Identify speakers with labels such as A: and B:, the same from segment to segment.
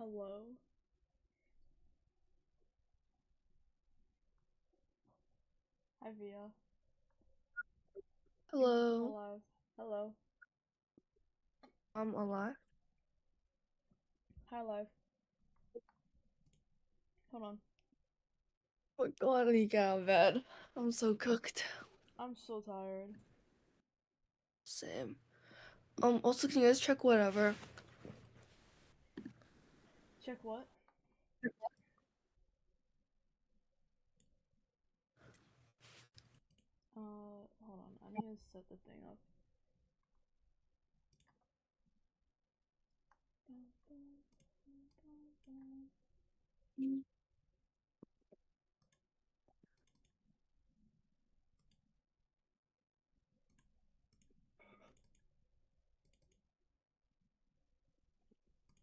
A: Hello. Hi, Via.
B: Hello.
A: Alive. Hello.
B: I'm alive.
A: Hi, Live. Hold on.
B: Oh my god, I need to get out of bed. I'm so cooked.
A: I'm so tired.
B: Same. Also, can you guys check whatever?
A: Check what? Hold on. I need to set the thing up.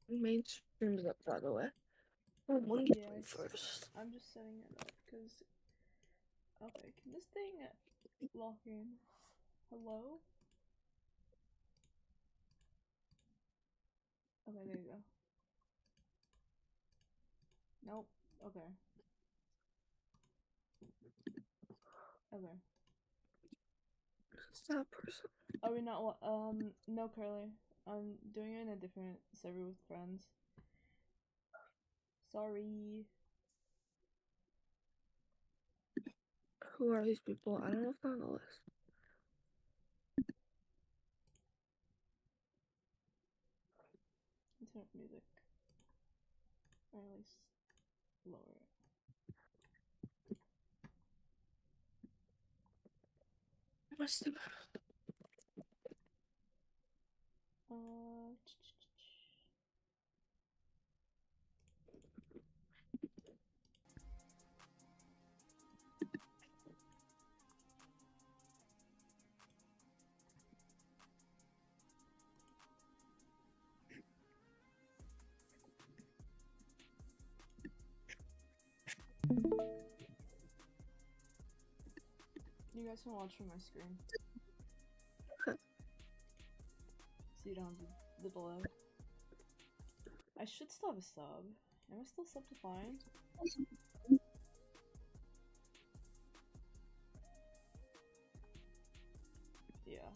B: Main stream's up, by the way. Oh, one
A: Yeah,
B: first.
A: I'm just setting it up because. Okay, can this thing lock in? Hello? Okay, there you go. Nope. Okay. Okay.
B: Who's that person?
A: Are we not? No, Curly. I'm doing it in a different server with friends. Sorry.
B: Who are these people? I don't know if they're on the list.
A: Turn up music. Or at least lower it.
B: Must have.
A: You guys can watch from my screen. So you don't have the delay. I should still have a sub. Am I still sub to find? Yeah.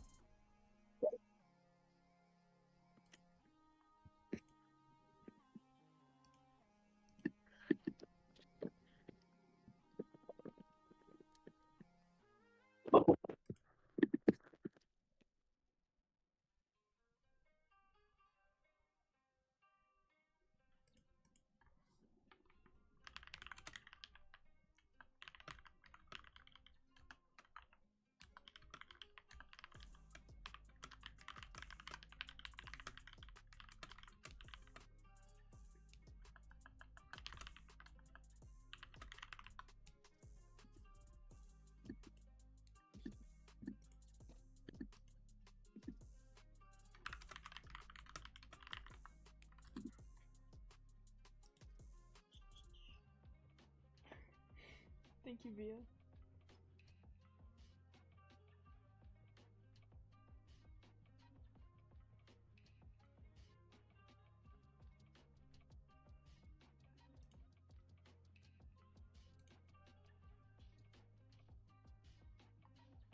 A: Thank you, Via.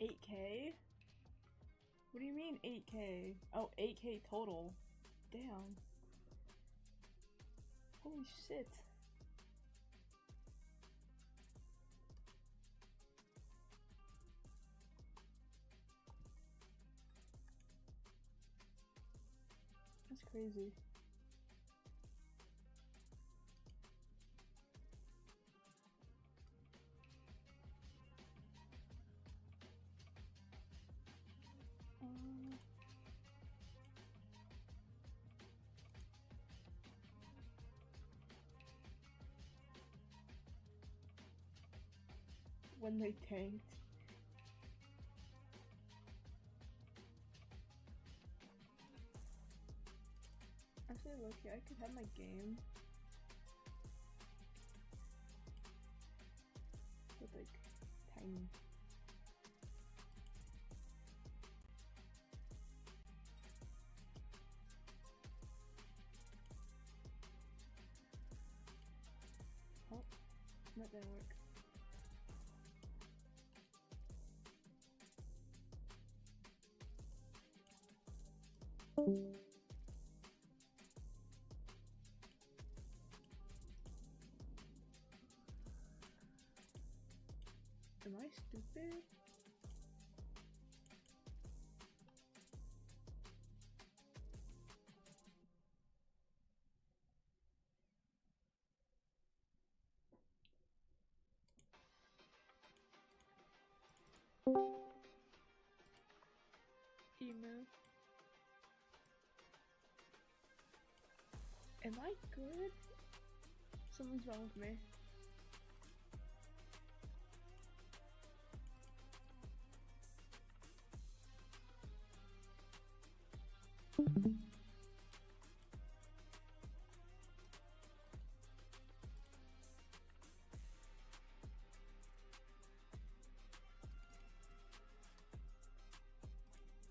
A: $8K? What do you mean 8K? Oh, 8K total. Damn. Holy shit. That's crazy. When they tanked. Actually, look, I could have my game. With like tiny. That didn't work. Am I stupid? Email. Am I good? Something's wrong with me.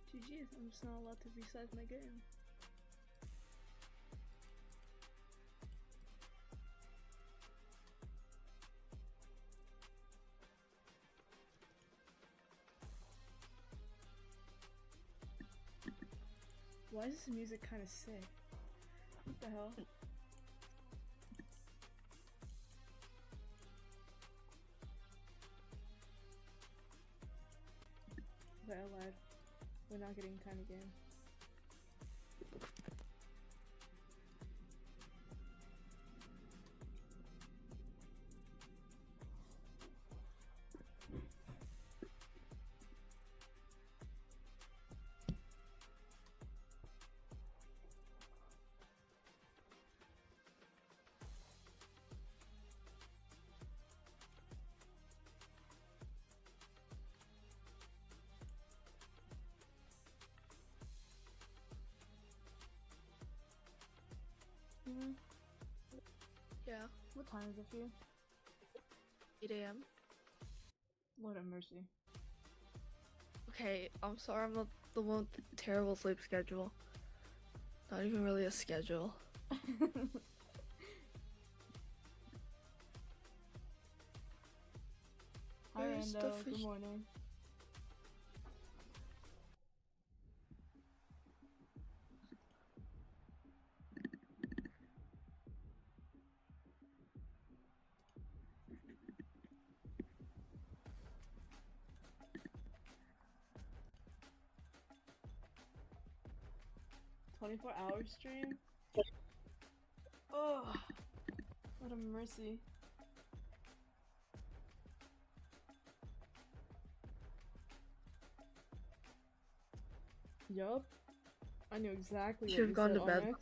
A: GG, I'm just not allowed to resize my game. Why is this music kind of sick? What the hell? But I lied. We're not getting tiny game.
B: Yeah.
A: What time is it for you?
B: 8 a.m.
A: Lord have mercy.
B: Okay, I'm sorry I'm not the one with the terrible sleep schedule. Not even really a schedule.
A: Hi,
B: Where's the
A: Ando. Good
B: fish?
A: morning. "24-hour stream? Oh, what a mercy." Yup. I knew exactly what
B: Should've
A: you
B: gone
A: said,
B: to bed.
A: Onyx.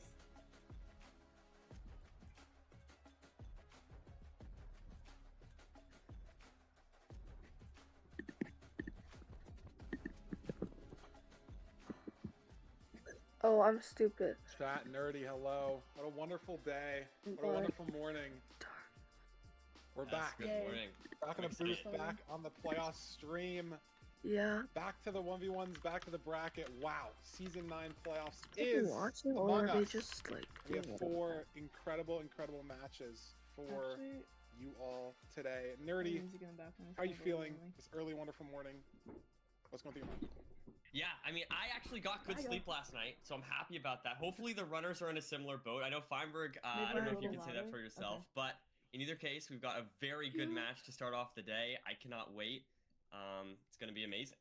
B: Oh, I'm stupid.
C: Chat nerdy, hello. What a wonderful day. What a
B: Bye.
C: wonderful morning. We're back.
D: Good
A: Yay.
D: morning.
C: Back on
D: I'm
C: a boost,
A: excited.
C: back on the playoff stream.
B: Yeah.
C: Back to the 1v1s, back to the bracket. Wow, season 9 playoffs
B: Are
C: is
B: you watching
C: among
B: or are they
C: us.
B: just like
C: We have
B: doing
C: 4 incredible matches for
A: Actually,
C: you all today.
A: the
C: Nerdy,
A: music in the background is
C: how are you
A: kinda
C: feeling
A: overwhelming.
C: this early, wonderful morning? What's going through your mind?
D: Yeah, I mean, I actually got good sleep last night, so I'm happy about that. Hopefully, the runners are in a similar boat. I know Feinberg, I don't know if you can say that for yourself, but in either case, we've got a very good match to start off the day. I cannot wait. It's going to be amazing.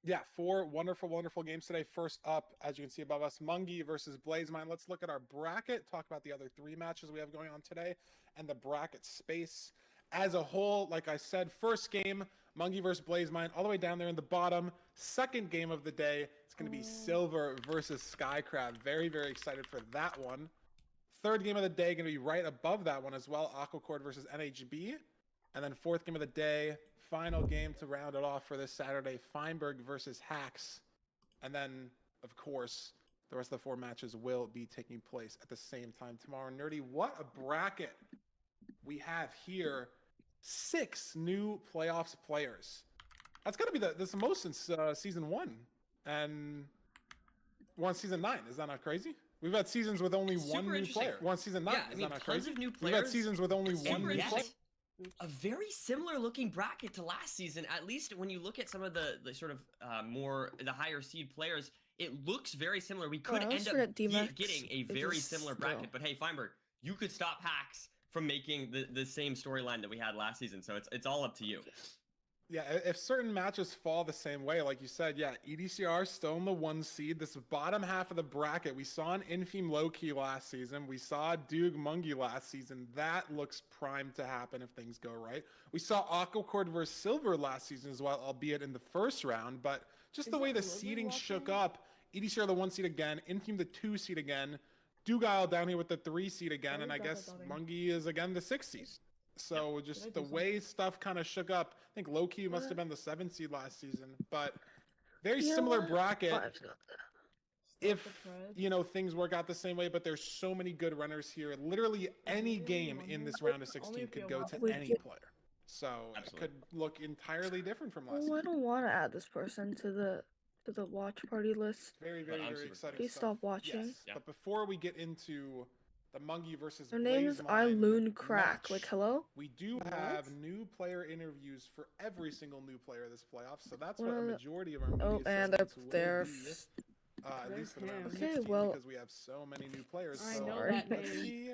C: Yeah, 4 wonderful games today. First up, as you can see above us, Mungie versus Blazemine. Let's look at our bracket, talk about the other 3 matches we have going on today, and the bracket space as a whole. Like I said, first game, Mungie versus Blazemine, all the way down there in the bottom. Second game of the day, it's going to be Silver versus Skycrab. Very excited for that one. Third game of the day, going to be right above that one as well, Aquacord versus NHB. And then fourth game of the day, final game to round it off for this Saturday, Feinberg versus Hacks. And then, of course, the rest of the 4 matches will be taking place at the same time tomorrow. Nerdy, what a bracket we have here. 6 new playoffs players. That's got to be the most since season 1. And we're on season 9. Is that not crazy? We've had seasons with only
D: It's
C: one
D: super
C: new
D: interesting.
C: player. One season, not.
D: Yeah, I
C: Is
D: mean,
C: that not
D: tons
C: crazy?
D: of new
C: We've had
D: players.
C: seasons with only one
D: And
C: new
D: yet,
C: player.
D: a very similar looking bracket to last season. At least when you look at some of the sort of the higher seed players, it looks very similar. We could end up getting a very similar bracket. But hey, Feinberg, you could stop hacks from making the same storyline that we had last season. So it's all up to you.
C: Yeah, if certain matches fall the same way, like you said, yeah, EDCR still in the 1 seed. This bottom half of the bracket, we saw an Infime low-key last season. We saw Doog Mungie last season. That looks primed to happen if things go right. We saw Aquacord versus Silver last season as well, albeit in the first round. But just the way the seeding shook up, EDCR the 1 seed again, Infime the 2 seed again, Dugile down here with the 3 seed again, and I guess Mungie is again the 6 seed. So just the way stuff kind of shook up. I think low-key must have been the 7 seed last season, but very similar bracket. If, you know, things work out the same way, but there's so many good runners here. Literally any game in this round of 16 could go to any player. So it could look entirely different from last season.
B: I don't want to add this person to the watch party list.
C: Very, very, very exciting
B: Please
C: stuff.
B: stop watching.
C: Yes. Yeah. But before we get into the Mungie versus
B: Their name is Loon Crack. Like, hello?
C: We do have new player interviews for every single new player this playoff, so that's what a majority of our media
B: and
C: segments will
B: there.
C: be, at least for the round of
B: Okay,
C: 16,
B: well,
C: because we have so many new players.
A: I
C: So
A: know that
C: let's
A: name.
C: see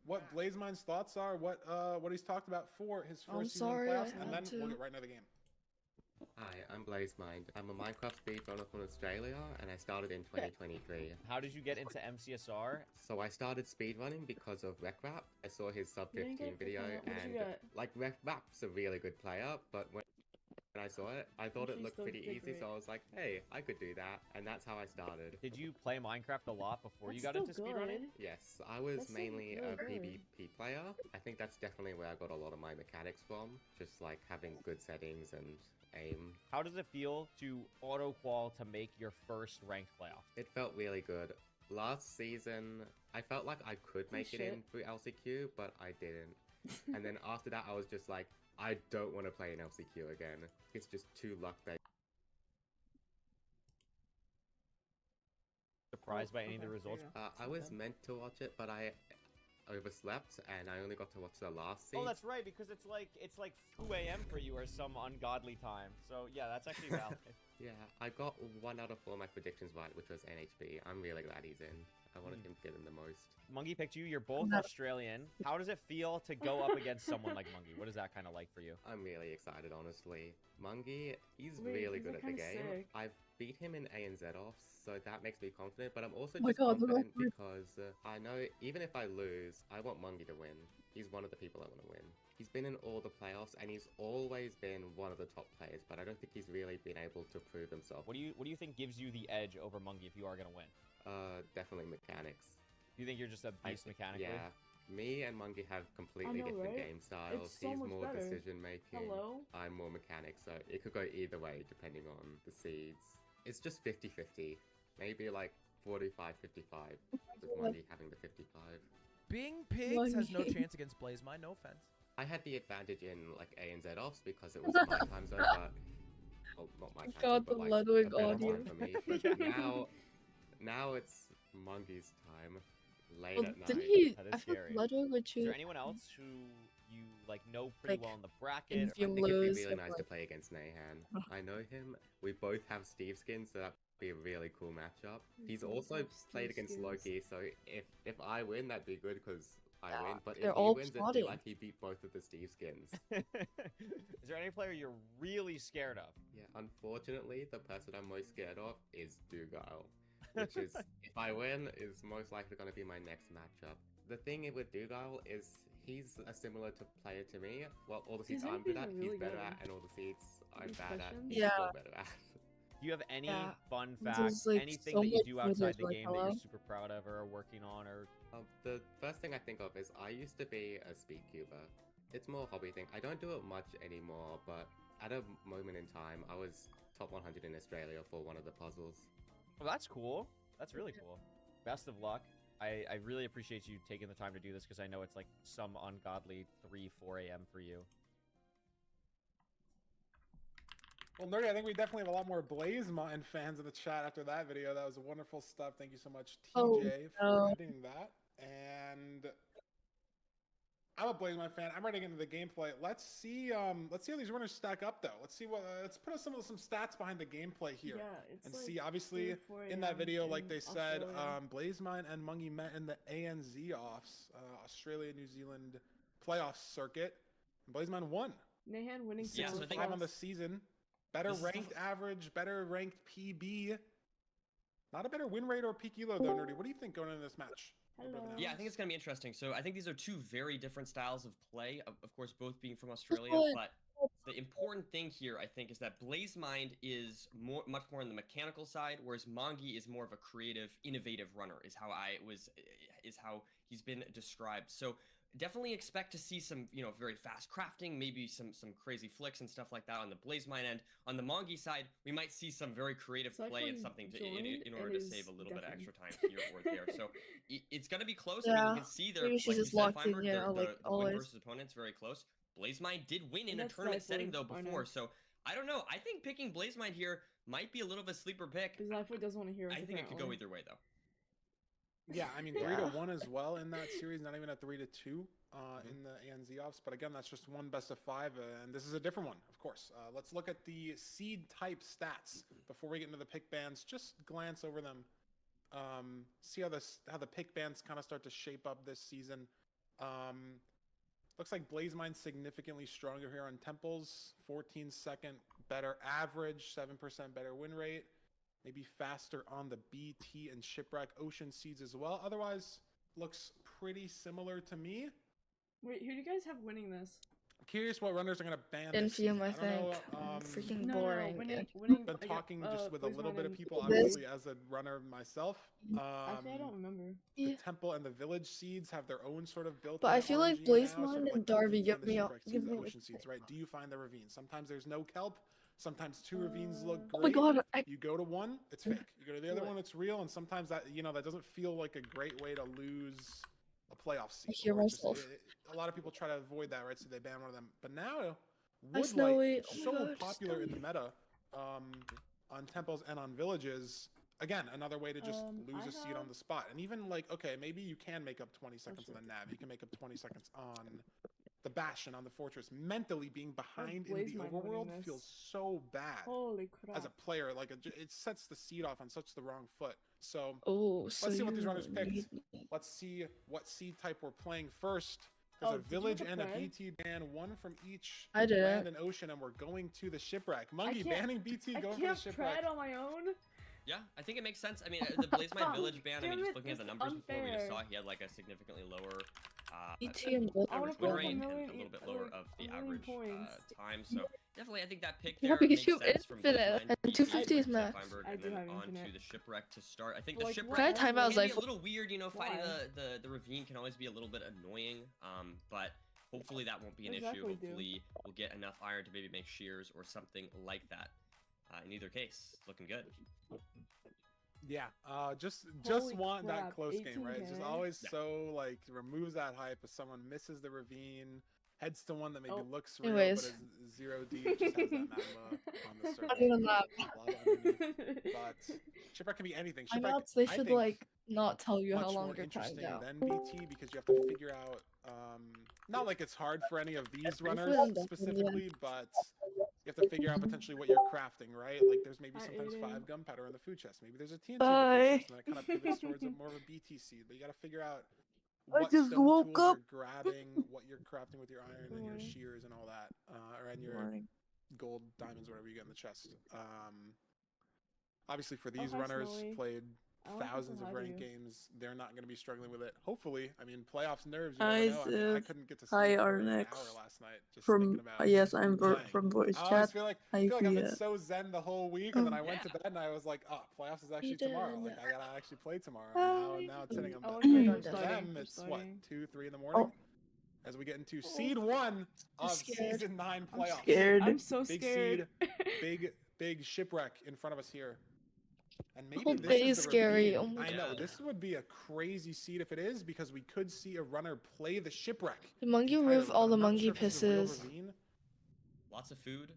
C: what BlazMind's thoughts are, what he's talked about for his first season
B: sorry,
C: playoffs,
B: I
C: and
B: had
C: then we'll
B: to.
C: get right into the game.
E: Hi, I'm BlazMind. I'm a Minecraft speedrunner from Australia, and I started in 2023.
F: How did you get into MCSR?
E: So I started speedrunning because of RecRap. I saw his sub 15 video, and like RecRap's a really good player, but when I saw it, I thought it looked pretty easy, so I was like, hey, I could do that, and that's how I started.
F: Did you play Minecraft a lot before you got into speedrunning?
E: Yes, I was mainly a PvP player. I think that's definitely where I got a lot of my mechanics from, just like having good settings and aim.
F: How does it feel to auto-qual to make your first ranked playoff?
E: It felt really good. Last season, I felt like I could make it in through LCQ, but I didn't. And then after that, I was just like, I don't want to play in LCQ again. It's just too luck-based.
F: Surprised by any of the results?
E: I was meant to watch it, but I overslept, and I only got to watch the last scene.
F: Oh, that's right, because it's like 2 a.m. for you or some ungodly time. So yeah, that's actually valid.
E: Yeah, I got 1 out of 4 of my predictions right, which was NHB. I'm really glad he's in. I wanted him to get in the most.
F: Mungie picked you. You're both Australian. How does it feel to go up against someone like Mungie? What is that kind of like for you?
E: I'm really excited, honestly. Mungie, he's really good at the game. I've beat him in ANZ offs, so that makes me confident, but I'm also just confident because I know even if I lose, I want Mungie to win. He's one of the people I want to win. He's been in all the playoffs, and he's always been one of the top players, but I don't think he's really been able to prove himself.
F: What do you think gives you the edge over Mungie if you are going to win?
E: Definitely mechanics.
F: You think you're just a beast mechanically?
E: Yeah. Me and Mungie have completely different game styles. He's more decision making. I'm more mechanics, so it could go either way depending on the seeds. It's just 50-50. Maybe like 45-55 with Mungie having the 55.
G: Being pigs has no chance against BlazMind, no offense.
E: I had the advantage in like ANZ offs because it was my time zone, but well, not my time zone, but like a better time for me. Now it's Mungie's time. Late at night.
F: That is scary. Is there anyone else who you like know pretty well in the bracket?
E: I think it'd be really nice to play against Nahan. I know him. We both have Steve skins, so that'd be a really cool matchup. He's also played against Loki, so if I win, that'd be good because I win. But if he wins, it'd be like he beat both of the Steve skins.
F: Is there any player you're really scared of?
E: Yeah, unfortunately, the person I'm most scared of is Dugile. Which is, if I win, is most likely going to be my next matchup. The thing with Dugile is he's a similar player to me. Well, all the seeds I'm good at, he's better at, and all the seeds I'm bad at, he's still better at.
F: Do you have any fun facts, anything that you do outside the game that you're super proud of or are working on? Or
E: the first thing I think of is I used to be a speedcuber. It's more a hobby thing. I don't do it much anymore, but at a moment in time, I was top 100 in Australia for one of the puzzles.
F: Well, that's cool. That's really cool. Best of luck. I really appreciate you taking the time to do this because I know it's like some ungodly 3-4 a.m. for you.
C: Well, Nerdy, I think we definitely have a lot more Blazemine fans in the chat after that video. That was wonderful stuff. Thank you so much, TJ, for editing that. And I'm a Blazemine fan. I'm ready to get into the gameplay. Let's see how these runners stack up, though. Let's put some stats behind the gameplay here.
A: Yeah, it's
C: and
A: like
C: see, obviously, in that video, like they said, Blazemine and Mungie met in the ANZ offs, Australia, New Zealand playoff circuit. And Blazemine won.
A: Nahan winning
C: 6 and 5 on the season. Better ranked average, better ranked PB. Not a better win rate or peak elo, though, Nerdy. What do you think going into this match?
D: Yeah, I think it's going to be interesting. So I think these are two very different styles of play, of course, both being from Australia. But the important thing here, I think, is that Blazemine is much more on the mechanical side, whereas Mongi is more of a creative, innovative runner, is how he's been described. So definitely expect to see some, very fast crafting, maybe some crazy flicks and stuff like that on the Blazemine end. On the Mongi side, we might see some very creative play and something in order to save a little bit of extra time here or there. So it's going to be close.
B: Yeah.
D: I mean, you can see there,
B: Maybe
D: like
B: she's
D: you
B: just
D: said,
B: locked in,
D: Feinberg, the
B: always.
D: win versus opponents very close. Blazemine did win in a tournament setting though before, so I don't know. I think picking Blazemine here might be a little bit sleeper pick.
A: Because doesn't want to hear us.
D: I think it could go either way though.
C: Yeah, I mean 3-1 as well in that series, not even a 3-2 in the ANZ offs. But again, that's just one best of 5, and this is a different one, of course. Let's look at the seed type stats before we get into the pick bands. Just glance over them. See how the pick bands kind of start to shape up this season. Looks like Blazemine significantly stronger here on Temples. 14-second better average, 7% better win rate. Maybe faster on the BT and Shipwreck Ocean seeds as well. Otherwise, looks pretty similar to me.
A: Wait, who do you guys have winning this?
C: I'm curious what runners are going to ban this
B: Infium,
C: season.
B: I think. Freaking boring.
A: Winning,
C: Been talking just with a little bit of people,
B: This-
C: obviously, as a runner myself.
A: Actually, I don't remember.
C: The Temple and the Village seeds have their own sort of built-in
B: But I feel like
C: RNG now,
B: Blazemine
C: sort of
B: and
C: like the
B: Darby
C: BT
B: give
C: and the
B: me
C: Shipwreck seeds, the
B: like
C: ocean seeds, right? Do you find the ravine? Sometimes there's no kelp. Sometimes 2 ravines look
B: Oh my
C: great.
B: god,
C: You go to one, it's fake. You go to the other one, it's real. And sometimes that that doesn't feel like a great way to lose a playoff seed.
B: I hear
C: Or just-
B: myself.
C: a lot of people try to avoid that, right? So they ban one of them. But now,
B: Snowy.
C: Woodlight,
B: Oh my
C: so
B: god,
C: popular in the meta, on temples and on villages. Again, another way to just lose a seed on the spot. And even okay, maybe you can make up 20 seconds on the nav. You can make up 20 seconds on the Bastion, on the Fortress. Mentally being behind in the overworld feels so bad.
A: Holy crap.
C: As a player, it sets the seed off on such the wrong foot. So
B: let's
C: see what these runners picked. Let's see what seed type we're playing first. There's a village and a BT ban, one from each land and ocean, and we're going to the Shipwreck. Mungie banning BT, going for the Shipwreck.
A: I can't on my own.
D: Yeah, I think it makes sense. I mean, the Blazemine Village ban, just looking at the numbers before, we just saw he had like a significantly lower average win rate and a little bit lower of the average time. So definitely, I think that pick there makes sense from Blazemine.
B: And 250 is max.
D: And then on to the Shipwreck to start. I think the Shipwreck
B: Can I time out?
D: can be a little weird, fighting the ravine can always be a little bit annoying. But hopefully that won't be an issue. Hopefully we'll get enough iron to maybe make shears or something like that. In either case, it's looking good.
C: Yeah, just want that close game, right? It's just always so removes that hype if someone misses the ravine, heads to one that maybe looks real, but is 0D, just has that magma on the surface. But Shipwreck can be anything. Shipwreck,
B: they should not tell you how long your time now.
C: Than BT, because you have to figure out not like it's hard for any of these runners specifically, but you have to figure out potentially what you're crafting, right? Like there's maybe sometimes 5 gunpowder in the food chest. Maybe there's a TNT in the food chest, and that kind of pivots towards more of a BT seed. But you got to figure out what stone tools you're grabbing, what you're crafting with your iron and your shears and all that, or and your gold, diamonds, whatever you get in the chest. Obviously, for these runners, played thousands of ranked games, they're not going to be struggling with it. Hopefully, I mean, playoffs nerves. You never know. I mean, I couldn't get to sleep for an hour last night just thinking about.
H: Yes, I'm from voice chat.
C: I feel like I've been so zen the whole week, and then I went to bed and I was like, "Oh, playoffs is actually tomorrow. Like, I gotta actually play tomorrow." And now it's sitting on bed. For them, it's what 2, 3 in the morning. As we get into seed 1 of season 9 playoffs.
H: I'm scared.
A: I'm so scared.
C: Big Shipwreck in front of us here. And maybe
B: whole
C: this
B: day
C: is
B: is
C: the
B: scary.
C: ravine.
B: Oh my
C: I know
D: God.
C: this would be a crazy seed if it is, because we could see a runner play the Shipwreck.
B: The Mungie roof all the Mungie pisses.
D: Lots of food.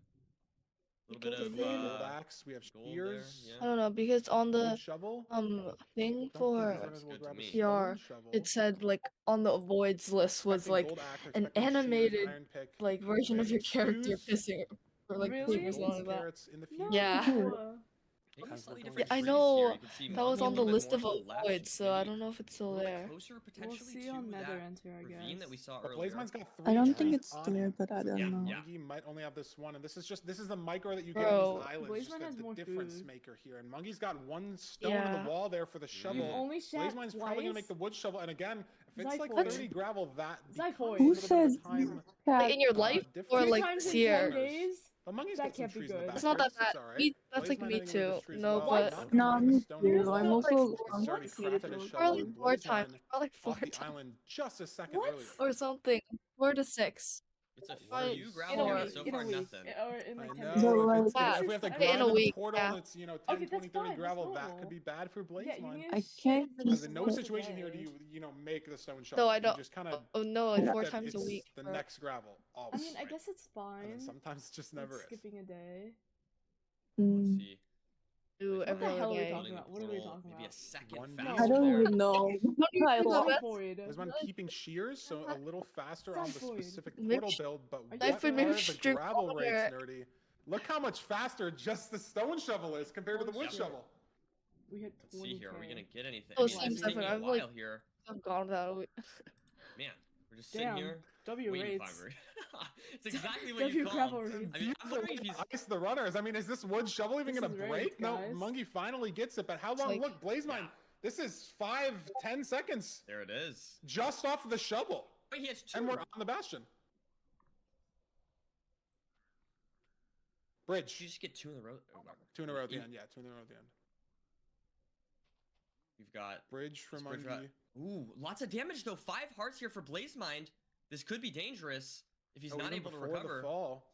D: A little bit of
C: gold axe. We have
D: gold there,
C: shears.
D: yeah.
B: I don't know because on the
C: Gold shovel.
B: thing
C: Don't think
B: for
C: these runners will
D: good to
C: grab a
D: me.
C: stone
B: PR,
C: shovel.
B: it said like on the avoids list was
C: Expecting
B: like
C: gold axe,
B: an
C: expecting shears,
B: animated
C: iron pick.
B: like version of your character pissing or like
A: Really?
B: pooping or
C: Golden
B: something like that.
C: carrots in the
A: No.
C: future.
B: Yeah.
D: Maybe
C: As
D: slightly
C: we're
D: different
C: going
B: I
D: trees
B: know
D: here. You can see
B: that was
D: Monkey a
B: on the
D: little bit
B: list
D: more
B: of
D: to the left,
B: avoids, so I
D: maybe
B: don't know if it's
D: a
B: still
D: little bit
B: there.
D: closer
A: We'll
D: potentially
A: see
D: to
A: on
D: that
A: Nether Enter, I
D: ravine
A: guess.
D: that we saw
C: But
D: earlier.
C: Blazeman's got 3
H: I don't think
C: trees
H: it's
C: on
H: there,
C: him.
H: but I
C: So
H: don't
D: Yeah,
H: know.
D: yeah.
C: Mungie might only have this one, and this is the micro that you get
B: Bro.
C: in these islands.
A: Blazeman
C: Just
A: has
C: the
A: more
C: difference
A: food.
C: maker here, and Mungie's got 1 stone in
B: Yeah.
C: the wall there for the shovel.
A: You've only shot
C: Blazemine's probably gonna make the
A: twice?
C: wood shovel, and again, if it's like
A: Zyphoid.
C: 30 gravel, that becomes a
A: Zyphoid.
H: Who
C: little bit
H: says
C: of a time.
H: that?
B: In your life or
A: Two
C: difference.
B: like
A: times in
B: this
A: 10
B: year?
A: days?
C: But Mungie's
A: That
C: got some
A: can't be
C: trees in the
A: good.
C: back.
B: It's not that
C: It's
B: bad.
C: alright.
B: That's like
C: Blazeman
B: me
C: hitting into this
B: too.
C: tree as
B: No,
C: well.
A: What?
C: Not
H: No,
C: completing
H: me
C: the stone
H: too.
C: wall.
H: I'm
A: You're
H: also
A: still,
C: He's already crafted a
H: What?
C: shovel.
B: probably
C: and
B: 4 times.
C: Blazeman
B: Probably 4
C: off the
B: times
C: island just a second
A: What?
C: earlier.
B: or something. 4 to 6.
D: It's a
B: Right.
D: few
A: in
D: gravel
A: a
B: Or-
D: here,
A: week,
D: so
A: in a
D: far
A: week,
D: nothing.
A: or in like
C: I
A: 10
C: know.
A: days.
H: But,
C: If,
H: like-
C: if we have to
A: Okay.
C: grind
B: In a
C: the
B: week,
C: portal
B: yeah.
C: and it's, 10,
A: Okay,
C: 20,
A: that's
C: 30
A: fine, that's
C: gravel, that
A: normal.
C: could be bad for
A: Yeah, you
C: Blazeman.
A: need
H: I
A: to
H: can't
A: shit
C: Because
A: for
C: in
H: just
C: no
A: a
C: situation here do
A: day.
C: you make the stone shovel.
B: No, I
C: You
B: don't.
C: just kind of
B: Oh no, like
C: hope
B: 4
C: that
B: times a
C: it's
B: week.
C: the
B: bro.
C: next gravel.
A: I
C: Always.
A: mean, I guess it's
C: And then
A: fine.
C: sometimes it just
A: Like
C: never is.
A: skipping a day.
D: Let's
H: Mm,
D: see.
B: Do
D: What
B: every
A: the hell
B: other
A: are we
B: day.
A: talking about? What are we talking
D: Maybe a
A: about?
D: second
C: One
D: faster
C: piece
H: I don't
C: there.
H: even know. I lost.
A: Zyphoid.
C: Blazeman keeping shears, so a little faster on the
A: Zyphoid.
C: specific
B: Maybe
C: portal build, but
A: Are you
C: what
B: Zyphoid, maybe
C: are
B: we
C: the
B: should drink
C: gravel
B: water.
C: rates, Nerdy? Look how much faster just the stone shovel is compared to the
A: Oh,
C: wood
A: shit.
C: shovel.
A: We hit
D: Let's
A: 20K.
D: see here. Are we gonna get anything?
B: Oh,
D: I mean,
B: same
D: it's taking
B: Zyphoid.
D: a
B: I'm
D: while
B: like-
D: here.
B: I've gone without a week.
D: Man, we're just sitting
A: Damn.
D: here
A: W
D: waiting
A: rates.
D: for it's exactly what
A: W
D: you
A: gravel
D: called.
A: rates.
D: I mean, I'm wondering if he's
C: Ice the runners. I mean, is this wood shovel even
A: This
C: gonna
A: is right,
C: break? No,
A: guys.
C: Mungie finally gets it, but how
B: It's
C: long?
B: like-
C: Look, Blazemine, this is 5-10 seconds
D: there. It is.
C: just off of the shovel,
D: Wait, he has 2.
C: and we're on the bastion.
D: Did you
C: Bridge.
D: just get 2 in a row? Oh, wow.
C: 2 in a row at the end. Yeah, 2 in a row at the end.
D: We've got
C: Bridge for
D: this bridge
C: Mungie.
D: Ooh, lots of damage though. 5 hearts here for Blazemind. This could be dangerous if he's
C: Oh,
D: not
C: even
D: able to
C: before
D: recover.
C: The fall.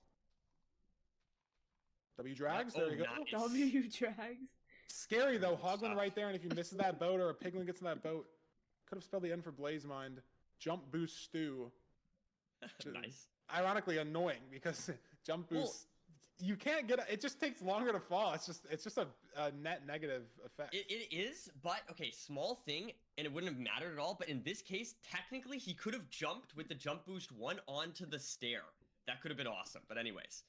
C: W drags.
D: Oh,
C: There you go.
D: nice.
A: W drags.
C: Scary though.
D: Good
C: Hoglin
D: stuff.
C: right there, and if he misses that boat or a piglin gets in that boat, could have spelled the end for Blazemind. Jump boost stew.
D: Nice.
C: Ironically annoying because jump boost.
D: Well-
C: You can't get it. Just takes longer to fall. It's just a net negative effect.
D: It is, but okay, small thing, and it wouldn't have mattered at all. But in this case, technically, he could have jumped with the jump boost 1 onto the stair. That could have been awesome. But anyways,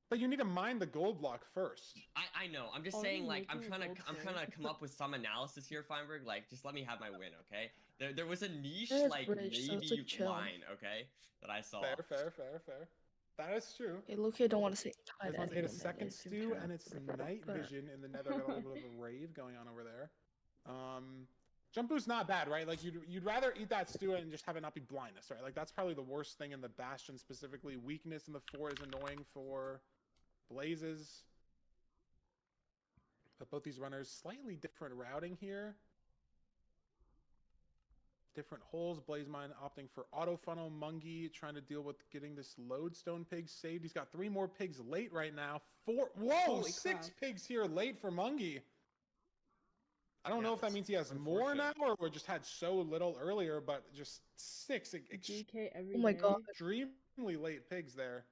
C: But you need to mine the gold block first.
D: I know. I'm just
A: Oh,
D: saying,
A: you
D: like, I'm
A: making
D: trying
A: gold
D: to
A: stairs.
D: come up with some analysis here, Feinberg. Like, just let me have my win, okay? There was a niche,
B: There's
D: like
B: bridge, so it's,
D: maybe
B: like, chill.
D: line, okay, that I saw.
C: Fair. That is true.
B: Hey, Luki, I don't want to say
C: This one's ate a second
B: stew
C: stew, and it's night vision in the nether. Got a little bit of a rave going on over there. Jump boost's not bad, right? Like you'd rather eat that stew and just have it not be blindness, right? Like that's probably the worst thing in the Bastion specifically. Weakness in the 4 is annoying for Blazes. But both these runners, slightly different routing here. Different holes. Blazemine opting for auto funnel. Mungie trying to deal with getting this lodestone pig saved. He's got 3 more pigs late right now. 4. Whoa,
A: Holy
C: 6
A: crap.
C: pigs here late for Mungie. I don't
D: Yeah,
C: know if that
D: that's
C: means he has more now
D: unfortunate.
C: or we just had so little earlier, but just 6
A: GK every
B: Oh my
A: day.
B: god.
C: extremely late pigs there.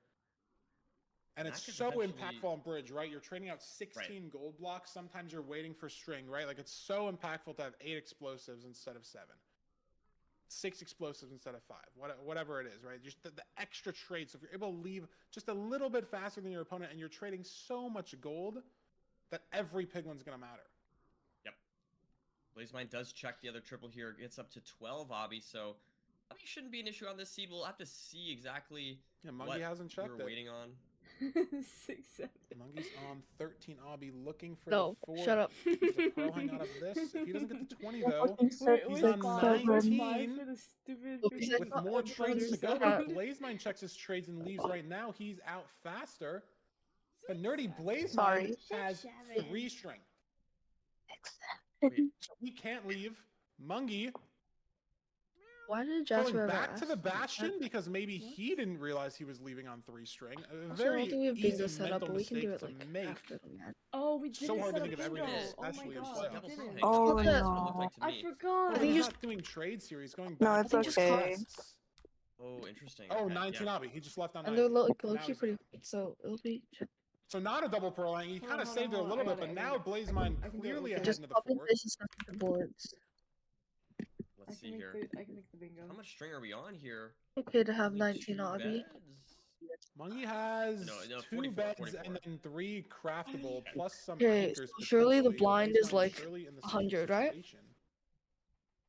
C: And
D: That
C: it's
D: could
C: so
D: potentially-
C: impactful on bridge, right? You're trading out 16 gold blocks. Sometimes you're waiting for string, right? Like it's so impactful to have 8 explosives instead of 7. 6 explosives instead of 5. Whatever it is, right? Just the extra trade. So if you're able to leave just a little bit faster than your opponent and you're trading so much gold that every piglin's going to matter.
D: Yep. Blazemine does check the other triple here. Gets up to 12 obby, so I mean, shouldn't be an issue on this seed. We'll have to see exactly
C: Yeah, Mungie
D: what
C: hasn't checked
D: we're
C: it.
D: waiting on.
A: 6, 7.
C: Mungie's on 13 obby looking for
B: No,
C: the 4.
B: shut up.
C: There's a pearl hang out of this. If he doesn't get the 20 though,
H: fucking
C: he's
H: circles
C: on
H: like
C: 19
A: for the stupid
B: Oh, he's
A: freaking
B: like,
C: with more trades to go.
B: Yeah.
C: If Blazemine checks his trades and leaves right now, he's out faster. But Nerdy Blazemine
H: Sorry.
C: has
A: Seven.
C: 3 string.
D: Wait,
C: So he can't leave. Mungie
B: Why did
C: going
B: Jasper ever
C: back to
B: ask?
C: the Bastion because maybe he didn't realize he was leaving on 3 string. A
B: Also, I
C: very
B: don't think we have
C: easy
B: bingo set up,
C: mental
B: but we can do
C: mistake
B: it
C: to
B: like
C: make.
B: after the match.
A: Oh, we did
C: So hard to
A: set
C: think
A: up
C: of everything,
A: bingo.
C: especially in
A: Oh my
C: Slow.
A: god,
D: Double
A: we
D: pearl
A: did
D: hang.
A: it.
H: Oh,
D: That's what it
H: no.
D: looked like to
A: I
D: me.
A: forgot.
B: I think
C: He's
B: you
C: not doing trade series. Going back.
H: No,
C: to
H: it's
C: the
B: just
H: okay.
C: quests.
D: Oh, interesting.
C: Oh,
D: Okay,
C: 19
D: yeah.
C: Obby. He just left on
B: And
C: 19.
B: they're
C: Now
B: low-key
C: he's
B: pretty
C: got-
B: good, so it'll be...
C: So not a double pearling. He kind of saved it a little bit, but now Blazemine clearly ahead
B: Just
C: into the
B: copy and
C: fort.
B: paste the stuff in the boards.
D: Let's see here.
A: I can make the bingo.
D: How much string are we on here?
B: Okay to have
D: Only
B: 19
D: two
B: obby.
D: beds?
C: Mungie has
D: No,
C: 2
D: 44,
C: beds
D: 44.
C: and then 3 craftable plus some
B: Okay,
C: anchors.
B: so surely the
C: potentially.
B: blind is
C: Blazemine
B: like
C: surely in the same
B: 100, right?
C: situation.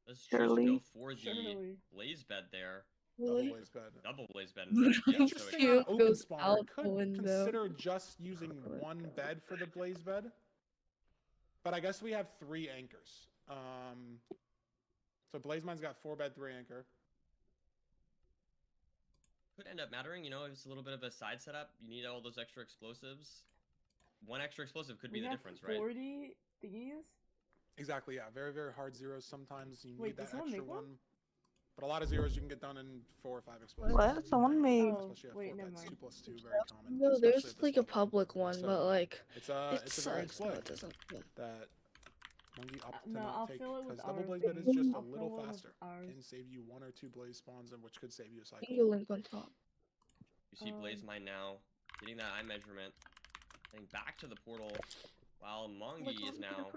D: Let's just
H: Surely.
D: go for the
A: Surely.
D: blaze bed there.
C: Double
B: Really?
C: blaze bed.
D: Double blaze bed.
B: Literally
D: Yeah, so
C: Interesting on
B: Cute
C: open
B: goes
C: spawner.
B: out the
C: Could
B: window.
C: consider just using 1 bed for the blaze bed. But I guess we have 3 anchors. So Blazemine's got 4 bed, 3 anchor.
D: could end up mattering, you know, if it's a little bit of a side setup. You need all those extra explosives. 1 extra explosive could be the difference, right?
A: 40 thingies?
C: Exactly, yeah. Very, very hard zeros. Sometimes you
A: Wait,
C: need that
A: did someone
C: extra
A: make
C: one.
A: one?
C: But a lot of zeros you can get done in 4 or 5 explosives.
H: What? Someone made.
A: Oh,
C: Especially at
A: wait,
C: 4
A: never
C: beds.
A: mind.
C: 2 plus 2, very common.
B: No,
C: especially
B: there's
C: at this
B: like a
C: level.
B: public one,
C: So,
B: but like
C: It's
B: it
C: a very
B: sucks. No,
C: play
B: it doesn't.
C: that Mungie opted to
A: No,
C: not
A: I'll
C: take
A: fill it with
C: because double
A: our
C: blaze bed is
A: thing.
C: just a
A: I'll
C: little
A: fill it with
C: faster.
A: ours.
C: Can save you 1 or 2 blaze spawns, and which could save you a cycle.
B: Your link on top.
D: You see Blaze Mine now, getting that eye measurement, heading back to the portal, while Mongi is now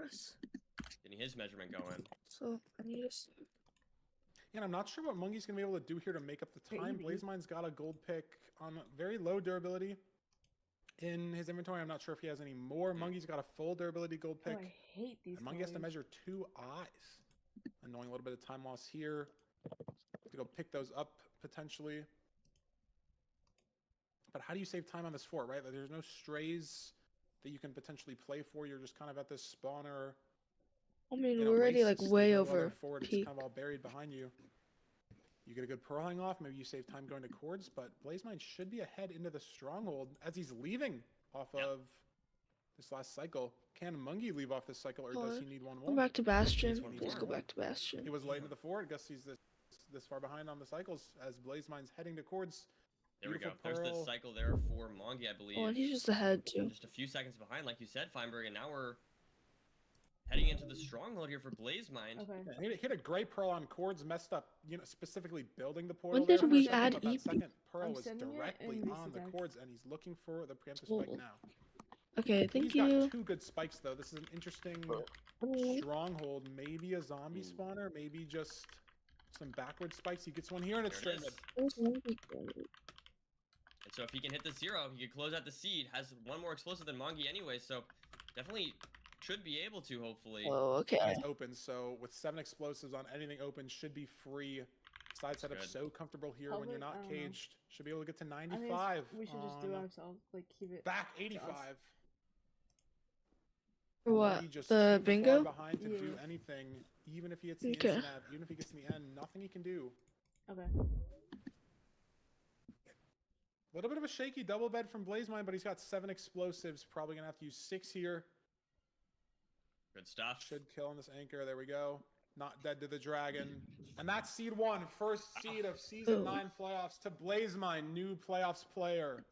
D: getting his measurement going.
B: So I need to.
C: And I'm not sure what Mungie's gonna be able to do here to make up the time. Blazemine's got a gold pick on very low durability in his inventory. I'm not sure if he has any more. Mungie's got a full durability gold
A: Oh,
C: pick.
A: I hate these
C: And Mungie has to
A: colors.
C: measure 2 eyes. Annoying, a little bit of time loss here. Have to go pick those up potentially. But how do you save time on this fort, right? Like, there's no strays that you can potentially play for. You're just kind of at this spawner.
B: I mean,
C: You know,
B: we're already
C: waste,
B: like way
C: you know, other
B: over
C: forward, it's
B: peak.
C: kind of all buried behind you. You get a good pearling off. Maybe you save time going to cords, but Blazemine should be ahead into the stronghold as he's leaving off of this last cycle. Can Mungie leave off this cycle, or does he need one more?
B: Go back to Bastion.
D: one
B: Just
D: more.
B: go back to Bastion.
C: He was late into the fort. I guess he's this far behind on the cycles as Blazemine's heading to cords.
D: There we go.
C: Beautiful
D: There's the
C: pearl.
D: cycle there for Mongi, I believe.
B: Oh, and he's just ahead too.
D: Just a few seconds behind, like you said, Feinberg, and now we're heading into the stronghold here for Blazemine.
A: Okay.
C: Yeah, he hit a great pearl on cords, messed up, you know, specifically building the portal.
B: When
C: there
B: did
C: for a
B: we
C: second,
B: add
C: but that
B: EP?
C: second pearl
A: I'm
C: was
A: sending it
C: directly
A: in
C: on the
A: Jeza.
C: cords, and he's looking for the preemptive
B: Oh.
C: spike now.
B: Okay, thank
C: He's
B: you.
C: got 2 good spikes though. This is an interesting stronghold. Maybe a zombie spawner, maybe just some backward spikes. He gets one here, and it's
D: There it
C: straight.
D: is. And so if he can hit the 0, he could close out the seed. Has 1 more explosive than Mongi anyway, so definitely should be able to, hopefully.
B: Oh, okay.
C: It's open, so with 7 explosives on anything open, should be free. Side setup
D: good.
C: so comfortable here when you're
A: Public, I
C: not
A: don't know.
C: caged. Should be able to get to
A: I think
C: 95.
A: we should just do it
C: on
A: ourselves. Like, keep it.
C: back
A: to us.
C: 85.
B: For what?
C: He just
B: The
C: too far
B: bingo?
C: behind to do
A: Yeah.
C: anything. Even if he hits the
B: Okay.
C: instant ad, even if he gets to the end, nothing he can do.
A: Okay.
C: A little bit of a shaky double bed from Blazemine, but he's got 7 explosives. Probably gonna have to use 6 here.
D: Good stuff.
C: Should kill on this anchor. There we go. Not dead to the dragon. And that's seed 1. First seed of season 9 playoffs to Blazemine, new playoffs player.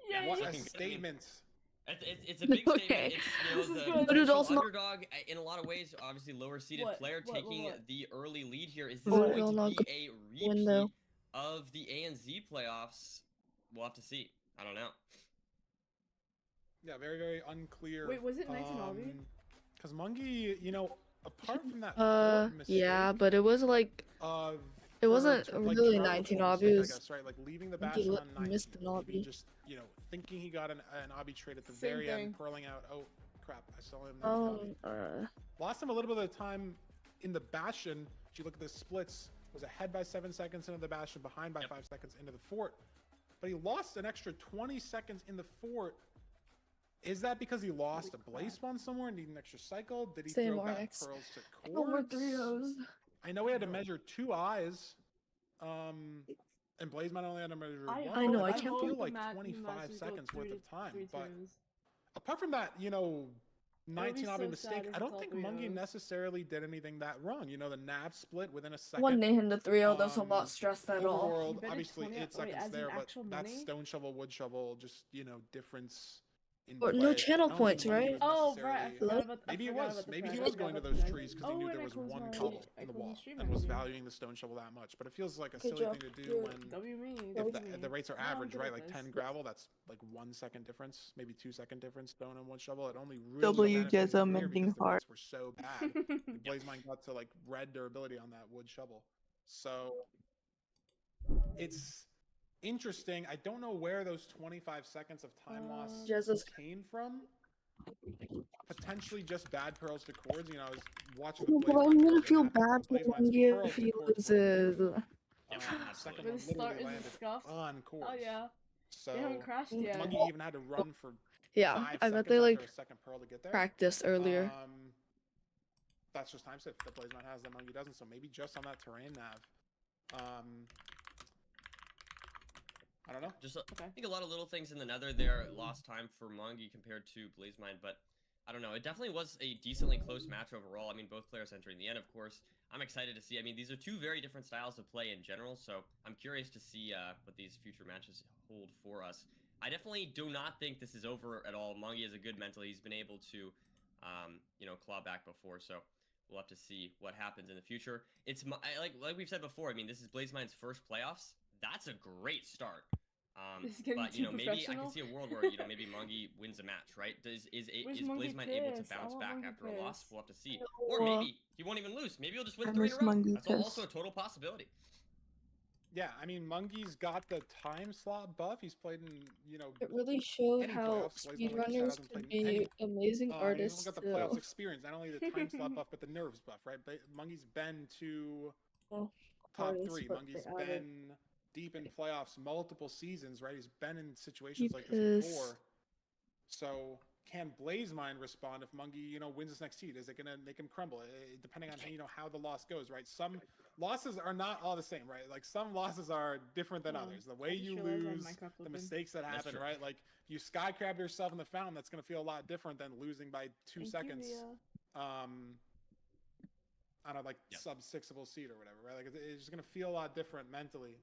A: Yeah,
C: What
A: yeah.
C: a statement.
D: It's a big
B: Okay.
D: statement. It's, you know,
A: This is
D: the
A: good.
B: But it
D: potential
B: also-
D: underdog in a lot of ways. Obviously, lower seeded
A: What?
D: player
A: What?
D: taking
A: What?
D: the early lead here. Is this
B: What?
D: going
B: It'll
D: to
B: not
D: be a repeat
B: window.
D: of the ANZ playoffs? We'll have to see. I don't know.
C: Yeah, very, very unclear.
A: Wait, was it 19 obby?
C: Because Mungie, you know, apart from that fourth mistake
B: Yeah, but it was like
C: of
B: it wasn't
C: or, like,
B: really
C: Jarvis'
B: 19
C: mistake,
B: obby. It
C: I
B: was
C: guess, right? Like leaving the
B: I think he
C: bastion on 19,
B: missed an
C: maybe
B: obby.
C: just, you know, thinking he got an obby trade at the
A: Same
C: very end,
A: thing.
C: purling out. Oh crap! I saw him. Lost him a little bit of time in the bastion. If you look at the splits, was ahead by 7 seconds into the bastion, behind by 5 seconds into the fort. But he lost an extra 20 seconds in the fort. Is that because he lost a blaze spawn somewhere and need an extra cycle? Did he
B: Same
C: throw back
B: RX.
C: pearls to
B: Over
C: cords?
B: 3-0s.
C: I know he had to measure 2 eyes. And Blazemine only had to measure 1.
B: I know,
C: but
B: I
C: that
B: can't
C: feel
B: feel
C: like
A: Matt
C: 25
A: go
C: seconds worth of time.
A: 3
C: But
A: twos.
C: apart from that, you know, 19
A: so
C: obby
A: sad
C: mistake,
A: if
C: I
A: it's
C: don't
A: all
C: think
A: 3
C: Mungie
A: O's.
C: necessarily did anything that wrong. You know, the nav split within a second.
B: One day into 3-0 doesn't not
C: Um,
B: stress at all.
C: Overworld,
A: You bet it's
C: obviously
A: 20
C: 8
A: wait,
C: seconds
A: as in
C: there, but
A: actual
C: that's
A: money?
C: stone shovel, wood shovel, just, you know, difference in
B: Or
C: play.
B: no
C: I
B: channel
C: don't
B: points,
C: think Monkey
B: right?
C: was
A: Oh, right. I
C: necessarily-
A: forgot about.
C: Maybe
A: I
C: he
A: forgot
C: was.
A: about the
C: Maybe he
A: thread.
C: was
A: I
C: going to
A: forgot
C: those
A: about the
C: trees because he
A: thread.
C: knew
A: Oh,
C: there
A: and I
C: was
A: closed
C: one
A: my-
C: cobble
A: I
C: in the
A: closed my
C: wall
A: stream
C: and was
A: actually.
C: valuing the stone shovel that much. But it feels like a
B: Good
C: silly
B: job.
C: thing to do
B: Good.
C: when
A: W me.
C: if
A: W
C: the,
A: me.
C: the rates are
A: No, I'm
C: average,
A: good
C: right?
A: at
C: Like
A: this.
C: 10 gravel, that's like 1 second difference, maybe 2 second difference stone and one shovel. It only really
H: W
C: benefited
H: Jeza
C: him here
H: mending
C: because the
H: heart.
C: rates were so bad. And Blazemine got to like red durability on that wood shovel. So it's interesting. I don't know where those 25 seconds of time loss
B: Jeza's-
C: came from. Potentially just bad pearls to cords. You know, I was watching
B: But
C: the Blazemine
B: I'm gonna
C: pearls.
B: feel
C: They happened,
B: bad
C: but
B: for
C: Blazemine's
B: Monkey
C: pearls
B: if
C: to
B: he
C: cords were
B: loses.
C: beautiful.
D: Yeah,
C: The second
A: But
C: one
A: his
C: literally
A: start is
C: landed
A: scuffed.
C: on cords.
A: Oh yeah.
C: So
A: They haven't crashed yet.
C: Monkey even had to run for
B: Yeah,
C: 5
B: I
C: seconds
B: bet they
C: after
B: like
C: a second pearl to get there.
B: practiced earlier.
C: That's just time shift that Blazemine has that Monkey doesn't. So maybe just on that terrain nav. I don't know.
D: Just
A: Okay.
D: I think a lot of little things in the nether there lost time for Mungie compared to Blazemine, but I don't know. It definitely was a decently close match overall. I mean, both players entering the end, of course. I'm excited to see. I mean, these are two very different styles of play in general, so I'm curious to see what these future matches hold for us. I definitely do not think this is over at all. Mungie is a good mental. He's been able to, you know, claw back before, so we'll have to see what happens in the future. It's like we've said before. I mean, this is Blazemine's first playoffs. That's a great start.
A: This is getting
D: But you know,
A: too
D: maybe I
A: professional.
D: can see a world where you know maybe Mungie wins a match, right?
A: Where's
D: Is
A: Monkey
D: Blazemine able to
A: pissed? I
D: bounce
A: want
D: back
A: Monkey
D: after a loss?
A: pissed.
D: We'll have to see. Or maybe he won't even lose. Maybe he'll just win
H: I
D: 3 in a
H: miss
D: row.
H: Mungie
D: That's also a
H: pissed.
D: total possibility.
C: Yeah, I mean, Mungie's got the time slot buff. He's played in, you know,
B: It really showed
C: any
B: how
C: playoffs. Blazemine, like you said,
B: speedrunners
C: hasn't
B: can
C: played in any.
B: be amazing
C: He's
B: artists
C: got the
B: too.
C: playoffs experience, not only the time slot buff, but the nerves buff, right? But Mungie's been to
B: Well,
C: top
B: artists,
C: 3.
B: but
C: Mungie's
B: they added-
C: been deep in playoffs multiple seasons, right? He's been in situations like
B: Because-
C: this before. So can Blazemine respond if Mungie, you know, wins this next seed? Is it gonna make him crumble? Depending on how the loss goes, right? Some losses are not all the same, right? Like some losses are different than others. The way
A: I just
C: you
A: realized I have
C: lose,
A: Minecraft
C: the
A: open.
C: mistakes that
D: That's
C: happen,
D: true.
C: right? Like if you sky crab yourself in the fountain, that's gonna feel a lot different than losing by 2
A: Thank you,
C: seconds.
A: Ria.
C: On a like
D: Yeah.
C: sub-6able seed or whatever, right? Like it's just gonna feel a lot different mentally.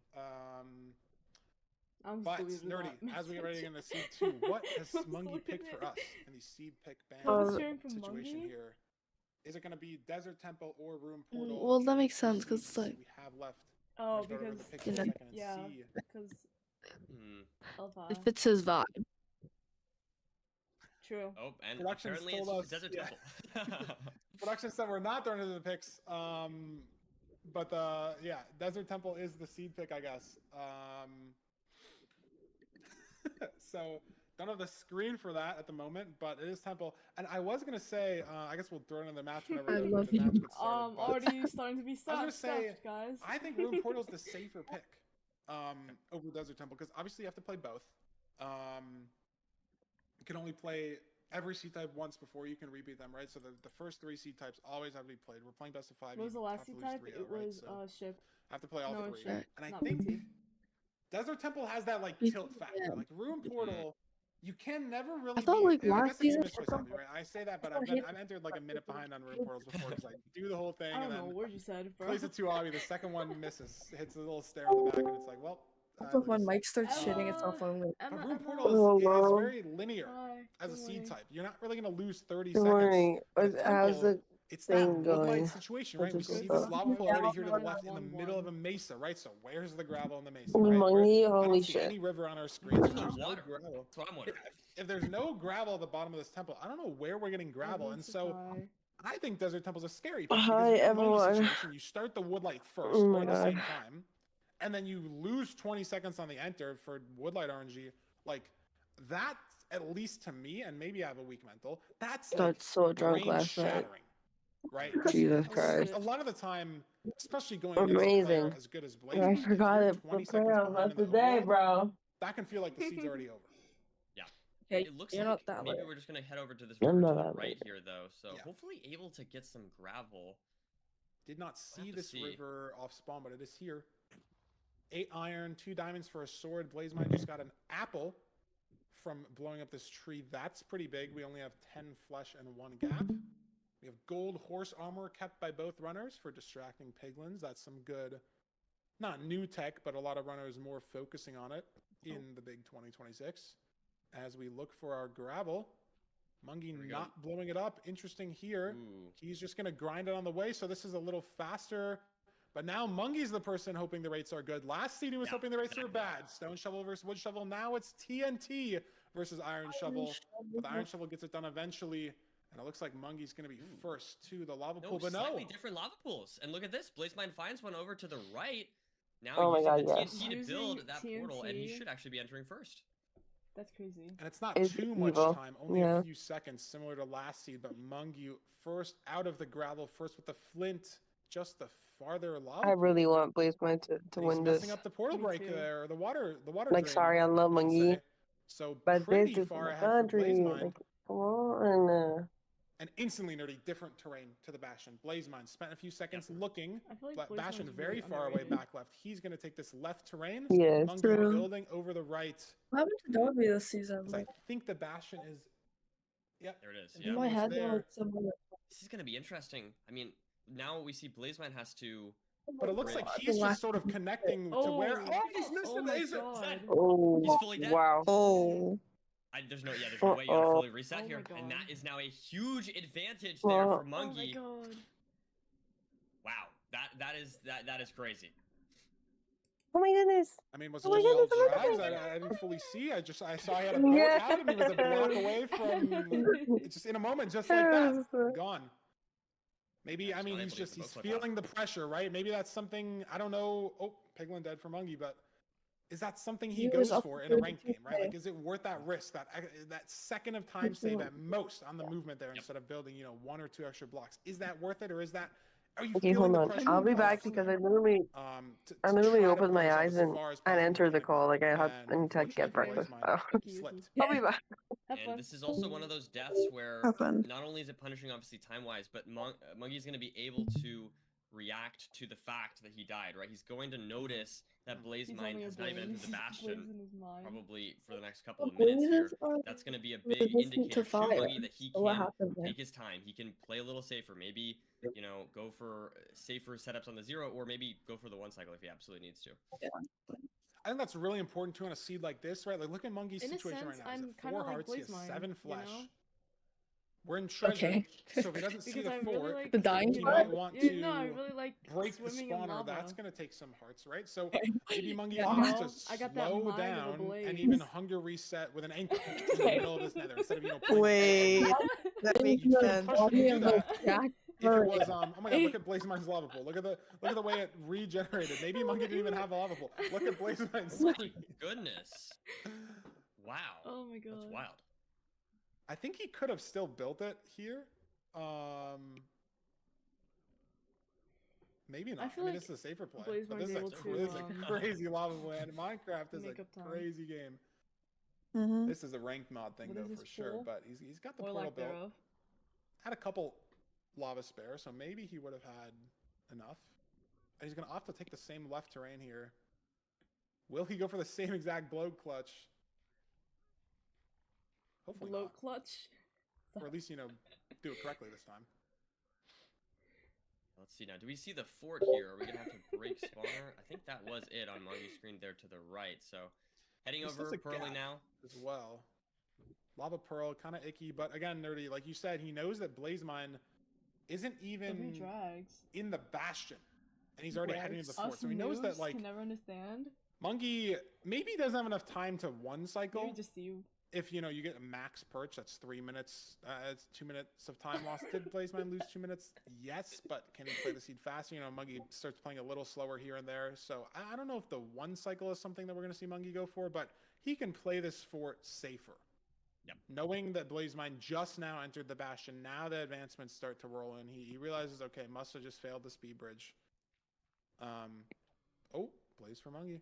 A: I'm
C: But
A: deleted
C: nerdy,
A: that
C: as we get ready
A: message.
C: to seed 2, what has
A: I'm
C: Mungie
A: deleting
C: picked for
A: it.
C: us in the seed pick ban
A: I was cheering for
C: situation
A: Mungie.
C: here? Is it going to be Desert Temple or Room Portal?
B: Well, that
C: Which
B: makes sense because
C: seeds
B: it's like
C: we have left.
A: Oh,
C: I'm gonna go over
A: because
C: the picks
B: you
C: in a
B: know,
C: second and
A: yeah,
C: see.
A: because Alpha.
B: it fits his vibe.
A: True.
D: Oh, and
C: Production's
D: apparently it's
C: told us-
D: Desert
C: yeah.
D: Temple.
C: Production said we're not throwing into the picks, but yeah, Desert Temple is the seed pick, I guess. So don't have the screen for that at the moment, but it is Temple. And I was gonna say, I guess we'll throw it in the match whenever
B: I
C: the
B: love
C: match
B: you.
C: gets started. but
A: Already starting to be
C: I was gonna
A: stuffed,
C: say,
A: guys.
C: I think Room Portal's the safer pick over Desert Temple because obviously you have to play both. You can only play every seed type once before you can repeat them, right? So the first 3 seed types always have to be played. We're playing best of 5.
A: What was the
C: you
A: last
C: have to
A: seed
C: lose
A: type?
C: 3-0,
A: It
C: right?
A: was
C: So
A: ship.
C: I have to play all
A: No,
C: 3.
A: it's ship.
C: And I
A: Not
C: think
A: BT.
C: Desert Temple has that like
B: BT,
C: tilt factor.
B: yeah.
C: Like Room Portal, you can never really.
B: I thought
C: be,
B: like
C: and I
B: last
C: guess I can
B: season.
C: miss myself, right? I say that, but I've entered like a minute behind on Room Portals before because I do the whole thing
A: I
C: and
A: don't know
C: then
A: what you said, bro.
C: plays it too obvious. The second one misses, hits a little stare in the back, and it's like, well.
B: Also, when
C: lose.
B: Mike starts
A: Emma.
B: shitting itself on me.
C: But
A: Emma,
C: Room
A: Emma.
C: Portal is
H: Hello.
C: very linear
A: Hi,
C: as a
A: good
C: seed
A: morning.
C: type. You're not really going to lose 30
H: Good
C: seconds.
H: morning.
C: With
H: How's
C: Temple,
H: the
C: it's that
H: thing
C: wood light
H: going?
C: situation,
H: What
C: right? We
H: is
C: see
H: it?
C: this lava flow already here to the
A: Minus
C: left in the
A: 1-1.
C: middle of a mesa, right? So where's the gravel in the mesa,
H: We
C: right?
H: Mungie?
C: I
H: Holy
C: don't see
H: shit.
C: any river on our screen. So
D: There's no
C: there's no
D: water.
C: gravel.
D: That's what I'm wondering.
C: If there's no gravel at the bottom of this temple, I don't know where we're getting gravel. And so I think Desert Temple's a scary pick.
H: Hi,
C: Because if you're in Mungie's
H: everyone.
C: situation, you start the woodlight first
H: Oh
C: or
H: my
C: at the same
H: God.
C: time, and then you lose 20 seconds on the enter for woodlight RNG. Like that, at least to me, and maybe I have a weak mental. That's like
H: Got so drunk
C: brain
H: last night.
C: shattering, right? 'Cause
H: Jesus
A: Oh,
H: Christ.
A: shit.
C: a lot of the time, especially going against a
H: Amazing.
C: player as good as Blaze,
H: I
C: if
H: forgot
C: you're
H: it.
C: 20
H: Prepare
C: seconds
H: on
C: behind
H: left
C: in the
H: today,
C: overall,
H: bro.
C: that can feel like the seed's already over.
B: Okay,
D: It looks
B: you're
D: like
B: not that
D: maybe
B: late.
D: we're just gonna head over to this
H: I'm
D: river
H: not
D: to the
H: that
D: right
H: late.
D: here, though. So
C: Yeah.
D: hopefully able to get some gravel.
C: Did not
D: We'll
C: see
D: have to
C: this
D: see.
C: river off spawn, but it is here. 8 iron, 2 diamonds for a sword. Blazemine just got an apple from blowing up this tree. That's pretty big. We only have 10 flesh and 1 gap. We have gold horse armor kept by both runners for distracting piglins. That's some good, not new tech, but a lot of runners more focusing on it in the big 2026. as we look for our gravel. Mungie
D: we go.
C: not blowing it up. Interesting here.
D: Ooh.
C: He's just going to grind it on the way, so this is a little faster. But now Mungie's the person hoping the rates are good. Last seed he was hoping the rates were bad. Stone Shovel versus Wood Shovel. Now it's TNT versus Iron Shovel. But the Iron Shovel gets it done eventually. And it looks like Mungie's going to be first to the lava pool. But
D: slightly different lava pools. And look at this. BlazeMind finds one over to the right. Now
H: Oh my
D: using
H: God,
D: the
H: yes.
D: TNT to build that portal, and he
A: TNT.
D: should actually be entering first.
A: That's crazy.
C: And it's not
H: It's
C: too much
H: evil.
C: time, only
H: Yeah.
C: a few seconds, similar to last seed. But Mungie first out of the gravel, first with the flint, just the farther lava.
H: I really want BlazeMind to
C: And
H: win
C: he's
H: this.
C: messing up the portal
A: Me
C: break
A: too.
C: there, or the water
H: Like,
C: drain,
H: sorry, I love
C: we should
H: Mungie,
C: say. So
H: but
C: pretty
H: this is
C: far
H: my
C: ahead for
H: country.
C: BlazeMind.
H: Like, come on.
C: And instantly nerdy, different terrain to the Bastion. BlazeMind spent a few seconds looking.
A: I feel like
C: But
A: BlazeMind's
C: Bastion
A: really
C: very far away
A: underrated.
C: back left. He's going to take this left terrain.
B: Yeah,
C: Mungie
B: true.
C: building over the right.
B: What happened to Dobby this season?
C: 'Cause I
B: Like,
C: think the Bastion is... Yep.
D: There it is.
C: Yeah.
D: Yeah.
B: in my
C: almost
B: head,
C: there.
B: like someone.
D: This is going to be interesting. I mean, now we see BlazeMind has to...
C: But it looks like
B: God,
C: he's
B: the
C: just
B: last
C: sort of
B: one.
C: connecting to
A: Oh,
C: where... Oh, he's missed
A: oh
C: it.
A: my
C: Is it?
A: God.
H: Oh,
D: He's fully dead.
H: wow.
B: Oh.
D: There's no way you gotta fully reset
A: Oh my
D: here.
A: God.
D: And that is now a huge advantage there for
A: Oh my
D: Mungie.
A: God.
D: Wow. That is crazy.
H: Oh my goodness.
C: I mean, was it
H: Oh my
C: just all
H: goodness, oh my
C: drags?
H: goodness.
C: I didn't fully see. I saw he had a boat
H: Yeah.
C: out and he was a block away from... It's just in a moment, just like that. Gone. Maybe,
D: Yeah,
C: I mean,
D: not
C: he's
D: able to
C: just,
D: get the
C: he's
D: boat clip out.
C: feeling the pressure, right? Maybe that's something, I don't know. Oh, Piglin dead for Mungie, but is that something he
B: He
C: goes
B: was up
C: for in a
B: for
C: ranked
B: the
C: game, right? Like,
B: play.
C: is it worth that risk, that second of time save at most on the movement there instead of building, you know, 1 or 2 extra blocks? Is that worth it, or is that, are you
H: Okay,
C: feeling
H: hold
C: the
H: on.
C: pressure?
H: I'll be
C: of
H: back
C: playoffs
H: because I
C: there?
H: literally,
C: To
H: I literally
C: try to
H: opened
C: pull
H: my
C: yourself
H: eyes
C: as far as
H: and
C: possible
H: entered the
C: behind
H: call. Like, I
C: and
H: need to get
C: unfortunately,
H: breakfast.
C: BlazeMind
H: Oh.
C: slipped.
H: I'll be back.
A: Have
D: And
A: fun.
D: this is also one of those deaths where
B: Happened.
D: not only is it punishing obviously time-wise, but Mungie's going to be able to react to the fact that he died, right? He's going to notice that
A: He's
D: BlazeMind
A: only a
D: has not even entered the
A: blaze.
D: Bastion
A: Blaze in his mind.
D: probably for the next couple of
B: The
D: minutes here.
B: Blazes are
D: That's going to be a big
B: resistant
D: indicator to
B: fire.
D: Mungie that he
B: So what
D: can
B: happened there?
D: take his time. He can play a little safer. Maybe, you know, go for safer setups on the 0, or maybe go for the 1 cycle if he absolutely needs to.
C: I think that's really important too on a seed like this, right? Like, look at Mungie's
A: In a
C: situation right
A: sense,
C: now. He's
A: I'm
C: at
A: kinda
C: 4
A: like
C: hearts, he has
A: BlazeMind,
C: 7
A: you
C: flesh.
A: know?
C: We're in treasure,
B: Okay.
C: so if he doesn't see
A: Because
C: the
A: I
C: fort,
A: really like
B: The dying
C: he
B: part?
C: might want to
A: no, I really like
C: break the
A: swimming in
C: spawner.
A: lava.
C: That's going to take some hearts, right? So maybe Mungie
B: Yeah.
C: opts
A: No,
C: to
A: I got that
C: slow
A: mind of a
C: down
A: blaze.
C: and even hunger reset with an anchor in the middle of his nether instead of, you know, playing
I: Wait, that makes
C: You
I: sense.
C: push me to do that.
B: Jack
C: If it
B: Murray.
C: was oh my god, look at BlazeMind's lava pool. Look at the way it regenerated. Maybe Mungie didn't even have a lava pool. Look at BlazeMind's
D: My
C: screen.
D: goodness. Wow.
A: Oh my god.
D: That's wild.
C: I think he could have still built it here. Maybe not. I,
A: feel
C: mean,
A: like
C: this is a safer play. But
A: BlazeMind's
C: this is,
A: able
C: this is
A: to,
C: a crazy lava pool, and Minecraft is
A: make
C: a
A: up time.
C: crazy game.
I: Mm-hmm.
C: This is a ranked mod thing,
A: What
C: though,
A: is
C: for
A: this
C: sure.
A: pool?
C: But he's got the
A: Or
C: portal
A: lack
C: built.
A: thereof.
C: Had a couple lava spare, so maybe he would have had enough. And he's going to opt to take the same left terrain here. Will he go for the same exact bloat clutch? Hopefully
A: Bloat
C: not.
A: clutch.
C: Or at least, you know, do it correctly this time.
D: Let's see now. Do we see the fort here? Are we going to have to break spawner? I think that was it on Mungie's screen there to the right. So heading
C: This
D: over
C: is a
D: Pearly
C: gap
D: now.
C: as well. Lava Pearl, kind of icky, but again, nerdy, like you said, he knows that BlazeMind isn't even
A: drags.
C: in the Bastion. And he's already heading to the fort.
A: Us
C: So he knows that,
A: noobs
C: like,
A: can never understand.
C: Mungie maybe doesn't have enough time to 1 cycle.
A: Maybe just you.
C: If, you know, you get a max perch, that's 3 minutes. It's 2 minutes of time lost. Did BlazeMind lose 2 minutes? Yes, but can he play the seed faster? You know, Mungie starts playing a little slower here and there. So I don't know if the 1 cycle is something that we're going to see Mungie go for, but he can play this fort safer.
D: Yep.
C: Knowing that BlazeMind just now entered the Bastion, now the advancements start to roll in. He realizes, okay, must have just failed the speed bridge. Oh, Blaze for Mungie.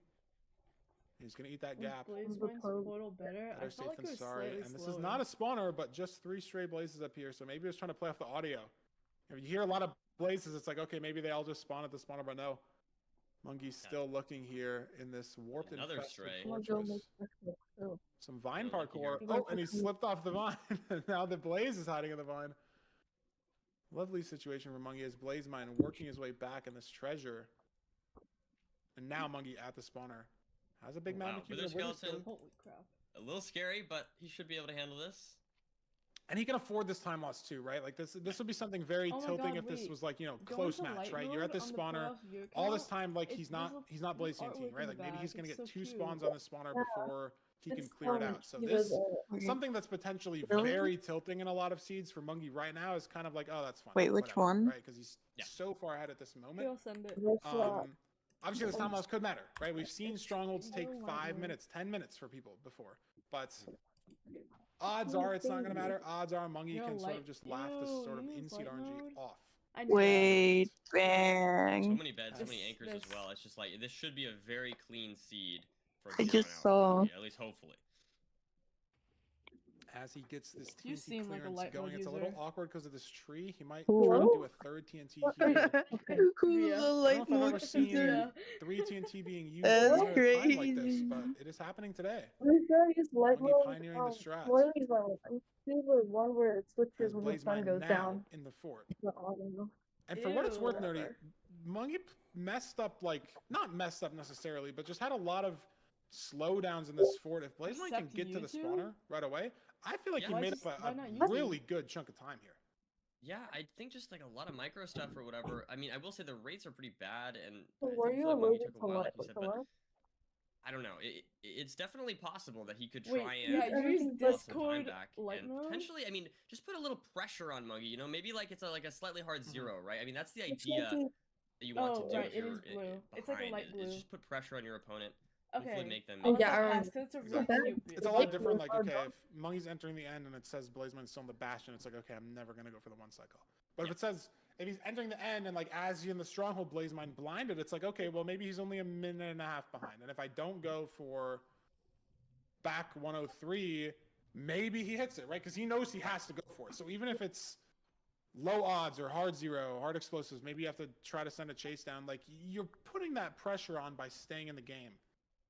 C: He's going to eat that gap.
A: Was BlazeMind's portal better? I
C: Better
A: felt
C: safe
A: like
C: than
A: it was
C: sorry.
A: slightly
C: And this
A: slower.
C: is not a spawner, but just 3 stray blazes up here. So maybe it was trying to play off the audio. If you hear a lot of blazes, it's like, okay, maybe they all just spawn at the spawner, but no. Mungie's still looking here in this warped and
D: Another
C: infested
D: stray.
C: fortress. Some vine
D: Really lucky
C: parkour.
D: here.
C: Oh, and he slipped off the vine. Now the Blaze is hiding in the vine. Lovely situation for Mungie as BlazeMind working his way back in this treasure. And now Mungie at the spawner. Has a big
D: Wow,
C: mountain
D: Wither
C: cube.
D: Skeleton.
A: Holy crap.
D: A little scary, but he should be able to handle this.
C: And he can afford this time loss too, right? Like this would be something very
A: Oh my
C: tilting
A: God,
C: if this
A: wait.
C: was like, you know,
A: Go
C: close
A: into
C: match,
A: light
C: right? You're at
A: mode
C: this
A: on the
C: spawner.
A: playoff year
C: All this
A: count.
C: time, like
A: It's
C: he's not
A: there's
C: Blaze team,
A: artwork in
C: right?
A: the
C: Like maybe he's
A: back.
C: gonna
A: It's
C: get
A: so
C: 2
A: cute.
C: spawns on the spawner before he can
H: It's
C: clear it out. So
H: he
C: this
H: was,
C: something that's potentially
H: Really?
C: very tilting in a lot of seeds for Mungie right now is kind of like, oh, that's fine.
I: Wait, which
C: whatever,
I: one?
C: Right? Because he's so far ahead at this moment.
A: He'll send it.
C: Obviously, this time loss could matter, right? We've seen strongholds take
A: Little
C: 5
A: light
C: minutes, 10 minutes for people before, but odds are it's not going to matter. Odds are Mungie
A: You're
C: can sort
A: light-
C: of just laugh this
A: Ew,
C: sort of
A: you use
C: in-seed
A: light
C: RNG
A: mode?
C: off.
A: I knew
I: Wait,
D: So
I: bang.
D: many beds, so many anchors as
A: this-
D: well. It's just like this should be a very clean seed for
I: I
D: here
I: just
D: on out,
I: saw.
D: at least hopefully.
C: As he gets this
A: You
C: TNT
A: seem like a
C: clearance
A: light mode
C: going, it's a little
A: user.
C: awkward because of this tree. He might
H: Who?
C: try to do a third TNT here.
I: Who's
A: Yeah.
I: the
C: I don't
I: light
C: know if I've ever
I: mode
C: seen
I: user?
C: 3 TNT being used
I: That's
C: at a time like this,
I: crazy.
C: but it is happening today.
H: This guy is light
C: Mungie
H: mode.
C: pioneering the strats.
H: What is light mode? I'm seeing the one where it
C: As
H: switches when the
C: Blaze
H: sun
C: Mine
H: goes
C: now
H: down.
C: in the fort.
H: But I don't know.
C: And for what it's worth,
A: Ew.
C: Nerdy, Mungie messed up, like, not messed up necessarily, but just had a lot of slowdowns in this fort. If Blaze Mine can
A: Except
C: get to the
A: you two?
C: spawner right away, I feel like
D: Yeah.
C: he
A: Why
C: made
A: just-
C: up
A: why
C: a
A: not use
C: really good chunk of time here.
D: Yeah, I think just like a lot of micro stuff or whatever. I mean, I will say the rates are pretty bad, and
H: So
D: I
H: were
D: think
H: you
D: Mungie
H: allergic
D: took a
H: to
D: while,
H: light
D: like you said, but
H: before?
D: I don't know. It's definitely possible that he could
A: Wait,
D: try
A: yeah,
D: and
A: you use
D: claw some time
A: Discord
D: back,
A: light
D: and
A: mode?
D: potentially, I mean, just put a little pressure on Mungie. You know, maybe like it's like a slightly hard
C: Mm-hmm.
D: 0, right? I mean, that's the
H: It's
D: idea
H: making-
D: that you want
A: Oh,
D: to do
A: right,
D: if
A: it
D: you're
A: is blue. It's like a
D: behind,
A: light
D: is
A: blue.
D: just put pressure on your opponent.
A: Okay.
D: Hopefully, make them.
H: Oh,
A: I'll
H: yeah,
A: let
H: I
A: that
H: remember.
A: pass 'cause it's a
C: Exactly.
A: really cute
C: It's a
A: blue.
C: lot
H: Like
C: different,
H: blue
C: like,
H: hard
C: okay,
H: dog.
C: if Mungie's entering the end and it says Blaze Mine's still in the Bastion, it's like, okay, I'm never going to go for the 1 cycle. But if it says, if he's entering the end and, like, as he's in the Stronghold, Blaze Mine blinded, it's like, okay, well, maybe he's only a minute and a half behind. And if I don't go for back 103, maybe he hits it, right? Because he knows he has to go for it. So even if it's low odds or hard 0, hard explosives, maybe you have to try to send a chase down. Like, you're putting that pressure on by staying in the game.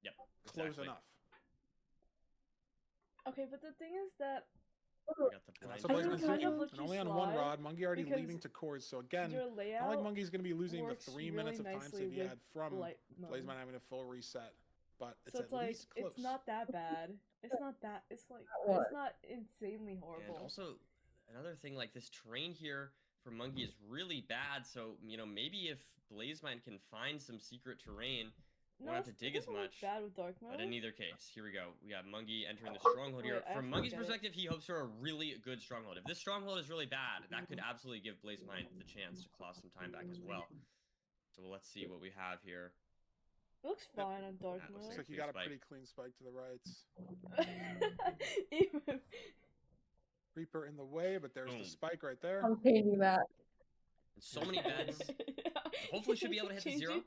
D: Yep.
C: Close
D: Exactly.
C: enough.
A: Okay, but the thing is that
D: We got the
C: And that's
D: blind
C: what Blaze
A: I
C: Mine's
A: think kind
C: doing.
A: of let
C: And
A: you
C: only on one
A: slide
C: rod. Mungie already
A: because
C: leaving to cores. So again,
A: your
C: not like
A: layout
C: Mungie's going to be losing the
A: works
C: 3
A: really
C: minutes of time
A: nicely
C: save he
A: with
C: had from
A: light
C: Blaze
A: mode.
C: Mine having a full reset. But it's
A: So
C: at
A: it's like
C: least close.
A: it's not that bad. It's not that. It's like
H: What?
A: it's not insanely horrible.
D: And also, another thing, like this terrain here for Mungie is really bad. So you know, maybe if Blazemine can find some secret terrain, won't have to dig
A: it
D: as
A: doesn't look
D: much.
A: bad with dark mode.
D: But in either case, here we go. We got Mungie entering the stronghold here.
A: Wait, I
D: From
A: actually
D: Mungie's
A: get it.
D: perspective, he hopes for a really good stronghold. If this stronghold is really bad, that could absolutely give Blazemine the chance to claw some time back as well. So let's see what we have here.
A: It looks fine on dark
D: That looks
C: Looks
A: mode.
C: like you
D: Clear
C: got a
D: spike.
C: pretty clean spike to the rights.
A: Even
C: Reaper in the way, but there's
D: Boom.
C: the spike right there.
H: I'm painting that.
D: And so many beds. Hopefully should be able to hit the 0.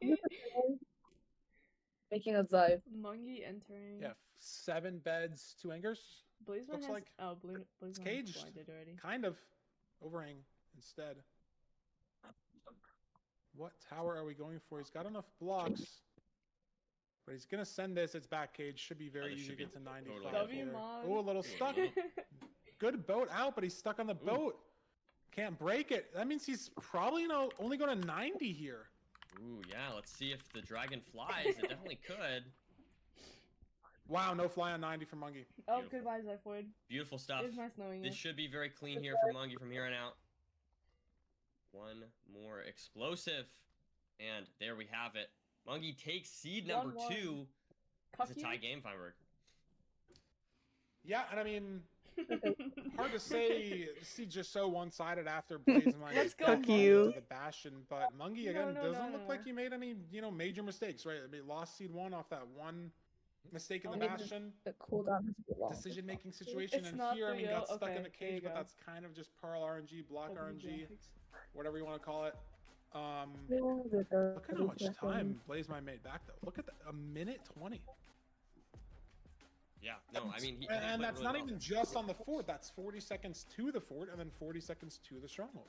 H: Making a dive.
A: Mungie entering.
C: Yeah, 7 beds, 2 angers.
A: Blazemine
C: looks
A: has.
C: like
A: Oh, Blazemine
C: caged.
A: blinded already.
C: Kind of. Overhang instead. What tower are we going for? He's got enough blocks. But he's going to send this. It's back cage. Should be very
D: this
C: easy to
D: should be
C: get to 95.
D: totally
A: W
C: here.
A: mod.
C: Oh, a little stuck. Good boat out, but he's stuck on the boat. Can't break it. That means he's probably, only going to 90 here.
D: Ooh, yeah. Let's see if the dragon flies. It definitely could.
C: Wow, no fly on 90 for Mungie.
A: Oh,
D: Beautiful.
A: goodbye, Zyphoid.
D: Beautiful stuff.
A: It was nice knowing you.
D: This should be very clean here for Mungie from here on out. One more explosive. And there we have it. Mungie takes seed number
A: 1-1.
D: 2.
A: Cuck
D: It's a
A: you?
D: tie game, Feinberg.
C: Yeah, and I mean, hard to say. See, just so one-sided after Blaze and Mungie
A: Let's go,
I: Fuck you.
C: to the Bastion, but Mungie again
A: No,
C: doesn't look
A: no.
C: like he made any, major mistakes, right? I mean, lost seed 1 off that one mistake in the
A: Oh,
C: Bastion.
H: The cooldown is a bit long.
C: Decision-making situation,
A: It's
C: and
A: not
C: here, I
A: for
C: mean,
A: you.
C: got stuck
A: Okay,
C: in the
A: there you
C: cage, but
A: go.
C: that's kind of just Pearl RNG, Block
A: Open
C: RNG,
A: graphics.
C: whatever you want to call it.
H: Yeah,
C: Look at how much time Blaze Mine made back, though. Look at that, a minute 20.
D: Yeah, no, I mean, he
C: And
D: played
C: that's
D: really
C: not
D: well.
C: even just on the fort. That's 40 seconds to the fort, and then 40 seconds to the stronghold.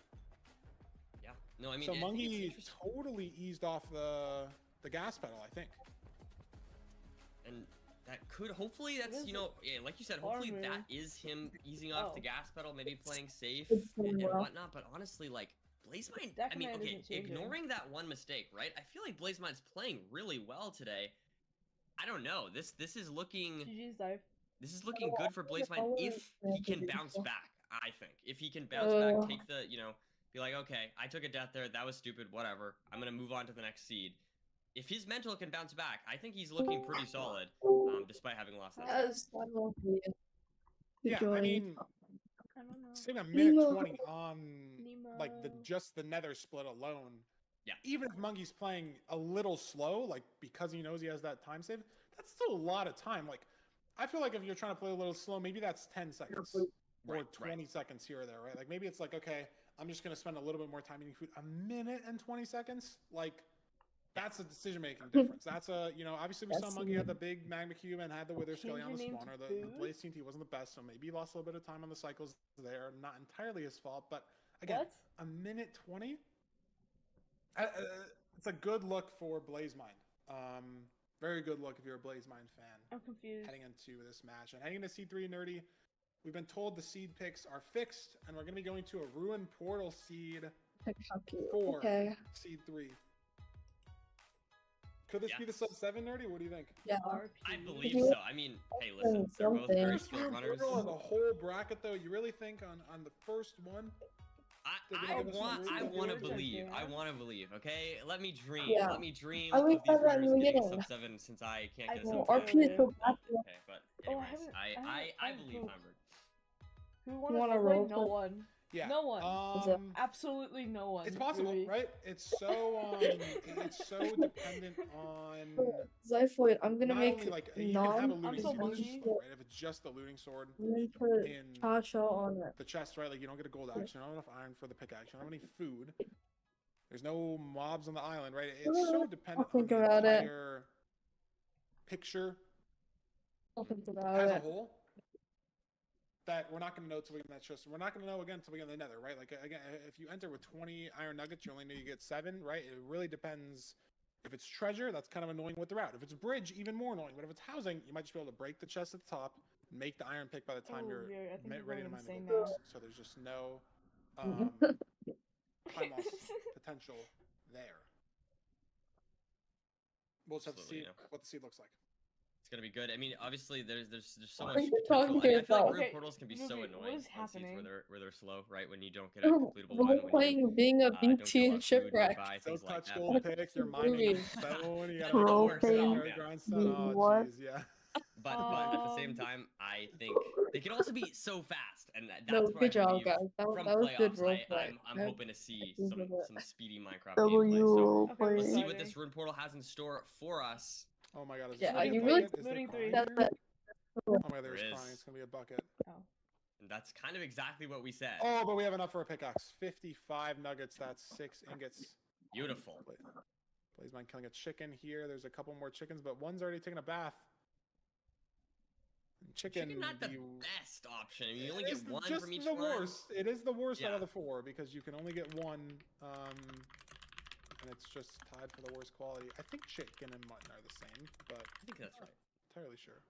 D: Yeah, no, I mean,
C: So
D: I think it's
C: Mungie
D: interesting.
C: totally eased off the gas pedal, I think.
D: And that could, hopefully, that's,
A: is
D: yeah, like you said, hopefully
A: armor.
D: that is him easing off
A: Oh.
D: the gas pedal, maybe playing safe
H: It's going
D: and
H: well.
D: whatnot. But honestly, like, Blazemine,
A: That
D: I mean,
A: command
D: okay,
A: isn't changing.
D: ignoring that one mistake, right? I feel like Blazemine's playing really well today. I don't know. This is looking.
A: GG's Zyph.
D: This is looking good for Blazemine if he can bounce back. I think if he can bounce back, take the be like, okay, I took a death there. That was stupid. Whatever. I'm gonna move on to the next seed. If his mental can bounce back, I think he's looking pretty solid, despite having lost that.
C: Yeah, I mean,
A: I don't know.
C: seeing a minute 20 on like just the nether split alone.
D: Yeah.
C: Even if Mungy's playing a little slow, like because he knows he has that time save, that's still a lot of time. Like, I feel like if you're trying to play a little slow, maybe that's 10 seconds or 20 seconds here or there, right? Like maybe it's like, okay, I'm just gonna spend a little bit more time eating food. A minute and 20 seconds, like. That's a decision-making difference. That's a, obviously we saw Mungy had the big magma cube and had the wither skelly on the spawner. The Blaze TNT wasn't the best, so maybe he lost a little bit of time on the cycles there. Not entirely his fault, but again, a minute 20? It's a good look for Blazemine. Very good look if you're a Blazemine fan.
A: I'm confused.
C: Heading into this match. And heading into Seed 3 Nerdy, we've been told the seed picks are fixed, and we're going to be going to a Ruin Portal seed for Seed 3. Could this be the sub 7 Nerdy? What do you think?
H: Yeah.
D: I believe so. I mean, hey, listen, they're both very skilled runners.
C: The whole bracket, though, you really think on the first one?
D: I want to believe. I want to believe. Okay, let me dream.
H: Yeah.
D: Let me dream
H: I
D: of
H: leave
D: these
H: that at
D: runners
H: the
D: getting
H: beginning.
D: sub 7 since I can't get
H: I
D: sub
H: RP
D: 7.
H: is so bad.
D: Okay, but anyways, I believe Hamburg.
A: Who
H: wanna
A: wanna play?
H: roll
A: No
H: for-
A: one.
C: Yeah.
A: No one.
C: Um,
A: Absolutely no one.
C: it's possible,
A: really.
C: right? It's so dependent on.
H: Zyphoid, I'm gonna
C: not
H: make
C: only, like, you can have a looting
A: so
C: sword,
A: Mungy.
C: right? If it's just the looting sword
H: I'm gonna put
C: in
H: Tasha on it.
C: the chest, right? Like you don't get a gold axe, you don't have enough iron for the pickaxe, you don't have any food. There's no mobs on the island, right? It's so dependent on
H: think
C: the
H: about it.
C: entire picture
H: I'll think about
C: as a
H: it.
C: whole. That we're not going to know till we get that chest. We're not going to know again until we get the nether, right? Like again, if you enter with 20 iron nuggets, you only need to get 7, right? It really depends. If it's treasure, that's kind of annoying with the route. If it's bridge, even more annoying. But if it's housing, you might just be able to break the chest at the top, make the iron pick by the time you're ready to mine the gold picks. So there's just no time loss potential there. We'll just have to see what the seed looks like.
D: It's gonna be good. I mean, obviously, there's so
H: What
D: much
H: are you
D: potential.
H: talking
D: I feel like
H: about?
D: ruin portals can be so
A: Ruby,
D: annoying
A: what is
D: on seeds
A: happening?
D: where they're slow, right? When you don't get a completable one,
H: Role
D: when
H: playing being a
D: don't get a lot
H: BT
D: of food
H: shipwreck.
D: nearby,
C: Don't
D: things like
C: touch
D: that.
C: gold picks. You're mining
H: Ruby.
C: stone. You gotta
I: Role
C: make
I: playing.
C: the grindstone. Oh,
I: What?
C: jeez, yeah.
D: But at the same time, I think they can also be so fast, and that's
H: No,
D: where I
H: good job,
D: believe
H: guys. That
D: from
H: was good
D: playoffs,
H: role play.
D: I'm hoping to see
H: I
D: some
H: think of it.
D: speedy Minecraft
I: W
D: gameplay. So
I: role
A: Okay, we'll
D: let's see
I: playing.
D: what this ruin portal has in store for us.
C: Oh my god, is
H: Yeah,
C: this
H: are
C: gonna be
H: you
C: a
H: really-
C: bucket? Is there
A: Looting
C: crying
A: three.
C: here? Oh my god,
D: There
C: there's
D: is.
C: crying. It's gonna be a bucket.
D: And that's kind of exactly what we said.
C: Oh, but we have enough for a pickaxe. 55 nuggets. That's 6 ingots.
D: Beautiful.
C: Blazemine killing a chicken here. There's a couple more chickens, but one's already taken a bath. And
D: Chicken not the best option. I mean, you only get one
C: just
D: from each
C: the
D: one.
C: worst. It is the worst out
D: Yeah.
C: of the 4 because you can only get one, and it's just tied for the worst quality. I think chicken and mutton are the same, but
D: I think that's right.
C: entirely sure.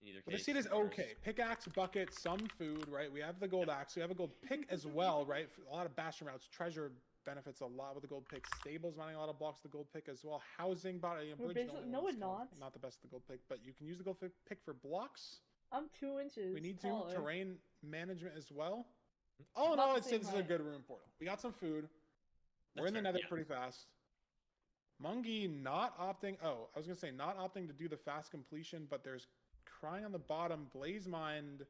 D: In either
C: But the
D: case,
C: seed is
D: runners-
C: okay. Pickaxe, bucket, some food, right? We have the gold axe. We have a gold pick as well, right? A lot of bastion routes. Treasure benefits a lot with the gold pick. Stables mining a lot of blocks with the gold pick as well. Housing,
A: We're basically- no, we're not.
C: Not the best of the gold pick, but you can use the gold pick for blocks.
A: I'm 2 inches.
C: We need to
A: taller.
C: terrain management as well. All in
A: Not
C: all,
A: the
C: I'd say
A: same
C: this is a
A: height.
C: good ruin portal. We got some food. We're
D: That's
C: in the
D: fair,
C: nether
D: yeah.
C: pretty fast. Mungy not opting. Oh, I was gonna say not opting to do the fast completion, but there's crying on the bottom. Blazemind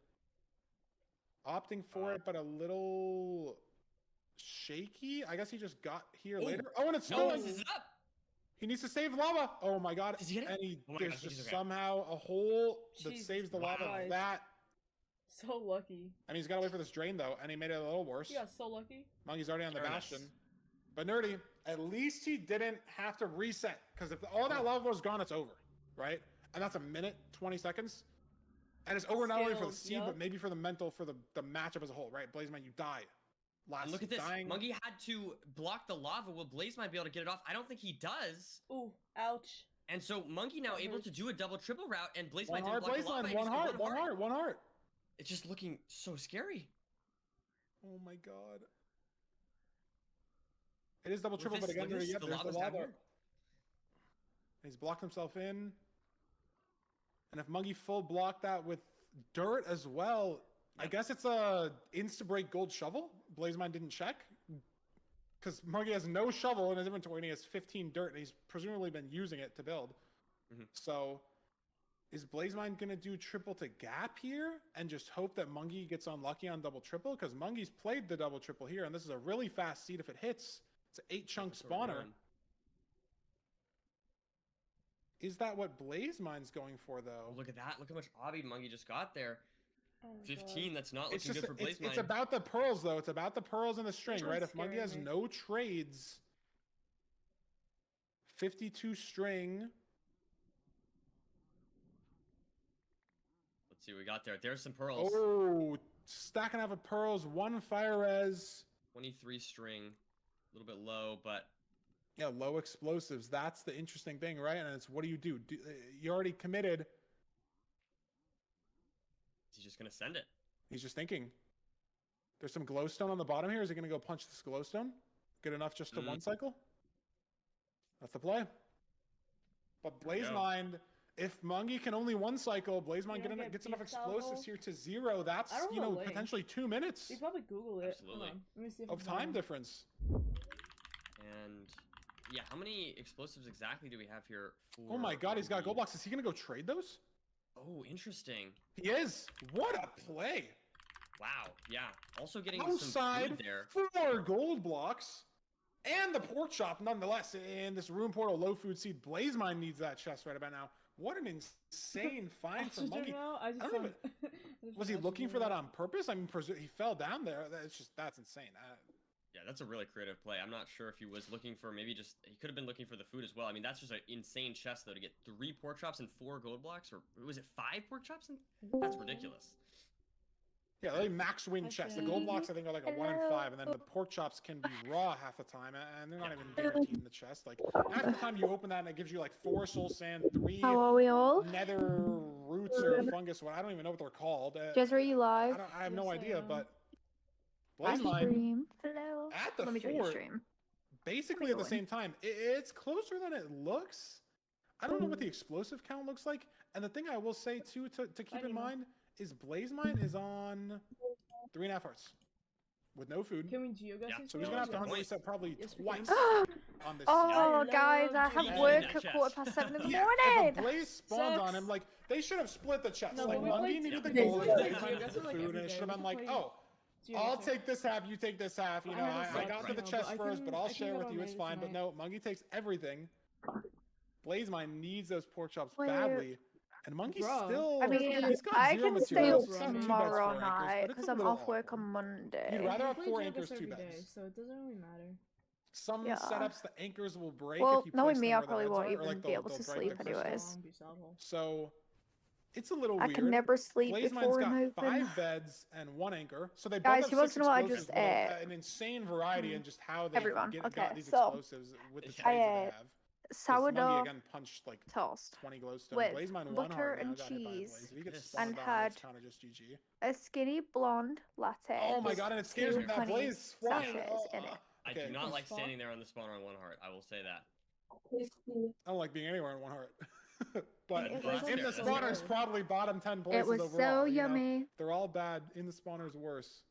C: opting for it, but a little shaky. I guess he just got here
D: Ooh.
C: later. Oh, and it's
D: No,
C: snowing.
D: this is up.
C: He needs to save lava. Oh my god.
D: Did you get it?
C: And he,
D: Oh my
C: there's
D: gosh,
C: just
D: okay.
C: somehow a hole that
A: Jesus
C: saves the lava.
A: Christ.
C: That.
A: So lucky.
C: I mean, he's got to wait for this drain though, and he made it a little worse.
A: He got so lucky.
C: Mungy's already on the
D: Careless.
C: bastion. But Nerdy, at least he didn't have to reset. Because if all that lava was gone, it's over. Right? And that's a minute, 20 seconds. And it's over not only for the
A: Skills,
C: seed,
A: yup.
C: but maybe for the mental, for the matchup as a whole, right? Blazemine, you die. Last
D: And look at this.
C: dying.
D: Mungy had to block the lava. Will Blaze might be able to get it off? I don't think he does.
A: Ooh, ouch.
D: And so Mungy now
A: That
D: able
A: hurts.
D: to do a double triple route, and Blaze
C: One
D: might
C: heart,
D: didn't block the lava.
C: Blazeline.
D: and
C: One
D: he's got
C: heart, one heart, one heart.
D: It's just looking so scary.
C: Oh my god. It is double
D: Look
C: triple,
D: at
C: but
D: this,
C: again,
D: look at
C: Nerdy,
D: this,
C: yep,
D: the
C: there's the
D: lava's down
C: lava.
D: here.
C: He's blocked himself in. And if Mungie full blocked that with dirt as well, I guess it's a insta-break gold shovel. Blazemine didn't check. Because Mungie has no shovel in his inventory and he has 15 dirt and he's presumably been using it to build. So is Blazemine going to do triple to gap here and just hope that Mungie gets unlucky on double triple? Because Mungie's played the double triple here and this is a really fast seed if it hits. It's an 8-chunk spawner. Is that what Blazemine's going for though?
D: Oh, look at that. Look how much obby Mungie just got there.
A: Oh,
D: 15, that's not
C: It's
D: looking
C: just
D: good for Blazemine.
C: it's about the pearls though. It's about the pearls and the string,
A: Which
C: right?
A: one's
C: If Mungie has
A: scarier?
C: no trades, 52 string.
D: Let's see what we got there. There's some pearls.
C: Oh, stack and a half of pearls, 1 fire res.
D: 23 string. A little bit low, but
C: Yeah, low explosives. That's the interesting thing, right? And it's what do? You already committed.
D: he's just going to send it.
C: He's just thinking. There's some glowstone on the bottom here. Is he going to go punch this glowstone? Good enough just to one cycle? That's the play. But Blazemine, if Mungie can only one cycle, Blazemine gets enough explosives here to 0. That's, potentially 2 minutes
A: You probably Google it.
D: Absolutely.
A: Hold on. Let me see if
C: of
A: it's
C: time
A: on.
C: difference.
D: And yeah, how many explosives exactly do we have here? For
C: Oh my god, he's got
D: Mungie?
C: gold blocks. Is he going to go trade those?
D: Oh, interesting.
C: He is. What a play.
D: Wow. Yeah. Also getting
C: Outside,
D: some food there.
C: 4 gold blocks. And the pork chop, nonetheless, in this room portal low food seed. Blazemine needs that chest right about now. What an insane find for Mungie. Was he looking for that on purpose? I mean, he fell down there. That's insane.
D: Yeah, that's a really creative play. I'm not sure if he was looking for he could have been looking for the food as well. I mean, that's just an insane chest though to get 3 pork chops and 4 gold blocks, or was it 5 pork chops? That's ridiculous.
C: Yeah, they max win chest. The gold blocks I think are like a 1 in 5, and then the pork chops can be raw half the time, and they're not even guaranteed in the chest. Like half the time you open that and it gives you like 4 soul sand, 3
H: How are we all?
C: nether roots or fungus. I don't even know what they're called.
H: Jez, are you live?
C: I have no
A: Yes, I
C: idea,
A: am.
C: but
H: I
C: Blazemine
H: stream. Hello.
C: at the
H: Let me join your
C: fort,
H: stream.
C: basically at the same time. It's closer than it looks. I don't know what the explosive count looks like. And the thing I will say too to keep in mind is Blazemine is on 3.5 hearts with no food.
A: Can we geoguess his
C: So he's gonna have to hunger reset probably twice on this.
H: Oh, guys, I have
D: Juicy.
H: work
D: Yeah.
H: at 7:15 in the
C: Yeah,
H: morning.
C: if a Blaze spawns on him, like they should have split the chest.
A: No,
C: like
A: but we
C: Mungie
A: played
C: needed the
A: together.
C: gold,
A: Yeah.
C: Blazemine needed
A: That's
C: the
A: like
C: food,
A: every
C: and it
A: day.
C: should have been
A: We
C: like,
A: played
C: oh, I'll take this half, you take this half. You know, I got to the chest first, but I'll share with you. It's fine. But no, Mungie takes everything. Blazemine needs those pork chops badly. And Monkey's still.
H: I mean,
C: he's got
H: I
C: 0
H: can stay
C: materials.
H: up
C: He's got 2 beds
H: tomorrow
C: for
H: night
C: anchors, but
H: because
C: it's a
H: I'm
C: little
H: off work
C: awkward.
H: on Monday.
C: You'd rather have
A: We
C: 4
A: play
C: anchors,
A: geoguess
C: 2
A: every
C: beds.
A: day, so it doesn't really matter.
C: Some
H: Yeah.
C: setups, the anchors will break
H: Well,
C: if you
H: knowing
C: place
H: me,
C: them
H: I
C: where the
H: probably
C: beds
H: won't
C: are, or,
H: even
C: like,
H: be able
C: they'll
H: to
C: break
H: sleep
C: the
H: anyways.
C: So it's a little
H: I
C: weird.
H: can never sleep
C: Blazemine's
H: before
C: got
H: I'm open.
C: 5 beds and 1 anchor, so they both
H: Guys,
C: have
H: who wants
C: 6
H: to know what I
C: explosives
H: just
C: with
H: ate?
C: an insane variety in just how they
H: Everyone,
C: got
H: okay,
C: these
H: so,
C: explosives with the
H: I
C: trades that they
H: ate
C: have. 'Cause
H: sourdough
C: Mungie again punched like
H: toast
C: 20 glowstone.
H: with
C: Blazemine 1
H: butter
C: heart now
H: and
C: got hit by a
H: cheese
C: blaze. If he gets
D: and
C: spawned on,
H: had
C: it's kind of just GG.
H: a skinny blonde latte.
C: Oh my god, and it scares me
H: with
C: that
H: 20
C: blaze flying.
H: sachets in it.
D: I do not like standing there on the spawner on 1 heart. I will say that.
C: I don't like being anywhere in 1 heart. But
H: It was
C: in the
H: so
C: spawners,
H: good.
C: probably bottom 10 places
H: It was
C: overall.
H: so
C: you know?
H: yummy.
C: They're all bad. In the spawners, worse.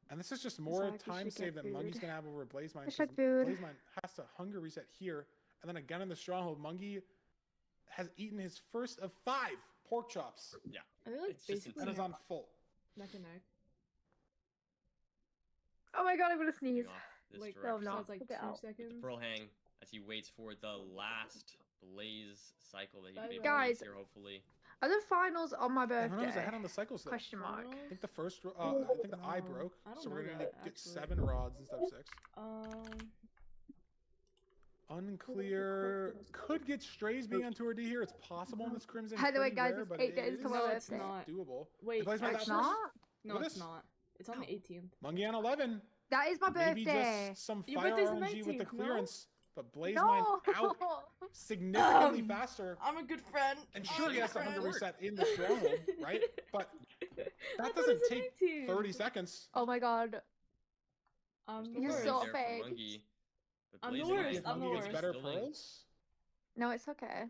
C: And this is just more
H: like we
C: time
H: should
C: save
H: get
C: than Mungie's
H: food.
C: gonna have over Blazemine.
H: Hashtag
C: 'Cause
H: food.
C: Blazemine has to hunger reset here, and then again in the stronghold, Mungie has eaten his first of 5 pork chops.
D: Yeah.
A: I feel like
D: It's just
A: basically
C: And is on full.
A: neck and neck.
H: Oh my god, I'm gonna sneeze.
D: Off this
A: Like,
H: no,
D: direction.
H: no.
A: so it's like
H: Look it
A: 2
H: out.
D: With the
A: seconds.
D: pearl hang as he waits for the last blaze cycle that he
A: Bye,
D: maybe
H: guys.
D: makes here, hopefully.
H: Are the finals on my
C: Everyone was
H: birthday?
C: ahead on the cycles though.
H: Question mark.
C: I think the first, I think the eye broke,
A: I don't
C: so we're
A: know
C: gonna
A: that,
C: get
A: actually.
C: 7 rods instead of 6. Unclear. Could get strays being on tour D here. It's possible in this Crimson.
H: By the way,
C: pretty
H: guys,
C: rare,
H: it's
C: but
H: 8
C: it
H: days
C: is
H: to my
A: No, it's
H: birthday.
A: not.
C: doable.
A: Wait,
C: Blazemine's
H: It's
C: out first?
H: not?
A: No,
C: Look at
A: it's
C: this.
A: not. It's on the 18th.
C: Mungie on 11.
H: That is my
C: Maybe
H: birthday.
C: just some
A: Your
C: fire
A: birthday's the
C: RNG with the
A: 19th, no?
C: clearance, but Blazemine
H: No.
C: out significantly faster.
A: I'm a good friend.
C: And
A: I'm
C: sure,
A: a
C: he has
A: good
C: to hunger
A: friend.
C: reset in the stronghold, right? But
A: I
C: that
A: thought
C: doesn't
A: it was the
C: take
A: 19th.
C: 30 seconds.
H: Oh my god.
A: I'm
D: Just
A: the
D: a
H: You're
A: worst.
H: so
D: worry there for
H: fake.
D: Mungie, but
A: I'm the
D: Blazemine
A: worst,
C: If
A: I'm the
C: Mungie gets
A: worst.
C: better
D: building.
C: pearls,
H: No, it's okay.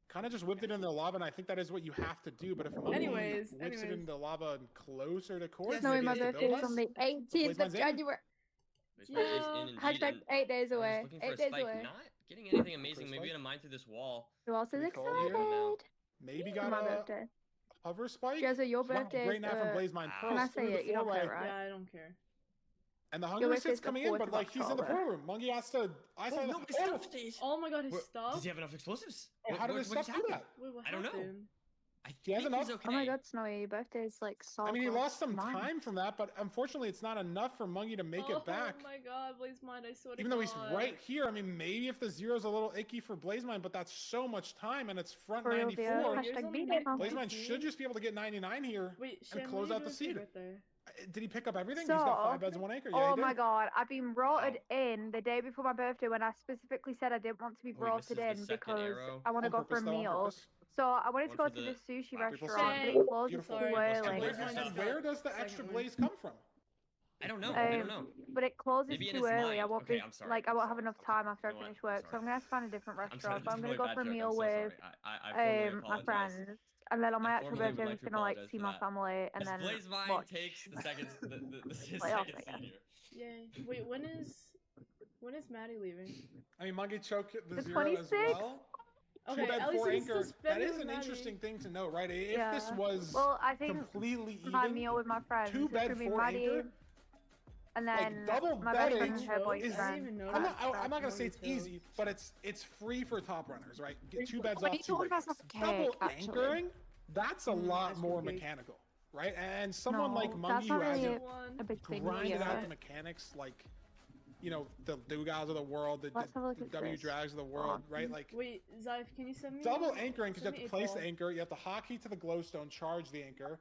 C: Kind of just whipped it into the lava, and I think that is what you have to do. But if Monkey
A: Anyways,
C: whips it into the lava and closer to course,
H: Snowy,
C: maybe
H: my
C: it's the
H: birthday is on
C: Bilbas.
H: the 18th of
C: Blazeman's in.
H: January. Hashtag 8 days away. 8 days away.
D: Not getting anything amazing.
C: First
D: Maybe
C: spike.
D: gonna mine through this wall.
H: Who else is
C: Pretty cold here.
H: excited?
C: Maybe got
H: My
C: a
H: birthday.
C: hover spike.
H: Jeza, your
C: Wow,
H: birthday
C: great
H: is
C: now from Blazemine.
D: Can
C: Pearls
H: I say
C: through the
H: it? You don't
C: four-way.
H: care, right?
A: Yeah, I don't care.
C: And the
H: Your
C: hunger
H: birthday's
C: sit's
H: the
C: coming in,
H: 4th
C: but
H: of
C: like he's in the
H: October.
C: pool room. Monkey has to. I saw
D: no,
C: the.
D: his
C: Oh,
D: stuff stays.
A: Oh my god, his
D: Where-
A: stuff?
D: Does he have enough explosives?
C: how did his
D: What
C: stuff
D: just
C: do
D: happened?
C: that?
A: Wait, what
D: I don't know.
A: happened?
D: I
C: He has
D: think
C: enough?
D: he's okay.
H: Oh my god, Snowy, your birthday's like so
C: I mean, he
H: close
C: lost some
H: to mine.
C: time from that, but unfortunately, it's not enough for Monkey to make it back.
A: Oh my god, Blazemine, I swear to
C: Even though he's
A: God.
C: right here, I mean, maybe if the zero's a little icky for Blazemine, but that's so much time, and it's front
H: For real,
C: 94.
H: dear.
A: Yours
H: Hashtag
A: only
H: beat
A: might
H: it, huh?
A: be
C: Blazemine
A: 15.
C: should just be able to get 99 here
A: Wait,
C: and
A: Shem,
C: close
A: when
C: out the
A: are you doing
C: seed.
A: for your birthday?
C: Did he pick up everything? He's got 5 beds and 1 acre. Yeah,
H: Oh
C: he
H: my
C: did.
H: god, I've been brought in the day before my birthday when I specifically said I didn't want to be
D: Oh, he
H: brought
D: misses the
H: in
D: second
H: because
D: arrow.
H: I want to
C: On
H: go for a
C: purpose, though, on
H: meal.
C: purpose.
H: So I wanted to
D: One
H: go
D: for
H: to
D: the
H: the sushi
C: triple
H: restaurant, but
A: save.
H: it closes
C: Beautiful.
H: too
A: Sorry.
H: early.
C: And
D: Blaze-
A: Blazemine
C: where
A: got
C: does the
A: second
C: extra
A: win.
C: blaze come from?
D: I don't know. I don't know.
H: But it closes
D: Maybe in
H: too
D: his
H: early. I
D: mind.
H: won't
D: Okay,
H: be
D: I'm sorry.
H: like I
D: I'm
H: won't have
D: sorry.
H: enough
D: I'm sorry.
H: time after
D: You know
H: I
D: what?
H: finish
D: I'm
H: work, so I'm gonna have to find a different
D: I'm sorry.
H: restaurant. But I'm
D: This is
H: gonna
D: a
H: go for a
D: really bad
H: meal
D: joke. I'm so
H: with
D: sorry. I formally
H: my
D: apologize.
H: friends, and then on my
D: I
H: actual
D: formally
H: birthday,
D: would
H: I'm
D: like
H: just
D: to
H: gonna like
D: apologize
H: see
D: for
H: my
D: that.
H: family and
D: As
H: then
D: Blazemine
H: watch.
D: takes the second, his
H: Playoffs,
D: second
H: I guess.
D: senior.
A: Yay. Wait, when is Maddie leaving?
C: I mean, Monkey choked the
H: The
C: zero as
H: 26th?
C: well.
A: Okay,
C: 2 bed
A: at least
C: 4
A: he can
C: anchor.
A: still
C: That
A: spend it
C: is
A: with
C: an
A: Maddie.
C: interesting thing to know, right? If
H: Yeah.
C: this was
H: Well, I think
C: completely
H: my
C: even,
H: meal with my friends
C: 2
H: is
C: bed
H: gonna be
C: 4
H: Maddie,
C: anchor.
H: and
C: Like,
H: then
C: double
H: my best friend
C: betting
H: and her
A: is-
H: boyfriend.
A: I didn't even know
C: I'm
A: that.
C: not gonna say it's
A: Monkey chose.
C: easy, but it's free for top runners, right? Get 2 beds
H: When
C: off
H: you
C: 2
H: talk about
C: wickets.
H: some
C: Double
H: cake, actually.
C: anchoring, that's a lot
A: that's
C: more
A: pretty big.
C: mechanical, right? And someone
H: No,
C: like
H: that's
C: Monkey who
H: not really
C: hasn't
A: One.
H: a big thing
C: grinded out
H: here.
C: the mechanics, like, you know, the Dugas of the world, the
H: Let's have a look at
C: W
H: this.
C: Drags of the world, right? Like,
A: Wait, Zyf, can you send me
C: double anchoring because you
A: send
C: have
A: me
C: to
A: a
C: place the
A: ball?
C: anchor, you have to hotkey to the glowstone, charge the anchor,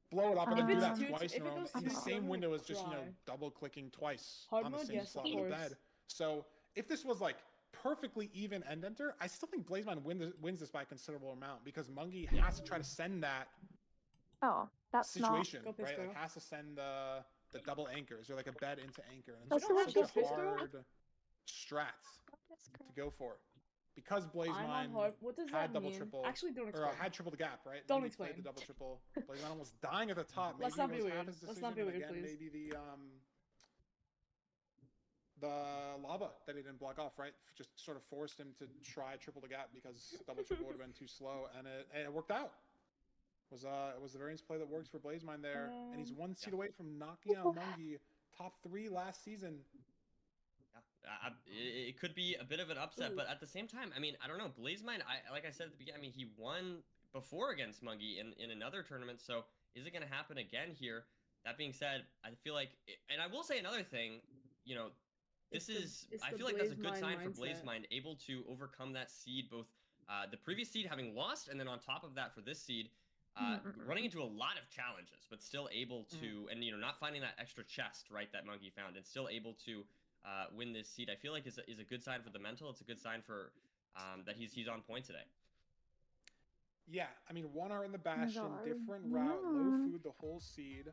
C: blow it up, and then
H: If
C: do
H: it's
C: that
A: too-
C: twice
A: if
C: in a
A: it
C: row.
A: goes
C: In the
A: too
C: same
A: slow,
C: window as just, you know,
A: try.
C: double clicking twice
A: Hard
C: on the
A: mode?
C: same
A: Yes, of
C: slot of the
A: course.
C: bed. So if this was like perfectly even end enter, I still think Blazemine wins this by a considerable amount because Monkey has to try to send that
H: Oh, that's
C: situation,
A: Go
C: right?
A: Pisco.
C: Like has to send the double anchors or like a bed into anchor, and
H: That's
C: it's
H: the
C: such
H: one
C: a
H: Pisco?
C: hard strat to go for because
A: I'm on
C: Blazemine
A: hard. What does
C: had
A: that
C: double
A: mean?
C: triple
A: Actually, don't
C: or
A: explain.
C: had triple the gap, right?
A: Don't
C: Monkey played
A: explain.
C: the double triple. Blazemine almost dying at the top.
A: Let's
C: Maybe
A: not
C: it
A: be
C: was half
A: weird.
C: his
A: Let's not be
C: decision, and
A: weird,
C: again,
A: please.
C: maybe the lava that he didn't block off, right? Just sort of forced him to try triple the gap because double triple would have been too slow, and it worked out. It was the variance play that works for Blazemine there, and he's 1 seed away from knocking out Monkey, top 3 last season.
D: It could be a bit of an upset, but at the same time, I mean, I don't know. Blazemine, like I said at the beginning, I mean, he won before against Monkey in another tournament, so is it going to happen again here? That being said, I feel like, and I will say another thing, you know, I feel like that's a good sign for Blazemine, able to overcome that seed, both the previous seed having lost, and then on top of that for this seed, running into a lot of challenges, but still able to, and you know, not finding that extra chest, right, that Monkey found, and still able to win this seed. I feel like is a good sign for the mental. It's a good sign for that he's on point today.
C: Yeah, I mean, 1 hour in the Bastion,
H: God.
C: different route, low food, the whole seed.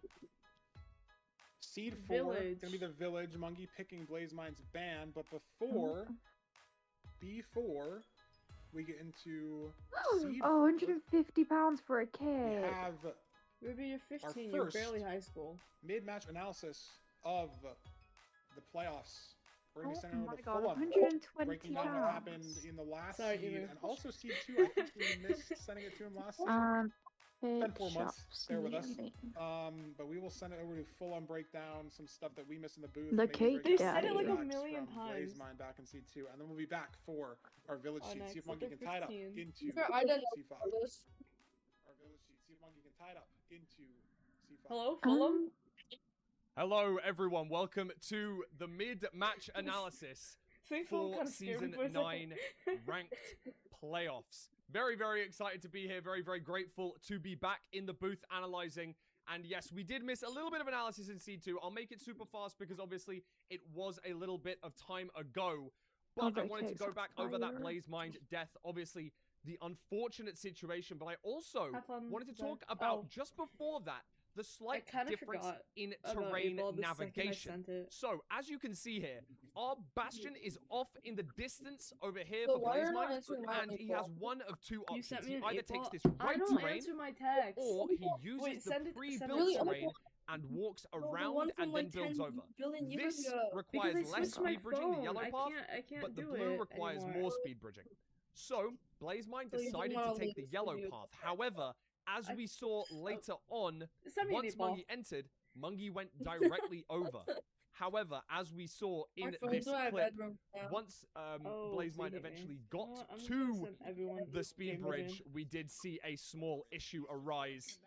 C: Seed 4,
A: Village.
C: gonna be the village. Monkey picking Blazemine's band, but before B4, we get into seed
H: Oh,
C: 4.
H: £150 for a
C: We
H: cake.
C: have
A: Ruby, you're 15. You're
C: first-
A: barely high school.
C: mid-match analysis of the playoffs. We're gonna be sending
H: Oh
C: over
H: my
C: to
H: god,
C: Fulham, breaking down what
H: £120.
C: happened in the last
A: Sorry,
C: seed,
A: Eva.
C: and also seed 2. I think we missed sending it to him last season. Been 4 months. Bear with us. But we will send it over to Fulham, break down some stuff that we missed in the booth.
H: The
C: maybe
H: cake
C: break
H: They
C: down
H: said it
C: some
H: like a
C: tracks
A: million
C: from
A: times.
C: Blazemine back in seed 2, and then we'll be back for our village
A: Oh,
C: seed.
A: nice.
C: See if Monkey
A: Look
C: can
A: at
C: tie it up
A: 15.
C: into
I: I don't
C: C5.
I: know this.
C: Our village seed. See if Monkey can tie it up into C5.
A: Hello, Fulham?
F: Hello, everyone. Welcome to the mid-match analysis
A: See, Fulham
F: for
A: kinda scared me
F: Season
A: for a second.
F: 9 ranked playoffs. Very, very excited to be here. Very, very grateful to be back in the booth analyzing. And yes, we did miss a little bit of analysis in Seed 2. I'll make it super fast because obviously it was a little bit of time ago. But I wanted to go back over that Blazemine death. Obviously, the unfortunate situation. But I also
A: Have fun,
F: wanted to
A: Zach.
F: talk about
A: Oh.
F: just before that, the slight
A: kinda
F: difference
A: forgot
F: in
A: about
F: terrain
A: Abel the second I
F: navigation.
A: sent it.
F: So, as you can see here, our bastion is off in the distance over here
B: So
F: for
B: why are you not
F: Blazemine,
B: answering my
F: and he
B: email?
F: has one of two
A: You
F: options.
A: sent me
F: He
A: an
F: either
A: 8
F: takes
A: ball.
F: this
A: I
F: right
A: don't
F: terrain,
A: answer my text.
F: or he uses
A: Wait,
F: the
A: send it
F: pre-built
A: to
F: terrain and walks
B: the
F: around
B: one from
F: and
B: like
F: then builds
B: 10
F: over.
B: billion years
F: This
B: ago.
F: requires
A: Because I
F: less
A: switched my
F: speed bridging, the
A: phone.
F: yellow path,
A: I can't
F: but the
A: do
F: blue
A: it
F: requires
A: anymore.
F: more speed bridging. So, Blazemine
B: So you
F: decided
B: didn't
F: to
B: wanna
F: take the
B: leave
F: yellow
B: the
F: path. However, as we saw later on,
A: Send me an
F: once
A: 8 ball.
F: Mungie entered, Mungie went directly over. However, as we saw
B: My
F: in
B: phone's
F: this
B: in my
F: clip,
B: bedroom now.
F: once
A: Oh, so
F: Blazemine
A: you hate me.
F: eventually
A: You
F: got
A: know what? I'm just gonna
F: to
A: send everyone
F: the speed
A: game
F: bridge,
A: version.
F: we did see a small issue arise.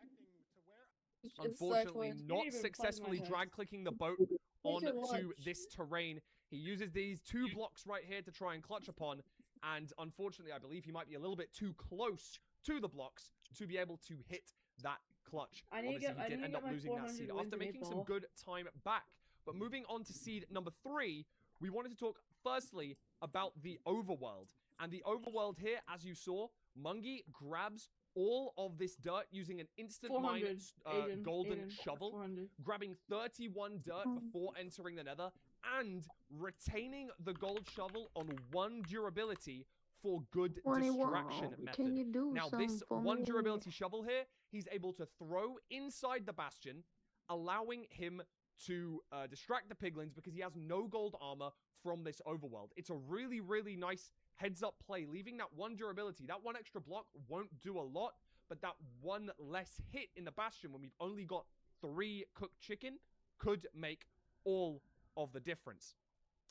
B: It's
F: Unfortunately,
B: Cypher.
F: not
A: even plug
F: successfully
A: my text.
F: drag clicking the boat
B: Make your
F: onto
B: lunch.
F: this terrain. He uses these 2 blocks right here to try and clutch upon, and unfortunately, I believe he might be a little bit too close to the blocks to be able to hit that clutch.
A: I need to
F: Obviously, he did end up
A: my
F: losing that
A: 400
F: seed
A: wins
F: after
A: in 8
F: making some
A: ball.
F: good time back. But moving on to seed number 3, we wanted to talk firstly about the overworld. And the overworld here, as you saw, Mungie grabs all of this dirt using an instant mine
A: 400,
F: golden
A: Aiden,
F: shovel,
A: 400.
F: grabbing 31 dirt before entering the nether, and retaining the gold shovel on 1 durability for good distraction method.
J: Can you do
F: Now, this 1 durability shovel here, he's able to throw inside the bastion, allowing him to distract the piglins because he has no gold armor from this overworld. It's a really, really nice heads-up play, leaving that 1 durability. That 1 extra block won't do a lot, but that 1 less hit in the bastion when we've only got 3 cooked chicken could make all of the difference.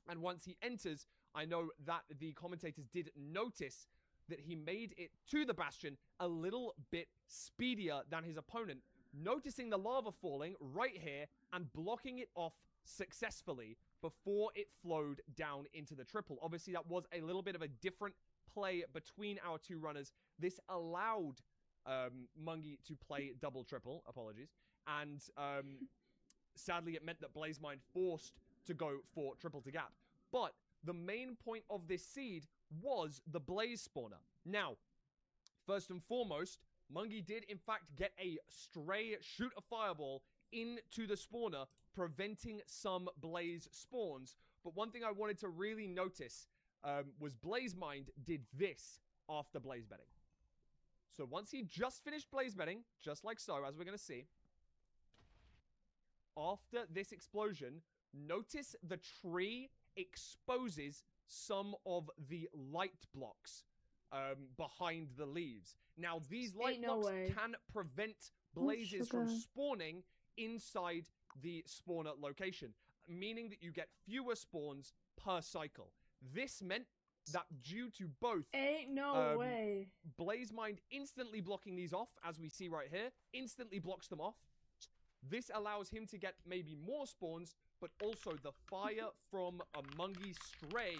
F: And once he enters, I know that the commentators did notice that he made it to the bastion a little bit speedier than his opponent, noticing the lava falling right here and blocking it off successfully before it flowed down into the triple. Obviously, that was a little bit of a different play between our 2 runners. This allowed Mungie to play double triple, apologies, and sadly it meant that Blazemine forced to go for triple to gap. But the main point of this seed was the blaze spawner. Now, first and foremost, Mungie did in fact get a stray shoot a fireball into the spawner, preventing some blaze spawns. But one thing I wanted to really notice was Blazemind did this after blaze bedding. So once he just finished blaze bedding, just like so, as we're going to see, after this explosion, notice the tree exposes some of the light blocks behind the leaves. Now, these light blocks can prevent blazes from spawning inside the spawner location, meaning that you get fewer spawns per cycle. This meant that due to both Blazemind instantly blocking these off, as we see right here, instantly blocks them off. This allows him to get maybe more spawns, but also the fire from a Mungie stray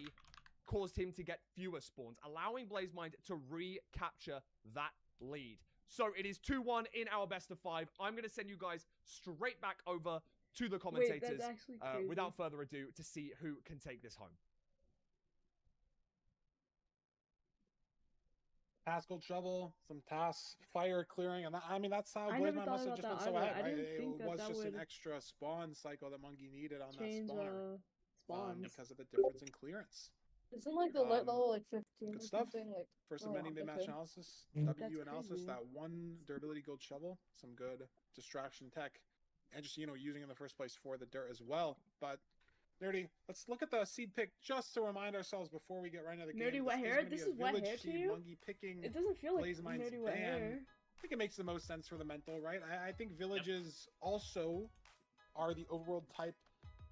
F: caused him to get fewer spawns, allowing Blazemind to recapture that lead. So it is 2-1 in our best of 5. I'm going to send you guys straight back over to the commentators without further ado to see who can take this home.
C: Pascal shovel, some tasks, fire clearing, and that, I mean that's how Blazemine must have just been so ahead, right? It was just an extra spawn cycle that Mungie needed on that spawner because of the difference in clearance.
B: Isn't like the level like 15
C: good
B: or
C: stuff.
B: something? Like,
C: First of many mid-match analysis, W analysis, that 1 durability gold shovel, some good distraction tech, and just, you know, using in the first place for the dirt as well. But Nerdy, let's look at the seed pick just to remind ourselves before we get right into the game.
A: Nerdy wet hair? This is wet hair to you?
C: Mungie picking
A: it doesn't feel like
C: Blazemind's
A: nerdy wet hair.
C: I think it makes the most sense for the mental, right? I think villages also are the overworld type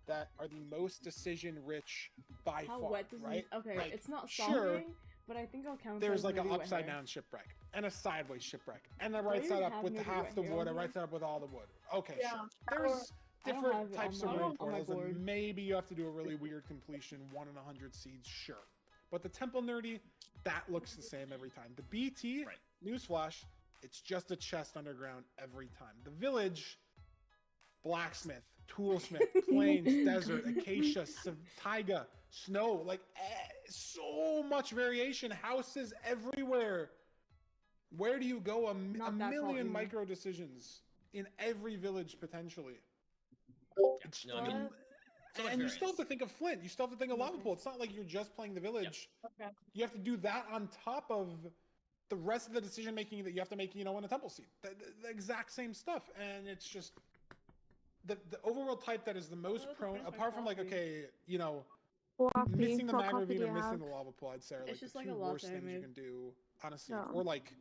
C: that are the most decision-rich by
A: How
C: far,
A: wet does
C: right?
A: Okay,
C: like,
A: it's not
C: sure,
A: sounding, but I think I'll count.
C: There's like an upside-down shipwreck and a sideways shipwreck, and the right side up with half the wood, and right side up with all the wood. Okay, sure. There's different types of room portals, and maybe you have to do a really weird completion, 1 in 100 seeds, sure. But the temple nerdy, that looks the same every time. The BT, newsflash, it's just a chest underground every time. The village, blacksmith, toolsmith, plains, desert, acacia, taiga, snow, like so much variation, houses everywhere. Where do you go? A million micro decisions in every village potentially. It's,
D: No, I mean, so much
C: and you still have to
D: variance.
C: think of Flint. You still have to think of Lava Pool. It's not like you're just playing the village.
I: Okay.
C: You have to do that on top of the rest of the decision making that you have to make, you know, in a temple seed. The exact same stuff. And it's just the overworld type that is the most prone, apart from like, okay, you know, missing the Mad Ravine or missing the Lava Pool, I'd say are like
A: just
C: the
A: like
C: two
A: a
C: worst
A: latte
C: things you
A: made.
C: can do on a seed.
H: No.
C: Or like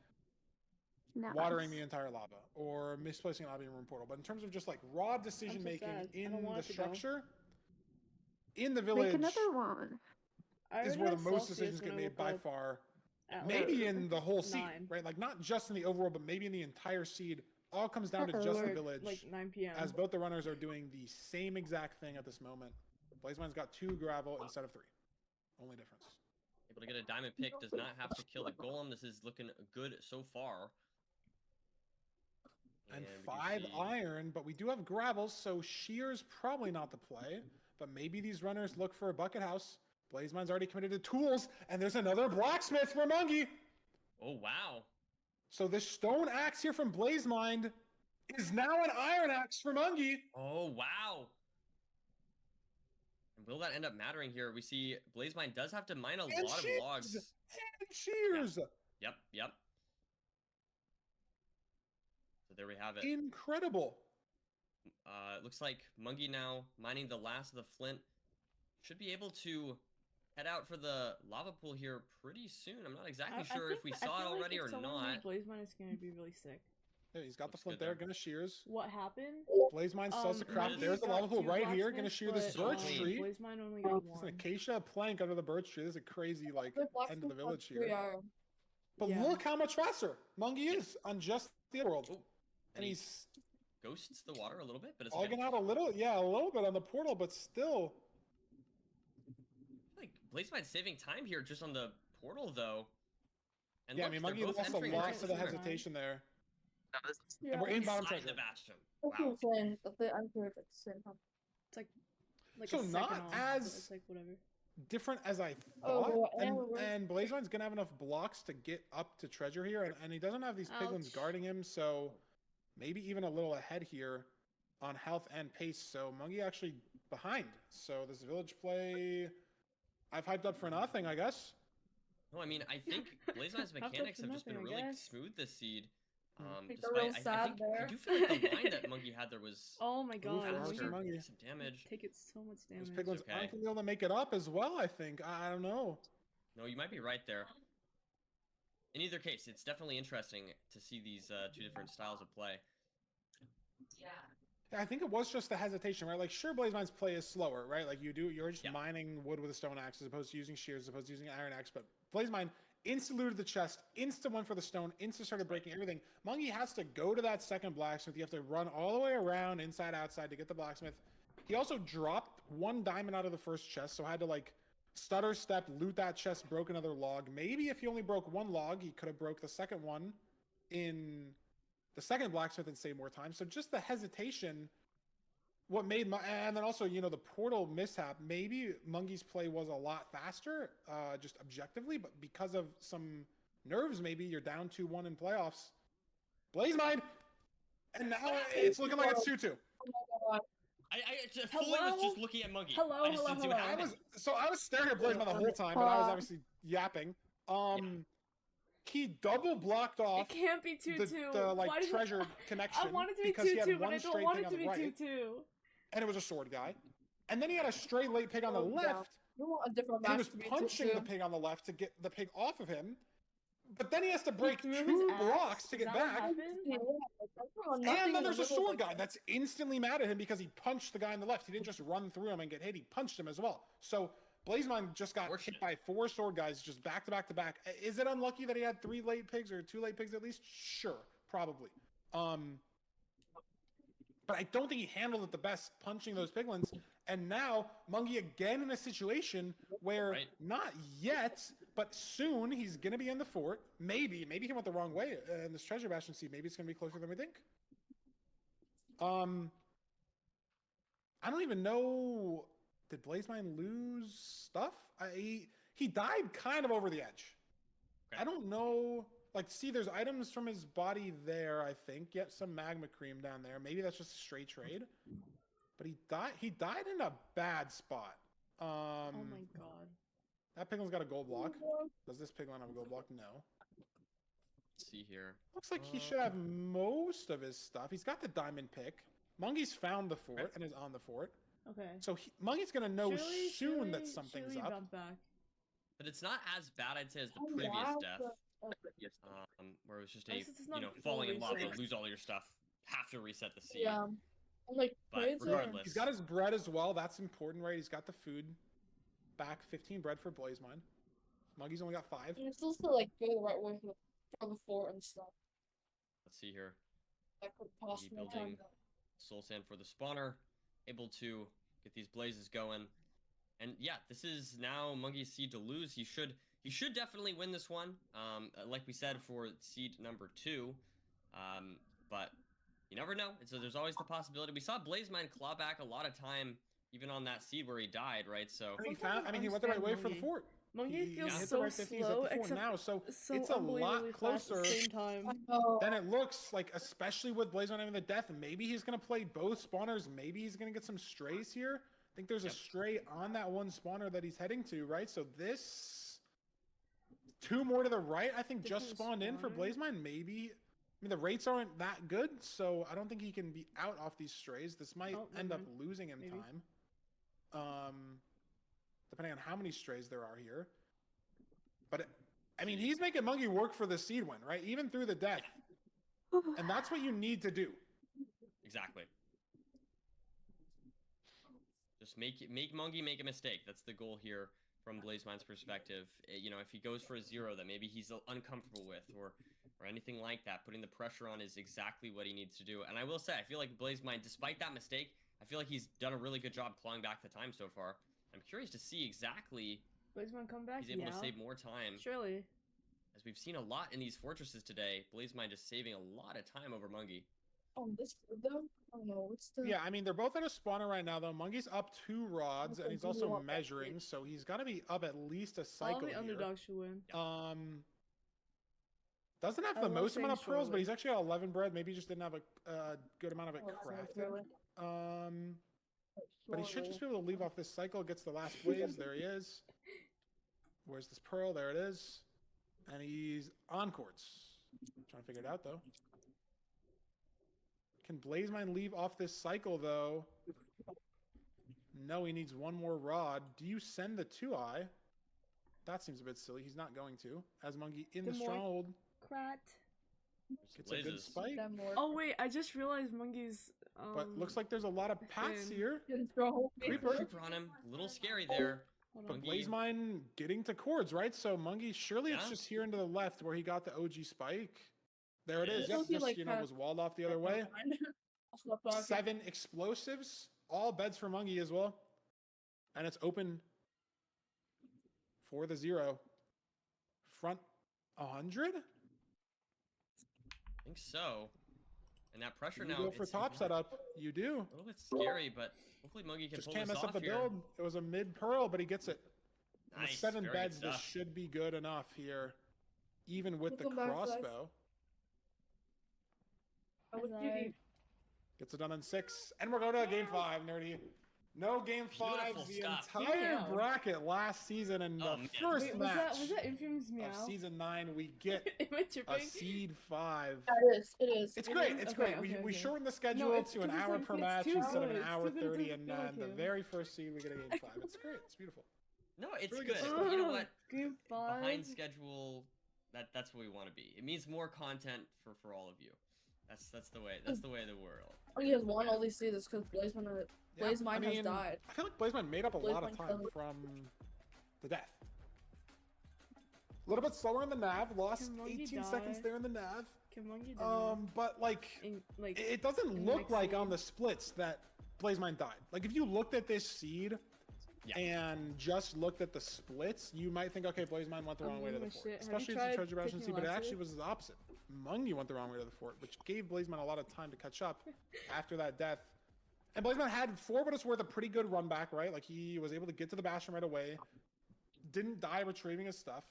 H: Nice.
C: watering the entire lava or misplacing an obby room portal. But in terms of just like raw decision making in the structure, in the village,
H: Make another one.
C: is where the most decisions get made by far. Maybe in the whole seed, right? Like not just in the overworld, but maybe in the entire seed. All comes down to just the village.
A: Like 9 p.m.
C: As both the runners are doing the same exact thing at this moment. BlazeMine's got 2 gravel instead of 3. Only difference.
D: Able to get a diamond pick, does not have to kill the golem. This is looking good so far.
C: And
D: we do
C: 5
D: see-
C: iron, but we do have gravel, so shear's probably not the play. But maybe these runners look for a bucket house. BlazeMine's already committed to tools, and there's another blacksmith for Mungie.
D: Oh, wow.
C: So this stone axe here from BlazeMine is now an iron axe for Mungie.
D: Oh, wow. And will that end up mattering here? We see BlazeMine does have to mine a lot of logs.
C: And shears.
D: Yep. So there we have it.
C: Incredible.
D: It looks like Mungie now mining the last of the flint. Should be able to head out for the lava pool here pretty soon. I'm not exactly sure if we saw it already or not.
A: BlazeMine is going to be really sick.
C: Yeah, he's got the
D: Looks
C: flint
D: good
C: there,
D: there.
C: gonna shears.
A: What happened?
C: BlazeMine sells the craft.
D: Mungie
C: There's the
A: got
C: lava pool
A: 2
C: right here. Gonna
A: blacksmiths,
C: shear this
A: but,
C: birch tree.
A: BlazeMine only got
C: It's
A: 1.
C: an acacia plank under the birch tree. This is a crazy like end of the village here. But
A: Yeah.
C: look how much faster Mungie is on just the world.
D: Oh,
C: And he's
D: ghosts the water a little bit, but it's okay.
C: logging out a little bit on the portal, but still.
D: Like BlazeMine's saving time here just on the portal though. And
C: Yeah,
D: look,
C: I mean,
D: they're
C: Mungie
D: both
C: lost a
D: entering
C: lot
D: into
C: to the
D: sooner.
C: hesitation there.
I: Yeah.
C: And we're in bottom
D: Inside
C: treasure.
D: the bastion.
I: That's
D: Wow.
I: what I'm saying. That they enter at the same time.
A: Like
C: So
A: a
C: not
A: second off, but
C: as-
A: it's like whatever.
C: Different as I
I: Oh,
C: thought.
I: well,
C: and
I: we're-
C: and BlazeMine's gonna have enough blocks to get up to treasure here, and he doesn't have these piglins
A: Ouch.
C: guarding him, so maybe even a little ahead here on health and pace. So Mungie actually behind. So this village play, I've hyped up for nothing, I guess.
D: No, I mean I think BlazeMine's
A: Hyped up
D: mechanics
A: for
D: have just been
A: nothing, I
D: really
A: guess.
D: smooth this seed.
I: Like, they're
D: Despite
I: real
D: I
I: sad
D: think I
I: there.
D: do feel like the line that Mungie had there was
A: Oh my god.
C: for
D: faster,
C: Mungie.
D: some damage.
A: Take it so much
C: Those
A: damage.
C: piglins
D: okay.
C: aren't gonna be able to make it up as well, I think. I don't know.
D: No, you might be right there. In either case, it's definitely interesting to see these 2 different styles of play.
C: Yeah, I think it was just the hesitation, right? Like, sure, BlazeMine's play is slower, right? Like, you're just mining wood with a stone axe as opposed to using shears, as opposed to using an iron axe. But BlazeMine insta looted the chest, insta went for the stone, insta started breaking everything. Mungie has to go to that second blacksmith. You have to run all the way around, inside, outside to get the blacksmith. He also dropped 1 diamond out of the first chest, so had to like stutter step, loot that chest, broke another log. Maybe if he only broke 1 log, he could have broke the second one in the second blacksmith and save more time. So just the hesitation, what made my, and then also, you know, the portal mishap, maybe Mungie's play was a lot faster, just objectively, but because of some nerves, maybe you're down 2-1 in playoffs. BlazeMine! And now it's looking like it's 2-2.
D: I fully was just looking at Mungie.
A: Hello,
D: I just didn't see what happened.
C: I was staring at BlazeMine the whole time, but I was obviously yapping. He double blocked off
A: It can't be 2-2.
C: the like
A: Why does it-
C: treasure connection
A: I want it to be
C: because he had
A: 2-2, but
C: one
A: I don't
C: straight
A: want
C: pig
A: it
C: on
A: to
C: the
A: be
C: right,
A: 2-2.
C: and it was a sword guy. And then he had a stray late pig on the
I: Oh,
C: left.
I: yeah. You want a different
C: And he
I: match
C: was
I: to be
C: punching
I: 2-2.
C: the pig on the left to get the pig off of him. But then he has to break
A: threw his
C: 2
A: axe?
C: blocks to
A: Is
C: get
A: that what
C: back.
A: happened?
I: Yeah, like, that's not nothing
C: And
I: in
C: then
I: the
C: there's a
I: middle,
C: sword
I: like-
C: guy that's instantly mad at him because he punched the guy on the left. He didn't just run through him and get hit. He punched him as well. So BlazeMine just got hit by 4 sword guys just back to back to back. Is it unlucky that he had 3 late pigs or 2 late pigs at least? Sure, probably. But I don't think he handled it the best punching those piglins. And now Mungie again in a situation where not yet, but soon he's gonna be in the fort. Maybe he went the wrong way in this treasure bastion seed. Maybe it's gonna be closer than we think. I don't even know. Did BlazeMine lose stuff? He died kind of over the edge.
D: Okay.
C: I don't know. like, see, there's items from his body there, I think. Yep, some magma cream down there. Maybe that's just a straight trade. But he died in a bad spot.
A: Oh my god.
C: That piglin's got a gold block. Does this piglin have a gold block? No.
D: Let's see here.
C: Looks like he should have most of his stuff. He's got the diamond pick. Mungy's found the fort and is on the fort.
A: Okay.
C: So Mungy's gonna know soon that something's up.
A: Bounce back.
D: But it's not as bad, I'd say, as the previous death. Where it was just a, falling in lava, lose all your stuff, have to reset the seed.
I: Yeah. Like,
D: But regardless.
C: He's got his bread as well. That's important, right? He's got the food. Back 15 bread for BlazeMine. Mungy's only got 5.
I: and it's also like go the right way for the fort and stuff.
D: Let's see here.
I: That could possibly
D: Building soul sand for the spawner, able to get these blazes going. And yeah, this is now Mungy's seed to lose. He should definitely win this one. Like we said for seed number 2. But you never know. And so there's always the possibility. We saw BlazeMine claw back a lot of time, even on that seed where he died, right? So
C: he went the right way for the fort.
A: Mungy feels
C: hit
A: so
C: the right 50s
A: slow,
C: at the fort
A: except
C: now, so
A: so
C: it's a lot
A: unbelievably fast
C: closer
A: at the same time.
C: than it looks. Like, especially with BlazeMine having the death, maybe he's gonna play both spawners. Maybe he's gonna get some strays here. I think there's a stray on that one spawner that he's heading to, right? So this 2 more to the right, I think, just spawned in for BlazeMine. Maybe. I mean, the rates aren't that good, so I don't think he can be out off these strays. This might end up losing him time. Depending on how many strays there are here. But, I mean, he's making Mungy work for the seed win, right? Even through the death. And that's what you need to do.
D: Exactly. Just make Mungy make a mistake. That's the goal here from BlazeMine's perspective. You know, if he goes for a 0 that maybe he's uncomfortable with or anything like that, putting the pressure on is exactly what he needs to do. And I will say, I feel like BlazeMine, despite that mistake, I feel like he's done a really good job clawing back the time so far. I'm curious to see exactly
A: BlazeMine come back.
D: He's able to save more time.
A: Surely.
D: As we've seen a lot in these fortresses today, BlazeMine just saving a lot of time over Mungy.
I: This though? I don't know. What's the...
C: Yeah, I mean, they're both at a spawner right now, though. Mungy's up 2 rods, and he's also measuring, so he's got to be up at least a cycle.
A: All the underdogs should win.
C: Doesn't have the most amount of pearls, but he's actually got 11 bread. Maybe he just didn't have a good amount of it crafted. But he should just be able to leave off this cycle. Gets the last blaze. There he is. Where's this pearl? There it is. And he's on quartz. Trying to figure it out, though. Can BlazeMine leave off this cycle, though? No, he needs 1 more rod. Do you send the 2-eye? That seems a bit silly. He's not going to. As Mungy in the stronghold.
A: Crat.
C: Gets a good spike.
A: Oh wait, I just realized Mungy's.
C: But looks like there's a lot of pats here.
D: Creeper on him. A little scary there.
C: BlazeMine getting to cords, right? So Mungy, surely it's just here into the left where he got the OG spike. There it is. Yep, just, was walled off the other way. 7 explosives. All beds for Mungy as well. And it's open for the 0. Front 100?
D: I think so. And that pressure
C: you
D: now.
C: Go for top setup. You do.
D: A little bit scary, but hopefully Mungy can
C: just
D: pull
C: can't
D: this
C: mess
D: off
C: up the
D: here.
C: build. It was a mid pearl, but he gets it.
D: Nice.
C: With 7
D: Very
C: beds,
D: good
C: this
D: stuff.
C: should be good enough here, even with the crossbow. Gets it done in 6, and we're going to game 5, nerdy. No game 5.
D: Beautiful
C: The
D: stuff.
C: entire bracket last season and the first
A: Wait,
C: match
A: was that Infamous Meow?
C: of season 9, we get
A: Am I tripping?
C: a seed 5.
I: It is.
C: It's great. It's great. We shortened the schedule to an hour per match instead of an hour 30, and the very first seed we get a game 5. It's great. It's beautiful.
D: No, it's
C: really
D: good.
C: good.
D: You know what?
A: Game 5.
D: Behind schedule, that's what we want to be. It means more content for all of you. That's the way. That's the way of the world.
I: He has won all these seasons because BlazeMine has died.
C: I feel like BlazeMine made up a lot of time from the death. A little bit slower in the nav. Lost 18 seconds there in the nav.
A: Can Mungy die?
C: But it doesn't look like on the splits that BlazeMine died. Like if you looked at this seed and just looked at the splits, you might think, okay, BlazeMine went the wrong way to the fort. Especially as a treasure bastion seed, but it actually was the opposite. Mungy went the wrong way to the fort, which gave BlazeMine a lot of time to catch up after that death. And BlazeMine had 4 minutes worth of pretty good run back, right? Like he was able to get to the bastion right away. Didn't die retrieving his stuff.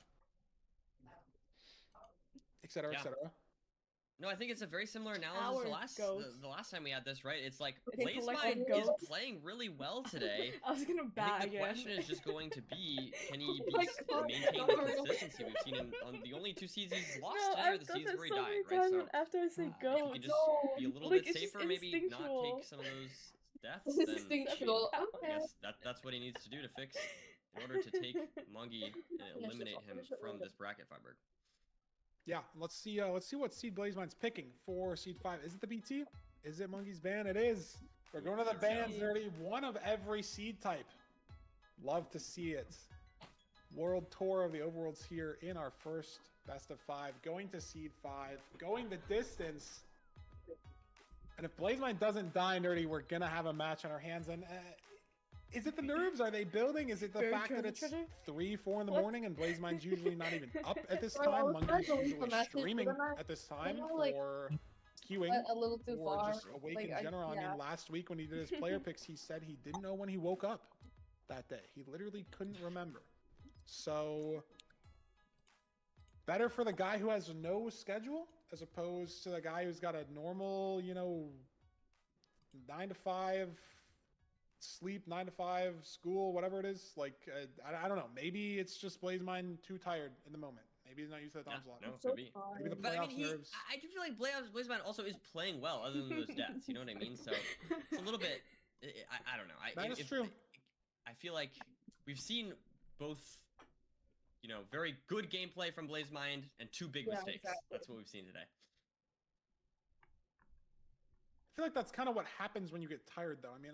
C: etc.,
D: Yeah.
C: etc.
D: No, I think it's a very similar analysis the last time we had this, right? It's like BlazeMind is playing really well today.
A: I was gonna
D: I think the question is just going to be, can he maintain the consistency we've seen on the only 2 seeds he's lost today are the seeds where he died, right? So
A: after I say go,
D: if he can just be a little bit safer, maybe not take some of those deaths, then
I: Instinctual.
D: I guess that's what he needs to do to fix in order to take Mungi and eliminate him from this bracket, Feinberg.
C: Yeah, let's see what seed BlazeMind's picking for seed 5. Is it the BT? Is it Monkey's ban? It is. We're going to the bans, Nerdy. One of every seed type. Love to see it. World tour of the overworlds here in our first best of 5. Going to seed 5. Going the distance. And if BlazeMind doesn't die, Nerdy, we're going to have a match on our hands. And is it the nerves? Are they building? Is it the fact that it's 3, 4 in the morning and BlazeMind's usually not even up at this time? Monkey's usually streaming at this time, or queuing, or just awake in general. I mean, last week when he did his player picks, he said he didn't know when he woke up that day. He literally couldn't remember. So, better for the guy who has no schedule as opposed to the guy who's got a normal, 9 to 5... sleep, 9 to 5, school, whatever it is. Like, I don't know. Maybe it's just BlazeMind too tired in the moment. Maybe he's not used to the time slot.
D: No, could be.
C: Maybe the
D: But
C: playoffs nerves.
D: I do feel like BlazeMind also is playing well, other than those deaths. You know what I mean? So it's a little bit. I don't know.
C: That is true.
D: I feel like we've seen both, very good gameplay from BlazeMind and 2 big mistakes. Exactly. That's what we've seen today.
C: I feel like that's kind of what happens when you get tired, though. I mean,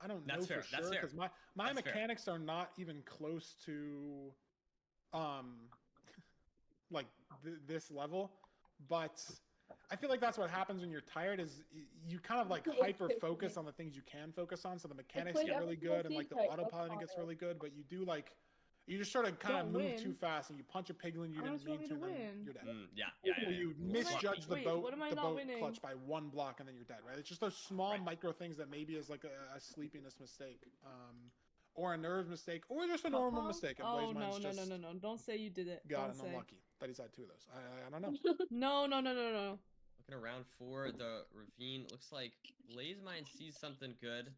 C: I don't know for sure because my mechanics are not even close to, this level. But I feel like that's what happens when you're tired. Is you kind of like hyper focus on the things you can focus on, so the mechanics get really good and like the autopiloting gets really good. But you do you just sort of kind of move too fast and you punch a piglin you didn't mean to, and then you're dead.
D: Yeah.
C: Or you misjudge the boat clutch by 1 block and then you're dead, right? It's just those small micro things that maybe is like a sleepiness mistake, or a nerves mistake, or just a normal mistake. And
A: no. Don't say you did it.
C: Got unlucky that he's had 2 of those. I don't know.
A: No.
D: Looking around for the ravine, looks like BlazeMind sees something good.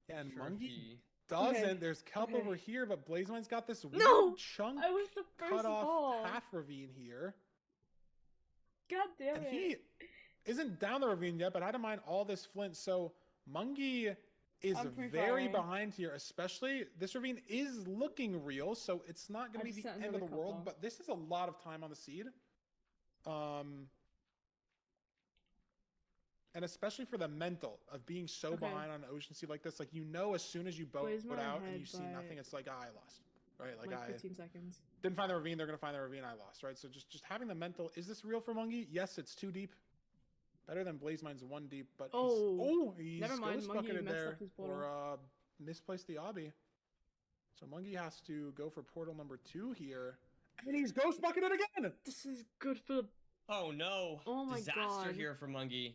C: Yeah, and Mungi doesn't. There's kelp over here, but BlazeMind's got this weird chunk
A: I was the first
C: cut off
A: ball.
C: half ravine here.
A: God damn
C: and
A: it.
C: He isn't down the ravine yet, but I had to mine all this flint. So Mungi is very behind here, especially this ravine is looking real, so it's not going to be the end of the world, but this is a lot of time on the seed. And especially for the mental of being so behind on an ocean sea like this, like, as soon as you boat out and you see nothing, it's like, I lost, right? Like
A: 15 seconds.
C: Didn't find the ravine. They're gonna find the ravine. I lost, right? So just having the mental. Is this real for Mungi? Yes, it's 2 deep. Better than BlazeMind's 1 deep, but he's
A: never mind.
C: ghost
A: Mungi
C: bucketed
A: messed
C: there
A: up his portal.
C: or misplaced the obby. So Mungi has to go for portal number 2 here, and he's ghost bucketed again.
A: This is good for the.
D: Oh no!
A: Oh my
D: Disaster
A: God.
D: here for Mungi.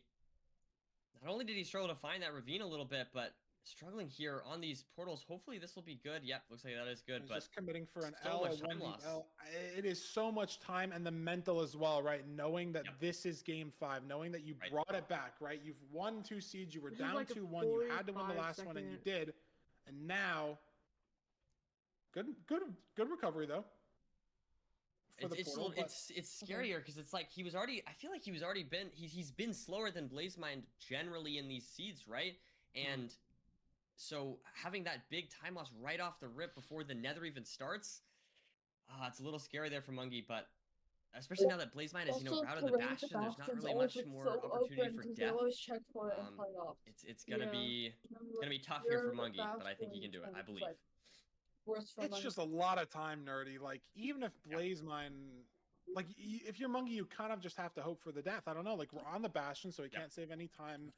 D: Not only did he struggle to find that ravine a little bit, but struggling here on these portals. Hopefully this will be good. Yep, looks like that is good.
C: He's
D: but
C: just committing for an
D: so
C: L,
D: much
C: a 1
D: time loss.
C: L. It is so much time, and the mental as well, right? Knowing that this is game 5, knowing that you brought it back, right? You've won 2 seeds, you were down
A: like
C: 2-1, you had to win the last one, and you did. And now, good recovery though.
D: It's scarier because it's like he was already. I feel like he's been slower than BlazeMind generally in these seeds, right? And so having that big time loss right off the rip before the Nether even starts, it's a little scary there for Mungi. But especially now that BlazeMind is out of the Bastion, there's not really much more opportunity for death. It's gonna be tough here for Mungi, but I think he can do it. I believe.
C: It's just a lot of time, Nerdy. Like, even if BlazeMind, like, if you're Mungi, you kind of just have to hope for the death. I don't know. Like, we're on the Bastion, so he can't save any time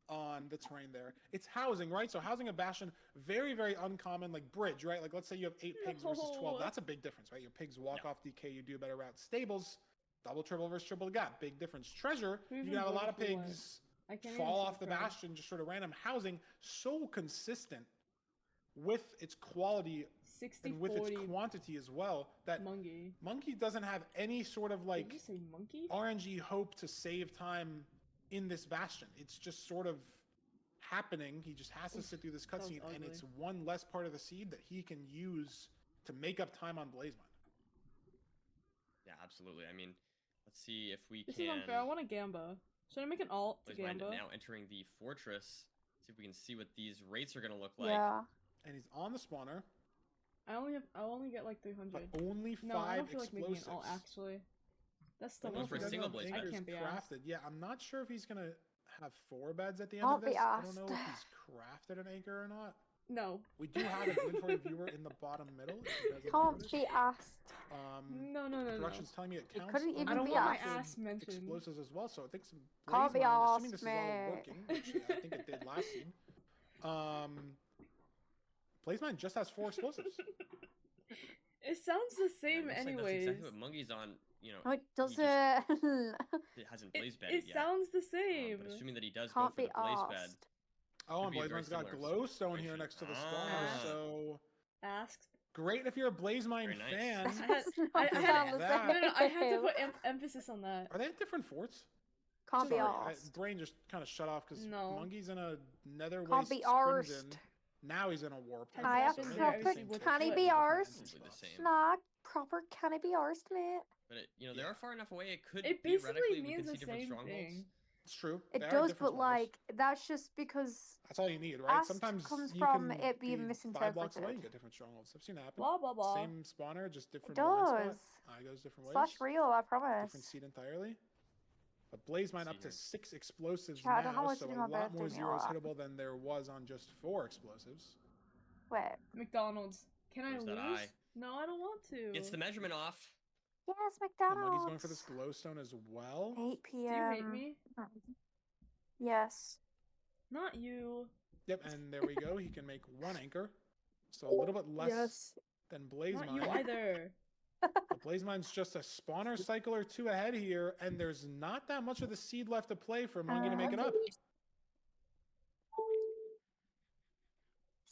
C: on the terrain there. It's housing, right? So housing a Bastion, very, very uncommon. Like, bridge, right? Like, let's say you have 8 pigs versus 12. That's a big difference, right? Your pigs walk off DK, you do a better route. Stables, double, triple versus triple gap. Big difference. Treasure, you can have a lot of pigs fall off the Bastion, just sort of random. Housing, so consistent. with its quality
A: 60,
C: and with
A: 40,
C: its quantity as well, that Monkey doesn't have any sort of like
A: Did you say monkey?
C: RNG hope to save time in this Bastion. It's just sort of happening. He just has to sit through this cutscene, and it's one less part of the seed that he can use to make up time on BlazeMine.
D: Yeah, absolutely. I mean, let's see if we
A: This
D: can.
A: is unfair. I want a Gamba. Should I make an alt to
D: BlazeMine
A: Gamba?
D: now entering the fortress. See if we can see what these rates are gonna look like.
H: Yeah.
C: And he's on the spawner.
A: I only get like 300.
C: But only 5
A: no, I don't feel like making
C: explosives.
A: an alt actually. That's still
D: Those
A: not
D: for
A: fair.
D: single blaze
A: I
D: beds.
A: can't be asked.
C: Crafted. Yeah, I'm not sure if he's gonna have 4 beds at the end
H: Can't
C: of this.
H: be
C: I don't know
H: asked.
C: if he's crafted an anchor or not.
A: No.
C: We do have an inventory viewer in the bottom middle. If you guys have
H: Can't
C: noticed.
H: be asked.
A: No.
C: Production's telling me it counts.
H: couldn't even
A: I don't
H: be
A: want my
H: asked.
A: ass mentioned.
C: Explosives as well, so I think some
H: Can't be
C: BlazeMine, assuming
H: asked,
C: this is all
H: mate.
C: working, which I think it did last scene. BlazeMine just has 4 explosives.
A: It sounds the same
D: Looks like
A: anyways.
D: that's exactly what Monkey's on. You know,
H: No, it
D: he just-
H: doesn't.
D: it hasn't blaze bed
A: It
D: yet.
A: sounds the same.
D: But assuming that he does
H: Can't
D: go for
H: be
D: the blaze bed.
H: asked.
C: Oh, and
D: Could be a very
C: BlazeMine's got
D: similar
C: glowstone here
D: situation.
C: next to the spawner,
D: Ah.
C: so
A: Asked.
C: great if you're a BlazeMine
D: Very nice.
C: fan.
A: I had
H: Sound the
C: that.
A: no, I had to
H: same.
A: put emphasis on that.
C: Are they at different forts?
H: Can't be
C: Sorry,
H: asked.
C: brain just kind of shut off because
A: No.
C: Monkey's in a nether
H: Can't
C: waste
H: be
C: crimson.
H: arsed.
C: Now he's in a warp.
A: Has
H: I
A: that
H: have
A: been
C: so
A: there
C: maybe
A: ever
C: the
H: proper.
C: same
A: since-
C: thing.
H: Can he
A: What?
H: be
C: Different
H: arsed?
C: engines,
D: Essentially the
C: though.
D: same.
H: Nah, proper can he be arsed, mate?
D: But you know, they are far enough away. It could
A: It
D: theoretically
A: basically
D: we
A: means
D: could
A: the
D: see different
A: same
D: strongholds.
A: thing.
C: It's true.
H: It
C: They are
H: does,
C: different
H: but
C: spawns.
H: like that's just because
C: That's all you need, right?
H: asked
C: Sometimes
H: comes
C: you
H: from
C: can
H: it being
C: be 5 blocks
H: misinterpreted.
C: away and get different strongholds. I've seen it happen.
A: Blah blah blah.
C: Same spawner, just
H: it
C: different blind
H: does.
C: spot. It goes different ways.
H: Slash real, I promise.
C: Different seed entirely. But BlazeMine up to
D: here.
C: 6 explosives
H: Chat, I don't know
C: now,
H: what
C: so
H: to
C: a
H: do my
C: lot more
H: birthday
C: zeros
H: meal.
C: hittable than there was on just 4 explosives.
H: Wait.
A: McDonald's. Can I
D: There's that
A: lose?
D: eye.
A: No, I don't want to.
D: Gets the measurement off.
H: Yes,
C: And
H: McDonald's.
C: Monkey's going for this glowstone as well.
H: 8
A: Do you
H: p.m.
A: hate me?
H: Yes.
A: Not you.
C: Yep, and there we go. He can make 1 anchor. So a little bit less
I: Yes.
C: than
A: Not you
C: BlazeMine.
A: either.
C: But BlazeMine's just a spawner cycle or 2 ahead here, and there's not that much of the seed left to play for Monkey to make it up.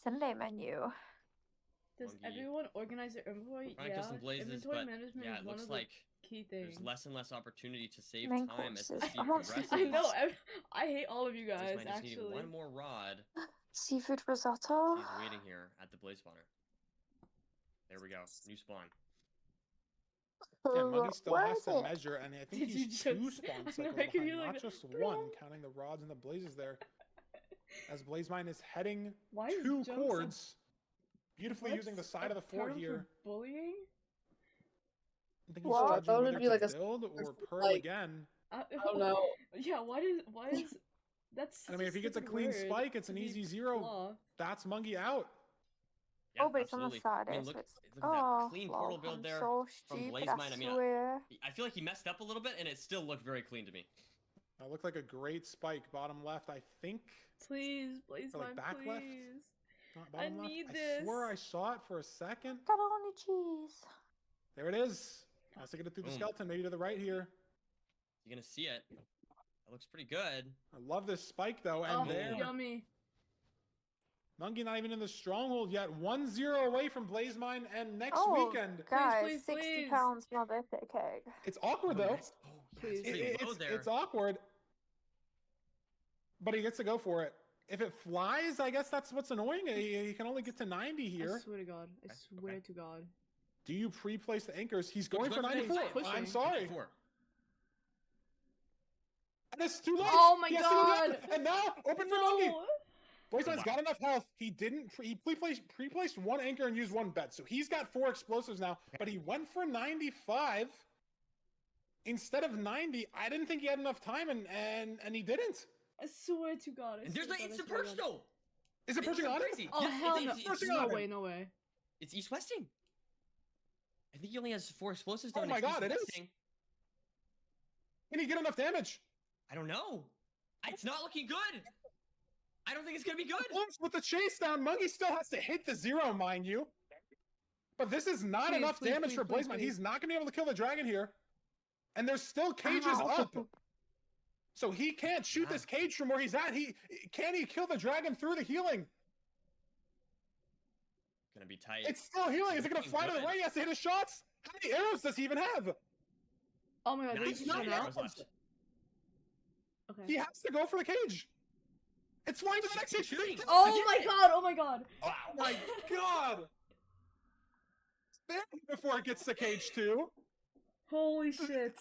H: Sunday menu.
A: Does
D: Monkey.
A: everyone organize their inventory?
D: Trying to
A: Yeah.
D: kill some blazes,
A: Inventory
D: but
A: management
D: yeah,
A: is
D: it
A: one
D: looks
A: of the
D: like
A: key things.
D: there's less and less opportunity to save
H: Main
D: time as the
H: courses.
D: seed
H: I want
D: progresses.
A: I know. I hate all of you guys.
D: BlazeMine just needing
A: Actually.
D: one more rod.
H: Seafood risotto.
D: He's waiting here at the blaze spawner. There we go. New spawn.
C: Yeah, Monkey still
H: Where
C: has
H: is
C: to
H: it?
C: measure, and I think
A: Did you
C: he's 2
A: just-
C: spawn
A: I know,
C: cycles
A: I can
C: behind,
A: hear, like,
C: not just
A: the
C: 1,
A: ding.
C: counting the rods and the blazes there. As BlazeMine is heading
A: Why is
C: 2
A: Jeza-
C: cords, beautifully
A: What's
C: using the side of the
A: a
C: fort
A: term for
C: here.
A: Bullying?
C: I think he's
H: Well,
C: judging
I: that would
C: whether
I: be
C: to
I: like a
C: build or pearl
I: like-
C: again.
A: I
I: don't know.
A: Yeah. Why is that's?
C: And I mean, if he gets a
A: such
C: clean
A: word
C: spike, it's
A: to
C: an
A: be
C: easy 0.
A: flaw.
C: That's Monkey out.
D: Yeah,
H: Oh, but it's on the
D: absolutely.
H: side.
D: I mean,
H: so
D: look,
H: it's-
D: look at
H: oh,
D: that clean portal
H: lol,
D: build
H: I'm
D: there
H: so
D: from
H: stupid,
D: BlazeMine. I mean,
H: swear.
D: I feel like he messed up a little bit, and it still looked very clean to me.
C: That looked like a great spike. Bottom left, I think.
A: Please, please,
C: Or, like, back left?
A: please.
C: Not bottom left.
A: need
C: I swore I
A: this.
C: saw it for a second.
H: Pepperoni cheese.
C: There it is. Has to get it through the
D: Boom.
C: skeleton, maybe to the right here.
D: You're gonna see it. That looks pretty good.
C: I love this spike though, and
A: Oh,
C: there.
A: yummy.
C: Monkey not even in the stronghold yet. 1-0 away from BlazeMine, and next
H: Oh,
C: weekend.
H: guys,
A: please,
H: 60
A: please.
H: pounds for my birthday cake.
C: It's awkward though.
D: Nice. Oh, yeah,
A: Please.
D: it's pretty low there.
C: It's awkward. But he gets to go for it. If it flies, I guess that's what's annoying. He can only get to 90
A: I
C: here.
A: swear to God. I
D: Okay,
A: swear
D: okay.
A: to God.
C: Do you pre-place the anchors? He's
D: He's
C: going for
D: going
C: 94.
A: pushing.
C: I'm sorry.
D: 94.
C: And it's too late.
A: Oh my
C: He has to move
A: God.
C: in. And now, open for Monkey.
A: No.
C: BlazeMine's got enough health. He didn't. He pre-placed 1 anchor and used 1 bet, so he's got 4 explosives now. But he went for 95 instead of 90. I didn't think he had enough time, and he didn't.
A: I swear to God. I
D: And there's
A: swear
D: the
A: to God, I
D: instant
A: swear to
D: perch
A: God.
D: though.
C: Is it pushing
D: It's
C: on him?
D: crazy.
A: Oh
D: Yeah,
A: hell no!
C: pushing
A: No
C: on him.
A: way! No way!
D: It's east westing. I think he only has 4 explosives though.
C: Oh
D: and
C: my
D: it's
C: God, it is.
D: east-westing.
C: Can he get enough damage?
D: I don't know. It's not looking good. I don't think it's gonna be good.
C: Close with the chase down. Monkey still has to hit the 0, mind you. But this is not
A: Please,
C: enough
A: please,
C: damage
A: please,
C: for
A: please,
C: BlazeMine.
A: please.
C: He's not going to be able to kill the dragon here. And there's still cages
H: Ow.
C: up. So he can't shoot
D: Yeah.
C: this cage from where he's at. Can he kill the dragon through the healing?
D: Gonna be tight.
C: It's still healing. Is it gonna fly to the right? He has to hit his shots. How many arrows does he even have?
I: Oh my god,
D: Nice.
I: he's
C: not
D: Arrows left.
I: Okay.
C: He has to go for the cage. It's flying to the next cage.
I: Oh my god, oh my god.
C: Oh my god. Spin before it gets to cage 2.
I: Holy shit.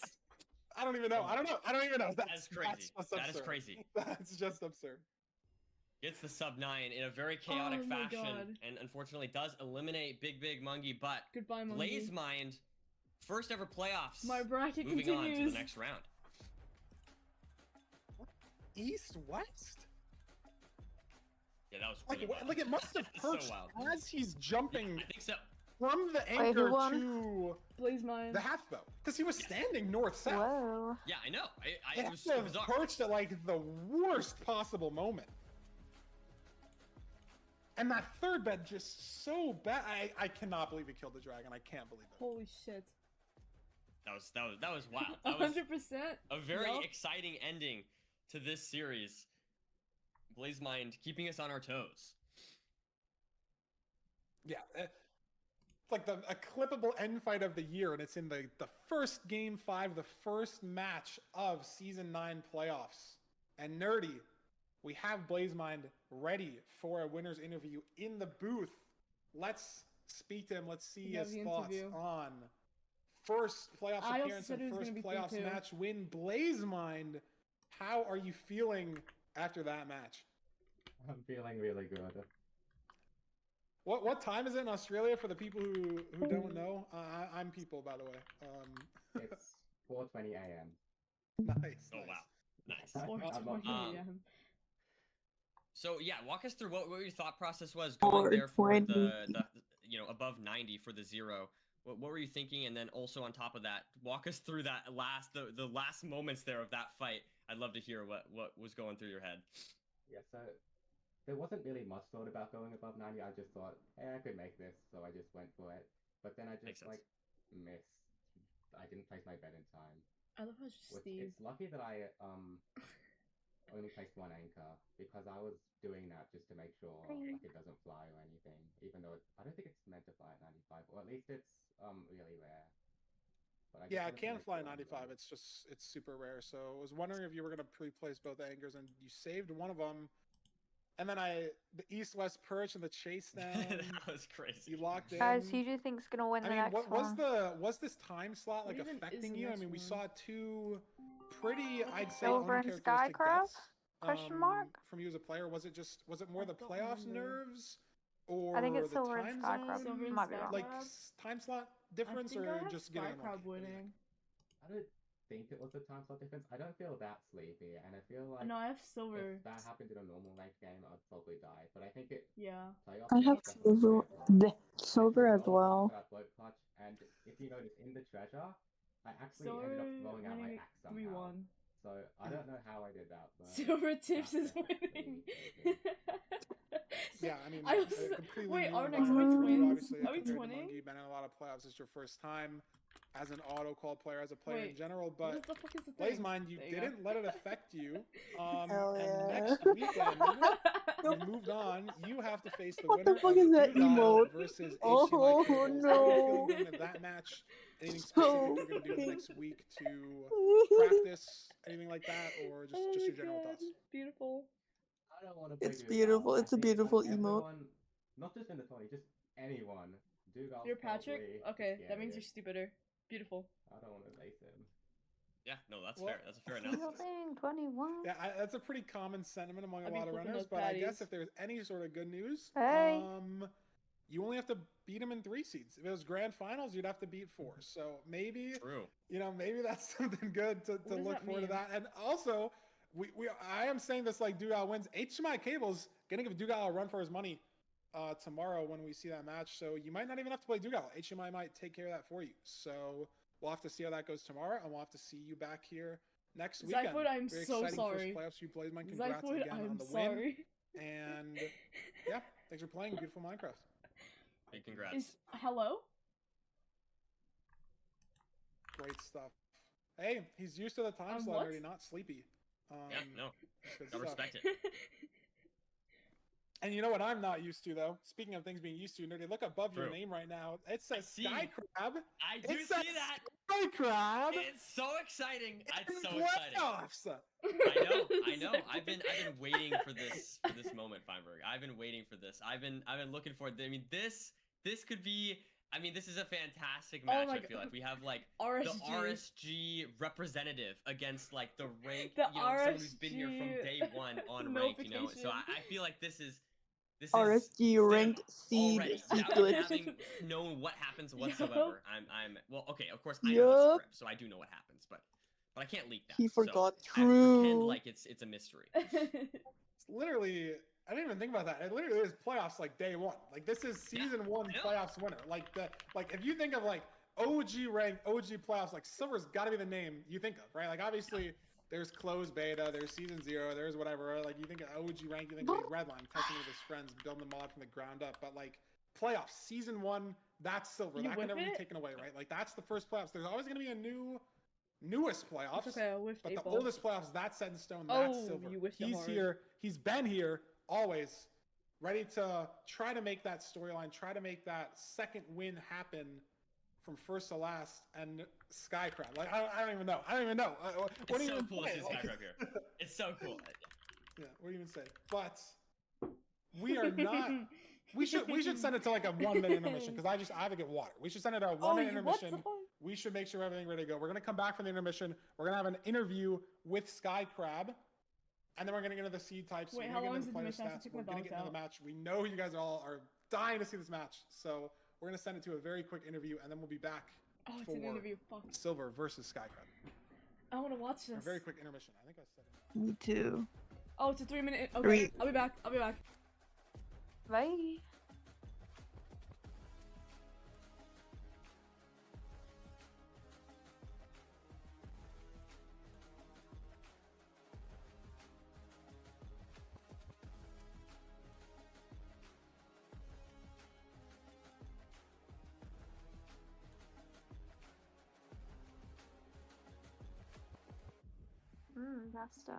C: I don't even know. I don't even know.
D: That's crazy. That is
C: absurd.
D: crazy.
C: That's just absurd.
D: Gets the sub 9 in a very chaotic
I: Oh my
D: fashion,
I: God.
D: and unfortunately does eliminate Big Mungie, but
I: Goodbye, Mungie.
D: Blaze Mind, first ever playoffs.
I: My bracket
D: moving
I: continues.
D: on to the next round.
C: East West.
D: Yeah, that was really wild.
C: Like it must have
D: So
C: perched
D: wild.
C: as he's jumping
D: I think so.
C: from the
H: who
C: anchor
H: won?
C: to
I: Blaze Mind.
C: the half bow because he was standing north south.
H: Whoa.
D: Yeah, I know.
C: It
D: It was
C: must have
D: bizarre.
C: perched at like the worst possible moment. And that third bed just so bad. I cannot believe he killed the dragon. I can't believe it.
I: Holy shit.
D: That was wild. That was
I: 100%.
D: a very
I: Yup.
D: exciting ending to this series. Blaze Mind keeping us on our toes.
C: Yeah, it's like a clippable end fight of the year, and it's in the first game 5, the first match of season 9 playoffs. And Nerdy, we have Blaze Mind ready for a winner's interview in the booth. Let's speak to him. Let's see
I: We have
C: his
I: the
C: thoughts
I: interview.
C: on first playoffs
I: I also
C: appearance
I: said
C: and
I: it was
C: first
I: gonna be
C: playoffs
I: 3-2.
C: match win. Blaze Mind, how are you feeling after that match?
E: I'm feeling really good.
C: What time is it in Australia for the people who don't know? I'm people, by the way.
E: It's 4:20 a.m.
C: Nice.
D: Oh
C: nice.
D: wow, nice.
I: 4:20
D: Um,
I: a.m.
D: So yeah, walk us through what your thought process was going there for the above 90 for the 0. What were you thinking? And then also on top of that, walk us through that the last moments there of that fight. I'd love to hear what was going through your head.
E: Yeah, so there wasn't really much thought about going above 90. I just thought, hey, I could make this, so I just went for it. But then I
D: Makes
E: just
D: sense.
E: missed. I didn't place my bet in time.
I: I love how it's just Steve.
E: It's lucky that I only placed 1 anchor because I was doing that just to make sure like it doesn't fly or anything. Even though I don't think it's meant to fly at 95, or at least it's really rare. But I just
C: Yeah, it
E: wanted to
C: can
E: make
C: fly
E: sure
C: 95. It's super rare. So I was wondering if you were gonna pre-place both anchors, and you saved one of them. And then the east-west perch and the chase down.
D: That was crazy.
C: You locked in.
H: Guys, who do you think's gonna win
C: I
H: the
C: mean,
H: next
C: what
H: one?
C: was this time slot
I: What
C: like
I: even is
C: affecting
I: the
C: you? I
I: next
C: mean, we
I: one?
C: saw 2 pretty, I'd say,
H: Silver and
C: uncharacteristic
H: Skycraft?
C: deaths,
H: Question mark?
C: from you as a player. Was it more
I: I
C: the
I: don't
C: playoffs
I: remember.
C: nerves, or
H: I think it's
C: the
H: Silver and
C: time
H: Skycraft.
C: zone,
I: Silver and
H: Might be wrong.
C: like
I: Skycraft?
C: time slot difference,
I: I think
C: or
I: I have
C: just getting
I: Skycraft
C: unlucky? What do you
I: winning.
E: I don't think it was the time slot difference. I don't feel that sleepy, and I feel like
I: No, I have silver.
E: if that happened in a normal ranked game, I'd probably die. But I think it
I: Yeah.
E: playoff
J: I have
E: games definitely
J: silver as well.
E: That bloke clutch, and if you notice in the treasure, I actually ended up throwing out my
I: winning
E: axe somehow.
I: 3-1.
E: So I don't know how I did that, but
I: Silver Tips
E: that's
I: is winning.
C: Yeah, I mean,
I: I was
C: completely
I: wait,
C: new
I: our next
C: environment
I: are we
C: for you,
I: twins?
C: obviously,
I: Are we
C: compared to
I: twinning?
C: Monkey, been in a lot of playoffs. It's your first time as an auto-call player, as a player in
I: Wait,
C: general,
I: What
C: but
I: the fuck is the
C: Blaze
I: thing?
C: Mind, you
I: There you go.
C: didn't let it affect you.
J: Hell
C: And
J: yeah.
C: next weekend, you've moved on. You have to face the
J: What
C: winner
J: the fuck
C: of
J: is that
C: Dugal
J: emote?
C: versus
J: Oh,
C: HCMI Cables. How are you
J: no.
C: feeling going into that match? Anything specific you're going to do next week to practice? Anything like that, or just
I: Oh
C: your
I: my
C: general
I: God,
C: thoughts?
I: Beautiful.
E: I don't want to play
J: It's
E: Dugal.
J: beautiful.
E: I
J: It's a
E: think,
J: beautiful
E: like,
J: emote.
E: everyone, not just in the 20, just anyone. Dugal's
I: You're Patrick?
E: probably
I: Okay,
E: the
I: that means you're
E: scariest.
I: stupider. Beautiful.
E: I don't want to face him.
D: Yeah, no, that's
C: Well,
D: fair. That's a fair analysis.
H: Fielding 21.
C: Yeah, that's a pretty common sentiment among a
I: I'd be
C: lot of
I: flipping
C: runners.
I: those
C: But I guess
I: patties.
C: if there's any sort of good news,
H: Hey.
C: you only have to beat them in 3 seeds. If it was grand finals, you'd have to beat 4. So maybe,
D: True.
C: maybe that's something good to
I: does
C: look
I: that
C: forward to
I: mean?
C: that. And also, I am saying this like Dugal wins. HMI Cables gonna give Dugal a run for his money tomorrow when we see that match. So you might not even have to play Dugal. HMI might take care of that for you. So we'll have to see how that goes tomorrow, and we'll have to see you back here next weekend.
I: Zyfoid, I'm
C: Very
I: so
C: exciting
I: sorry.
C: First playoffs for you, Blazeman. Congrats
I: Zyfoid,
C: again on
I: I'm
C: the win.
I: sorry.
C: And yeah, thanks for playing beautiful Minecraft.
D: Big congrats.
I: Is hello?
C: Great stuff. Hey, he's used to the time slot
I: what?
C: already, not sleepy.
D: Yeah, no,
C: that's good
D: gotta
C: stuff.
D: respect it.
C: And you know what I'm not used to though? Speaking of things being used to, Nerdy, look above your name right now. It says Sky Crab.
D: I do see that.
C: Sky Crab.
D: It's so exciting. It's so
C: playoffs.
D: exciting. I know. I've been waiting for this moment, Feinberg. I've been waiting for this. I've been looking forward. I mean, this could be. I mean, this is a fantastic match. I feel like we have like the RSG representative against like the rank, someone who's been here from day one on rank, So I feel like this is
J: RSG ranked seed secret.
D: Having known what happens whatsoever. I'm well, okay, of course I know the script, so I do know what happens, but I can't leak that.
J: He forgot.
D: I pretend like it's a mystery.
C: It's literally. I didn't even think about that. It literally is playoffs like day one. Like this is season one playoffs winner. Like if you think of like OG rank, OG playoffs, like Silver's got to be the name you think of, right? Like obviously there's closed beta, there's season 0, there's whatever. Like you think of OG rank, you think of Redline, testing with his friends, building the mod from the ground up. But like playoffs, season 1, that's Silver. That can never be taken away, right? Like that's the first playoffs. There's always going to be a newest playoffs.
A: Okay,
C: but the oldest playoffs, that's set in stone. That's Silver. He's here. He's been here. Always ready to try to make that storyline, try to make that second win happen from first to last. And Sky Crab, like I don't even know. What do you even
D: cool
C: say?
D: To see Sky Crab here. It's so cool.
C: Yeah, what do you even say? But we are not. We should send it to like a 1-minute intermission because I have to get water. We should send it to a 1-minute intermission. We should make sure everything's ready to go. We're gonna come back from the intermission. We're gonna have an interview with Sky Crab. And then we're gonna get into the seed types.
A: Wait,
C: we're
A: how
C: gonna
A: long
C: get into
A: is
C: the player
A: it
C: stats. We're gonna get into the match. We know you guys all are dying to see this match, so we're gonna send it to a very quick interview, and then we'll be back
A: it's
C: for
A: an interview. Fuck.
C: Silver versus Sky Crab.
A: I want to watch this.
C: A very quick intermission. I think I said it.
J: Me too.
A: Oh, it's a 3-minute. Okay, I'll be back.
H: Bye. That stuff.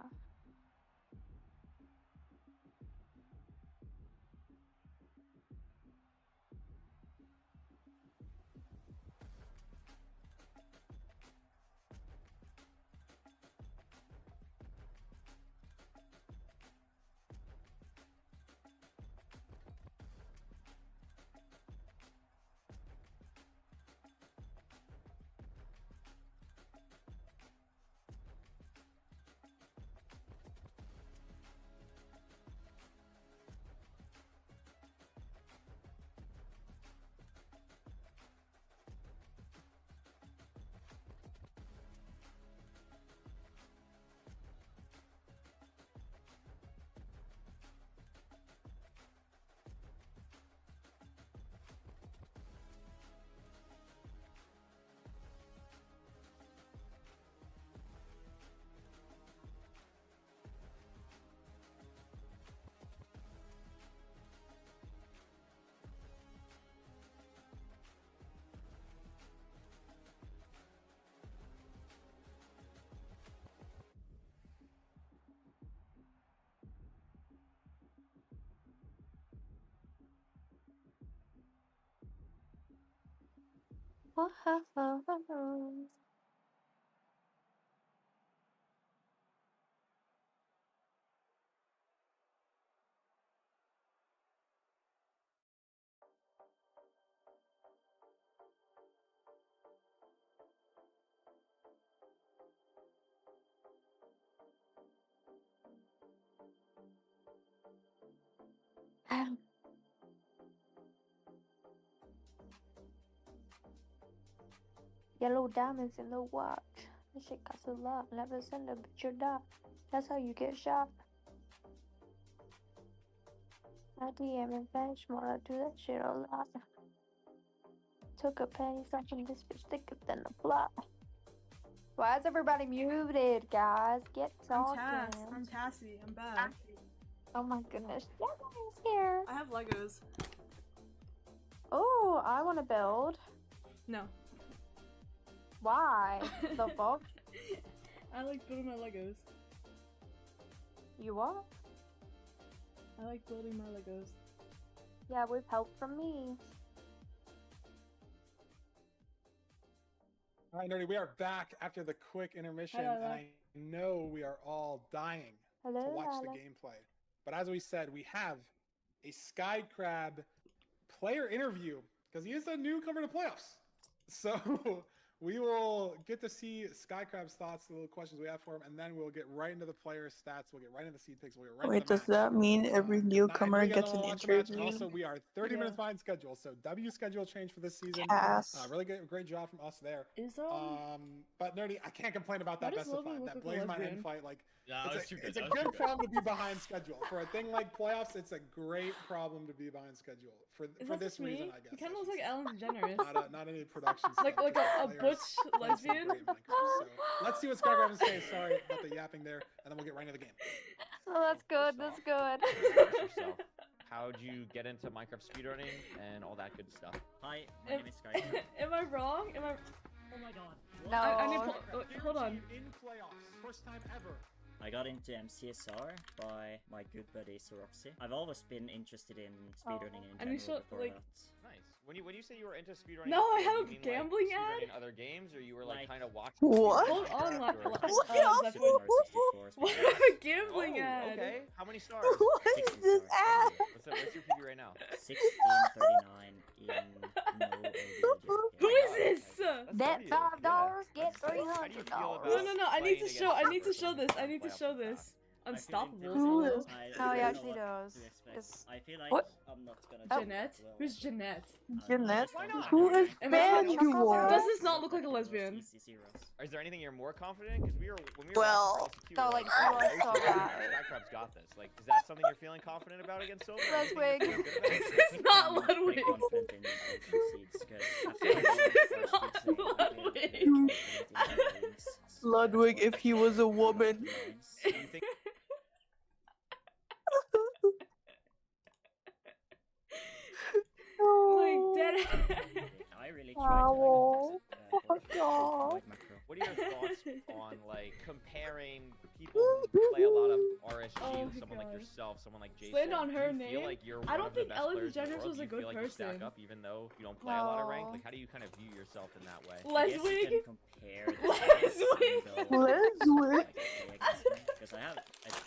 H: Yellow diamonds in the watch. This shit costs a lot. Never send a bitch your dot. That's how you get shot. I DM and bench more. I do that shit a lot. Took a penny sucking this bitch thicker than the plot. Why is everybody muted, guys? Get talking.
A: I'm Tassie. I'm back.
H: Oh my goodness. Everybody's here.
A: I have Legos.
H: Oh, I want to build.
A: No.
H: Why? The fuck?
A: I like building my Legos.
H: You what?
A: I like building my Legos.
H: Yeah, with help from me.
C: All right, Nerdy, we are back after the quick intermission,
A: Hello.
C: and I know we are all dying to watch the gameplay. But as we said, we have a Sky Crab player interview because he is a newcomer to playoffs. So we will get to see Sky Crab's thoughts, the little questions we have for him, and then we'll get right into the player stats. We'll get right into the seed picks. We'll get right
J: Wait,
C: into the
J: does that mean every newcomer gets an interview?
C: And also, we are 30 minutes behind schedule, so W schedule change for this season. Really great job from us there. But Nerdy, I can't complain about that best of 5. That Blaze my end fight, like, it's a good problem to be behind schedule. For a thing like playoffs, it's a great problem to be behind schedule. For this reason, I guess.
A: He kind of looks like Ellen DeGeneres.
C: Not any production.
A: like a butch lesbian.
C: So let's see what Sky Crab has to say. Sorry about the yapping there, and then we'll get right into the game.
H: Oh, that's good. That's good.
F: How'd you get into Minecraft speedrunning and all that good stuff?
K: Hi, my name is Sky.
A: Am I wrong? Oh
K: my god.
H: No.
A: I need hold on.
C: In playoffs, first time ever.
K: I got into MCSR by my good buddy Roxy. I've always been interested in speedrunning in general before that.
F: Nice. When you say you were into speedrunning,
A: no, I have
F: a
A: gambling ad.
F: In other games, or you were like kind of watching.
J: What?
A: Hold on,
J: What?
A: What a gambling ad.
F: Okay. How many stars?
J: What is this ad?
F: What's your PB right now?
K: 1639 in no ADLG.
A: Who is this?
H: Bet $5, get $300.
A: No. I need to show this. I need to show this. Unstoppable.
H: No, he actually does.
K: I feel like
J: what?
K: I'm not gonna.
A: Jeanette? Who's Jeanette?
J: Jeanette?
F: Why not?
J: Who is Manuel?
A: Does this not look like a lesbian?
F: Is there anything you're more confident? Because when we were
J: well,
H: so like you are so right.
F: Skycrab's got this. Like, is that something you're feeling confident about against Silver?
H: Ludwig.
A: This is not Ludwig.
J: Ludwig, if he was a woman.
A: Like dead.
K: I really tried to
F: what are your thoughts on like comparing people who play a lot of RSG with someone like yourself, someone like Jeza?
A: Slayed on her
F: do you
A: name.
F: feel like you're
A: I
F: one
A: don't
F: of the
A: think
F: best
A: Ellen
F: players in the
A: DeGeneres
F: world?
A: was
F: Do
A: a
F: you
A: good
F: feel like you stack
A: person.
F: up even though you don't play a lot of rank? Like, how do you kind of view yourself in that way?
A: Leswig.
J: Leswig.
K: Because I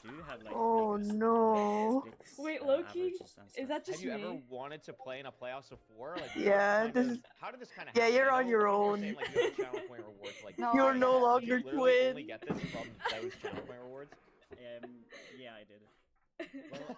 K: do have like.
J: Oh no.
A: Wait, Loki, is that just
F: Have you
A: me?
F: ever wanted to play in a playoffs before? Like,
J: Yeah, this is.
F: How did this kind of
J: Yeah,
F: happen?
J: you're
F: I
J: on
F: know
J: your
F: you were
J: own.
F: saying, like, you have a channel point reward for, like,
H: No,
J: You're
H: I
J: no
H: know.
J: longer
F: Did you literally
J: twin.
F: only get this from those channel point rewards?
K: Yeah, I did. Well,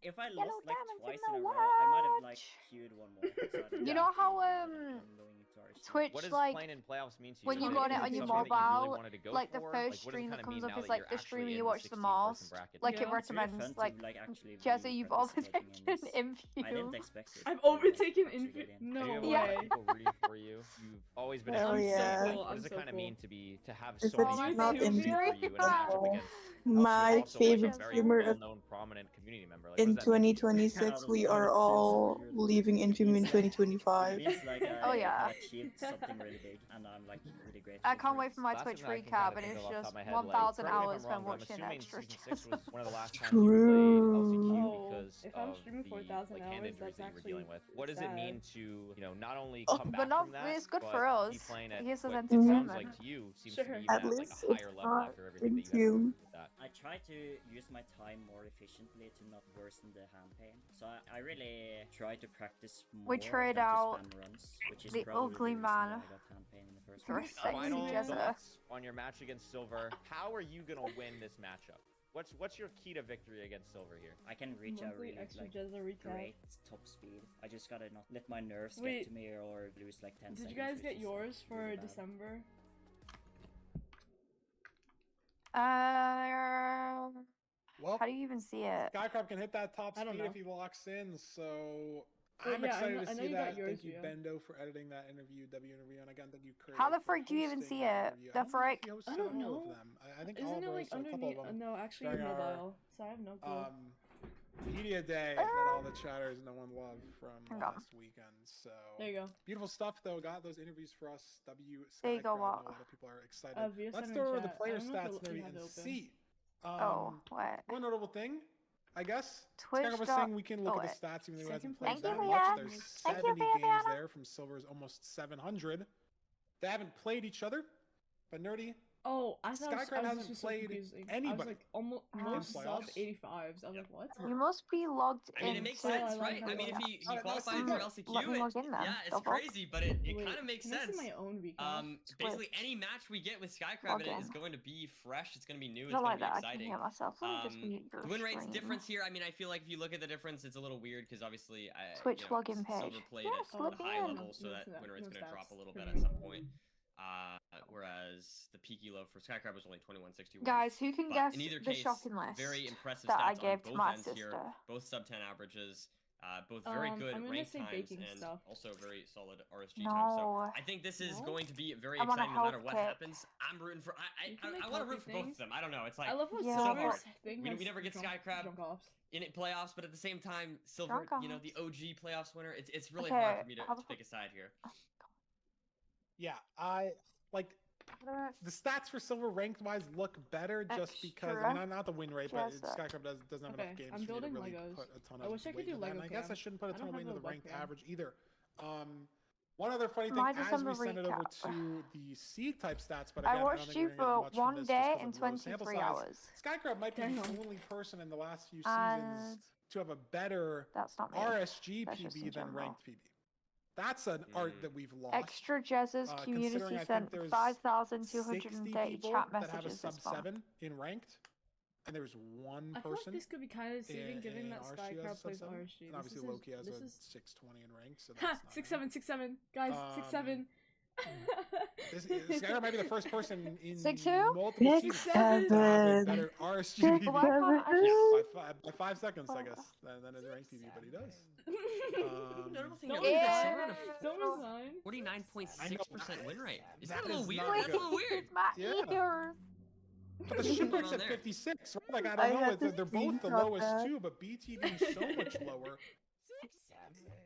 K: if I
H: Yellow
K: lost like
H: diamonds
K: twice
H: in
K: in a
H: the
K: row, I might have like
H: watch.
K: queued one more. So I didn't
H: You know how
K: going into RSG.
H: Twitch
F: What does
H: like
F: playing in playoffs mean to you?
H: when you
F: Is
H: got it
F: is
H: on your
F: something that you really
H: mobile,
F: wanted to go
H: like the
F: for?
H: first
F: Like, what does it
H: stream
F: kinda
H: that comes
F: mean
H: up
F: now
H: is
F: that
H: like
F: you're
H: the
F: actually
H: streamer
F: in
H: you watch the
F: 16-person
H: most.
F: bracket?
H: Like
A: Yeah.
H: it
A: It's really
H: recommends
K: fun to,
H: like
K: like, actually
H: Jeza,
K: be
H: you've
K: participating
H: overtaken
K: in this. I
H: Infuse.
K: didn't expect it.
A: I've
K: to, like,
A: overtaken
K: actually
A: Infi.
K: get in.
A: No
F: Do you have a
H: Yeah.
F: lot
A: way.
F: of people rooting for you? You've always been a
J: Hell
F: huge
J: yeah.
F: fan.
A: So
F: What does it
A: cool.
F: kind of mean to have
J: This
F: so
J: is
F: many
J: not
F: people rooting
J: in-
F: for you in a matchup against
J: My
F: also, like,
J: favorite
F: a very
J: streamer of
F: well-known, prominent community member? Like,
J: in
F: what does that mean to you?
J: 2026, we are all leaving Infamy in 2025.
K: It means like
H: Oh,
K: I
H: yeah.
K: achieved something really big, and I'm like really grateful.
H: I can't
K: for
H: wait
K: it.
H: for my
F: That's
H: Twitch
F: something I can
H: recap,
F: kinda
H: and
F: think
H: it's
F: of off the top
H: just
F: of my head,
H: 1,000
F: like, correct me if
H: hours
F: I'm wrong,
H: spent
F: but I'm
H: watching
F: assuming
H: extra.
F: season 6 was one of the last times
J: True.
F: you played LCQ
A: Oh,
F: because
A: if I'm
F: of
A: streaming
F: the
A: 4,000
F: like, hand
A: hours,
F: injuries
A: that's
F: that you were
A: actually
F: dealing with. What does it
A: sad.
F: mean to, you know, not only
J: Oh,
F: come back
H: But not,
F: from that,
H: it's good
F: but
H: for
F: be
H: us.
F: playing at
H: Here's some
F: what it
H: entertainment.
F: sounds like to you seems
A: Sure.
F: to be
J: At
F: even at, like,
J: least
F: a higher
J: it's
F: level
J: not
F: after everything that you
J: into-
F: had with that.
K: I try to use my time more efficiently to not worsen the hand pain. So I really try to practice more
H: We trade
K: than to
H: out
K: spam runs, which is
H: the
K: probably
H: ugly
K: the reason
H: man
K: why I got hand pain in the first
H: for a
K: place.
H: sexy
F: Final
H: Jeza.
F: thoughts on your match against Silver. How are you gonna win this matchup? What's your key to victory against Silver here?
K: I can reach a
A: Monthly
K: really
A: extra
K: like
A: Jeza recap.
K: great top speed. I just gotta not let my nerves
A: Wait.
K: get to me or lose like 10
A: Did
K: seconds.
A: you guys
K: which
A: get
K: is,
A: yours
K: like,
A: for
K: really bad.
A: December?
C: Well,
H: How do you even see it?
C: Skycrab can hit that top
A: I don't
C: speed
A: know.
C: if he locks in, so
A: Well,
C: I'm
A: yeah,
C: excited
A: I
C: to
A: know
C: see
A: you got
C: that.
A: yours,
C: Thank you,
A: Rio.
C: Bendo, for editing that interview, and again, thank you, Curry.
H: How the
C: for
H: frick do you even
C: hosting
H: see
C: that
H: it?
C: interview.
H: The
C: I don't know if
H: frick?
C: he hosted
A: I don't
C: all
A: know.
C: of them. I think all
A: Isn't
C: of
A: it
C: us,
A: like
C: a couple
A: underneath?
C: of them.
A: No, actually
C: during our,
A: mobile. So I have no clue.
C: Media day that all the chatters no one loved from last weekend. So
A: There you go.
C: beautiful stuff though. Got those interviews for us. W
H: There you go,
C: Skycrab. I know
H: Walt.
C: a lot of people are excited.
A: VS
C: Let's
A: in
C: throw
A: chat.
C: the player
A: I don't know if
C: stats
A: you
C: maybe
A: have
C: and
A: it open.
C: see.
H: Oh, what?
C: One notable thing. I guess.
H: Twitch
C: Skycrab was
H: dot-
C: saying we can look
H: oh,
C: at
H: wait.
C: the stats even though he
H: Thank
C: hasn't
H: you,
C: played that
H: Leah.
C: much. There's
H: Thank
C: 70
H: you,
C: games
H: Fiona.
C: there from Silver's almost 700. They haven't played each other, but Nerdy.
A: Oh, I thought
C: Skycrab
A: I was
C: hasn't
A: just so
C: played
A: confusing.
C: anybody
A: I was like, almost most sub
C: playoffs.
A: 85s. I was like, what?
H: You must be logged in.
D: I mean, it makes
H: to-
D: sense,
A: I
D: right?
A: like
D: I mean, if he
C: Oh, no,
D: qualifies
C: it's
D: through
C: not.
D: LCQ,
H: Let me log in then.
D: yeah, it's
H: Double.
D: crazy, but it
A: Wait,
D: kind of makes
A: can I
D: sense.
A: see my own recap?
D: Basically, any match we get with Skycrab
H: Log
D: in it is
H: in.
D: going to be fresh. It's going to be new. It's
H: Not
D: going
H: like
D: to be
H: that. I can
D: exciting.
H: hear myself. Let me just mute your
D: The win rate's
H: screen.
D: difference here. I mean, I feel like if you look at the difference, it's a little weird because obviously,
H: Twitch
D: you know,
H: login page.
D: Silver played
H: Yes,
D: at
H: let
D: a
H: me
D: high
H: in.
D: level, so
A: No
D: that
A: stats,
D: win rate's
A: no
D: going to drop a
A: stats.
D: little bit
A: Never
D: at some
A: mind.
D: point. Whereas the peaky low for Skycrab was only 2161.
H: Guys, who can
D: But
H: guess
D: in either
H: the
D: case,
H: shopping list
D: very impressive
H: that I
D: stats
H: gave
D: on
H: to
D: both
H: my
D: ends
H: sister?
D: here. Both sub 10 averages. Both very good
A: I'm gonna
D: rank
A: say
D: times
A: baking
D: and
A: stuff.
D: also very solid RSG times. So
H: No.
D: I think this is
A: No?
D: going to be very
H: I'm on a
D: exciting no matter
H: health
D: what
H: kick.
D: happens. I'm rooting for.
A: You can make
D: I want to root
A: healthy
D: for both of
A: things.
D: them. I don't know. It's like
A: I love how
H: Yeah.
D: so
A: Silver's
D: hard.
A: thing
D: We
A: has
D: never get Skycrab
A: drunk offs.
D: in it playoffs, but at the same time, Silver,
H: Drunk
D: you know,
H: offs.
D: the OG playoffs winner. It's really
H: Okay,
D: hard for me to
H: how about-
D: pick a side here.
C: Yeah, I like the stats for Silver ranked wise look better just because I mean not the win rate, but
H: Jeza.
C: Skycrab doesn't have
A: Okay,
C: enough games
A: I'm
C: for me to
A: building
C: really
A: Legos.
C: put a ton
A: I
C: of
A: wish I could
C: weight
A: do
C: into that.
A: Lego
C: And I guess I
A: cam.
C: shouldn't put a
A: I
C: ton
A: don't
C: of weight
A: have
C: into
A: a
C: the ranked
A: webcam.
C: average either. One other funny thing,
H: My
C: as we
H: December
C: send it over
H: recap.
C: to the seed type stats, but again,
H: I
C: I don't
H: watched
C: think
H: you
C: we're gonna
H: for
C: get much from
H: one
C: this
H: day
C: just 'cause
H: and
C: of low sample
H: 23
C: size.
H: hours.
C: Skycrab might be
A: Damn.
C: the only person in the last few
H: And
C: seasons to have a better
H: that's not me.
C: RSG
H: That's just in
C: PB than
H: general.
C: ranked PB. That's an art that we've lost.
H: Extra Jezza's
C: considering
H: community
C: I think
H: sent
C: there's
H: 5,230
C: people
H: chat
C: that have a
H: messages
C: sub
H: this month.
C: 7 in ranked, and there's one
A: I feel like
C: person.
A: this could be kind of deceiving, given that
C: RSG has a
A: Skycrab
C: sub
A: plays
C: 7,
A: RSG.
C: and obviously Loki has a 620 in rank, so
A: Ha!
C: that's not
A: 6-7, 6-7, guys, 6-7.
C: Skylar might be the first person in
H: 6-2?
C: multiple seasons to have a better RSG PB
H: Why can't I
C: by 5 seconds, I guess, than his rank PB, but he does.
D: Notable thing
A: Don't
D: about this,
H: Yeah.
D: Silver had a
A: Don't resign.
D: 49.6% win rate. Is
C: That
D: that a little
C: is
D: weird?
C: not
H: Wait,
D: That's a little weird.
H: it's my
C: Yeah.
H: ears.
C: But the
D: What's
C: ship
D: going
C: rate's
D: on
C: at
D: there?
C: 56, right? Like, I
J: I
C: don't know,
J: had to
C: they're both the
J: screenshot
C: lowest
J: that.
C: too, but BT being so much lower.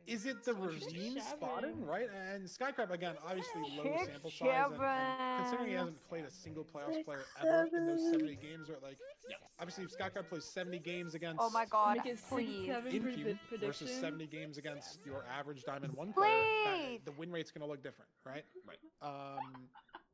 C: Is it the ravine spotting, right? And Skycrab, again, obviously low sample size, and considering he hasn't played a single playoffs player ever in those 70 games, or like, obviously if Skycrab plays 70 games against
H: Oh my god,
A: Make it
H: please.
A: 6-7
C: Infume
A: prediction.
C: versus 70 games against your average Diamond 1 player,
H: Please.
C: the win rate's going to look different, right?
D: Right.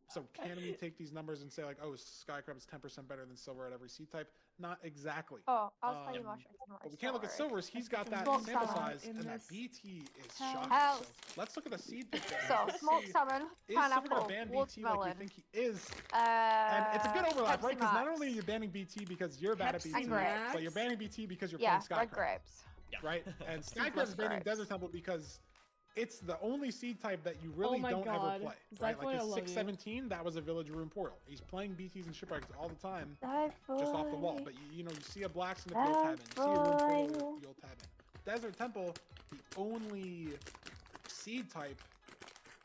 C: So can we take these numbers and say like, oh, Skycrab's 10% better than Silver at every seed type? Not exactly.
H: Oh, I was playing mushrooms.
C: But we can't look at Silver's. He's got that
H: Smoke
C: sample
H: salmon
C: size,
A: in
C: and that
A: this
C: BT is
H: house.
C: shocking. So let's look at the seed picture.
H: So,
C: Let's
H: smoked
C: see,
H: salmon,
C: is Silver
H: pineapple,
C: gonna ban BT like you
H: watermelon.
C: think he is? And it's a good overlap, right? Because not only are you banning BT because you're bad at
A: Pepsi
C: BT,
H: Max.
C: but you're banning BT because you're
H: Yeah,
C: playing
H: red
C: Skycrab,
H: grapes.
C: right? And
H: Seedless
C: Skycrab's banning
H: grapes.
C: Desert Temple because it's the only seed type that you really
A: my
C: don't ever
A: God.
C: play,
A: Zyphoid,
C: right? Like
A: I
C: his
A: love you.
C: 617, that was a Village Ruin Portal. He's playing BTs and shipwrecks all the time, just off the wall. But you know, you see a blacksmith, you'll tab in. You see a Ruin Portal, you'll tab in. Desert Temple, the only seed type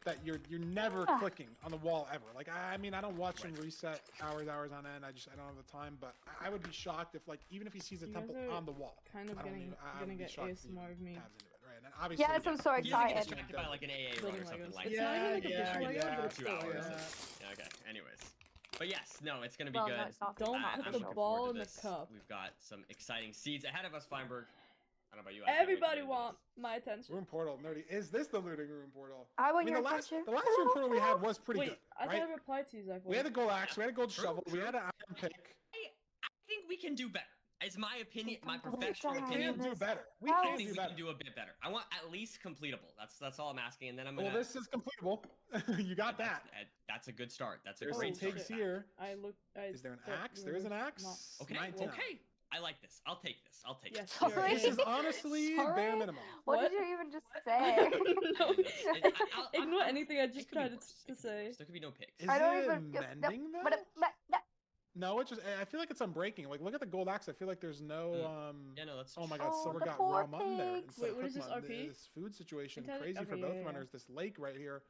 C: that you're never clicking on the wall ever. Like I mean, I don't watch him reset hours on end. I don't have the time. But I would be shocked if like even if he sees a
A: You
C: temple
A: guys are
C: on the wall,
A: kind of
C: I
A: gonna
C: would be
A: get
C: shocked if he
A: ASMR of me.
C: tabs into it, right? And obviously,
H: Yes, I'm so
D: He doesn't get
H: excited.
D: distracted by like an AA run
A: Building
D: or something
A: Legos.
D: like
A: It's
D: that.
A: not even like a
C: Yeah,
A: official Lego,
C: yeah,
A: but it's
D: 2
A: still
D: hours.
A: Lego.
D: Yeah, okay. Anyways, but yes, no, it's gonna be
H: Well,
D: good.
H: no, it's not.
A: Don't
H: It's
A: put
H: not
A: the
H: official.
A: ball
D: forward
A: in
D: to
A: the
D: this.
A: cup.
D: We've got some exciting seeds ahead of us, Feinberg. I don't know about you. I can't wait to
A: Everybody
D: get into
A: want
D: this.
A: my attention.
C: Room Portal, nerdy. Is this the looting room portal?
H: I want
C: mean,
H: your
C: the last
H: attention.
C: room portal we had was pretty
A: Wait,
C: good,
A: I
C: right?
A: thought I replied to you, Zach.
C: We had a gold axe, we had a gold
D: True,
C: shovel, we
D: true.
C: had an iron pick.
D: I think we can do better. It's my opinion, my
H: Don't
D: professional
H: die.
C: We
D: opinion.
C: can do better. We
H: I
D: I
C: can
D: think
C: do
D: we
C: better.
D: can do a bit better. I want at least completable. That's all I'm asking, and then I'm gonna.
C: Well, this is completable. You got that.
D: That's a good start. That's a
C: There's
D: great
C: some
D: start.
C: takes here.
A: I look.
C: Is there an axe? There is an axe.
D: Okay,
C: 19.
D: okay. I like this. I'll take this. I'll take
A: Yes,
D: this.
A: you're
H: Sorry.
C: This is honestly
H: Sorry?
C: bare minimum.
H: What
A: What?
H: did you even just say?
A: No,
D: I'll-
A: ignore anything I
D: it
A: just
D: could be
A: tried
D: worse.
A: to say.
D: There could be no picks.
C: Is
H: I don't
C: it
H: even.
C: mending though? No, it's just. I feel like it's unbreaking. Like, look at the gold axe. I feel like there's no.
D: Yeah, no, that's.
C: Oh my
D: true.
C: God,
H: Oh,
C: Silver
H: the
C: got
H: poor
C: raw mutton there.
H: pigs.
C: instead
A: Wait,
C: of
A: what is
C: cooked
A: this,
C: mutton.
A: RP?
C: This food situation
A: Intel-
C: crazy for
A: okay,
C: both
A: yeah, yeah.
C: runners. This lake right here.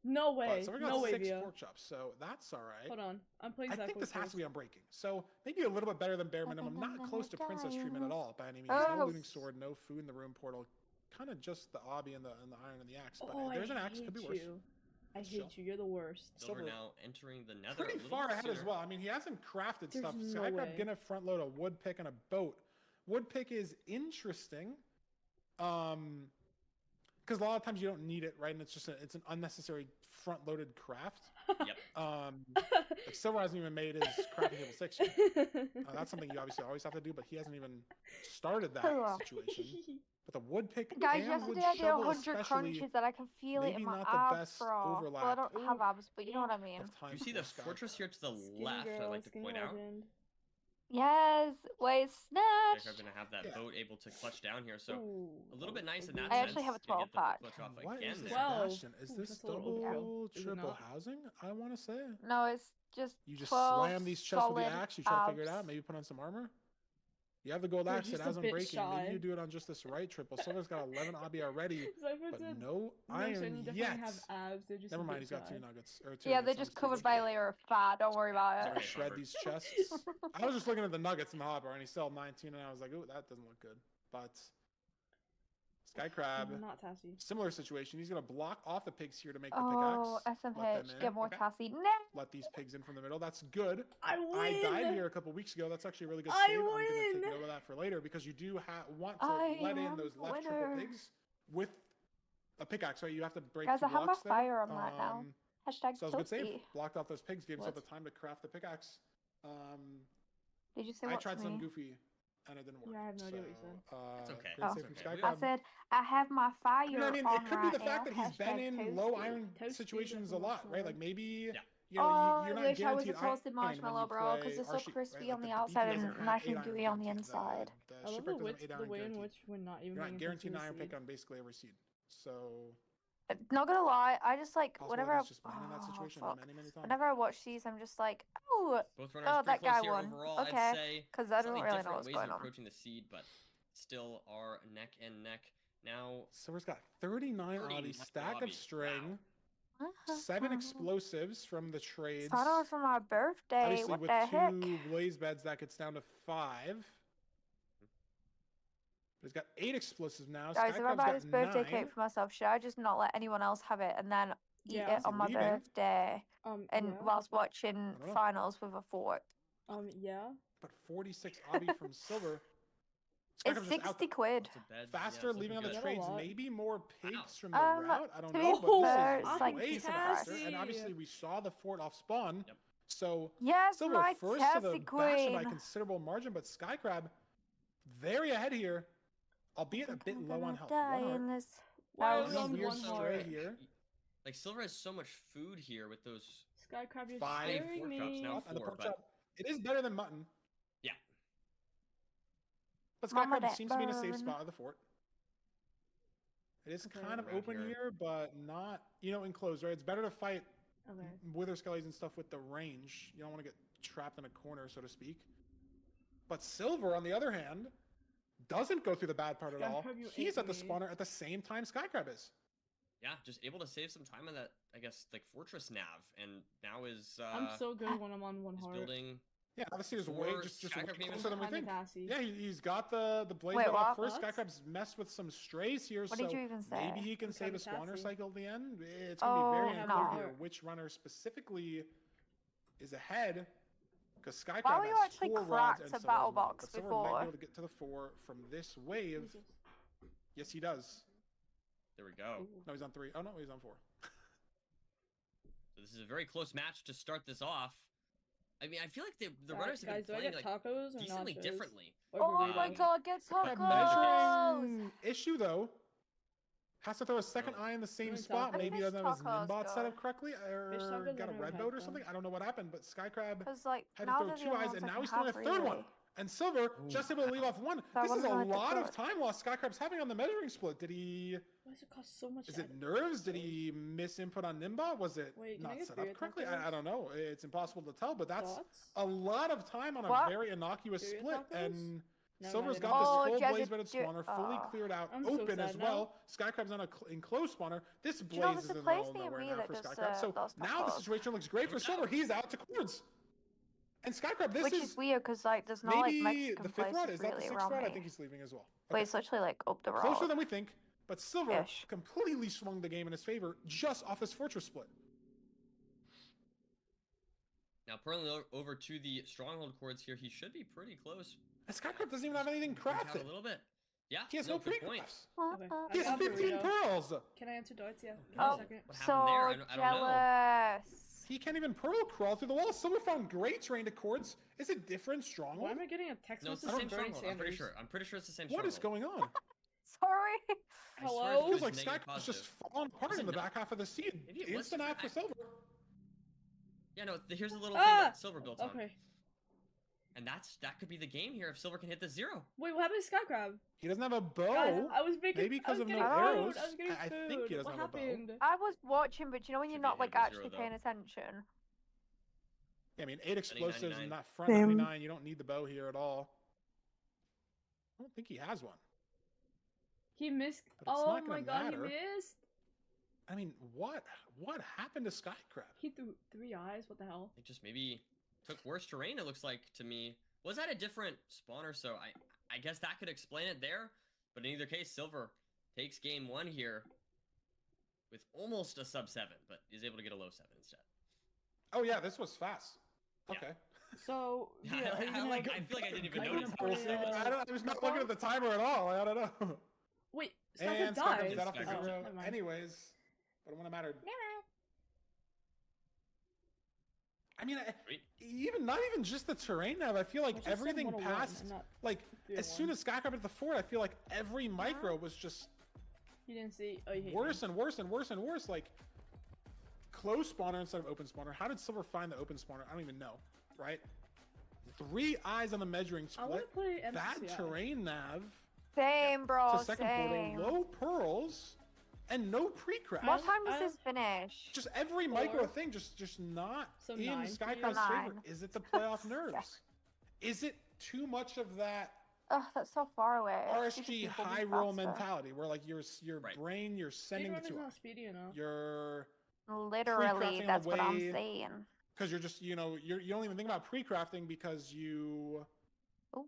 A: No
C: But
A: way.
C: Silver got
A: No way,
C: 6
A: Vio.
C: pork chops, so that's all right.
A: Hold on. I'm playing
C: I
A: Zach
C: think this has
A: first.
C: to be unbreaking. So maybe a little bit better than bare minimum. Not close to princess treatment at all by any means. No
H: Oh.
C: looting sword, no food in the room portal. Kind of just the obby and the iron and the axe. But
A: Oh,
C: there's
A: I
C: an axe. Could be worse.
A: you. I
C: Let's
A: hate
C: chill.
A: you. You're the worst.
D: Silver
C: Silver.
D: now entering the nether.
C: Pretty
D: a little
C: far
D: bit
C: ahead as
D: sooner.
C: well. I mean, he hasn't crafted
A: There's
C: stuff.
A: no
C: Skycrab
A: way.
C: gonna front load a wood pick and a boat wood pick is interesting. Because a lot of times you don't need it, right? And it's an unnecessary front-loaded craft.
D: Yep.
C: Like Silver hasn't even made his crafting table 6 yet. That's something you obviously always have to do, but he hasn't even started that situation. But the wood pick
H: Guys,
C: and wood
H: yesterday I did
C: shovel
H: 100
C: especially,
H: crunches that I can feel it in
C: maybe
H: my
C: not the
H: abs,
C: best
H: bro. Well, I
C: overlap
H: don't have abs, but you know what I mean.
C: of time
D: You see
C: for
D: the
C: Sky.
D: fortress here to the
A: Skinny
D: left, I'd
A: girl,
D: like to
A: skinny
D: point out.
A: legend.
H: Yes, wait, snatch.
D: They're gonna have that
C: Yeah.
D: boat able to clutch down here, so
A: Ooh,
D: a little bit nice in
A: okay.
D: that
H: I
D: sense.
H: actually have a
D: to get
H: 12
D: the
H: pack.
D: clutch off
C: What
D: again
C: is this
D: there.
A: 12.
C: bastion? Is
A: Ooh,
C: this
A: that's a little
C: double,
A: overkill. Is it
C: triple
A: not?
C: housing? I want to say.
H: No, it's just
C: You just
H: 12
C: slam these chests with the
H: solid
C: axe. You try to figure it
H: abs.
C: out. Maybe put on some armor. You have the gold
A: You're
C: axe. It
A: just a
C: has
A: bit
C: unbreaking.
A: shy.
C: Maybe you do it on just this right triple. Silver's got 11 obby already,
A: Cypher
C: but
A: said,
C: no
A: "No,
C: iron
A: Shane, you definitely
C: yet.
A: have abs. They're just
C: Never
A: a
C: mind.
A: bit
C: He's got
A: shy."
C: 2 nuggets. Or 2
H: Yeah,
C: nuggets
H: they're
C: on
H: just
C: his
H: covered
C: teeth.
H: by a layer of fat. Don't worry about
C: He's
H: it.
C: gonna
D: Okay,
C: shred
D: Bummer.
C: these chests. I was just looking at the nuggets in the hopper, and he still had 19, and I was like, "Ooh, that doesn't look good." But Sky Crab,
A: Not Tassie.
C: similar situation. He's gonna block off the pigs here to make the
H: Oh,
C: pickaxe. Let
H: SMH,
C: them in.
H: get more
D: Okay.
H: tassy. Nah.
C: Let these pigs in from the middle. That's good.
A: I
C: I died
A: win!
C: here a couple weeks ago. That's actually a really good
A: I
C: save. I'm gonna take
A: win!
C: note of that for later because you do want to
H: I
C: let in
H: am
C: those
H: the
C: left triple
H: winner.
C: pigs with a pickaxe, right? You have to break
H: Guys,
C: 2
H: I have my
C: blocks there.
H: fire on right now. Hashtag
C: So that was a good
H: Toasty.
C: save. Blocked off those pigs, gave himself the
A: What?
C: time to craft the pickaxe.
H: Did you say
C: I
H: what
C: tried
H: to
C: some
H: me?
C: goofy, and it didn't work.
A: Yeah, I have no idea what you
C: So,
A: said.
D: It's okay.
C: Great
H: Oh.
C: save from
D: Okay.
C: Sky
D: We-
H: I
C: Crab.
H: said I have my fire
C: You know what I mean?
H: on
C: It could
H: right
C: be the fact
H: now.
C: that he's been
H: Hashtag
C: in low
A: Toasty.
C: iron
A: Toasty
C: situations a
A: doesn't
C: lot,
A: look
C: right? Like
A: hard.
C: maybe
D: Yeah.
C: you know
H: Oh,
C: you're
H: I
C: not
H: wish I was a
C: guaranteed iron
H: toasted
C: when
H: marshmallow,
C: you
H: bro,
C: play
H: because they're so
C: Archie,
H: crispy
C: right?
H: on
C: Like
H: the
C: the
H: outside
C: DP doesn't
H: and
C: have
H: nice
C: 8
H: and
C: iron
H: gooey on the
C: guaranteed.
H: inside.
C: The
A: I love
C: shipwreck
A: the
C: doesn't have 8 iron
A: way in
C: guaranteed.
A: which we're not even
C: You're
A: paying
C: not
A: attention
C: guaranteed
A: to
C: an
A: the
C: iron pick
A: seed.
C: on basically every seed. So
H: Not gonna lie, I just like
C: possible
H: whenever
C: he's just been in that situation
H: fuck.
C: many times.
H: Whenever I watch these, I'm just like, oh,
D: Both runners
H: oh,
D: pretty
H: that
D: close
H: guy
D: here
H: won.
D: overall.
H: Okay,
D: I'd say
H: because I don't
D: slightly
H: really know
D: different
H: what's
D: ways
H: going
D: of
H: on.
D: approaching the seed, but still are neck and neck. Now,
C: Silver's got 39
D: 39
C: obby, stack of
D: obby.
C: string, 7 explosives from the trades.
H: Thought it was for my birthday.
C: Obviously,
H: What
C: with
H: the heck?
C: 2 blaze beds, that gets down to 5. He's got 8 explosives now.
H: Guys, if I
C: Skycrab's
H: buy
C: got
H: this birthday
C: 9.
H: cake for myself, should I just not let anyone else have it and then eat
A: Yeah.
H: it on my
C: Leaving?
H: birthday and
A: Yeah.
H: whilst watching
C: don't know.
H: finals with a fork?
A: Yeah.
C: But 46 obby from Silver.
H: It's
C: Skycrab's just out
H: 60 quid.
D: to bed.
C: faster,
D: yeah, it's
C: leaving on
D: looking
C: the
D: good.
A: Is that a
C: trades.
A: lot?
C: Maybe more pigs
D: Wow.
C: from the route. I don't
H: to
C: know.
H: be
C: But
H: fair,
C: this
H: it's
C: is
H: like
C: way
H: decent
C: faster.
H: price.
C: And obviously, we saw the fort off spawn.
D: Yep.
C: So
H: Yes,
C: Silver
H: my
C: first to the
H: Tessie
C: bastion by
H: queen.
C: considerable margin, but Skycrab very ahead here, albeit a bit low on health. 1 heart.
A: Why
H: That
A: are
H: was
A: we on
C: weird
A: 1
C: stray
A: heart?
C: here.
D: Like Silver has so much food here with those.
A: Sky Crab, you're
C: 5
A: scaring
D: pork chops
A: me.
D: now.
C: And the
D: 4,
C: pork
D: but-
C: chop. It is better than mutton.
D: Yeah.
C: But
H: Mama,
C: Skycrab
H: that
C: seems to be in a safe
H: burn.
C: spot of the fort. It is
A: Okay.
C: kind of
D: Around
C: open
D: here.
C: here, but not, enclosed, right? It's better to fight
A: Okay.
C: wither skellies and stuff with the range. You don't want to get trapped in a corner, so to speak. But Silver, on the other hand, doesn't go through the bad part at all.
A: Skycrab, you
C: He's
A: ate
C: at the
A: me.
C: spawner at the same time Skycrab is.
D: Yeah, just able to save some time on that, I guess, like fortress nav, and now is
A: I'm so good when I'm on 1
D: is
A: heart.
D: building.
C: Yeah, obviously there's way
D: For
C: just
D: Skycrab
C: way
D: being
C: closer than we
A: Kinda
C: think.
A: Tassie.
C: Yeah, he's got the blaze
H: Wait,
C: bed off
H: what?
C: first.
A: What?
C: Skycrab's messed with some strays here,
H: What
C: so
H: did you even say?
C: maybe he can
A: I'm
C: save a
A: kinda
C: spawner
A: Tassie.
C: cycle at the end. It's gonna be very
H: Oh,
C: unclear
H: no.
C: here which runner specifically is ahead. Because Skycrab
H: Why were you
C: has
H: actually
C: 4 rods
H: cracked
C: and
H: a
C: Silver
H: battle
C: as well.
H: box
C: But Silver might be
H: before?
C: able to get to the 4 from this wave.
A: Jesus.
C: Yes, he does.
D: There we go.
A: Ooh.
C: No, he's on 3. Oh no, he's on 4.
D: So this is a very close match to start this off. I mean, I feel like the
A: Guys,
D: runners have been
A: do I
D: playing
A: get
D: like
A: tacos or
D: decently
A: nachos?
D: differently.
A: Or
H: Oh my
A: burritos?
H: god, get
C: Skycrab
H: tacos!
C: measuring issue though. Has to throw a second
D: Oh.
C: eye in the same
A: Doing
C: spot.
A: tacos.
C: Maybe he doesn't have his
H: Tacos,
C: Nimbot set
H: go.
C: up correctly,
A: Fish
C: or
A: tacos,
C: got
A: I
C: a
A: never
C: red
A: had
C: boat or
A: them.
C: something. I don't know what happened, but Skycrab
H: Because like
C: had to
H: now
C: throw
H: they're
C: 2
H: the only
C: eyes,
H: ones
C: and
H: I
C: now
H: can
C: he's throwing a
H: have,
C: 3rd one.
H: really.
C: And Silver
D: Ooh,
C: just able to leave off 1.
H: That
C: This is a
H: wasn't like the
C: lot of
H: cook.
C: time loss Skycrab's having on the measuring split. Did he?
A: Why does it cost so much?
C: Is it nerves? Did he miss input on Nimbot? Was it
A: Wait, can I
C: not
A: get
C: set
A: burrito
C: up correctly?
A: tacos?
C: I don't know. It's impossible to tell, but that's
A: Thoughts?
C: a lot of time on a
H: What?
C: very innocuous
A: Burrito
C: split.
A: tacos?
C: And
A: No,
C: Silver's
A: not
C: got this
H: Oh,
C: full
H: Jeza,
C: blaze bedded spawner fully cleared out,
A: I'm so
C: open
A: sad
C: as
A: now.
C: well. Skycrab's on a enclosed spawner. This
H: you know
C: blaze
H: there's
C: is
H: a
C: in the
H: place
C: middle of
H: near
C: nowhere
H: me
C: now
H: that
C: for
H: does,
C: Skycrab. So
H: those
C: now the
H: tacos?
C: situation looks great for Silver. He's out to cords. And Skycrab, this
H: Which is weird because like there's no like
C: maybe
H: Mexican
C: the 5th rod.
H: places
C: Is that the
H: really
C: 6th
H: around
C: rod? I
H: me.
C: think he's leaving as well.
H: But
C: Okay.
H: it's literally like up the road.
C: Closer than we think, but Silver
H: Ish.
C: completely swung the game in his favor just off this fortress split.
D: Now, pulling over to the stronghold cords here, he should be pretty close.
C: Skycraft doesn't even have anything crafted.
D: A little bit. Yeah.
C: He has
D: no
C: no
D: good point.
C: pre-crafts.
A: Okay.
C: He has 15 pearls.
A: Can I answer darts? Yeah. Give me
H: Oh,
A: a second.
D: What
H: so
D: happened there? I don't know.
H: jealous.
C: He can't even pearl crawl through the wall. Silver found great terrain to cords. Is it different stronghold?
A: Why am I getting a text
D: No, it's
A: message
D: the same
A: from Bernie
D: stronghold. I'm pretty
A: Sanders?
D: sure. I'm pretty sure it's the same
C: What is
D: stronghold.
C: going on?
H: Sorry.
D: I swear
A: Hello?
C: It feels
D: was
C: like
D: negative
C: Skycraft's just
D: positive.
C: falling apart
D: Was
C: in
D: it
C: the
D: not?
C: back half of the seed.
D: Maybe it was
C: Instant
D: just
C: act for Silver.
D: Yeah, no. Here's the little thing that Silver built on.
A: Okay.
D: And that could be the game here if Silver can hit the 0.
A: Wait, what happened to Skycrab?
C: He doesn't have a bow.
A: Guys, I was making.
C: Maybe because of no
A: food.
C: arrows.
A: I was getting
C: I
A: food.
C: think he doesn't
A: What
C: have a bow.
A: happened?
H: I was watching, but you know when you're
D: Should
H: not
D: be
H: like
D: hit for
H: actually
D: 0
H: paying
D: though.
H: attention.
C: Yeah, I mean, 8 explosives
D: 99.
C: in that front 99. You don't need the bow here at all. I don't think he has one.
A: He missed.
C: But it's
A: Oh
C: not gonna
A: my god,
C: matter.
A: he missed.
C: I mean, what happened to Skycraft?
A: He threw 3 eyes. What the hell?
D: It just maybe took worse terrain, it looks like to me. Was that a different spawner? So I guess that could explain it there. But in either case, Silver takes game 1 here with almost a sub 7, but is able to get a low 7 instead.
C: Oh yeah, this was fast.
D: Yeah.
C: Okay.
A: So
D: Yeah,
A: yeah, are you gonna,
D: I feel like I didn't even
A: are you
D: notice.
A: gonna
C: Well,
A: play,
C: I was not looking at the timer at all. I don't know.
A: Wait,
C: And
A: Skycrab
C: Skycraft
A: died.
C: got off the
D: Skycraft.
C: 0.
A: never mind.
C: Anyways, but it wouldn't have mattered. I mean, not even just the terrain nav. I feel like
A: Well, just
C: everything
A: 101
C: past,
A: and not
C: like, as
A: 301.
C: soon as Skycraft hit the fort, I feel like every micro was just
A: You didn't see. Oh, you hate
C: worse
A: me.
C: and worse and worse and worse. Like, close spawner instead of open spawner. How did Silver find the open spawner? I don't even know, right? 3 eyes on the measuring
A: I want
C: split.
A: to play MCSR.
C: Bad terrain nav.
H: Same, bro.
C: To second
H: Same.
C: portal, low pearls, and no pre-craft.
H: What time does this finish?
C: Just every micro
A: 4.
C: thing, just not
A: So
C: in
A: 9
C: Skycraft's
H: p.m.
C: favor. Is it the playoff nerves? Is it too much of that
H: Ugh, that's so far away.
C: RSG
H: Stupid people
C: high
H: move
C: roll
H: faster.
C: mentality, where like your
D: Right.
C: brain, you're sending it
A: Speedrunner's
C: to
A: not speedy enough.
C: your
H: Literally,
C: Pre-crafting
H: that's
C: on
H: what
C: the
H: I'm
C: way.
H: saying.
C: because you're just you don't even think about pre-crafting because you
H: Oh.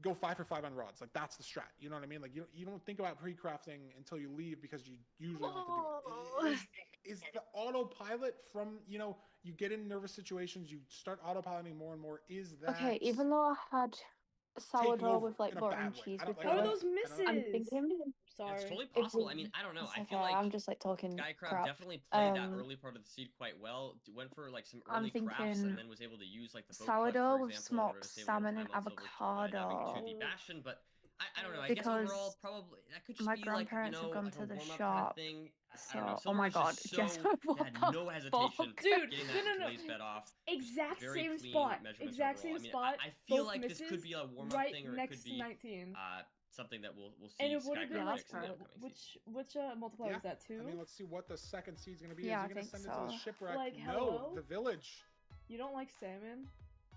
C: go 5 for 5 on rods. Like that's the strat. You know what I mean? Like you don't think about pre-crafting until you leave because you usually don't have to do it. Is the autopilot from you get in nervous situations, you start autopiloting more and more. Is that
H: Okay, even though I had sourdough
C: over
H: with like
C: in a
H: butter
C: bad
H: and
C: way?
H: cheese
C: I don't
H: with
C: like
A: How are
C: that.
A: those misses?
H: I'm thinking.
D: Yeah,
A: Sorry.
D: it's totally
H: If
D: possible.
H: we-
D: I mean, I don't know.
H: It's
D: I
H: okay,
D: feel like
H: I'm just like talking
D: Skycraft
H: crap.
D: definitely played that
H: Um,
D: early part of the seed quite well. Went for like some
H: I'm
D: early crafts
H: thinking
D: and then was able to use like the boat
H: sourdough
D: cut, for
H: with
D: example, in order
H: smoked
D: to save a little
H: salmon
D: time
H: and
D: on Silver by diving
H: avocado.
D: into the Bastion. But I don't know. I
H: Because
D: guess overall, probably that could just
H: my
D: be
H: grandparents
D: like
H: have gone
D: like
H: to
D: a
H: the
D: warm-up
H: shop,
D: kind of thing. I don't know.
H: So, oh
D: Silver
H: my
D: is
H: god,
D: just
H: Jessa,
D: so
H: what
D: had
H: the
D: no hesitation
H: fuck?
A: Dude,
D: getting
A: no,
D: that
A: no, no.
D: glaze bed off.
A: Exact
D: Very
A: same
D: clean
A: spot.
D: measurements
A: Exact
D: overall.
A: same
D: I mean,
A: spot.
D: I feel
A: both
D: like this
A: misses,
D: could be a warm-up
A: right
D: thing, or it
A: next
D: could
A: to
D: be
A: 19.
D: something that we'll see
A: And it would have been
D: Skycraft
A: like
D: fix in the upcoming season.
A: which multiplier is that? 2?
C: I mean, let's see what the second seed's gonna be.
H: Yeah,
C: Is
H: I
C: he gonna
H: think
C: send it to the
H: so.
C: shipwreck?
A: Like,
C: no,
A: hello?
C: the village.
A: You don't like salmon?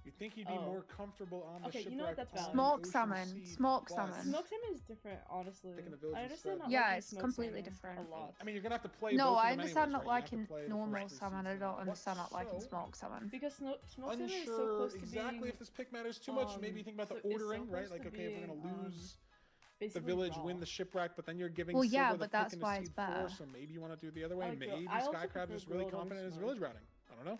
C: You think he'd be
A: Oh.
C: more comfortable on the
A: Okay,
C: shipwreck?
A: you know what, that's
C: on
A: valid.
C: the
H: Smoked
C: ocean
H: salmon,
C: seed
H: smoked
C: plus-
H: salmon.
A: Smoked salmon is different, honestly.
C: Picking the village
A: I understand
C: instead.
A: not
H: Yeah,
A: liking
H: it's
A: smoked
H: completely
A: salmon
H: different.
A: a lot.
C: I mean, you're gonna have to play.
H: No,
C: both of
H: I
C: them
H: understand
C: anyways,
H: not
C: right? You have to
H: liking
C: play the
H: normal
C: first 3
H: salmon. I
C: seeds
H: don't
C: now.
H: understand not liking
C: So,
H: smoked salmon.
A: Because smoked salmon is so
C: Unsure
A: close to
C: exactly
A: being
C: if this pick matters too much. Maybe think about the
A: so- it's so
C: ordering, right?
A: close
C: Like,
A: to
C: okay, if we're
A: being,
C: gonna lose the
A: basically
C: village,
A: raw.
C: win the shipwreck, but then you're giving
H: Well, yeah,
C: Silver the
H: but that's
C: pick and
H: why
C: a
H: it's
C: seed
H: better.
C: 4, so maybe you want to do it the other way.
A: I like grilled.
C: Maybe
A: I also
C: Skycraft
A: prefer
C: is really
A: grilled over
C: confident in his
A: smoked.
C: village routing. I don't know.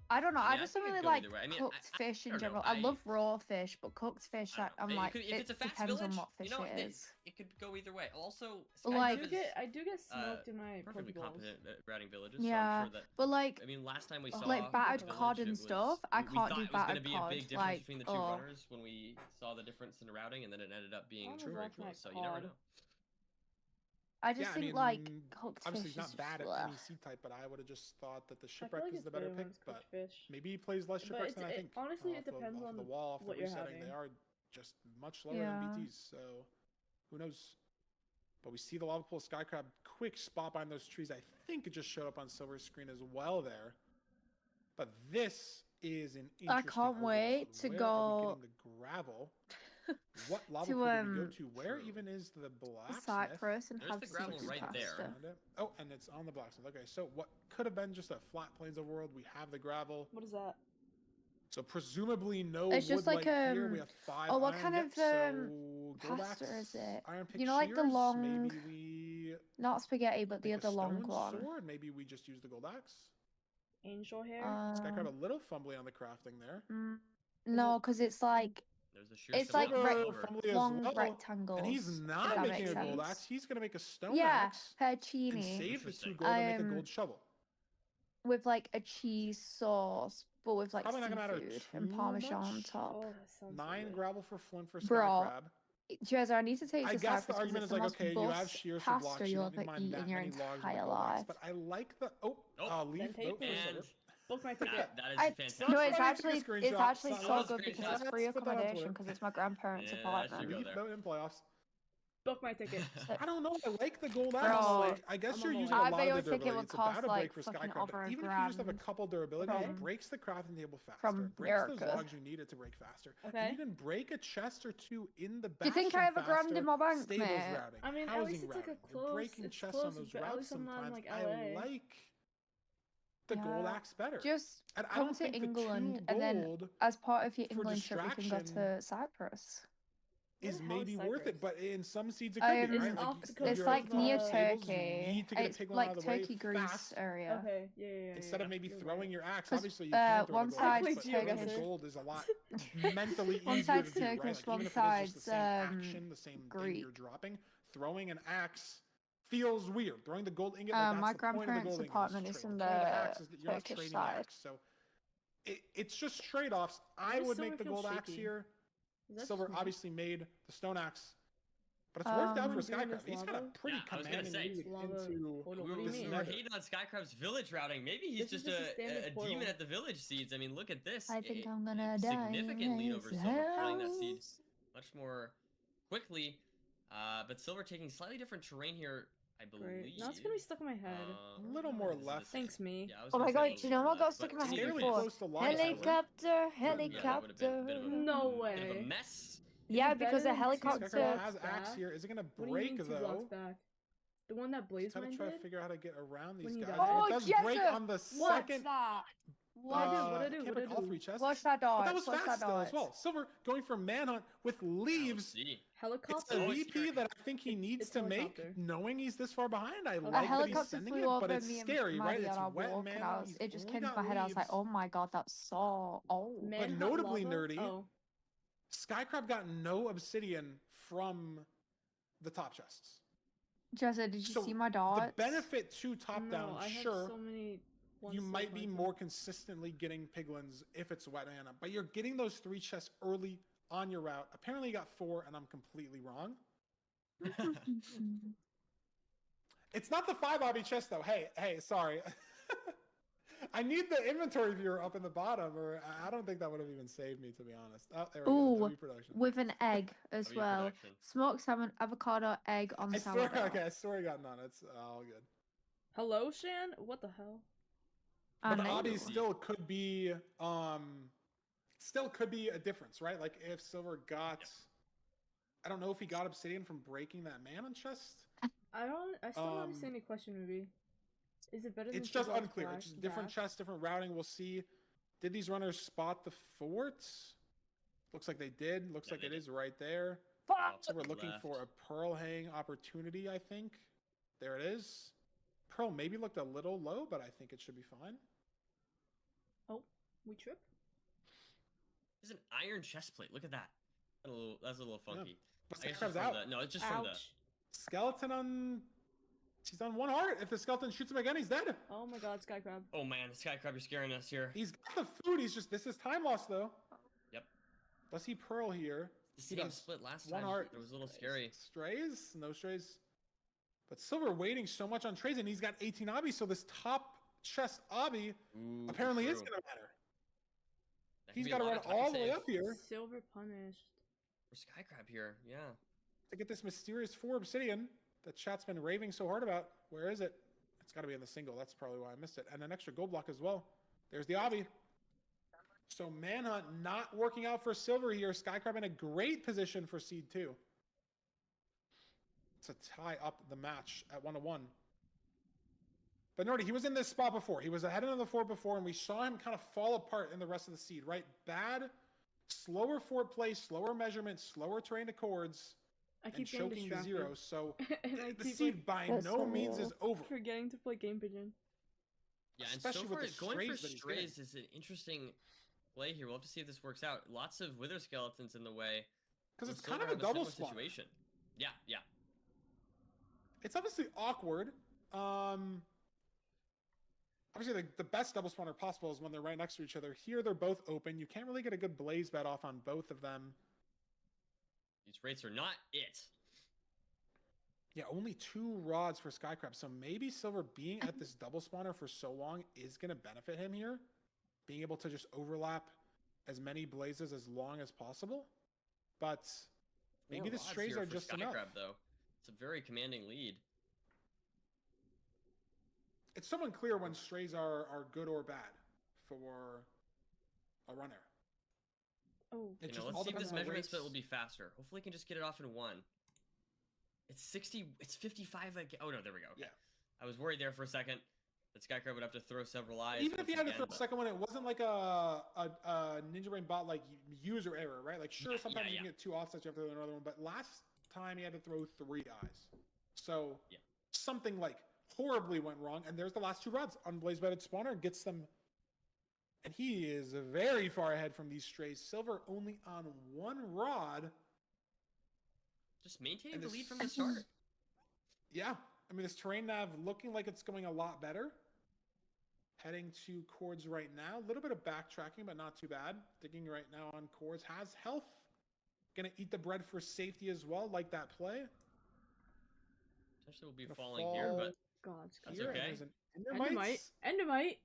H: I don't know.
D: I
H: I
D: mean,
H: just
D: I
H: don't
D: think
H: really
D: it'd go
H: like
D: either way. I mean,
H: cooked fish in
D: I don't
H: general.
D: know.
H: I love raw fish, but cooked fish,
D: I don't know.
H: I'm like,
D: if it's a fast
H: depends
D: village,
H: on what fish
D: you know,
H: it is.
D: it could go either way. Also,
H: Like-
D: Skycraft
A: I do get smoked in my
D: is perfectly
A: Pokeballs.
D: competent at routing villages.
H: Yeah,
D: so I'm sure that.
H: But like,
D: I mean, last time we saw
H: like battered
D: Village,
H: cod and
D: it was-
H: stuff, I
D: we
H: can't
D: thought
H: do
D: it was going to
H: battered
D: be a
H: cod.
D: big difference
H: Like,
D: between the two
H: oh.
D: runners when we saw the difference in the routing, and then it ended up being
A: was
D: very
A: last night
D: close. So you never
A: cod?
D: know.
H: I just
C: Yeah,
H: think
C: I mean,
H: like cooked
C: obviously
H: fish
C: he's
H: is
C: not bad at
H: bleh.
C: any seed type, but I would have just thought that the
A: I feel
C: shipwreck
A: like
C: is
A: it's
C: the better
A: when
C: pick.
A: it's
C: But
A: cooked fish.
C: maybe he plays less
A: But
C: shipwrecks than I think.
A: honestly, it
C: off the-
A: depends
C: off
A: on
C: the wall, off the
A: what you're
C: resetting.
A: having.
C: They are just much lower
H: Yeah.
C: than BTs, so who knows? But we see the lava pool Skycrab quick spot behind those trees. I think it just showed up on Silver's screen as well there. But this is an interesting
H: I can't wait
C: overload.
H: to
C: Where are we
H: go
C: getting the gravel? What lava
H: to,
C: pool do we go to? Where
D: True.
C: even is the blacksmith?
H: Cypress and
D: There's
H: have
D: the
H: some
D: gravel
H: good
D: right
H: pasta.
D: there.
C: Found it. Oh, and it's on the blacksmith. Okay, so what could have been just a flat plains of world, we have the gravel.
A: What is that?
C: So presumably no
H: It's just
C: wood
H: like,
C: light here. We have 5
H: oh, what
C: iron
H: kind
C: yet,
H: of,
C: so
H: pasta
C: Goldax,
H: is it?
C: Iron pick
H: You know, like the
C: shears,
H: long-
C: Maybe we
H: Not spaghetti, but the
C: make a
H: other long
C: stone
H: one.
C: sword. Maybe we just use the Goldax.
A: Angel hair?
C: Skycrab a
H: Um,
C: little fumbly on the crafting there.
H: no, because it's like
D: There's a sheer
H: It's
D: symbol
H: like
D: of silver.
C: Fumbly as
H: long
C: well,
H: rectangles.
C: and he's
H: if
C: not
H: that
C: making
H: makes
C: a gold
H: sense.
C: axe. He's gonna make a stone
H: Yeah,
C: axe and
H: Hercini
C: save the 2
D: Interesting.
C: gold and make a gold shovel.
H: with like a cheese sauce, but with like
C: Probably not gonna matter
H: seafood and
C: too
H: parmesan on
C: much.
H: top.
A: Oh, that sounds
C: 9
A: so good.
C: gravel for Flint for Sky
H: Bro,
C: Crab.
H: Jeza, I need to take you
C: I
H: to
C: guess
H: Cyprus
C: the
H: 'cause
C: argument
H: it's
C: is
H: the
C: like,
H: most
C: okay, you have
H: bust
C: shears for blocks,
H: pasta
C: you
H: you'll
C: don't need
H: ever
C: to mine
H: eat
C: that
H: in your
C: many logs with a
H: entire
C: gold axe,
H: life.
C: but I like the leaf
A: Then take
C: vote for
A: it.
D: And
C: silver.
A: Book my ticket.
D: that is
H: I,
D: fantastic.
H: no, it's
C: Somebody
H: actually
C: take a
H: it's
C: screenshot.
H: actually
C: Someone
H: so
D: else
H: good
D: screenshot.
H: because it's
C: Let's
H: free
C: put that on
H: accommodation
C: Twitter.
H: because it's my grandparents'
D: Yeah,
H: apartment.
D: I should go
C: Leaf
D: there.
C: vote in playoffs.
A: Book my ticket.
C: I don't know. I like the gold axe.
H: Bro,
C: Like, I guess
A: I'm
C: you're
A: on
C: using
A: my
C: a
A: way.
H: I
C: lot
H: bet
C: of
H: your
C: the
H: ticket
C: durability.
H: would
C: It's a battle
H: cost
C: break
H: like
C: for Sky
H: fucking
C: Crab, but
H: over a
C: even if you just have a
H: grand
C: couple durability,
A: Okay.
C: it breaks the crafting table faster.
H: from
C: It breaks those
H: America.
C: logs you need it to break faster.
A: Okay.
C: And you can break a chest or 2 in the
H: Do you think
C: bastion
H: I have a grand
C: faster,
H: in my bank,
C: stables
H: mate?
C: routing,
A: I mean, at
C: housing
A: least it's like a
C: routing. You're
A: close.
C: breaking
A: It's
C: chests
A: close,
C: on those
A: but at
C: routes
A: least I'm not in
C: sometimes.
A: like
C: I
A: LA.
C: like the gold
H: Yeah.
C: axe better.
H: Just
C: And I
H: come
C: don't
H: to
C: think the 2
H: England and then
C: gold
H: as part of your
C: for
H: England trip we can go
C: distraction
H: to Cyprus.
A: Where
C: is
A: the hell is
C: maybe worth it,
A: Cyprus?
C: but in some seeds it could be,
H: It's
C: right? Like,
A: off the
C: if
A: coast
H: it's
C: you're
H: like
C: at
H: near
C: top tables, you
H: Turkey.
C: need to get a
H: It's
C: pig
H: like
C: out of the way
H: Turkey, Greece
C: fast.
H: area.
A: Okay. Yeah.
C: Instead of maybe
A: You're
C: throwing
A: right.
C: your axe,
H: 'Cause,
C: obviously you can throw
H: one
C: the gold
H: side's
C: axe, but throwing the
H: Turkish.
C: gold is a lot mentally
H: One
C: easier
H: side's
C: to do, right?
H: Turkish,
C: Like,
H: one
C: even if it is just the
H: side's
C: same action, the same thing
H: Greek.
C: you're dropping, throwing an axe feels weird. Throwing the gold ingot,
H: My
C: like, that's the point of the
H: grandparents'
C: gold ingot,
H: apartment
C: is
H: is
C: training.
H: in
C: Throwing the
H: the
C: axe is you're not
H: Turkish
C: training the
H: side.
C: axe, so it's just trade-offs. I
A: Why does
C: would
A: silver
C: make the
A: feel
C: gold axe
A: shaky?
C: here.
A: Is that
C: Silver
A: just me?
C: obviously made the stone axe, but it's worked out for
A: Doing
C: Sky Crab.
A: this
C: He's got a
A: lava?
C: pretty
D: Yeah, I was gonna
C: commanding
D: say.
C: lead
A: Lava.
C: into
A: Hold on,
D: We
A: what do you
C: this
A: mean?
D: were
C: nether.
D: hating on Skycrab's village routing. Maybe he's
A: This is
D: just
A: just a standard
D: a
A: portal.
D: demon at the village seeds. I mean, look at this.
H: I think
D: A
H: I'm gonna die
D: significant
H: in
D: lead over
H: this
D: Silver, pulling that seed
H: house.
D: much more quickly. But Silver taking slightly different terrain here, I believe.
A: Great. Now it's gonna be stuck in my head.
C: A little more
D: is this?
C: left.
A: Thanks, me.
D: Yeah, I was
H: Oh
D: gonna
H: my
D: say a
H: god,
D: little
H: do you know
D: bit
H: what got
D: left,
H: stuck in
D: but
H: my head
D: either
C: Fairly
D: case,
H: before?
C: close to line
D: Silver.
H: Helicopter,
D: Yeah, that would have been a
H: helicopter.
D: bit of a,
A: No
D: bit of
A: way.
D: a mess.
H: Yeah,
A: Is it
H: because
A: better
H: a
A: than two
H: helicopter.
C: Sky Crab
A: blocks
C: has axe
A: back?
C: here. Is it gonna
A: What do you
C: break
A: mean 2
C: though?
A: blocks back? The one that
C: Just
A: Blazeman
C: gotta try to
A: did?
C: figure out how to get around these
A: When you
C: guys.
A: died.
C: And
H: Oh,
C: it does break
H: Jeza!
C: on the
H: What's
C: second.
H: that?
A: What I do? What I do?
C: Can't
A: What I
C: break all
A: do?
C: 3 chests.
H: Watch that
C: But
H: dot.
C: that was
H: Watch
C: fast
H: that
C: still as
H: dot.
C: well. Silver going for manhunt with
D: Yeah, let's
C: leaves.
D: see.
C: It's
A: Helicopter?
C: a
D: Oh,
C: VP
D: scary.
C: that I think he needs
A: it's
C: to make,
A: helicopter.
C: knowing he's this far behind. I
A: A
C: like that he's
H: helicopter
C: sending
H: flew
C: it, but
H: over
C: it's
H: me and
C: scary, right?
H: Maddie
C: It's
H: on our
C: wet,
H: walk,
C: man.
H: and I was,
C: He's
H: it just
C: only
H: came to
C: got
H: my head. I was like,
C: leaves.
H: oh my god, that's so old.
A: Manhunt
C: notably
A: lava?
C: nerdy.
A: Oh.
C: Sky Crab got no obsidian from the top chests.
H: Jessa, did you
C: So
H: see my
C: the
H: dots?
C: benefit to top
A: No,
C: down,
A: I have
C: sure,
A: so many
C: you
A: ones
C: might be
A: stuck
C: more consistently getting piglins if it's wet mana, but you're getting those 3 chests early on your route. Apparently you got 4, and I'm completely wrong. It's not the 5 obby chest though. Hey, sorry. I need the inventory viewer up in the bottom, or I don't think that would have even saved me, to be honest. Oh, there we go.
H: Ooh,
C: W production.
H: with an egg as
D: W
H: well.
D: production.
H: Smoked salmon, avocado, egg on
C: I
H: sourdough.
C: swear, okay, I swear I got none. It's all good.
A: Hello, Shan? What the hell?
H: I
C: But the
H: know.
C: obby still could be a difference, right? Like if Silver got, I don't know if he got obsidian from breaking that mana chest.
A: I still don't understand the question, maybe. Is it better than
C: It's
A: 2
C: just
A: blocks
C: unclear.
A: back?
C: It's just different
A: back?
C: chests, different routing. We'll see. Did these runners spot the forts? Looks like they did. Looks like it is right there. So we're looking for a pearl hang opportunity, I think. There it is. Pearl maybe looked a little low, but I think it should be fine.
A: Oh, we trip?
D: There's an iron chest plate. Look at that. That's a little funky.
C: But
D: I guess
C: Skycrab's
D: just from
C: out.
D: no, it's just from the.
A: Ouch.
C: Skeleton on... She's on 1 heart. If the skeleton shoots him again, he's dead.
A: Oh my god, Sky Crab.
D: Oh man, Sky Crab, you're scaring us here.
C: He's got the food. He's just... This is time loss, though.
D: Yep.
C: Does he pearl here?
D: The
C: He
D: same
C: does.
D: split last
C: 1
D: time.
C: heart.
D: It was a little scary.
C: Strays? No strays. But Silver waiting so much on trays, and he's got 18 obbies, so this top chest obby
D: Ooh,
C: apparently is
D: true.
C: going to matter.
D: That could
C: He's
D: be a
C: got to
D: lot
C: run
D: of time
C: all the way
D: saves
C: up here
A: Silver punished.
D: for Sky Crab here. Yeah.
C: to get this mysterious 4 obsidian that chat's been raving so hard about. Where is it? It's got to be in the single. That's probably why I missed it. And an extra gold block as well. There's the obby. So Manhunt not working out for Silver here. Sky Crab in a great position for seed 2. To tie up the match at 1-1. But Nordy, he was in this spot before. He was ahead of the fort before, and we saw him kind of fall apart in the rest of the seed, right? Bad, slower fort play, slower measurement, slower terrain accords,
A: I
C: and
A: keep getting
C: choking to
A: distracted.
C: 0. So
A: And I
C: the
A: keep,
C: seed by
H: That's
C: no
H: so
C: means is over.
A: forgetting to play Game Pigeon.
D: Yeah, and
C: Especially
D: so
C: with
D: far,
C: the
D: going for
C: strays that he's getting.
D: strays is an interesting play here. We'll have to see if this works out. Lots of wither skeletons in the way.
C: Because it's
D: Silver
C: kind of a
D: have
C: double
D: similar
C: spawner.
D: situation. Yeah, yeah.
C: It's obviously awkward. Obviously, the best double spawner possible is when they're right next to each other. Here, they're both open. You can't really get a good blaze bet off on both of them.
D: These rates are not it.
C: Yeah, only 2 rods for Skycrab. So maybe Silver being at this double spawner for so long is going to benefit him here. Being able to just overlap as many blazes as long as possible. But maybe the strays are just enough.
D: Though. It's a very commanding lead.
C: It's so unclear when strays are good or bad for a runner.
A: Oh,
D: You know, let's see if this measurement split will be faster. Hopefully, we can just get it off in 1. It's 60. It's 55 again. Oh no, there we go. Okay.
C: Yeah.
D: I was worried there for a second. That Skycrab would have to throw several eyes.
C: Even if he had to throw a second one, it wasn't like a Ninja Brain bot like user error, right? Like sure, sometimes you can get 2 offsets, you have to throw another one, but last time he had to throw 3 eyes. So something like horribly went wrong, and there's the last 2 rods on Blaze Bedded Spawner, gets them, and he is very far ahead from these strays. Silver only on 1 rod.
D: Just maintaining the lead from the start.
C: Yeah, I mean, this terrain nav looking like it's going a lot better. Heading to Cords right now. A little bit of backtracking, but not too bad. Digging right now on Cords. Has health. Gonna eat the bread for safety as well, like that play.
D: Potentially will be falling here, but
A: God,
D: that's okay.
A: Endermite.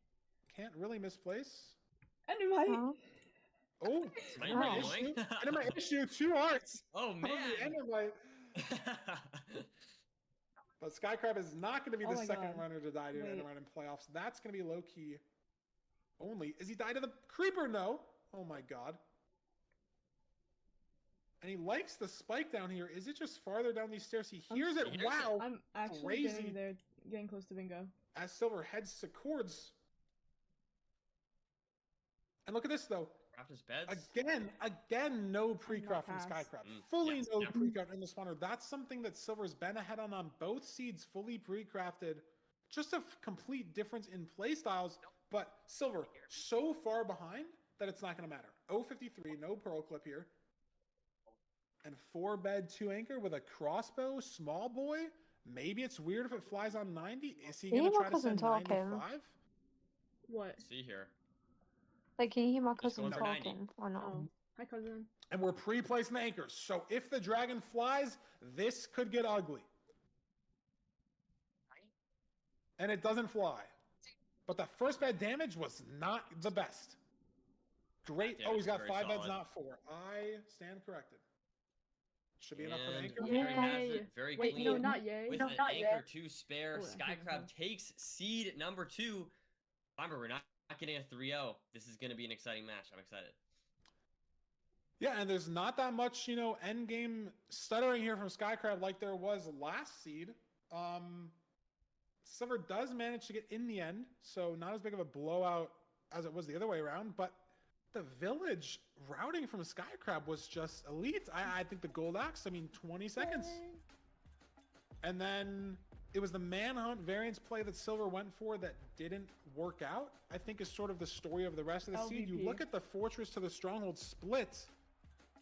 C: Can't really misplace.
A: Endermite.
C: Oh, Endermite issue. 2 hearts.
D: Oh man.
C: Endermite. But Skycrab is not going to be the second runner to die to an Endermite in playoffs. That's going to be low key only. Is he died to the creeper? No. Oh my god. And he likes the spike down here. Is it just farther down these stairs? He hears it. Wow.
A: I'm actually getting there, getting close to bingo.
C: As Silver heads to Cords. And look at this though.
D: His beds.
C: Again, no pre-craft from Skycrab. Fully no pre-craft in the spawner. That's something that Silver's been ahead on both seeds, fully pre-crafted. Just a complete difference in play styles, but Silver so far behind that it's not going to matter. 053, no pearl clip here. And 4 bed, 2 anchor with a crossbow, small boy. Maybe it's weird if it flies on 90. Is he going to try to send 95?
A: What?
D: See here.
H: Like, can you hear my cousin talking or not?
A: Oh. Hi, cousin.
C: And we're pre-placing the anchors. So if the dragon flies, this could get ugly. And it doesn't fly. But the first bed damage was not the best. Great. Oh, he's got 5 beds, not 4. I stand corrected. Should be enough for the anchor.
D: There he has it. Very clean.
A: No, not yay.
D: With an anchor to spare. Skycrab takes seed number 2. Remember, we're not getting a 3-0. This is going to be an exciting match. I'm excited.
C: Yeah, and there's not that much, end game stuttering here from Skycrab like there was last seed. Silver does manage to get in the end, so not as big of a blowout as it was the other way around, but the village routing from Skycrab was just elite. I think the gold axe, 20 seconds. And then it was the manhunt variance play that Silver went for that didn't work out, I think is sort of the story of the rest of the seed. You look at the fortress to the stronghold split,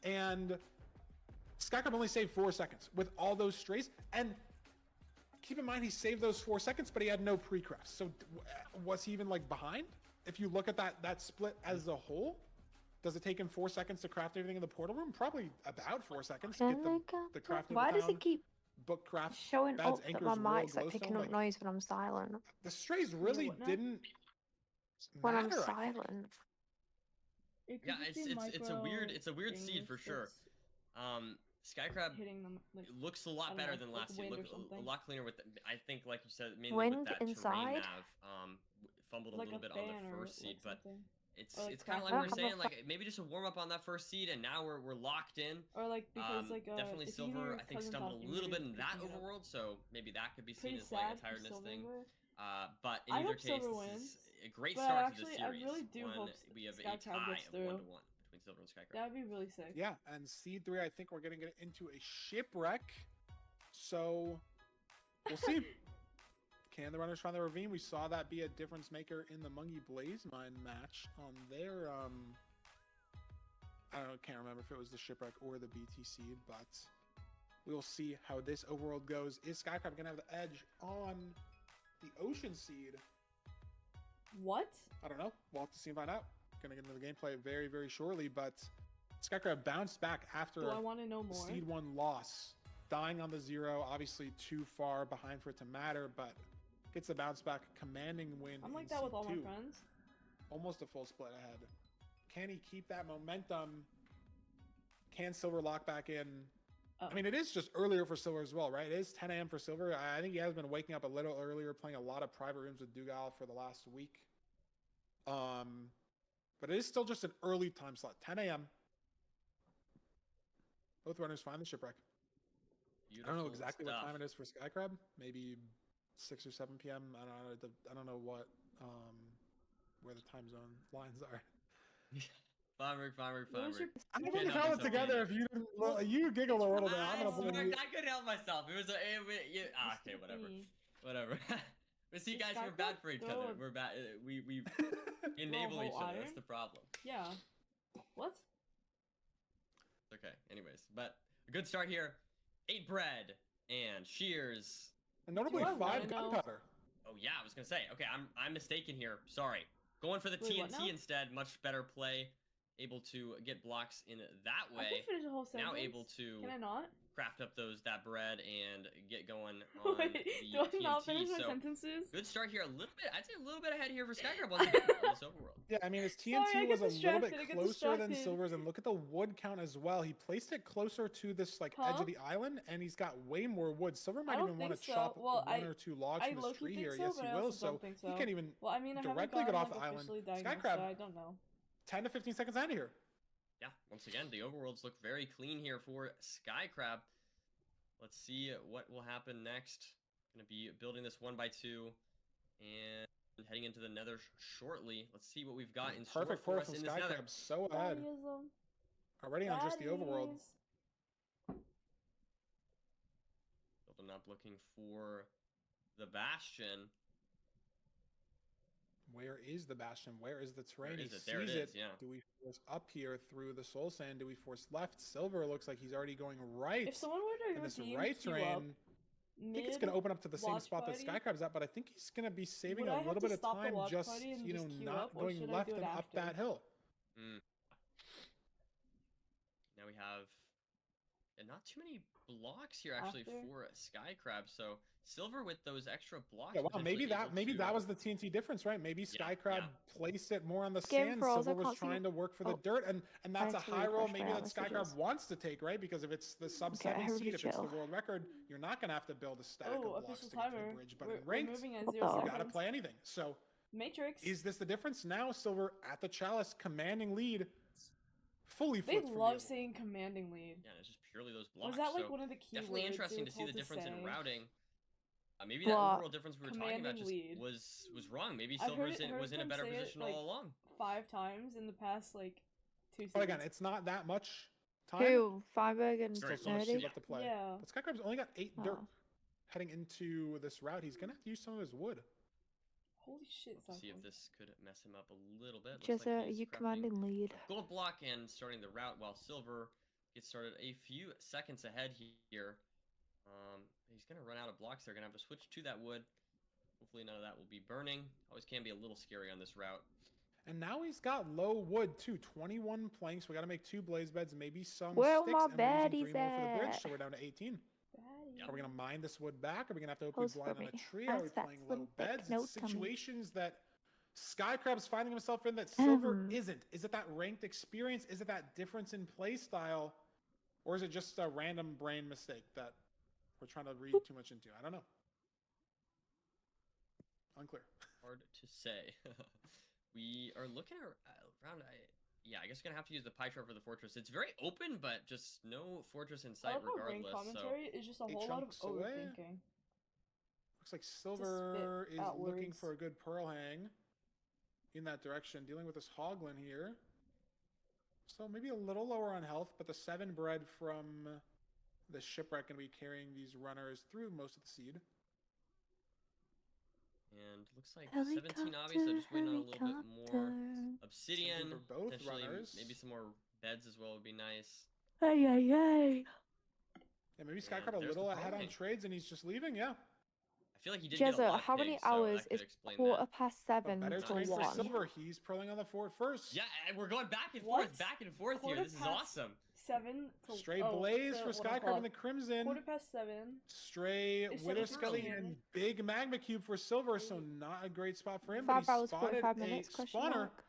C: and Skycrab only saved 4 seconds with all those strays. And keep in mind, he saved those 4 seconds, but he had no pre-crafts. So was he even behind? If you look at that split as a whole, does it take him 4 seconds to craft everything in the portal room? Probably about 4 seconds to get the crafting.
H: Why does it keep
C: book craft
H: showing
C: beds,
H: up that my mic's picking up noise when I'm silent?
C: The strays really didn't
H: when
C: matter,
H: I'm silent.
D: Yeah, it's a weird seed for sure. Skycrab looks a lot better than last seed. Look a lot cleaner with I think, like you said, mainly with that terrain nav. Fumbled a little bit on the first seed, but it's kind of like we were saying, maybe just a warm up on that first seed, and now we're locked in.
A: Or because
D: definitely Silver, I think, stumbled a little bit in that overworld, so maybe that could be seen as a tiredness thing. But in either case, this is a great start to the series.
A: I really do hope
D: we have a tie of 1-1 between Silver and Skycrab.
A: That'd be really sick.
C: Yeah, and seed 3, I think we're getting it into a shipwreck. So we'll see. Can the runners find the ravine? We saw that be a difference maker in the Mungie Blaze Mine match on their can't remember if it was the Shipwreck or the BTC, but we'll see how this overworld goes. Is Skycrab gonna have the edge on the Ocean Seed?
A: What?
C: I don't know. We'll have to see and find out. Gonna get into the gameplay very, very shortly, but Skycrab bounced back after
A: I want to know more?
C: Seed 1 loss. Dying on the 0, obviously too far behind for it to matter, but gets the bounce back, commanding win.
A: I'm like
C: in
A: that with
C: Seed
A: all my
C: 2.
A: friends.
C: Almost a full split ahead. Can he keep that momentum? Can Silver lock back in? I mean, it is just earlier for Silver as well, right? It is 10 a.m. for Silver. I think he has been waking up a little earlier, playing a lot of private rooms with Dugal for the last week. But it is still just an early time slot, 10 a.m. Both runners find the Shipwreck.
D: Beautiful
C: I don't know exactly
D: stuff.
C: what time it is for Skycrab. Maybe 6 or 7 p.m. I don't know what where the time zone lines are.
D: Fine.
C: I'm gonna call it together if you didn't. You giggle a little bit. I'm gonna blame you.
D: I couldn't help myself. It was okay, whatever. But see, guys, we're bad for each other. We're bad. We enable each other. That's the problem.
A: Yeah. What?
D: Okay. Anyways, but a good start here. 8 bread and shears.
C: And notably 5 gunpowder.
D: Oh yeah, I was gonna say. Okay, I'm mistaken here. Sorry. Going for the TNT instead. Much better play. Able to get blocks in that way.
A: I can finish the whole sentence.
D: Now able to.
A: Can I not?
D: Craft up that bread and get going on
A: Wait,
D: the
A: do I not
D: TNT.
A: finish my
D: So,
A: sentences?
D: good start here. A little bit. I'd say a little bit ahead here for Skycrab once again on this overworld.
C: Yeah, I mean his TNT was a little bit closer than
A: distracted.
C: Silver's, and look at the wood count as well. He placed it closer to this like edge of the island, and he's got way more wood. Silver might even want to chop one or two logs from this tree here. Yes, he will. So he can't even directly get off the island. Skycrab,
A: so I don't know.
C: 10 to 15 seconds out of here.
D: Yeah, once again, the overworlds look very clean here for Skycrab. Let's see what will happen next. Gonna be building this 1 by 2 and heading into the nether shortly. Let's see what we've got in store for us in this nether.
C: So ahead. Already on just the overworld.
D: Building up, looking for the bastion.
C: Where is the bastion? Where is the terrain?
D: He
C: sees
D: there it is, yeah.
C: Do we force up here through the soul sand? Do we force left? Silver looks like he's already going right.
A: If someone were to
C: in this right terrain, I think it's going to open up to the same spot that Skycrab's at, but I think he's going to be saving a little bit of time just, you know, not going left and up that hill.
D: Now we have not too many blocks here actually for Skycrab, so Silver with those extra blocks.
C: Yeah, well, maybe that was the TNT difference, right? Maybe Skycrab placed it more on the sand. Silver was trying to work for the dirt, and that's a high roll maybe that Skycrab wants to take, right? Because if it's the sub 7 seed, if it's the world record, you're not gonna have to build a stack of blocks to get to the bridge. But in ranked, you gotta play anything. So
A: Matrix.
C: Is this the difference? Now Silver at the chalice, commanding lead. Fully
A: they love saying commanding lead.
D: Yeah, it's just purely those blocks.
A: Was that like one of the key
D: definitely
A: words
D: interesting to see the difference in routing. Maybe
A: Block.
D: that overall difference we were talking about just was wrong. Maybe Silver was in a better position all along.
A: 5 times in the past 2 seasons.
C: But again, it's not that much time.
H: Who? Feinberg and
C: Still so much left to play.
A: Yeah.
C: But Skycrab's only got 8 dirt heading into this route. He's gonna have to use some of his wood.
A: Holy shit!
D: Let's see if this could mess him up a little bit.
H: Jeza, you commanding lead.
D: Gold block and starting the route while Silver gets started a few seconds ahead here. He's gonna run out of blocks. They're gonna have to switch to that wood. Hopefully none of that will be burning. Always can be a little scary on this route.
C: And now he's got low wood too. 21 planks. We got to make 2 blaze beds, maybe some
H: Where
C: sticks,
H: my
C: and we're using 3 more for the bridge,
H: at?
C: so we're down to 18.
A: Yep.
C: Are we gonna mine this wood back? Are we gonna have to open blind on a tree? Are we playing low beds? It's situations that Skycrab's finding himself in that Silver isn't. Is it that ranked experience? Is it that difference in play style? Or is it just a random brain mistake that we're trying to read too much into? I don't know. Unclear.
D: Hard to say. We are looking around. Yeah, I guess we're gonna have to use the pie chart for the fortress. It's very open, but just no fortress in sight regardless.
A: Commentary is just a whole lot of overthinking.
C: Looks like Silver is looking for a good pearl hang in that direction, dealing with this Hoglin here. So maybe a little lower on health, but the 7 bread from the shipwreck gonna be carrying these runners through most of the seed.
D: And looks like 17 obvious, so just waiting on a little bit more obsidian,
C: both
D: potentially
C: runners.
D: maybe some more Beds as well would be nice.
B: Ay, ay, ay.
C: Yeah, maybe
D: And
C: Skycrab a
D: there's the
C: little ahead on
D: point.
C: trades and he's just leaving. Yeah.
D: I feel like he did get a
B: Jeza,
D: lot of
B: how many
D: pigs, so
B: hours
D: that could
B: is
D: explain
B: quarter
D: that.
B: past
C: But
B: 7
C: better
B: to
C: trade for
B: 1?
C: Silver. He's pulling on the fort first.
D: Yeah, and we're going back and
A: What?
D: forth here.
A: Quarter
D: This is
A: past
D: awesome.
A: 7 to
C: Straight
A: oh,
C: Blaze
A: to
C: for
A: 1
C: Skycrab
A: o'clock.
C: and the Crimson.
A: Quarter past 7.
C: Stray
A: It's
C: Widow
A: 7
C: Skelly
A: p.m.
C: and Big Magma Cube for Silver, so not a great spot for him.
B: 5
C: but he
B: hours,
C: spotted
B: 45
C: a
B: minutes, question
C: spawner
B: mark.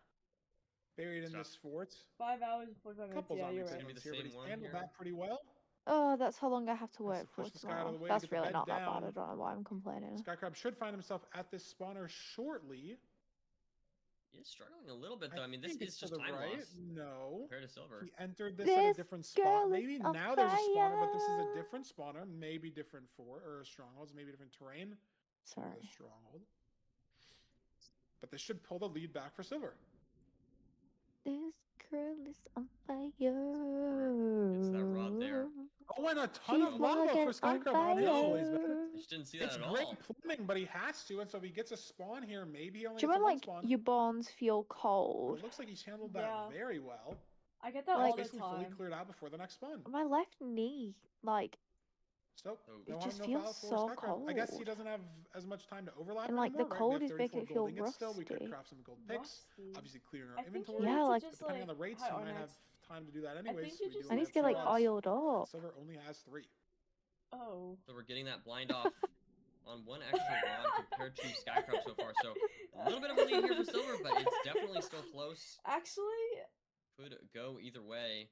C: buried in
D: Stop.
C: this fort.
A: 5 hours and 45 minutes.
C: Couple
A: Yeah,
C: zombie
A: you're
D: It's
A: right.
D: gonna be
C: payments
D: the
C: here, but
D: same
C: he's
D: one
C: handled
D: here.
C: that pretty well.
B: Oh, that's how long I have to
C: Has
B: work
C: to
B: for
C: push this guy out of
B: tomorrow.
C: the way to
B: That's
C: get the
B: really
C: bed
B: not that bad. I
C: down.
B: don't know why I'm complaining.
C: Skycrab should find himself at this spawner shortly.
D: He is struggling a little bit though. I mean, this
C: think
D: is
C: it's to
D: just
C: the
D: time
C: right.
D: loss
C: No.
D: compared to Silver.
C: He entered this at a
B: This
C: different
B: girl
C: spot.
B: is
C: Maybe
B: on
C: now there's a spawner, but this is a
B: fire.
C: different spawner. Maybe different fort or strongholds, maybe different terrain.
B: Sorry.
C: The stronghold. But this should pull the lead back for Silver.
B: This girl is on fire.
D: It's that rod there.
C: Oh, and a ton
B: She's
C: of lava
B: walking
C: for
B: on
C: Skycrab on his
B: fire.
C: blaze bed.
D: I just didn't see that
C: It's
D: at
C: great
D: all.
C: plumbing, but he has to, and so if he gets a spawn here, maybe he only
B: Do you
C: gets a
B: remember,
C: one
B: like,
C: spawn.
B: your bones feel
C: But
B: cold?
C: it looks like he's handled that
A: Yeah.
C: very well.
A: I get that
B: Like-
A: all the
C: Basically fully
A: time.
C: cleared out before the next spawn.
B: My left knee, like,
C: So,
D: So-
C: no
B: It
C: harm,
B: just
C: no
B: feels
C: foul for
B: so
C: Skycrab. I guess he
B: cold.
C: doesn't have as much time to overlap
B: And, like, the
C: anymore, right?
B: cold
C: We
B: is
C: have
B: making
C: 34
B: it feel
C: gold ingots still. We could
B: rusty.
C: craft some gold picks.
A: Rusty.
C: Obviously clearing our
A: I think
C: inventory.
A: you
B: Yeah,
A: need
B: like-
A: to just,
C: Depending on
A: like,
C: the rates,
A: hi,
C: you might
A: Arnex.
C: have time to do that
A: think
C: anyways.
A: you
C: We
A: just
C: do
B: I need
C: have
B: to get, like,
C: two rods.
B: oiled up.
C: Silver only has 3.
A: Oh.
D: So we're getting that blind off on one extra rod compared to Skycrab so far. So a little bit of a lead here for Silver, but it's definitely still close.
A: Actually,
D: Could go either way.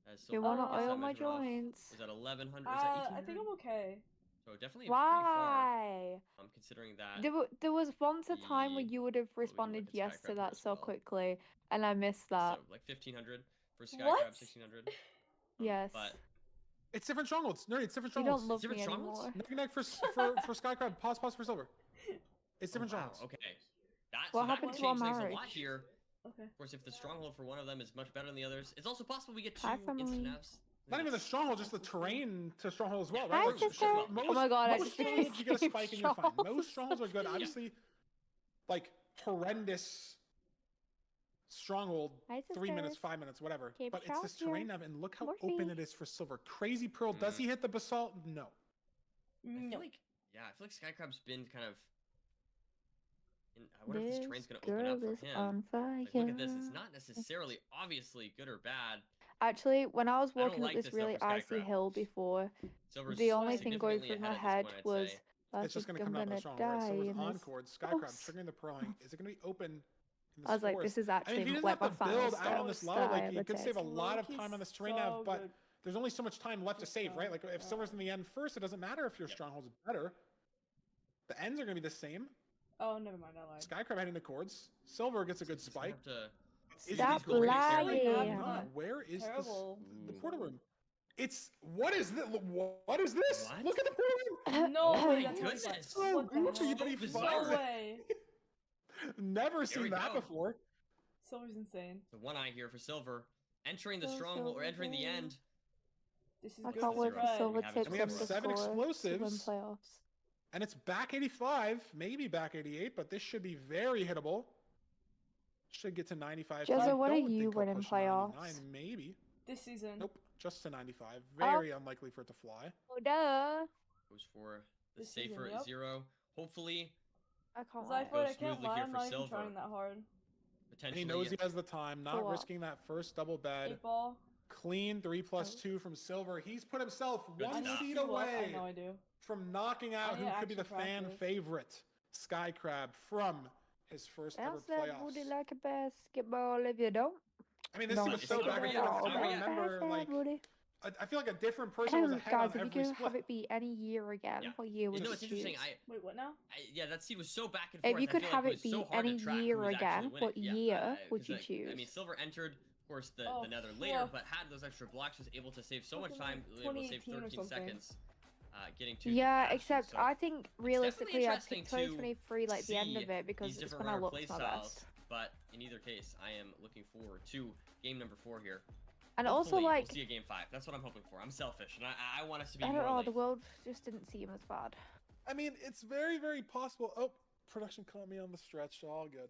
D: As
B: You
D: Silver
B: wanna
D: gets that
B: oil my
D: measured off.
B: joints?
D: Was that 1100? Is that
A: I
D: 1800?
A: think I'm okay.
D: So definitely pretty far.
B: Why?
D: Considering that.
B: There was once a time when
D: the-
B: you would have
D: we can
B: responded
D: look at
B: yes to
D: Skycrab
B: that
D: as
B: so
D: well.
B: quickly, and I missed that.
D: So like 1500 for Skycrab,
A: What?
D: 1600.
B: Yes.
D: But
C: It's different strongholds. No, it's different
B: You
C: strongholds.
B: don't love
D: Different
B: me
D: strongholds?
B: anymore.
C: Neck for Skycrab. Pause for Silver. It's different
D: oh, wow,
C: strongholds.
D: okay. That,
B: What
D: so that
B: happened
D: would
B: to our
D: change things a lot
B: marriage?
D: here.
A: Okay.
D: Of course, if the stronghold for one of them is much better than the others, it's also possible we get 2
B: Hi,
D: instant
B: family.
D: Fs.
C: Not even the stronghold, just the terrain to stronghold as well,
D: Yeah,
C: right?
B: Hi,
C: Like,
B: sister.
C: most,
B: Oh my God, I
C: most
B: just
C: strongholds you get a
B: became
C: spike and you're fine.
B: Charles.
C: Most strongholds are good. Obviously, like horrendous stronghold,
B: Hi,
C: 3 minutes,
B: sisters.
C: 5 minutes, whatever.
B: Keep
C: But it's this
B: Charles here.
C: terrain nav, and look how open
B: Morphe.
C: it is for Silver. Crazy Pearl. Does he hit the basalt? No.
D: I
A: No.
D: feel like, yeah, I feel like Skycrab's been kind of. I wonder if this
B: This
D: terrain's gonna open
B: girl
D: up for
B: is
D: him.
B: on fire.
D: Like, look at this. It's not necessarily obviously good or bad.
B: Actually, when I was
D: I don't
B: walking
D: like
B: up
D: this,
B: this
D: though,
B: really
D: for
B: icy
D: Skycrab.
B: hill before,
D: Silver's
B: the only thing going
D: significantly
B: through my
D: ahead
B: head
D: at this point, I'd
B: was,
D: say.
B: I
C: It's just
B: think
C: going to
B: I'm
C: come out
B: gonna
C: with stronghold, right?
B: die
C: Silver's
B: in
C: on
B: this.
C: chord. Skycrab
B: house.
C: triggering the pearling. Is it going to be open in this
B: I was like,
C: forest?
B: this is
C: I mean,
B: actually
C: if he doesn't
B: like my
C: have to
B: final
C: build out on this lava, like,
B: style
C: you could save a
B: attack.
C: lot of time on this terrain nav, but there's only so much time left to save, right? Like, if Silver's in the end first, it doesn't matter if your stronghold's better. The ends are going to be the same.
A: Oh, never mind. I lied.
C: Skycrab heading to chords. Silver gets a good
D: He's gonna
C: spike.
D: have to
C: Is
B: Stop
C: he going to
B: lying.
C: save?
B: Yeah.
C: No. Where is this?
A: Terrible.
C: The portal room. It's what is this? What is this?
D: What?
C: Look at the portal room.
A: No
D: Oh
A: way.
D: my
A: That's
D: goodness.
A: What
C: So
A: the
C: Gucci,
A: hell?
C: but he
D: Bizarre.
C: finds
A: No
C: it.
A: way.
C: Never
D: we
C: seen that
D: go.
C: before.
A: Silver's insane.
D: The one eye here for Silver, entering the
B: Go,
D: stronghold or
B: Silver,
D: entering the
B: go.
D: end.
A: This is
B: I
A: good
B: can't wait for
A: spread.
B: Silver
D: We have it
B: tips
C: We have
B: up the
C: 7
B: score to win
C: explosives.
B: playoffs.
C: And it's back 85, maybe back 88, but this should be very hittable. Should get to 95.
B: Jeza,
C: I
B: what are
C: don't
B: you
C: think I'll
B: winning
C: push 99,
B: playoffs?
C: maybe.
A: This season.
C: Nope, just to 95. Very unlikely for it to fly.
B: Oh, duh.
D: Goes for the
A: This season,
D: safer
A: yep.
D: 0. Hopefully,
B: I can't
A: Cause I
B: wait.
A: feel like I
D: Goes
A: can't
D: smoothly
A: lie.
D: here
A: I'm
D: for
A: not even
D: Silver.
A: trying that hard.
C: And
D: potentially.
C: he knows he has the time, not
B: For what?
C: risking that first double bed.
A: 8 ball.
C: Clean 3+2 from Silver. He's put himself
D: Good
C: one
D: stuff.
C: seed
A: I know
C: away
A: I do.
C: from knocking out
A: I
C: who
A: need
C: could be the
A: actual
C: fan
A: practice.
C: favorite, Skycrab, from his first ever
B: Bounce that
C: playoffs.
B: booty like a basketball if you don't.
C: I mean, this
B: No,
C: team was
D: it's
C: so
D: not
C: back and
D: real.
C: forth.
D: It's
C: I
D: not real.
C: remember, like,
B: booty.
C: I feel like a different person was ahead
B: Guys,
C: on
B: if you
C: every
B: could have
C: split.
B: it be any year again,
D: Yeah.
B: what year
D: You
B: would
D: know
B: you
D: what's interesting?
B: choose?
A: Wait, what now?
D: Yeah, that seed was so back and forth.
B: If you
D: I
B: could
D: feel
B: have
D: like
B: it
D: was so
B: be
D: hard to
B: any
D: track who
B: year
D: was actually
B: again,
D: winning.
B: what
D: Yeah,
B: year would
D: 'cause
B: you
D: I
B: choose?
D: mean, Silver entered, of course, the nether
A: yeah.
D: later, but had those extra blocks, was able to save so much
A: Fucking,
D: time,
A: like,
D: able to save
A: 2018 or
D: 13
A: something.
D: seconds, getting to
B: Yeah,
D: the
B: except
D: so
B: I think realistically I'd
D: interesting
B: pick
D: to
B: 2023 like the end
D: see
B: of it because
D: these
B: it's
D: different
B: when I
D: runner
B: looked
D: play
B: my
D: styles,
B: best.
D: but in either case, I am looking forward to game number 4 here.
B: And also
D: Hopefully,
B: like
D: we'll see a game 5. That's what I'm hoping for. I'm selfish, and I want us to be
B: I don't
D: more
B: know,
D: late.
B: the world just didn't seem as bad.
C: I mean, it's very, very possible. Oh, production caught me on the stretch. All good.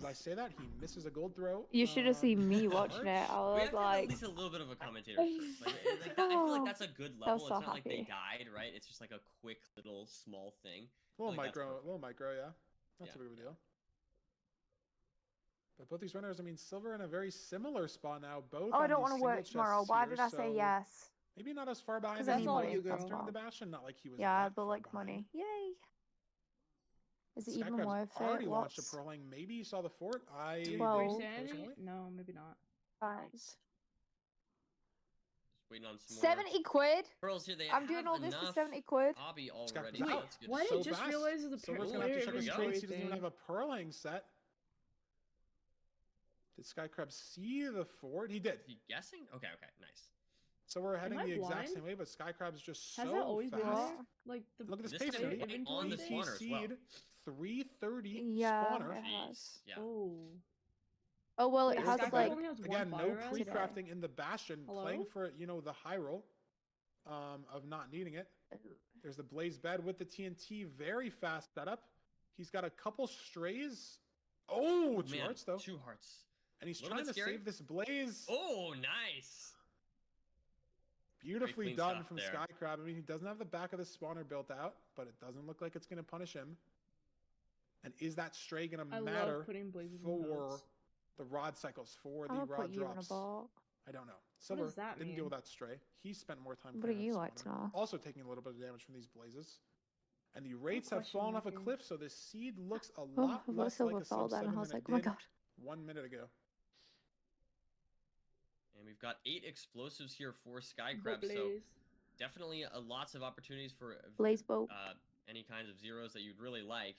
C: as I say that, he misses a gold throw.
H: You should have seen me watching it. I
D: We
H: was
D: have to have
H: like,
D: at least a little bit of a commentator. Like that, I feel like that's a good
H: I was
D: level.
H: so
D: It's not like they
H: happy.
D: died, right? It's just like a quick little small thing.
C: Little
D: Like, that's
C: micro,
D: perfect.
C: little micro, yeah. Not
D: Yeah.
C: too big of a deal. But both these runners, I mean, Silver in a very similar spot now. Both.
H: Oh, I
C: on
H: don't
C: these
H: want to
C: single
H: work tomorrow.
C: chests
H: Why
C: here,
H: did I say
C: so
H: yes?
C: Maybe not as far behind
H: 'Cause
C: as
H: that's
C: he
H: all
C: was
H: you, girl.
C: during the Bastion. Not like he was.
H: Yeah,
C: that
H: but
C: far
H: like
C: behind.
H: money. Yay! Is it even
C: Skycrab's
H: worth
C: already
H: it?
C: launched a
H: What's
C: Pearling. Maybe you saw the fort. I
A: Dude,
H: Well,
C: didn't
A: insanity?
C: personally.
A: No, maybe not.
H: guys?
D: Just waiting on some more
H: 70 quid?
D: pearls here. They
H: I'm doing
D: have
H: all this for
D: enough
H: 70 quid?
D: Obby
C: Skycrab's
D: already.
C: out.
D: so that's good.
A: Why did
C: So
A: I just
C: fast.
A: realize the
C: Silver's
A: pearl
C: gonna have to check
A: is
C: his
D: There we go.
C: traits. He doesn't even
A: everything.
C: have a Pearling set. Did Skycrab see the fort? He did.
D: Is he guessing? Okay, nice.
C: So we're heading
A: I
C: the exact
A: blind?
C: same way, but Skycrab's just
A: Has
C: so
A: that always been
C: fast.
A: there? Like the
C: Look at this
D: This
C: pace,
D: could
C: Rudy.
D: be right on the
A: inventory
D: spawner as well.
C: seed, 330
H: Yeah,
C: spawner.
H: it has.
D: Jeez, yeah.
A: Oh.
H: Oh, well, it
A: Wait,
H: has
A: Skycrab
H: like.
A: only has one
C: Again, no
A: fire res?
C: pre-crafting in the Bastion,
A: Hello?
C: playing for, you know, the high roll of not needing it. There's the Blaze Bed with the TNT, very fast setup. He's got a couple strays. Oh, two
D: Man,
C: hearts though.
D: 2 hearts.
C: And he's
D: Little
C: trying
D: bit
C: to
D: scary.
C: save this Blaze.
D: Oh, nice.
C: Beautifully
D: clean
C: done
D: stuff
C: from
D: there.
C: Skycrab. I mean, he doesn't have the back of the spawner built out, but it doesn't look like it's going to punish him. And is that stray going
A: I
C: to
A: love
C: matter
A: putting blazes in
C: for
A: boats.
C: the rod cycles, for the
H: I'm gonna
C: rod
H: put you in a
C: drops?
H: ball.
C: I don't know. Silver
A: does that
C: didn't deal
A: mean?
C: with that stray. He spent more time.
H: What do
C: clearing
H: you
C: out
H: like
C: the
H: to
C: spawner.
H: know?
C: Also taking a little bit of damage from these blazes. And the rates have
A: question
C: fallen off a
A: mark
C: cliff, so this seed looks a
H: Oh,
C: lot
H: I thought
C: less
H: Silver
C: like a
H: fell
C: sub
H: down, and
C: 7
H: I was
C: than
H: like,
C: it
H: oh my
C: did
H: god.
C: 1 minute ago.
D: And we've got 8 explosives here for
A: Boat
D: Skycrab, so
A: blaze.
D: definitely lots of opportunities for
H: Blaze boat.
D: any kinds of zeros that you'd really like.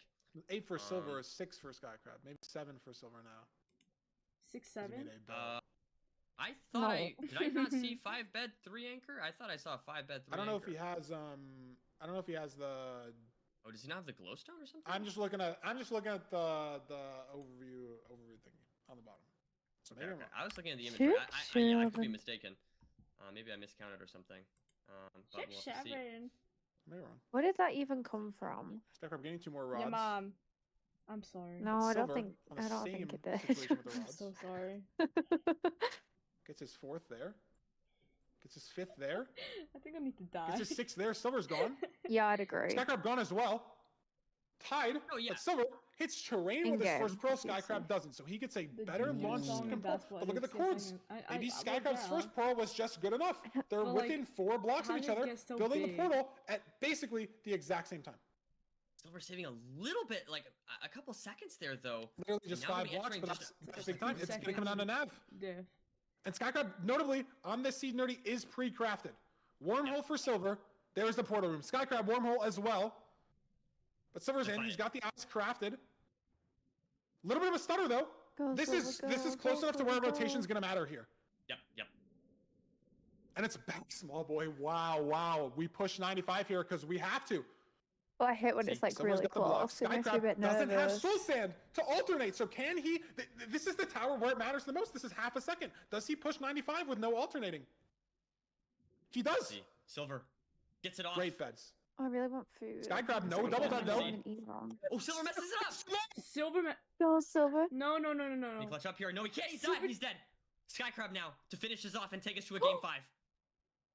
C: 8 for Silver is 6 for Skycrab. Maybe 7 for Silver now.
A: 6,
C: 'cause he
A: 7?
C: made a bow.
D: I thought
H: No.
D: did I not see 5 bed 3 anchor? I thought I saw a 5 bed 3
C: I don't know if
D: anchor.
C: he has I don't know if he has the
D: Oh, does he not have the glowstone or something?
C: I'm just looking at the overview thing on the bottom. So maybe I'm
D: Okay.
C: wrong.
D: I was looking at the inventory. I could be
H: 6,
D: mistaken. Maybe I miscounted or something. But we'll
A: 6,
D: have to see.
A: 7.
C: Maybe wrong.
H: Where did that even come from?
C: Skycrab getting 2 more rods.
A: Yeah, Mom. I'm sorry.
H: No, I don't
C: Silver
H: think.
C: on the
H: I don't
C: same
H: think it did.
C: situation with the
A: I'm
C: rods.
A: so sorry.
C: Gets his 4th there. Gets his 5th there.
A: I think I need to die.
C: Gets his 6th there. Silver's gone.
H: Yeah, I'd agree.
C: Skycrab gone as well. Tied.
D: Oh, yeah.
C: But Silver hits terrain with his
H: In-game,
C: first pearl.
H: obviously.
C: Skycrab doesn't. So he gets a
A: The
C: better
A: junior
C: launch
A: song in
C: control.
A: basketball
C: But look at the
A: is yes,
C: chords. Maybe
A: well,
C: Skycrab's
A: yeah.
C: first pearl was just good enough. They're
A: But, like,
C: within 4 blocks
A: how
C: of each
A: did it
C: other,
A: get so
C: building the
A: big?
C: portal at basically the exact same time.
D: Silver saving a little bit, like a couple seconds there, though.
C: Literally just
D: now
C: 5
D: we'll be
C: blocks,
D: entering
C: but
D: just
C: that's
D: a
C: big time.
D: few
C: It's going to come down to Nav.
A: Diff.
C: And Skycrab, notably, on this seed nerdy, is pre-crafted. Wormhole for Silver. There's the portal room. Skycrab wormhole as well. But Silver's in. He's got the eyes crafted. Little bit of a stutter though.
H: Go,
C: This
H: Silver,
C: is
H: go,
C: close
H: go,
C: enough to
H: go,
C: where
H: go.
C: rotation's gonna matter here.
D: Yep.
C: And it's back, small boy. Wow. We push 95 here because we have to.
H: But I hate when
D: See,
H: it's like
C: Silver's
H: really
C: got the block.
H: close. It makes me a
C: Skycrab
H: bit
C: doesn't have
H: nervous.
C: soul sand to alternate. So can he? This is the tower where it matters the most. This is half a second. Does he push 95 with no alternating? He does.
D: See, Silver gets it off.
C: Great beds.
H: I really want food.
C: Skycrab, no
H: It's like
C: double
H: I'm
C: done,
H: not
C: though.
H: even eat wrong.
D: Oh, Silver messes it up.
A: Silverman.
H: Go, Silver.
A: No.
D: He clutch up here. No, he can't. He's
A: Silver-
D: dead. He's dead. Skycrab now to finish this off and take us to a game 5.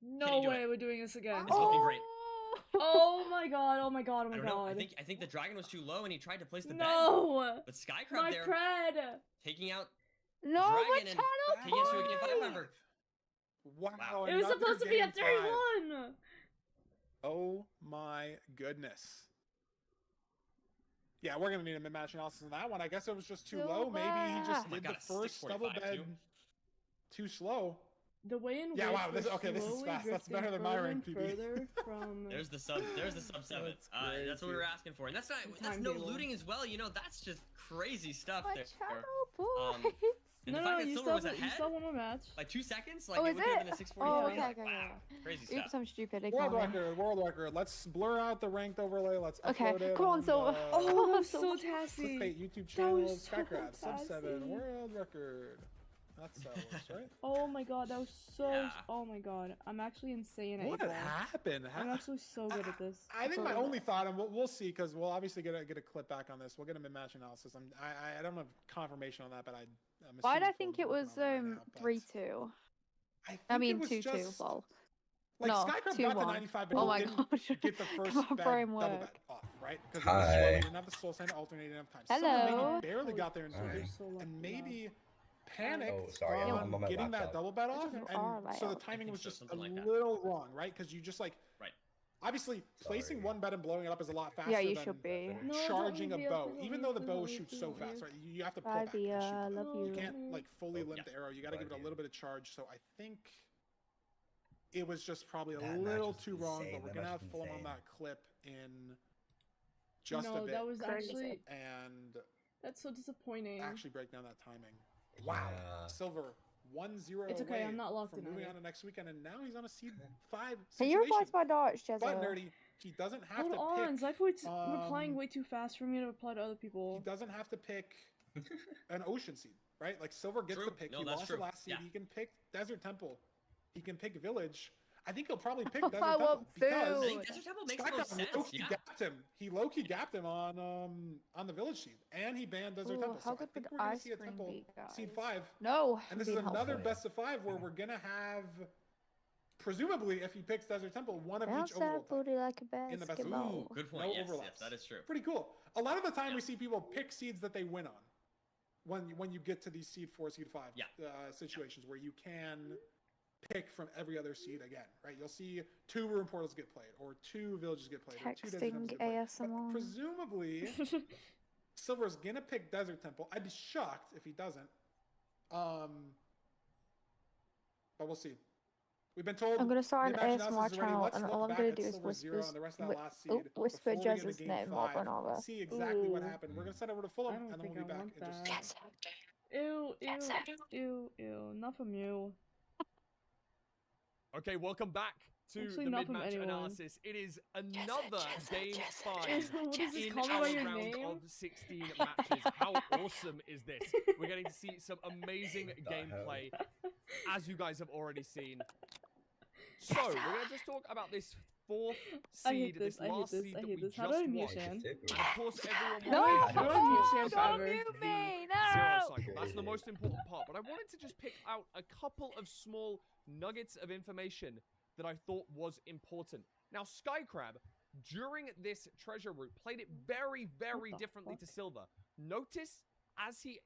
A: No
D: do
A: way
D: it?
A: we're doing this again.
D: It's looking great.
A: Oh my god.
D: I don't know. I think the dragon was too low and he tried to place the bed.
A: No.
D: But Skycrab
A: My
D: there
A: cred.
D: taking out
H: No, my
D: dragon and
H: channel
D: taking us to a game 5
H: point!
D: member.
C: Wow.
A: It was
C: another
A: supposed to be
C: game
A: a
C: 5.
A: 3-1.
C: Oh my goodness. Yeah, we're gonna need a mid-match analysis on that one. I guess it was just too low. Maybe he just
D: Oh my
C: did
D: God,
C: the
D: a
C: first double
D: 645
C: bed
D: too.
C: too slow.
A: The way in
C: Yeah,
A: which
C: wow, this-
A: we're
C: okay, this is
A: slowly
C: fast. That's
A: drifting
C: better than my
A: further
C: rank,
A: and
C: PB.
A: further from
D: There's the sub 7. That's what we were asking for. And that's no
A: timetable.
D: looting as well. You know, that's just crazy stuff
H: My
D: there.
H: channel points.
D: And
A: No,
D: the fact that
A: you
D: Silver
A: still
D: was
A: you
D: ahead
A: still one more match.
D: by 2 seconds, like
H: Oh,
D: it
H: is
D: would have been a
H: it?
D: 643.
H: Oh, okay,
D: like,
H: okay,
D: wow, crazy stuff.
H: Oops, I'm stupid.
C: World
H: Ignore me.
C: record, world record. Let's blur out the ranked overlay. Let's
H: Okay,
C: upload it
H: come on,
C: on
H: Silver.
C: the
A: Oh,
H: Come
A: that
H: on,
A: was so
H: Silver.
A: tassy.
C: clickbait YouTube
A: That
C: channel.
A: was so
C: Skycrab sub 7
A: tassy.
C: world record. That's how it works, right?
A: Oh my god, that was so.
D: Yeah.
A: Oh my god, I'm actually insane at
C: What
A: April.
C: happened?
A: I'm actually so good at this.
C: I think my
H: Absolutely.
C: only thought, and we'll see, because we'll obviously get a clip back on this. We'll get a mid-match analysis. I don't have confirmation on that, but I'm
H: Why'd I
C: assuming
H: think it
C: Phil's
H: was
C: working on it right now, but
H: 3-2?
C: I
H: I
C: think
H: mean
C: it was
H: 2-2.
C: just-
H: Lol.
C: Like,
B: No,
C: Skycrab got to
B: 2-1.
C: 95, but
B: Oh
C: he
B: my
C: didn't
B: gosh.
C: get the first
B: Come on,
C: bad
B: framework.
C: double bet off, right? Because it was slow,
L: Hi.
C: he didn't have the soul sign to alternate, he didn't have time. Silver
H: Hello.
C: maybe barely got there until
L: Hi.
C: and maybe panicked
L: Oh, sorry, I'm on my
C: getting that
L: laptop.
C: double bet off,
H: You
C: and
H: are
C: so the
H: loud.
C: timing
D: think
C: was
D: so,
C: just a
D: something like that.
C: little wrong, right? Because you just like,
D: Right.
C: obviously placing one bet and blowing it up is a lot faster
H: Yeah, you
C: than
H: should be.
A: No,
C: charging a
A: don't leave,
C: bow,
A: please
C: even
A: don't
C: though the
A: leave,
C: bow
A: please
C: shoots
A: don't
C: so
A: leave.
C: fast, right? You have to pull
H: Bye,
C: back and
H: Bia.
C: shoot.
H: I love
A: No,
C: You
H: you.
C: can't like fully limp
D: Yeah.
C: the arrow. You got to give it a little bit of charge. So I think it was just probably a
L: That match
C: little
L: was
C: too wrong.
L: insane.
C: But we're
L: That
C: gonna
L: match
C: have
L: was
C: Fulham on
L: insane.
C: that clip in just a
A: No,
C: bit,
A: that was
H: Crazy.
A: actually
C: and
A: that's so disappointing.
C: actually break down that timing.
L: Wow.
C: Wow, Silver 1-0
A: It's okay,
C: away
A: I'm not locked
C: from
A: in
C: moving
A: on
C: on
A: it.
C: to next weekend, and now he's on a seed 5
H: Can you reply
C: situation.
H: to my darts,
C: But
H: Jeza?
C: Nerdy, he doesn't have
A: Hold
C: to
A: on,
C: pick.
A: Zyfoid's replying
C: um,
A: way too fast for me to reply to other
C: He
A: people.
C: doesn't have to pick an ocean seed, right? Like Silver gets
D: True.
C: to pick.
D: No,
C: He
D: that's
C: lost
D: true.
C: the last seed.
D: Yeah.
C: He can pick Desert Temple. He can pick Village. I think he'll probably pick Desert
H: I
C: Temple
H: want
C: because
D: I
H: food.
D: think Desert Temple makes the most
C: Skycrab
D: sense.
C: low-key
D: Yeah.
C: gapped him. He low-key gapped him on the Village seed, and he banned Desert
H: Ooh,
C: Temple.
H: how
C: So I
H: good
C: think
H: would
C: we're gonna
H: ice
C: see a
H: cream
C: Temple
H: be,
C: seed
H: guys?
C: 5,
H: No.
C: and this is
H: being
C: another
H: helpful.
C: best of 5 where we're gonna have, presumably, if he picks Desert Temple, one of
H: Bounce
C: each
H: that
C: overworld type.
H: booty like a
C: in the best of
H: basketball.
D: Ooh, good point.
C: No
D: Yes,
C: overlaps.
D: yes, that is true.
C: Pretty cool. A lot of the time
D: Yeah.
C: we see people pick seeds that they win on. When you get to these seed 4, seed 5 situations where you can pick from every other seed again, right? You'll see 2 room portals get played, or 2 villages get played, or 2 desert temples
H: Texting
C: get played. But
H: ASMR.
C: presumably, Silver's gonna pick Desert Temple. I'd be shocked if he doesn't. But we'll see. We've been told
H: I'm gonna start an
C: the match
H: ASMR
C: analysis is ready.
H: channel,
C: Let's
H: and
C: look
H: all I'm
C: back
H: gonna
C: at
H: do is
C: Silver 0 and the rest of that last seed
H: whisper
C: before we get
H: Jez's
C: into game
H: name over
C: 5.
H: and over.
C: See exactly what
A: Ooh.
C: happened. We're gonna send over to
A: I
C: Fulham,
A: don't
C: and then
A: think
C: we'll
A: I
C: be back
A: want
C: in just a
A: that.
C: second.
A: Ew, not from you.
F: Okay, welcome back to
A: Actually,
F: the
A: not from
F: mid-match
A: anyone.
F: analysis. It is another game 5
A: What is this?
F: in
A: Call me
F: our
A: by your
F: round
A: name?
F: of 16 matches. How awesome is this? We're getting to see some amazing gameplay, as you guys have already seen. So, we're going to just talk about this 4th
A: I hate
F: seed,
A: this, I hate
F: last
A: this,
F: seed
A: I
F: that
A: hate
F: we
A: this.
F: just
A: How do I mute
F: watched.
A: Shan?
F: And of course, everyone
H: No,
F: wants to
A: I don't mute Shan
H: don't
A: forever.
H: mute me!
F: Zero
H: No!
F: cycle. That's the most important part. But I wanted to just pick out a couple of small nuggets of information that I thought was important. Now, Skycrab, during this treasure route, played it very, very differently to Silver. Notice as he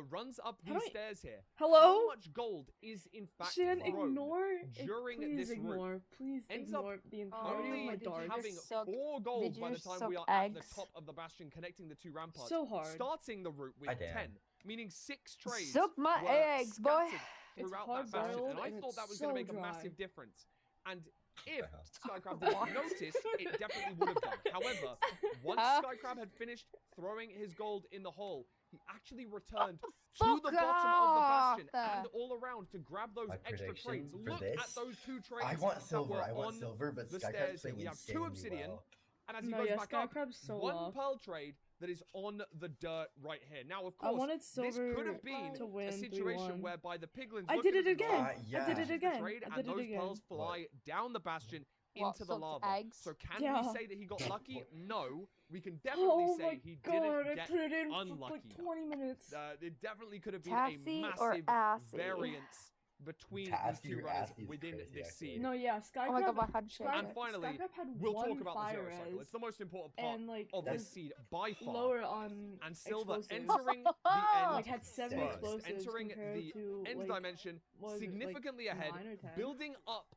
F: runs up these stairs here,
A: Hello?
F: how much gold is in fact
A: Shan,
F: thrown
A: ignore.
F: during
A: Please
F: this
A: ignore.
F: route.
A: Please
F: Ends up
A: ignore the entirety of
F: only
A: my darts.
F: having
H: suck-
F: 4
H: did
F: gold
H: you
F: by the
H: just
F: time we
H: suck
F: are at the
H: eggs?
F: top of the bastion connecting the 2 ramparts.
A: So hard.
F: Starting the route with
L: I dare.
F: 10, meaning 6 trades
H: Suck my
F: were
H: eggs, boy.
F: scattered
A: It's
F: throughout
A: hard
F: that bastion,
A: boiled
F: and I
A: and
F: thought
A: it's
F: that was going
A: so
F: to make a
A: dry.
F: massive difference. And if Skycrab didn't notice, it definitely would have done. However, once Skycrab had finished throwing his gold in the hole, he actually returned to the bottom of the bastion and all around to grab those
L: My
F: extra
L: prediction
F: trades.
L: for
F: Look
L: this,
F: at those 2 trades.
L: I want
F: that
L: silver.
F: were
L: I want
F: on
L: silver, but
F: the
L: Skycrab's
F: stairs here.
L: playing
F: We have 2
L: insanely
F: obsidian,
L: well.
F: and as he
A: No,
F: goes
A: yeah,
F: back up,
A: Skycrab's so
F: 1
A: low.
F: pearl trade that is on the dirt right here. Now, of
A: I
F: course,
A: wanted
F: this
A: Silver
F: could have been
A: to win
F: a situation
A: 3-1.
F: whereby the piglins
A: I
F: look
A: did
F: at
A: it
F: this and go,
A: again.
L: yeah.
A: I did it
F: "This is the
A: again.
F: trade,"
A: I
F: and
A: did it
F: those
A: again.
F: pearls fly down the bastion
H: What,
F: into the
H: sucked
F: lava.
H: eggs?
F: So can
A: Yeah.
F: we say that he got lucky? No. We can definitely
A: Oh
F: say
A: my
F: he
A: god,
F: didn't
A: I
F: get
A: put it in for
F: unlucky.
A: like 20 minutes.
F: It definitely could have been
H: Tassy
F: a
H: or
F: massive
H: assy?
F: variance between
L: Tassy
F: these 2
L: or
F: runners
L: assy is
F: within
L: crazy,
F: this
L: actually.
F: seed.
A: No, yeah, Skycrab.
H: Oh my god, my head shaking.
F: And finally,
A: Skycrab had
F: we'll
A: one
F: talk about the
A: fire
F: zero cycle.
A: res
F: It's the most important part
A: and like
F: of
A: was
F: this seed by far.
A: lower on
F: And Silver
A: explosives.
F: entering the end
A: Like had 7
F: first,
A: explosives
F: entering
A: compared
F: the
A: to
F: end
A: like,
F: dimension
A: was it,
F: significantly
A: like,
F: ahead,
A: 9 or 10?
F: building up,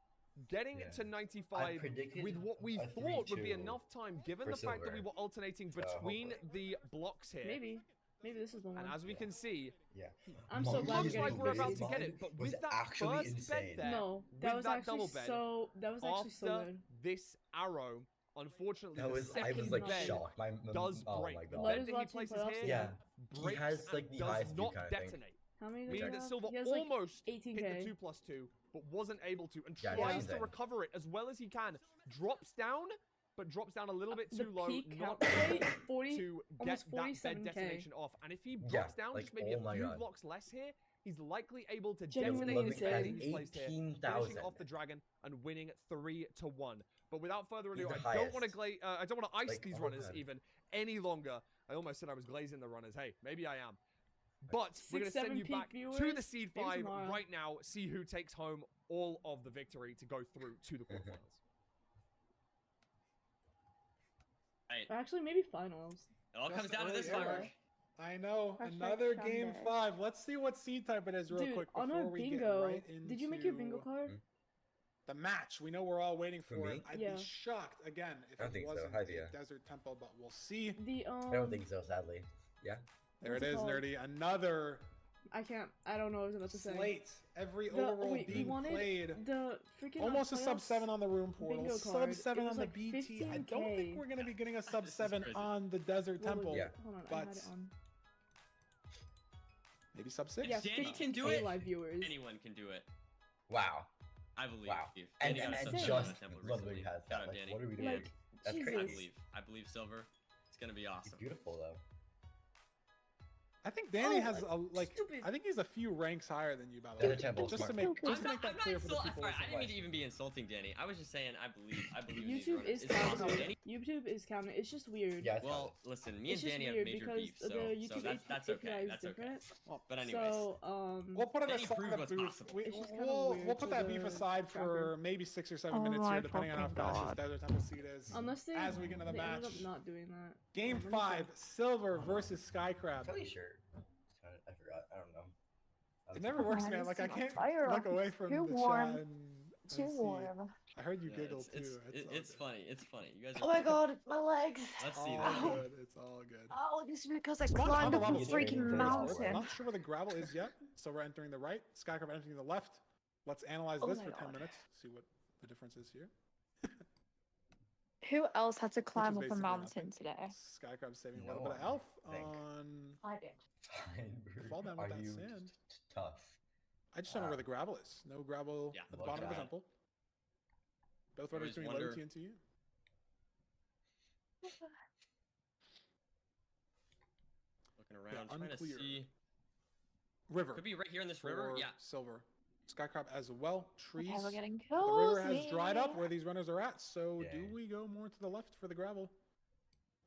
F: getting
L: Yeah.
F: to 95
L: predicted
F: with what we
L: a
F: thought would be
L: 3-2
F: enough time, given
L: for
F: the fact that we
L: Silver.
F: were alternating between
L: hopefully.
F: the blocks here.
A: Maybe this is the one.
F: And as we can see,
L: Yeah.
A: I'm so glad we're
F: looks
A: getting
F: like we're about
A: this.
F: to get it, but
L: was
F: with that
L: actually
F: first
L: insane.
F: bed there,
A: No,
F: with
A: that was
F: that
A: actually
F: double bed,
A: so. That was actually so
F: after
A: good.
F: this arrow, unfortunately,
L: That
F: the
L: was, I
F: second
L: was like
F: bed
L: shocked.
F: does
L: oh
F: break.
L: my
F: The
L: god.
A: Let
F: bed
A: us
F: that he
A: watch the
F: places
A: playoffs
F: here
A: again.
L: Yeah. He
F: breaks
L: has like
F: and
L: the
F: does
L: highest view
F: not
L: kind of thing.
F: detonate.
A: How many does
F: Meaning
A: he
F: that
A: have?
F: Silver
A: He has, like,
F: almost hit
A: 18K.
F: the 2+2, but wasn't able to, and
L: Yeah,
F: tries
L: yeah.
F: to recover it as well as he can. Drops down, but drops down a little bit
A: The
F: too low,
A: peak
F: not
A: count rate,
F: able
A: 40
F: to get
A: almost
F: that bed
A: 47K.
F: detonation off. And if he
L: Yeah,
F: drops down
L: like,
F: just maybe
L: oh
F: a
L: my
F: few
L: God.
F: blocks less here, he's likely able to
A: Genuinely
F: detonate the bed
A: insane.
F: he's placed here,
L: 18,000.
F: finishing off the dragon and winning 3-1. But without further ado,
L: He's the
F: I don't want to
L: highest.
F: I don't want to ice
L: Like,
F: these
L: oh
F: runners
L: man.
F: even any longer. I almost said I was glazing the runners. Hey, maybe I am. But we're going to send
A: 6-7
F: you
A: peak
F: back to the
A: viewers.
F: Seed
A: Maybe
F: 5
A: tomorrow.
F: right now. See who takes home all of the victory to go through to the qualifiers.
A: Or actually, maybe finals.
D: It all comes
C: Just
D: down to this,
C: early,
D: Firework.
C: I know.
H: Hashtag
C: Another
H: Sunday.
C: game 5. Let's see what seed type it is real
A: Dude,
C: quick
A: on
C: before
A: our
C: we
A: bingo,
C: get right into
A: did you make your bingo card?
C: the match. We know we're all waiting
L: For
C: for
L: me?
C: it. I'd
A: Yeah.
C: be shocked again if
L: I don't
C: it
L: think so.
C: wasn't
L: Hi,
C: a
L: Dia.
C: Desert Temple, but we'll see.
A: The
L: I don't think so, sadly. Yeah.
C: There
A: what's
C: it is,
A: called?
C: Nerdy. Another
A: I don't know what I was about to say.
C: slate. Every
A: The,
C: overworld
A: wait, we
C: being
A: wanted
C: played.
A: the freaking
C: Almost a sub
A: playoffs
C: 7 on the room portal.
A: bingo
C: Sub
A: card.
C: 7
A: It
C: on
A: was
C: the
A: like
C: BT. I don't
A: 15K.
C: think we're going to be getting a sub
D: This is
C: 7
D: crazy.
C: on the Desert
A: What was
C: Temple.
A: it?
L: Yeah.
A: Hold on, I
C: But
A: had it on.
C: maybe sub 6?
A: Yeah,
D: Danny can
A: 15K
D: do it.
A: live viewers.
D: Anyone can do it.
L: Wow.
D: I believe.
L: Wow.
D: Steve.
L: And,
D: Danny got a
A: and
D: sub
A: just
D: seven on the temple
L: Ludwig
D: recently.
L: has
D: Shout
L: that.
D: out
L: Like,
D: Danny.
L: what are we doing?
A: Like,
L: That's
A: Jesus.
L: crazy.
D: I believe Silver. It's gonna be
L: He's
D: awesome.
L: beautiful though.
C: I think Danny
A: Oh,
C: has a
A: stupid.
C: I think he's a few ranks higher than you, by the
L: Desert
C: way.
L: Temple,
C: Just to
L: smart.
C: make
H: I'm
C: just to make that clear for the people
D: Sorry, I
C: listening.
D: didn't mean to even be insulting Danny. I was just saying I believe these
A: YouTube
D: runners.
A: is
D: It's awesome.
A: counting.
D: Danny.
A: YouTube is counting. It's just weird.
L: Yeah. It's
D: Well, listen, me
A: It's
D: and
A: just
D: Danny have
A: weird
D: major
A: because
D: beef,
A: the
D: so
A: YouTube
D: that's
A: API
D: okay.
A: is
D: That's okay.
A: different.
D: But anyways,
A: So
C: We'll put it
D: Danny
C: aside
D: proved
C: the
D: what's
C: booth.
D: possible.
A: It's just kinda
C: We'll
A: weird
C: put
A: to
C: that beef
A: the
C: aside for
A: tracker.
C: maybe 6 or 7
H: Oh
C: minutes
H: my
C: here, depending on how
H: fucking
C: fast this
H: God.
C: Desert Temple seed is.
A: unless they
C: As we get into the
A: they ended
C: match.
A: up not doing that.
C: Game
A: I'm pretty
C: 5, Silver versus Skycrab.
L: I'm pretty sure. I forgot. I don't know.
C: It never works, man. Like I
H: My
C: can't
H: fire
C: look
H: off.
C: away
H: It's
C: from
H: too
C: the
H: warm.
C: chat and
H: Too
C: see.
H: warm.
C: I heard you
D: yeah,
C: giggle
D: it's,
C: too.
D: it's
C: all
D: funny. It's funny. You guys are
H: Oh my god, my legs.
D: Let's
C: good.
D: see
C: All
D: that.
C: good. It's all good.
H: Oh, this is because I
C: It's not on
H: climbed
C: the
H: up a
C: level.
L: He's
H: freaking
L: waiting for his
H: mountain.
C: Not sure where the gravel is yet, so we're entering the right. Skycrab entering the left. Let's analyze
H: Oh
C: this
H: my
C: for 10
H: God.
C: minutes. See what the difference is here.
H: Who else had to climb up a
C: basically
H: mountain
C: nothing.
H: today?
C: Skycrab saving a
L: No
C: little bit of
L: one,
C: health
L: I think.
C: on.
H: I did.
L: Fine.
C: Fall down with
L: Are
C: that
L: you
C: sand.
L: tough?
C: I just don't know where the gravel is. No gravel
D: Yeah.
C: at the
L: Look
C: bottom of the
L: at it.
C: temple. Both
D: I
C: runners
D: always
C: doing low
D: wonder-
C: TNT.
D: Looking around, trying to
C: unclear.
D: see.
C: River.
D: Could be right here in this river.
C: for
D: Yeah.
C: Silver. Skycrab as well. Trees.
H: Okay, we're getting
C: The river has
H: cozy.
C: dried up where these runners are at, so do
L: Dang.
C: we go more to the left for the gravel?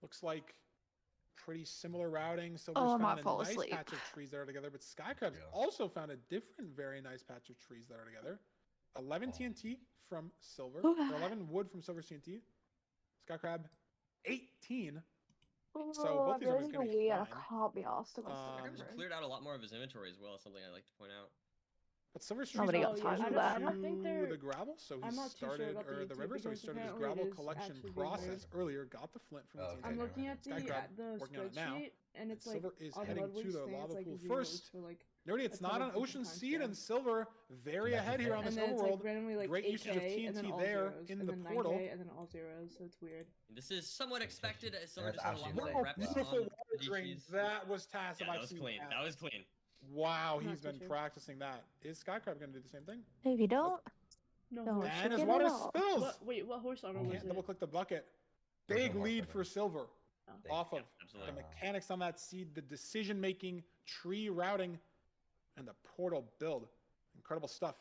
C: Looks like pretty similar routing. Silver's
H: Oh, I
C: found
H: might
C: a
H: fall
C: nice
H: asleep.
C: patch of trees that are together, but Skycrab's
L: Yeah.
C: also found a different very nice patch of trees that are together. 11
L: Oh.
C: TNT from Silver,
H: Ooh.
C: or 11 wood from Silver's TNT. Skycrab, 18.
H: Oh,
C: So both
H: I'm
C: these are
H: ready
C: gonna
H: to
C: be
H: wee and I
C: fine.
H: can't be asked to go
D: Skycrab's
H: somewhere.
D: cleared out a lot more of his inventory as well. Something I like to point out.
C: But Silver's trees
H: Nobody
C: are
H: got time for that.
A: I don't think they're.
C: the gravel, so he
A: I'm not too sure
C: started,
A: about the
C: or the
A: AT
C: river, so he
A: because
C: started his
A: apparently
C: gravel
A: it is
C: collection
A: actually being
C: process earlier, got the flint from the
L: Oh,
C: TNT.
L: okay.
A: I'm looking at the
C: Skycrab
A: the
C: working on it now.
A: spreadsheet, and it's like
C: Silver is
A: on
C: heading
A: Ludwig's
C: to the
A: thing, it's
C: lava
A: like
C: pool
A: 0s
C: first.
A: for like
C: Nerdy, it's
A: a
C: not
A: ton
C: an
A: of
C: ocean
A: different
C: seed, and
A: timestamps.
C: Silver very
L: That's
C: ahead here on
L: okay.
C: this
A: and then it's like
C: overworld.
A: randomly like
C: Great
A: 8K
C: usage of
A: and then
C: TNT
A: all
C: there
A: zeros,
C: in
A: and
C: the
A: then
C: portal.
A: 9K and then all zeros, so it's weird.
D: This is somewhat expected as Silver
L: That's
D: just had a lot
L: actually
D: more
L: insane.
D: reps
C: Beautiful
D: on
C: water
D: the
C: drain.
D: DGs.
C: That was Tass.
D: Yeah, that was clean. That was clean.
C: Wow,
A: Not
C: he's
A: too
C: been
A: sure.
C: practicing that. Is Skycrab going to do the same thing?
H: If you don't,
A: No
H: Don't
A: horse.
H: check
C: And his
H: it
C: water
H: out.
C: spills.
A: What horse armor was
C: Can't
A: it?
C: double click the bucket.
L: There's
C: Big
L: no horse
C: lead
L: armor.
C: for Silver
A: Oh.
C: off of
D: Absolutely.
C: the mechanics on that seed, the decision making, tree routing, and the portal build. Incredible stuff.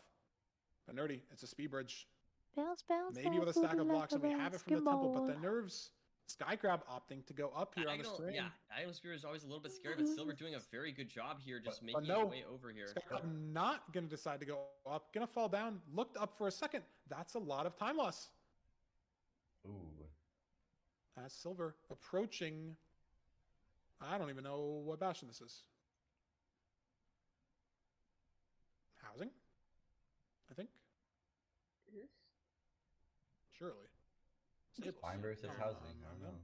C: But Nerdy, it's a speed bridge.
H: bounce, bounce.
C: Maybe with a
H: bounce,
C: stack of
H: moving
C: blocks,
H: like
C: and we
H: a
C: have it from the temple, but the
H: basketball.
C: nerves. Skycrab opting to go up here on this terrain.
D: Yeah, Diagonal Spear is always a little bit scary, but Silver doing a very good job here, just
C: But
D: making
C: no,
D: his way over here.
C: Skycrab not going to decide to go up. Going to fall down. Looked up for a second. That's a lot of time loss.
L: Ooh.
C: As Silver approaching. I don't even know what bastion this is. Housing? I think. Surely. Stables.
L: Fine versus
C: No,
L: housing.
C: no,
L: I don't
C: no.
L: know.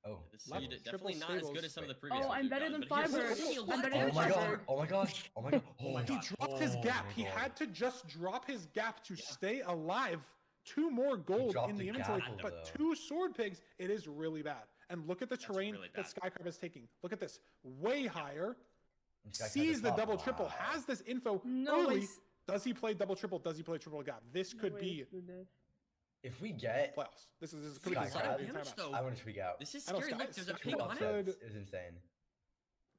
L: Oh.
D: This
C: Left
D: seed
C: triple
D: definitely not as good
C: stables.
D: as some of the previous
A: Oh,
D: ones
A: I'm
D: we've
A: better
D: done,
A: than
D: but here's
A: Firebird.
D: the deal.
A: I'm better
L: Oh
A: than
L: my god!
A: Firebird.
L: Oh my gosh! Oh my god! Oh my
C: He
L: god!
C: dropped his gap.
L: my
C: He
L: God.
C: had to just drop his gap to stay alive. 2 more gold
L: dropped
C: in the
L: the
C: inventory,
L: gap,
C: but
L: though.
C: 2 sword pigs. It is really bad. And look at the terrain
D: really
C: that
D: bad.
C: Skycrab is taking. Look at this. Way higher.
L: And Skycrab
C: Sees
L: is
C: the
L: top.
C: double triple.
L: Wow.
C: Has this info
A: No
C: early.
A: way.
C: Does he play double triple? Does he play triple gap? This could be
L: If we get
C: playoffs. This could be
L: Skycrab,
C: the
D: Side of
C: entire
D: damage,
C: match.
D: though.
L: I want to tweak out.
D: This is
C: I know,
D: scary.
C: Sky-
D: Look, there's a
C: Sky-
D: pig on it.
C: Good.
L: It was insane.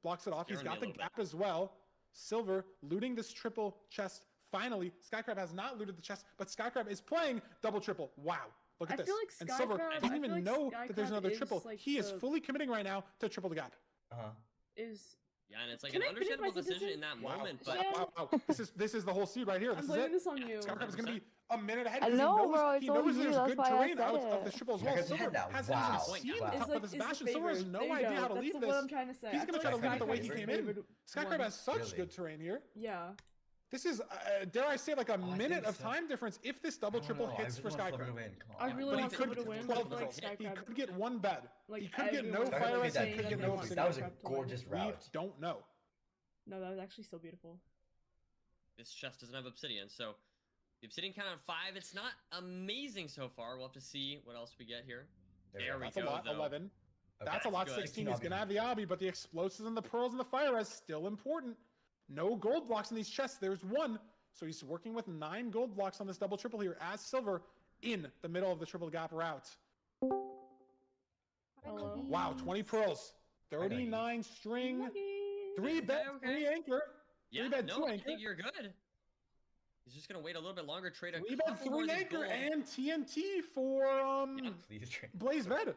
C: Blocks it off. He's
D: Scaring me
C: got
D: a
C: the
D: little
C: gap as well. Silver looting this triple chest. Finally, Skycrab has not looted the chest, but Skycrab is playing double triple. Wow. Look at
A: I
C: this.
A: feel like
C: And Silver
A: Skycrab-
C: doesn't
A: I
C: even
A: feel like
C: know that there's
A: Skycrab
C: another
A: is
C: triple.
A: like
C: He is
A: the-
C: fully committing right now to triple the gap.
L: Uh huh.
A: Is
D: Yeah, and it's like
A: Can
D: an
A: I finish my
D: understandable decision in
A: sentence?
D: that moment,
C: Wow,
D: but
C: wow. This is the whole seed right here. This
A: I'm
C: is
A: blaming
C: it.
A: this on you.
C: Skycrab is gonna be a minute ahead
H: I
C: because
H: know, bro. It's
C: he
H: all
C: knows
H: you.
C: there's
H: That's
C: good
H: why I
C: terrain
H: said
C: out of
H: it.
C: the triple as well.
L: Skycrab's
C: Silver
L: ahead now.
C: hasn't
L: Wow.
C: even seen
L: Wow.
C: the top of this
A: the
C: bastion. Silver has
A: favorite.
C: no
A: There you
C: idea
A: go.
C: how to
A: That's
C: leave
A: what
C: this.
A: I'm trying to say.
C: He's
A: I
C: gonna
A: feel
C: try to
A: like
C: leave it the way
A: Skycrab
C: he
A: is
C: came
A: my
C: in.
A: favorite
C: Skycrab
A: one.
C: has such
L: Really?
C: good terrain here.
A: Yeah.
C: This is, dare I say, like a
L: I
C: minute
L: think
C: of
L: so.
C: time difference if this double
L: I don't
C: triple
L: know,
C: hits
L: I
C: for
L: really want Silver to
C: Skycrab.
L: win. Come
A: I
L: on.
A: really
C: But he
A: want
C: could
A: Silver to
C: get
A: win,
C: 12
A: but like
C: kills. He
A: Skycrab.
C: could get one bed.
A: Like
C: He could get no
A: everyone's
C: fire
L: Skycrab
C: res.
L: did
C: He
A: saying
C: could
A: that
C: get
A: they
C: no
A: want
C: obsidian.
L: That was a
A: Skycrab to win.
L: gorgeous
C: We
L: route.
C: don't know.
A: No, that was actually so beautiful.
D: this chest doesn't have obsidian, so the obsidian count on 5. It's not amazing so far. We'll have to see what else we get here. There we
C: That's
D: go,
C: a lot.
D: though.
C: 11.
L: Okay.
C: That's a lot.
D: good.
C: 16. He's gonna have the obby, but the explosives and the pearls and the fire res still important. No gold blocks in these chests. There's one. So he's working with 9 gold blocks on this double triple here as Silver in the middle of the triple gap route.
A: Hello.
C: Wow, 20 pearls, 39 string, 3 bed,
D: Okay.
C: 3 anchor,
D: Yeah,
C: 3 bed, 2
D: no, I
C: anchor,
D: think you're good. He's just gonna wait a little bit longer, trade a
C: 3 bed,
D: couple more
C: 3
D: of these
C: anchor,
D: gold.
C: and TNT for
L: Please train.
C: Blaze bed.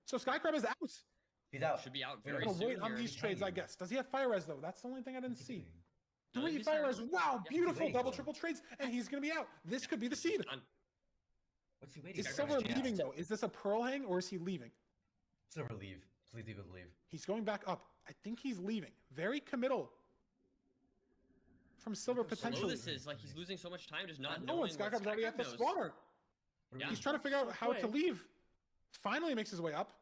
C: So Skycrab is out.
L: He's out.
D: Should be out
C: We're
D: very
C: gonna
D: soon
C: wait on
D: here.
C: these trades, I guess. Does he have fire res though? That's the only thing I didn't see.
D: No,
C: 3
D: he's
C: fire
D: fire
C: res.
D: res.
C: Wow,
D: Yeah,
C: beautiful
L: waiting
C: double
L: for him.
C: triple trades, and he's gonna be out. This could be the seed.
D: Done.
L: What's he waiting
C: Is
L: for?
C: Silver
L: Yeah.
C: leaving though? Is this a pearl hang or is he leaving?
L: Silver, leave. Please leave. Leave.
C: He's going back up. I think he's leaving. Very committal from Silver
D: Look how slow
C: potentially.
D: this is. Like he's losing so much time, just not
C: No,
D: knowing
C: and
D: what
C: Skycrab's already at the
D: Skycrab knows.
C: spawner.
D: Yeah.
C: He's trying to figure out how to
A: Quick.
C: leave. Finally makes his way up.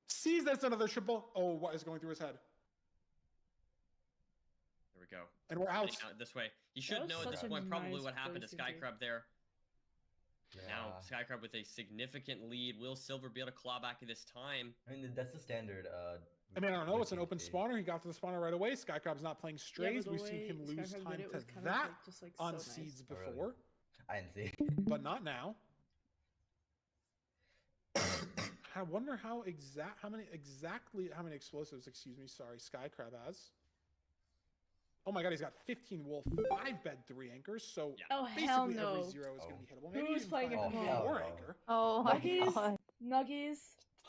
C: Sees that it's another triple. Oh, what is going through his head?
D: There we go.
C: And we're out.
D: Heading out this way. He should
A: was
D: know at this
A: such a
D: point probably
A: nice
D: what happened to
A: place to be.
D: Skycrab there.
L: Yeah.
D: Now Skycrab with a significant lead. Will Silver be able to claw back at this time?
L: I mean, that's the standard.
C: I mean, I don't know. It's an open
L: routine.
C: spawner. He got to the spawner right away. Skycrab's not playing strays.
A: the
C: We've seen
A: way
C: him lose
A: Skycrab
C: time
A: did it
C: to
A: was kind of,
C: that
A: like, just, like,
C: on
A: so nice.
C: seeds
L: Oh, really?
C: before,
L: I didn't see.
C: but not now. I wonder how many explosives, excuse me, sorry, Skycrab has. Oh my god, he's got 15 wolf, 5 bed, 3 anchors, so
D: Yeah.
A: Oh, hell
C: basically every
A: no.
C: 0 is going to be hittable.
A: Who
C: Maybe
A: is
C: even
A: playing
C: 5
A: at
C: bed,
L: home?
C: 4
L: Oh, no.
C: anchor.
H: Oh my
A: Nuggies?
H: god.
A: Nuggies?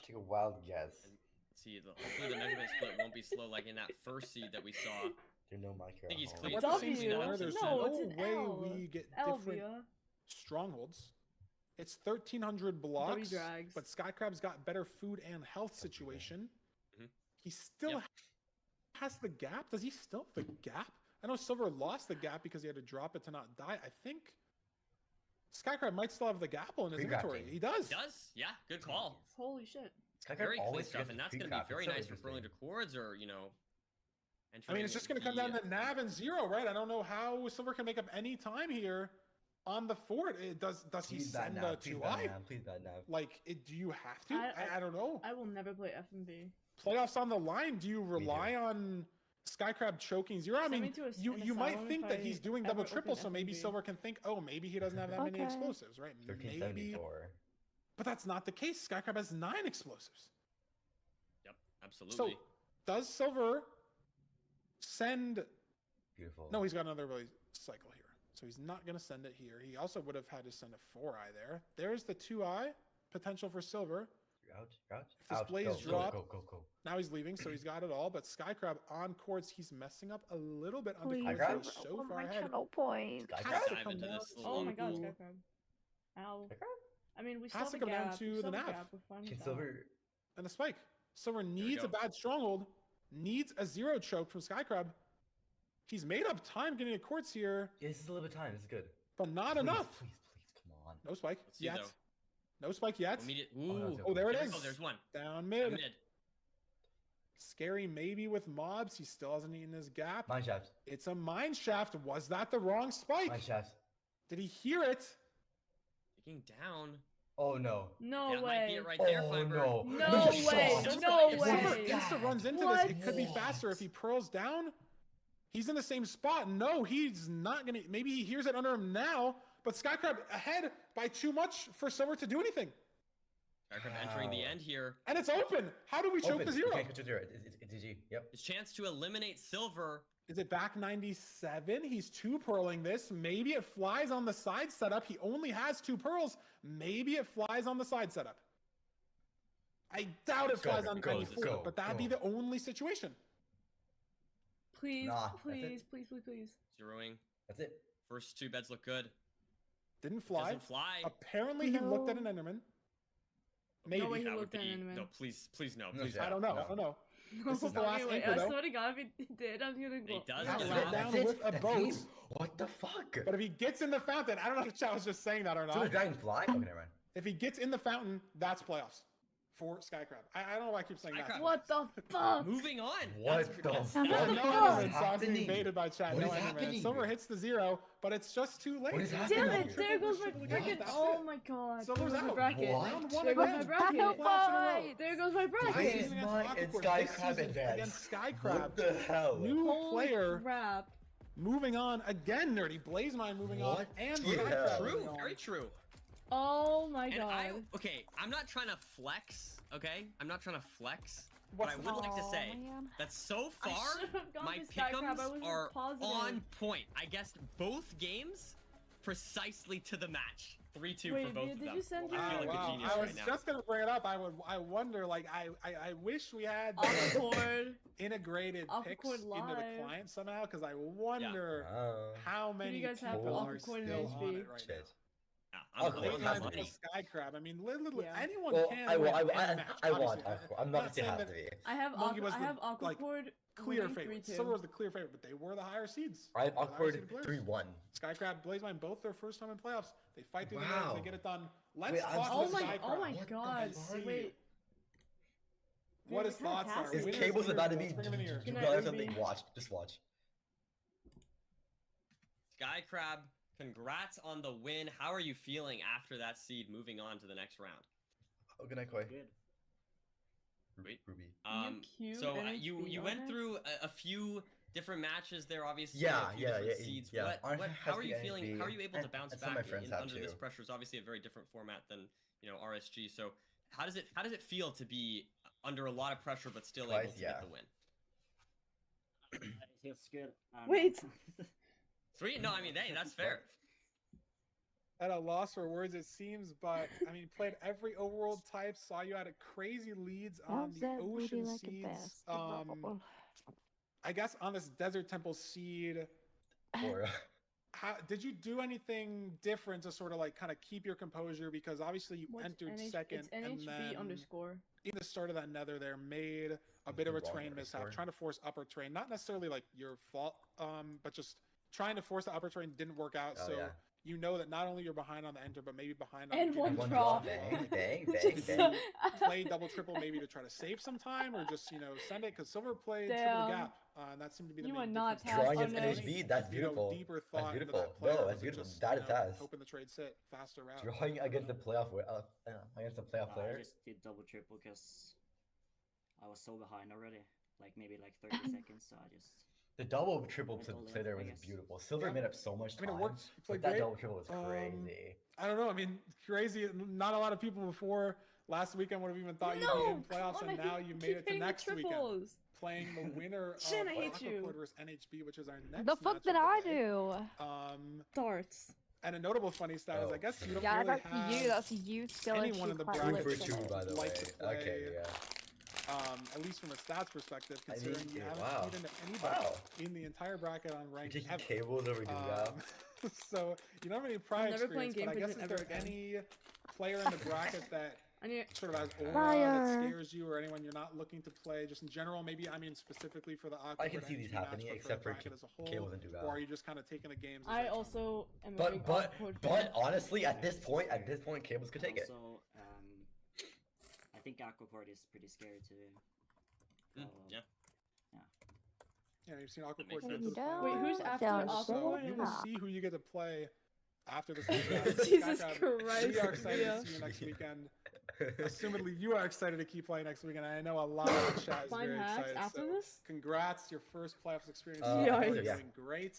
L: Take a wild guess.
D: Let's see, hopefully the measurement split won't be slow like in that first seed that we saw.
L: There's no mic here.
D: think he's
L: at
D: clean.
C: We're
L: home.
C: at the same
A: W.
C: spawner. There's
A: No,
C: no
A: it's an
C: way
A: L.
C: we get different
A: Elvia.
C: strongholds. It's 1,300 blocks,
A: drags.
C: but Skycrab's got better food and health situation.
D: Mhm.
C: He still
D: Yep.
C: has the gap. Does he still have the gap? I know Silver lost the gap because he had to drop it to not die. I think Skycrab might still have the gapple in his inventory.
L: Pre-crafting.
C: He does.
D: Does? Yeah, good call.
A: Holy shit.
L: Skycrab
D: Very clean
L: always
D: stuff,
L: forgets
D: and
L: to
D: that's going to be
L: pre-craft.
D: very
L: It's so
D: nice for throwing to
L: interesting.
D: cords or, you know.
C: I mean, it's just going to come down to Nav and 0, right? I don't know how Silver can make up any time here on the fort. Does he
L: Please bad
C: send
L: nav.
C: the
L: Please
C: 2i?
L: bad nav. Please bad nav.
C: Like, do you have to?
A: I-
C: I don't know.
A: I will never play FMV.
C: Playoffs on the line. Do you rely on Skycrab choking 0? I
A: Send
C: mean,
A: me to a-
C: you
A: an
C: might
A: asylum
C: think
A: if
C: that
A: I
C: he's doing
A: ever
C: double triple,
A: open
C: so maybe
A: FMV.
C: Silver can think, oh, maybe he doesn't have that many
H: Okay.
C: explosives, right? Maybe,
L: 1374.
C: but that's not the case. Skycrab has 9 explosives.
D: Yep, absolutely.
C: So, does Silver send?
L: Beautiful.
C: No, he's got another really cycle here, so he's not going to send it here. He also would have had to send a 4i there. There's the 2i potential for Silver.
L: You're out. You're out.
C: If this
L: out.
C: blaze
L: Go,
C: drop-
L: Go.
C: Now he's leaving, so he's got it all. But Skycrab on courts, he's messing up a little bit on the
H: Please,
C: courts.
L: Skycrab?
C: He's so
H: oh
C: far
H: my
C: ahead.
H: channel point.
L: Skycrab?
C: Has to
D: Dive
C: come
D: into
C: down
D: this
C: to-
D: little
A: Oh my god,
C: Ooh.
A: Skycrab. Ow.
L: Skycrab?
A: I mean, we
C: Has
A: saw
C: to
A: the
C: come down
A: gap.
C: to
A: We
C: the
A: saw the
C: nav.
A: gap. We're fine
L: Can
A: with that.
L: Silver?
C: And the spike. Silver
D: we
C: needs a
D: go.
C: bad stronghold, needs a 0 choke from Skycrab. He's made up time getting to courts here,
L: Yeah, this is a little bit of time. This is good.
C: but not
L: Please,
C: enough.
L: Please, come on.
C: No spike
D: Let's see,
C: yet.
D: though.
C: No spike yet.
D: Immediate.
L: no,
D: Ooh.
L: it's
C: Oh, there it
D: There we
C: is.
D: go, there's one.
C: Down
D: Mid.
C: mid. Scary maybe with mobs. He still hasn't eaten his gap.
L: Mine shaft.
C: It's a mine shaft. Was that the wrong spike?
L: Mine shaft.
C: Did he hear it?
D: Taking down.
L: Oh no.
A: No
D: That might be
A: way.
D: it right there,
L: Oh,
D: Fiber.
L: no.
A: No
L: He's
A: way.
L: soft.
A: No
D: If
C: Silver
A: way.
C: insta runs into
A: What?
C: this. It could be faster if he pearls down. He's in the same spot. No, he's not gonna. Maybe he hears it under him now. But Skycrab ahead by too much for Silver to do anything.
D: Skycrab entering the
L: Wow.
D: end here.
C: And it's open. How do we choke
L: Open.
C: the
L: You
C: 0?
L: can't go to 0. It's GG. Yep.
D: His chance to eliminate Silver.
C: Is it back 97? He's 2 pearling this. Maybe it flies on the side setup. He only has 2 pearls. Maybe it flies on the side setup. I doubt it
L: Go,
C: flies on
L: go,
C: 94,
L: go,
C: but that'd be
L: go.
C: the only situation.
A: Please,
L: Nah, that's
A: please,
L: it.
A: please, please, please.
D: Zeroing.
L: That's it.
D: First two beds look good.
C: Didn't fly.
D: Doesn't fly.
C: Apparently he looked at an Enderman. Maybe.
A: No way he
D: That would
A: looked at an
D: be
A: Enderman.
D: no. Please no.
L: No
D: Please.
L: shit.
C: I don't know.
L: No.
C: I don't know.
A: No,
C: This is the last
A: wait,
C: anchor,
A: I
C: though.
A: swear to God, if he did, I'm gonna go.
D: He does
C: Got
D: get
C: let
D: off.
C: down
L: That's
C: with a
L: That's
C: boat.
L: it. What the fuck?
C: But if he gets in the fountain, I don't know if Chow was just saying that or
L: So the
C: not.
L: dragon fly? Okay, never mind.
C: If he gets in the fountain, that's playoffs for Skycrab. I don't know why I keep saying that.
D: Skycrab.
A: What the fuck?
D: Moving on.
L: What the
D: That's-
L: fuck?
C: No
A: What the fuck?
C: Enderman,
L: is
C: so I was being
L: happening?
C: baited by chat.
L: What
C: No
L: is
C: Enderman.
L: happening?
C: Silver hits the 0, but it's just too late.
L: What is
A: Damn
L: happening?
A: it! There goes my freaking.
C: That's
A: Oh
C: it.
A: my God.
C: Silver's
A: There goes my
C: out.
A: bracket.
L: What?
C: Round one
A: There goes
C: again.
A: my bracket.
H: Battle
C: Playoffs in a row.
H: fight!
A: There goes my
L: Why
A: bracket.
L: is mine and
C: Aquacord
L: Sky
C: this
L: Crab
C: season
L: advanced?
C: against Skycrab.
L: What the hell?
C: New
A: Holy
C: player
A: crap.
C: moving on again. Nerdy Blazemine moving on,
L: What
C: and
L: the
C: Skycrab
L: hell?
C: moving
D: True.
C: on.
D: Very true.
A: Oh my
D: And
A: God.
D: okay, I'm not trying to flex, okay? I'm not trying to flex,
C: What's
D: but I would like to
H: Aw,
D: say
H: man.
D: that so
A: I
D: far,
A: should've gone
D: my
A: to Skycrab, I
D: pick'ems
A: wasn't
D: are
A: positive.
D: on point. I guessed both games precisely to the match. 3-2
A: Wait,
D: for both
A: did
D: of
A: you
D: them.
A: send
D: I feel
A: your-
D: like a
C: Wow.
D: genius
C: I was
D: right now.
C: just gonna bring it up. I wonder, like, I wish we had
A: Aquacord.
C: integrated picks
A: Aquacord
C: into the
A: Live.
C: client somehow, because I wonder how
A: Do
C: many
A: you guys have
C: people are
A: Aquacord
C: still
A: and
C: on
A: HB?
C: it right now.
L: Shit.
D: Yeah,
L: Oh,
D: I'm
L: cool.
D: blaming
L: Has
D: my
L: to
D: money.
C: Skycrab. I mean, literally
A: Yeah.
C: anyone
L: Well,
C: can
L: I
C: win
L: want.
C: any match.
L: I want.
C: obviously.
L: I'm not saying
C: saying
L: have
C: that
L: to be.
A: I have
C: Monkey was
A: I
C: the,
A: have
C: like,
A: Aquacord
C: clear
A: winning
C: favorite.
A: 3-2.
C: Silver was the clear favorite, but they were the higher seeds.
L: I have
C: They were the higher
L: awkward
C: seeded players.
L: 3-1.
C: Skycrab, Blazemine, both their first time in playoffs. They fight through the
L: Wow.
C: games, they get it done. Let's
L: Wait, I'm
C: talk
L: still-
A: Oh
C: to
A: my
C: Skycrab.
A: oh my
L: What the
A: God.
L: fuck?
A: Wait.
C: What
A: Dude,
C: his
A: what kind of
C: thoughts are.
A: task
L: His
C: Winners,
L: cable's
C: winners,
L: about to
C: let's
L: be.
C: bring him in here.
A: Good
L: You
A: night,
L: got
A: Ruby.
L: something. Watch. Just watch.
D: Skycrab, congrats on the win. How are you feeling after that seed moving on to the next round?
L: Oh, good night, Koi.
K: Good.
D: Sweet.
L: Ruby.
A: cute
D: So
A: NHB
D: you
A: on
D: went
A: it?
D: through a few different matches there, obviously.
L: Yeah,
D: a few
L: yeah,
D: different
L: yeah,
D: seeds.
L: yeah.
D: What,
L: Ours
D: how
L: has
D: are
L: the
D: you feeling?
L: NHB,
D: How are you able to
L: and-
D: bounce
L: and some of my
D: back
L: friends have
D: under this
L: too.
D: pressure? It's obviously a very different format than RSG. So how does it feel to be under a lot of pressure but still able to get the win?
K: It feels good.
A: Wait.
D: Sweet. No, I mean, hey, that's fair.
C: At a loss for words, it seems, but I mean, played every overworld type. Saw you had a crazy leads on
H: How's
C: the
H: that booty
C: ocean
H: like a
C: seeds.
H: basketball?
C: I guess on this desert temple seed,
L: Or
C: how did you do anything different to sort of like kind of keep your composure? Because obviously you
A: What's
C: entered
A: NH
C: second,
A: It's
C: and
A: NHB
C: then
A: underscore.
C: in the start of that nether there made a bit of a
L: Wrong
C: train
L: underscore.
C: mishap, trying to force upper train. Not necessarily like your fault, but just trying to force the upper train didn't work out.
L: Oh,
C: so
L: yeah.
C: you know that not only you're behind on the enter, but maybe behind on
A: And
C: the
A: one
C: getting
A: drop.
L: Bang, bang,
A: Just-
L: bang, bang.
C: play double triple maybe to try to save some time, or just send it, because Silver played triple
A: Damn.
C: gap, and that seemed to be the
A: You
C: main
A: are not
C: difference.
L: Drawing
A: tasked
L: his
A: on this.
L: NHB, that's beautiful.
C: Deeper
L: That's
C: thought into
L: beautiful.
C: that player,
L: No,
C: or
L: that's
C: was it
L: beautiful.
C: just,
L: That is fast.
C: hoping the trade sit faster route.
L: Drawing against the playoff player.
K: I just did double triple because I was so behind already. Like maybe like 30 seconds, so I just.
L: The double triple
K: Went all
L: play
K: in,
L: there
K: I
L: was
K: guess.
L: beautiful. Silver
C: Yeah.
L: made up so much
C: I
L: time.
C: mean, it worked. You
L: But
C: played
L: that
C: great.
L: double triple was crazy.
C: I don't know. I mean, crazy. Not a lot of people before last weekend would have even thought you'd be
A: No,
C: in playoffs,
A: come on,
C: and
A: I
C: now
A: keep
C: you made it to
A: hitting the
C: next weekend,
A: triples.
C: playing the winner of
A: Shin, I hate you.
C: Aquacord versus NHB, which is our next.
H: The fuck
C: match
H: did
C: of the
H: I
C: day.
H: do?
A: Darts.
C: And a notable funny stat is, I guess you don't
H: Yeah,
C: really
H: that's
C: have
H: you. That's you. Skeleton.
C: anyone in the
H: Clap
C: bracket
H: lips
L: Two for
H: in
L: two,
H: it.
L: by the
C: like
L: way.
C: to play,
L: Okay, yeah.
C: at least from a stats perspective,
L: I mean,
C: considering you
L: yeah,
C: haven't
L: wow.
C: beaten anybody
L: Wow.
C: in the entire bracket on
L: You're
C: rank
L: taking
C: ever.
L: cables over now.
C: So you don't have any prior
A: I'm never playing
C: experience, but I
A: Game
C: guess
A: Pigeon
C: is there
A: ever again.
C: any player in the bracket that
A: I need.
C: sort of has aura that
H: Fire.
C: scares you, or anyone you're not looking to play, just in general? Maybe, I mean, specifically for the Aquacord
L: I can see these
C: NHB
L: happening,
C: match, but
L: except
C: the
L: for
C: bracket as a whole,
L: cables and do
C: or are you just kind of taking the games? As
A: I
C: they come?
A: also am a big
L: But
A: Aquacord fan.
L: honestly, at this point, cables could take it.
K: Also, I think Aquacord is pretty scary too.
D: Yeah.
C: Yeah, you've seen Aquacord
D: makes
C: get
D: sense.
C: to the final.
A: Wait, who's after
H: Sounds
C: So
A: Aquacord?
C: you will
H: Yeah.
C: see who you get to play after this weekend.
A: Jesus
C: Skycrab,
A: Christ,
C: we are excited
A: yeah.
C: to see you next weekend. Assumedly, you are excited to keep playing next weekend. And I know a lot of the chat is
A: Find
C: very
A: hacks
C: excited.
A: after
C: so
A: this?
C: congrats, your first playoffs experience.
L: Yeah.
C: You're
L: Yeah.
C: doing great.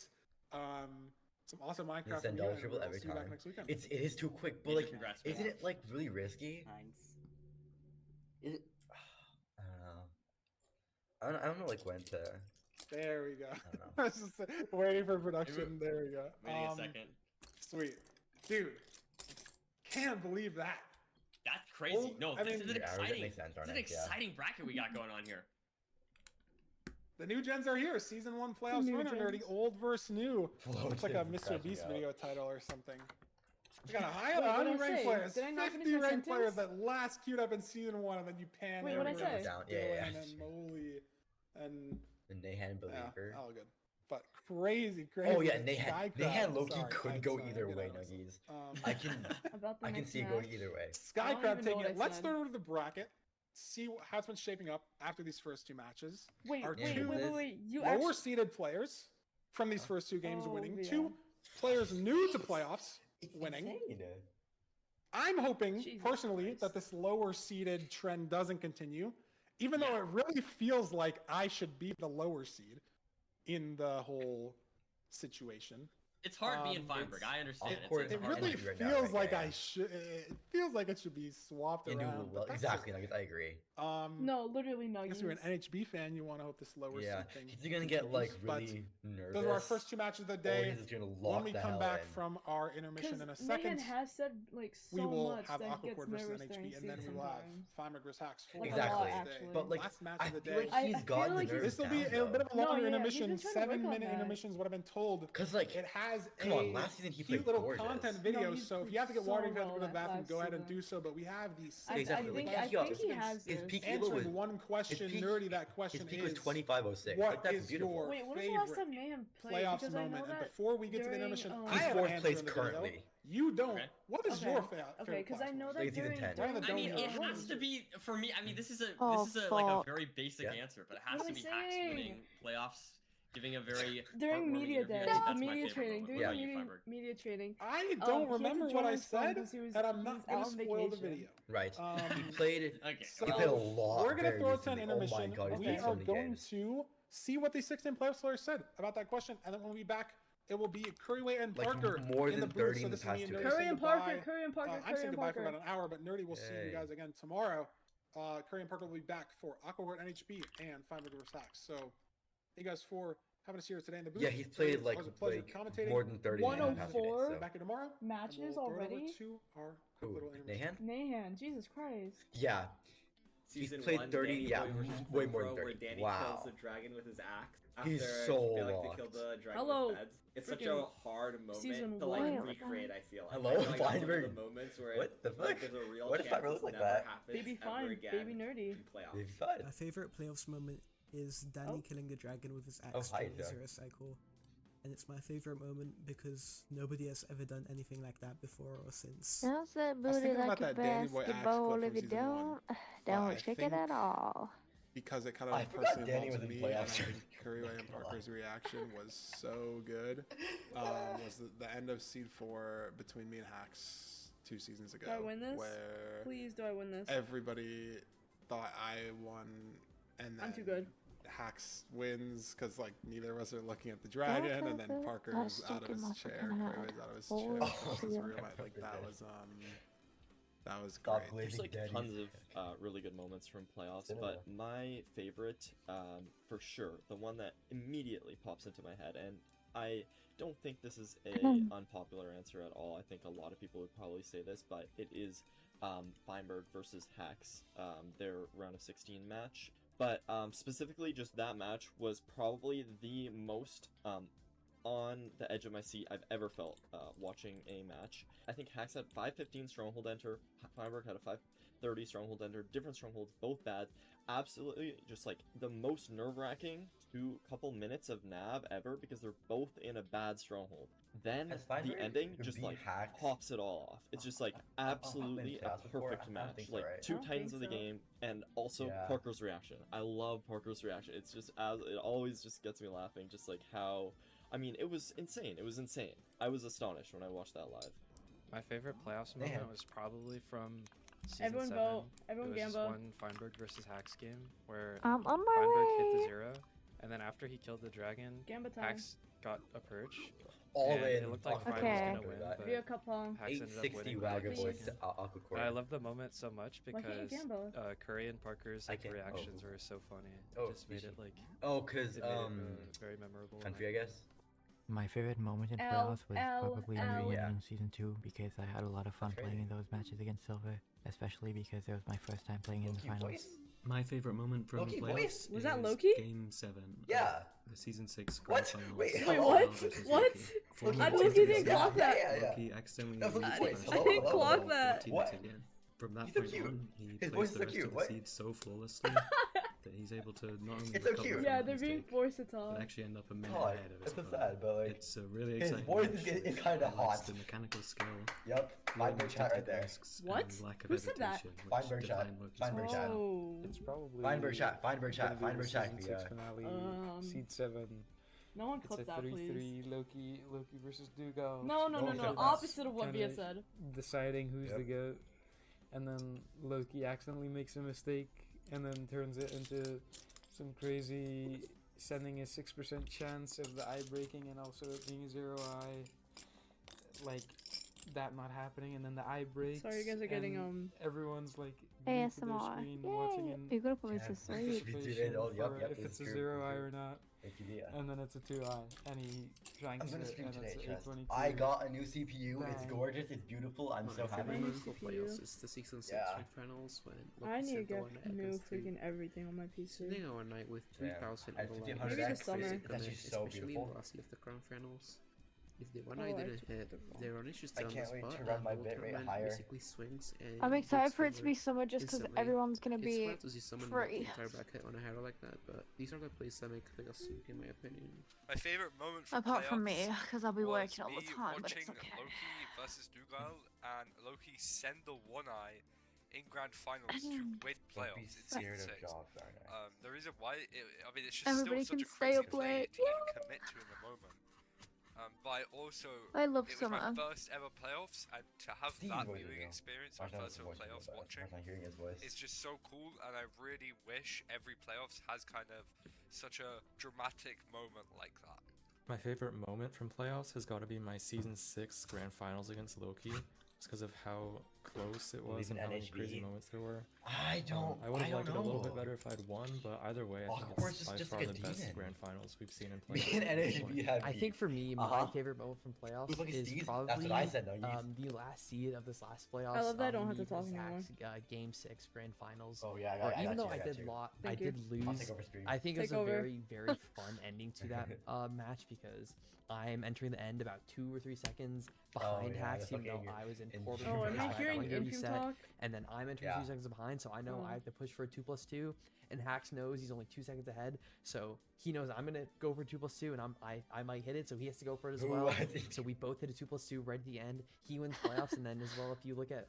C: Some awesome Minecraft.
L: Send
C: for
L: double
C: you, and
L: triple
C: we'll
L: every
C: see you back
L: time.
C: next weekend.
L: It is too quick, but
D: Major
L: like,
D: congrats,
L: isn't
D: man.
L: it like really risky?
K: Thanks.
L: Is it? I don't know. I don't know like when to.
C: There we go.
L: I don't know.
C: I was just waiting for production. There we go.
D: Waiting a second.
C: Sweet, dude. Can't believe that.
D: That's crazy.
C: Oh,
D: No,
C: I
D: this
C: mean-
D: is an
L: Yeah, that
D: exciting.
L: makes sense,
D: This is an
L: Arnett, yeah.
D: exciting bracket we got going on here.
C: The new gens are here. Season 1 playoffs
A: New
C: winner, nerdy.
A: gens.
C: Old versus new. Looks like a
L: Floating,
C: Mr.
L: crashing
C: Beast
L: out.
C: video title or something. We got a high
A: Wait, what'd I
C: 100 ranked
A: say?
C: players.
A: Did I not finish
C: 50
A: my
C: ranked players
A: sentence?
C: that last queued up in Season 1 and then you pan
A: Wait, what'd I
C: everyone
A: say?
L: Down.
C: else.
L: Yeah, yeah,
C: Dylan
L: yeah.
C: and Molly and
L: The Nahan
C: yeah,
L: believer.
C: all good. But crazy.
L: Oh yeah,
C: Skycraft.
L: Nahan Loki
C: Sorry,
L: could go either way, Nuggies. I can
A: About the
L: I can
A: next
L: see it
A: match.
L: going either way.
A: I don't
C: Skycraft
A: even know
C: taking
A: what
C: it.
A: I
C: Let's
A: said.
C: start over the bracket. See how it's been shaping up after these first 2 matches.
A: Wait,
C: Our
A: wait,
C: two
A: wait. You
C: lower
A: actually.
C: seeded players from these first 2 games
A: Oh,
C: winning.
A: yeah.
C: 2 players new to playoffs winning.
L: Insane.
C: I'm hoping
A: Jesus
C: personally
A: Christ.
C: that this lower seeded trend doesn't continue, even though it really feels like I should be the lower seed in the whole situation.
D: It's hard being
C: It's
D: Feinberg. I understand.
L: awkward.
C: It
D: hard
C: really
L: energy right now,
C: feels
L: right?
C: like
L: Yeah.
C: I should. It feels like it should be swapped
L: Into
C: around.
L: well,
C: but that's
L: exactly,
C: okay.
L: Nuggies. I agree.
A: No, literally
C: I guess you're an
A: Nuggies.
C: NHB fan. You want to hope this lower
L: Yeah,
C: seed thing.
L: he's gonna get like
C: continues,
L: really nervous.
C: But those are our first 2 matches of the
L: or
C: day.
L: he's gonna
C: When
L: lock
C: we
L: the
C: come
L: hell
C: back
L: in.
C: from our intermission in a
A: Because
C: second,
A: Megan has said like so
C: we will
A: much
C: have
A: that he gets
C: Aquacord versus
A: nervous during
C: NHB, and then
A: season
C: we will have
A: sometimes.
C: Feinberg versus Hacks. for
A: Like,
C: the
A: a lot,
L: Exactly.
A: actually.
L: But like
C: last match
L: I
C: of the
L: feel
C: day.
L: like
A: I
L: he's
A: feel
L: gotten
A: like
L: the
A: he's-
L: nerves
C: This will be
L: down,
C: a bit of a
A: No,
C: longer
A: yeah, he's
C: intermission,
A: been trying to work
C: 7-minute
A: on that.
C: intermissions. What I've been told.
L: Cause like
C: It has
L: come
C: a
L: on, last season he
C: cute
L: played
C: little
L: gorgeous.
C: content
A: No,
C: videos.
A: he's
C: So if you have to get
A: so
C: water, if you have to
A: well
C: go to the
A: that
C: bathroom,
A: last
C: go ahead and
A: season.
C: do so. But we have these.
L: Exactly, like,
A: I
L: he got-
A: think he has
L: his
A: this.
L: peak elo
C: Answering
L: was
C: one question,
L: peak-
C: nerdy. That
L: his
C: question
L: peak was
C: is
L: 2506.
C: what
L: Like that's
C: is
L: beautiful.
C: your
A: Wait, when was the last
C: favorite
A: time Mayhem played?
C: playoffs
A: Because I know
C: moment? And
A: that
C: before we get to the
A: during,
C: intermission, I
L: He's
C: have an
L: fourth
C: answer
L: place
C: in the video.
L: currently.
C: You don't.
D: Okay.
C: What is
A: Okay.
C: your
A: Okay,
C: favorite
A: because I know
C: playoff
A: that
L: Like, season
A: during,
L: 10.
A: during
C: I
D: I mean,
C: don't
D: it
C: know.
D: has to be for me. I mean, this is a
H: Oh,
D: like a
H: fuck.
D: very basic
L: Yeah.
D: answer, but it has
A: What
D: to
A: am
D: be
A: I
D: Hacks
A: saying?
D: winning playoffs, giving a very
A: during
D: heartwarming
A: media
D: interview.
A: day,
D: That's my
A: media
D: favorite
A: training,
D: moment.
A: during
D: What
A: the
D: about you,
A: media,
D: Feinberg?
A: media training.
C: I
A: he
C: don't
A: had to
C: remember
A: join
C: what I
A: his phone
C: said,
A: because he was-
C: and I'm
A: he
C: not
A: was
C: going
A: out
C: to
A: on
C: spoil the
A: vacation.
C: video.
L: Right. He
C: Um,
L: played.
D: Okay.
C: So
L: He played a lot.
C: we're gonna
L: very
C: throw it to an
L: recently. Oh my
C: intermission.
L: god, he's
C: We
L: played so
C: are
L: many
C: going
L: games.
C: to see what the 16 playoff players said about that question, and then when we back, it will be Curryway and
L: Like,
C: Parker
L: more
C: in
L: than
C: the
L: 30
C: booth. So
L: in the
C: this is me
L: past
C: and
L: 2
C: Nerdy
L: days.
A: Curry
C: saying
A: and Parker,
C: goodbye.
A: Curry and Parker,
C: I'm
A: Curry
C: saying
A: and
C: goodbye for
A: Parker.
C: about an hour, but Nerdy will see you
L: Yay.
C: guys again tomorrow. Curry and Parker will be back for Aquacord NHB and Feinberg vs. Hacks. So, thank you guys for having us here today in the booth.
L: Yeah, he's played
C: It was a pleasure commentating.
L: more than 30 in the past 2 days.
A: 104
L: So.
C: Back here tomorrow. and
A: matches
C: we'll throw it over
A: already.
C: to our quick
L: Who?
C: little intermission.
L: Nahan?
A: Nahan, Jesus Christ.
L: Yeah. He's
M: Season
L: played
M: 1,
L: 30,
M: Danny
L: yeah,
M: Boy versus
L: way more
M: Pro,
L: than
M: where
L: 30.
M: Danny
L: Wow.
M: kills the dragon with his axe
L: He's
M: after
L: so
M: failing
L: locked.
M: to kill the dragon
A: Hello,
M: with beds. It's such a
A: freaking
M: hard moment
A: season
M: to like
A: one.
M: recreate, I feel like.
L: Hello,
M: I feel like that's one of
L: Feinberg.
M: the moments where
L: What the
M: like,
L: fuck?
M: there's a real
L: What if
M: chance
L: Feinberg
M: this
L: look like
M: never
L: that?
M: happens
A: Baby
M: ever
A: fine,
M: again
A: baby nerdy.
M: in playoffs.
L: He's fine.
N: My favorite playoffs moment is Danny killing the dragon with his axe
L: hi,
N: during the
L: Joe.
N: zero cycle. And it's my favorite moment because nobody has ever done anything like that before or since.
H: Bounce that
C: I was
H: booty
C: thinking
H: like
C: about
H: a
C: that Danny Boy axe
H: basketball.
C: clip
H: If
C: from
H: you
C: season one.
H: don't
C: I
H: shake
C: think
H: it at all.
C: because it kind of
L: I forgot
C: personally
L: Danny
C: involves
L: was in
C: me, and I
L: playoffs.
C: think Curryway and Parker's reaction was so good. Was the end of Seed 4 between me and Hacks 2 seasons ago.
A: Do I win this?
C: Where
A: Please, do I win this?
C: everybody thought I won, and then
A: I'm too good.
C: Hacks wins because like neither of us are looking at the dragon, and then Parker's out of his chair, Curryway's out of his chair across this room. Like that was great.
O: There's like tons of really good moments from playoffs, but my favorite, for sure, the one that immediately pops into my head, and I don't think this is a unpopular answer at all. I think a lot of people would probably say this, but it is Feinberg versus Hacks, their round of 16 match. But specifically, just that match was probably the most on the edge of my seat I've ever felt watching a match. I think Hacks had 515 Stronghold enter, Feinberg had a 530 Stronghold enter, different Strongholds, both bad. Absolutely just like the most nerve-wracking couple minutes of Nav ever because they're both in a bad Stronghold. Then the ending just like pops it all off. It's just like absolutely a perfect match. Like two titans of the game and also Parker's reaction. I love Parker's reaction. It's just it always just gets me laughing. Just like how, I mean, it was insane. It was insane. I was astonished when I watched that live.
P: My favorite playoffs moment was probably from season
A: Everyone
P: 7.
A: vote. Everyone
P: it was
A: gamble.
P: one Feinberg versus Hacks game where
H: I'm on my
P: Feinberg hit
H: way.
P: the 0, and then after he killed the dragon,
A: Gamba time.
P: Hacks got a perch.
L: All
P: and
L: in.
P: It looked like Feinberg
H: Okay.
P: was gonna win, but
A: Via cup long.
P: Hacks ended up
L: 860
P: winning by like a
L: Wagga Boys
P: second.
L: to Aquacord.
P: But I love the moment so much
A: Why can't you
P: because
A: gamble?
P: Curry and Parker's like,
L: can't-
P: reactions were so funny.
L: Oh,
P: It just made it like
L: cause
P: it made it, very memorable.
L: country, I guess.
Q: My favorite moment in
A: L,
Q: playoffs was
A: L,
Q: probably
A: L.
Q: winning
L: Yeah.
Q: in season 2 because I had a lot of fun playing in those matches against Silver, especially because it was my first time playing in the
L: Low-key
Q: finals.
L: voice.
R: My favorite moment from
L: Loki
R: the playoffs
L: voice?
A: Was that
R: is
A: Loki?
R: Game 7.
L: Yeah.
R: The season 6
L: What?
R: grand finals.
L: Wait,
A: Wait,
L: hello?
A: what?
R: versus
A: What?
R: Loki.
L: Loki
A: I
L: voice.
A: Loki didn't
L: Yeah,
A: clock that.
L: yeah, yeah.
R: Loki accidentally
L: That was Loki
R: losing
L: voice.
R: the
L: Hello,
R: first
A: didn't
L: hello,
A: clock
L: hello.
A: that.
R: 14
L: What?
R: to the end. From that
L: He's so
R: point
L: cute.
R: on, he
L: His
R: plays
L: voice is
R: the
L: so
R: rest
L: cute.
R: of the
L: What?
R: seeds so flawlessly that he's able to not only
L: It's so
R: recover
L: cute.
R: from
A: Yeah,
R: that
A: they're being
R: mistake,
A: forced to talk.
R: but actually end up a minute
L: God,
R: ahead of his
L: it's so
R: opponent.
L: sad, but like
R: It's a really
L: his
R: exciting
L: voice
R: match
L: is
R: which
L: kind of
R: highlights
L: hot.
R: the mechanical skill,
L: Yep, Feinberg chat right there.
R: risks,
A: What?
R: and lack of
A: Who said that?
R: hesitation, which
L: Feinberg chat.
R: define Loki's
L: Feinberg
R: play.
L: chat.
A: Oh.
P: It's probably
L: Feinberg chat. Feinberg chat.
P: gonna be the
L: Feinberg chat.
P: season 6 finale, Seed 7.
A: No one
P: It's
A: clip
P: a
A: that,
P: 3-3
A: please.
P: Loki versus Dugo.
A: No. Opposite of what Via said.
P: Deciding who's the GOAT. And then Loki accidentally makes a mistake and then turns it into some crazy sending a 6% chance of the eye breaking and also it being a 0 eye. Like that not happening and then the eye breaks.
A: Sorry, you guys are getting
P: and everyone's like glued to their
H: ASMR.
P: screen watching
H: Yay!
P: in
H: You're gonna put me to sleep.
P: anticipation
L: Oh, yep,
P: for
L: yep,
P: if it's a
L: true,
P: 0 eye
L: true.
P: or not.
L: Thank you, yeah.
P: And then it's a 2 eye and he
L: I'm
P: shanks
L: gonna
P: it
L: stream
P: and
L: today,
P: it's
L: Chess.
P: 822.
L: I got a new CPU. It's
P: Bang.
L: gorgeous. It's beautiful. I'm so happy.
A: favorite moment for
Q: playoffs is the season 6
L: Yeah.
Q: grand finals when
A: I
Q: Loki
A: need to
Q: sent the
A: get
Q: one
A: new
Q: against
A: freaking everything on my PC.
Q: Sitting on night with
L: Yeah.
Q: 3,000
L: At
Q: on the line.
L: 1500
A: Maybe
L: X,
A: this summer.
L: that's actually so
Q: especially
L: beautiful.
Q: in the last year of the grand finals. If the one
A: Oh,
Q: eye
A: I
Q: didn't
A: took
Q: hit,
A: the wrong.
Q: they run issues
L: I
Q: down the
L: can't wait
Q: spot
L: to run
Q: and
L: my
Q: the whole
L: bitrate
Q: tournament
L: higher.
Q: basically swings and
H: I'm excited for it to be
Q: favor
H: summer just because
Q: instantly.
H: everyone's gonna
Q: It's
H: be
Q: rare to see someone
H: free.
Q: make the entire bracket on a hero like that, but these are the plays that make playoffs unique in my opinion.
S: My favorite moment from
H: Apart from me,
S: playoffs
H: because I'll be
S: was
H: working all the
S: me
H: time, but
S: watching
H: it's okay.
S: Loki versus Dugal and Loki send the one eye in grand finals to win
L: Don't be
S: playoffs in
L: scared
S: season
L: of
S: 6.
L: jobs, Arne.
S: The reason why, I mean, it's just
H: Everybody
S: still
H: can
S: such a
H: stay
S: crazy
H: up
S: play
H: late.
S: to even commit to in the moment. But I also,
H: I love
S: it was my
H: summer.
S: first ever playoffs, and to have
L: Steve's
S: that
L: voice is
S: viewing
L: real.
S: experience, my
L: Marshall
S: first ever
L: voice is
S: playoffs
L: the best.
S: watching,
L: Marshall hearing his voice.
S: is just so cool, and I really wish every playoffs has kind of such a dramatic moment like that.
T: My favorite moment from playoffs has got to be my season 6 grand finals against Loki. It's because of how close it was and
L: Leave
T: how
L: an
T: many crazy
L: NHB.
T: moments there were.
L: I don't
T: I would have liked it a little bit
L: know.
T: better if I'd won, but either way, I think
L: Hogwarts
T: it's
L: is
T: by
L: just
T: far
L: like a
T: the best
L: demon.
T: grand finals we've seen in
L: Me
T: playoffs.
L: and
T: at this
L: NHB
T: point.
L: had
U: I think for me, my favorite moment from playoffs
L: Look at
U: is
L: Steve.
U: probably
L: That's what I said, no, you-
U: the last seed of this last playoffs.
A: I love that I don't have to
U: me
A: talk
U: versus
A: anymore.
U: Zach's, Game 6 grand finals.
L: Oh, yeah, I
U: Or
L: got
U: even
L: you,
U: though
L: I
U: I
L: got
U: did
L: you.
U: I
A: Thank
U: did
A: you.
L: I'll
U: lose.
L: take over stream.
U: I think it was
A: Take
U: a
A: over.
U: very, very fun ending to that match because I'm entering the end about 2 or 3 seconds behind
L: yeah,
U: Hacks,
L: the
U: even though
L: fucking
U: I was in
L: in-
U: poor
A: Oh, am I
U: position.
A: hearing
U: One dirty
A: info
U: set,
A: talk?
U: and then I'm entering
L: Yeah.
U: 2 seconds behind, so I know I have to push for a 2+2, and Hacks knows he's only 2 seconds ahead, so he knows I'm gonna go for 2+2, and I might hit it, so he has to go for it as
L: Ooh,
U: well.
L: I think-
U: So we both hit a 2+2 right at the end. He wins playoffs, and then as well, if you look at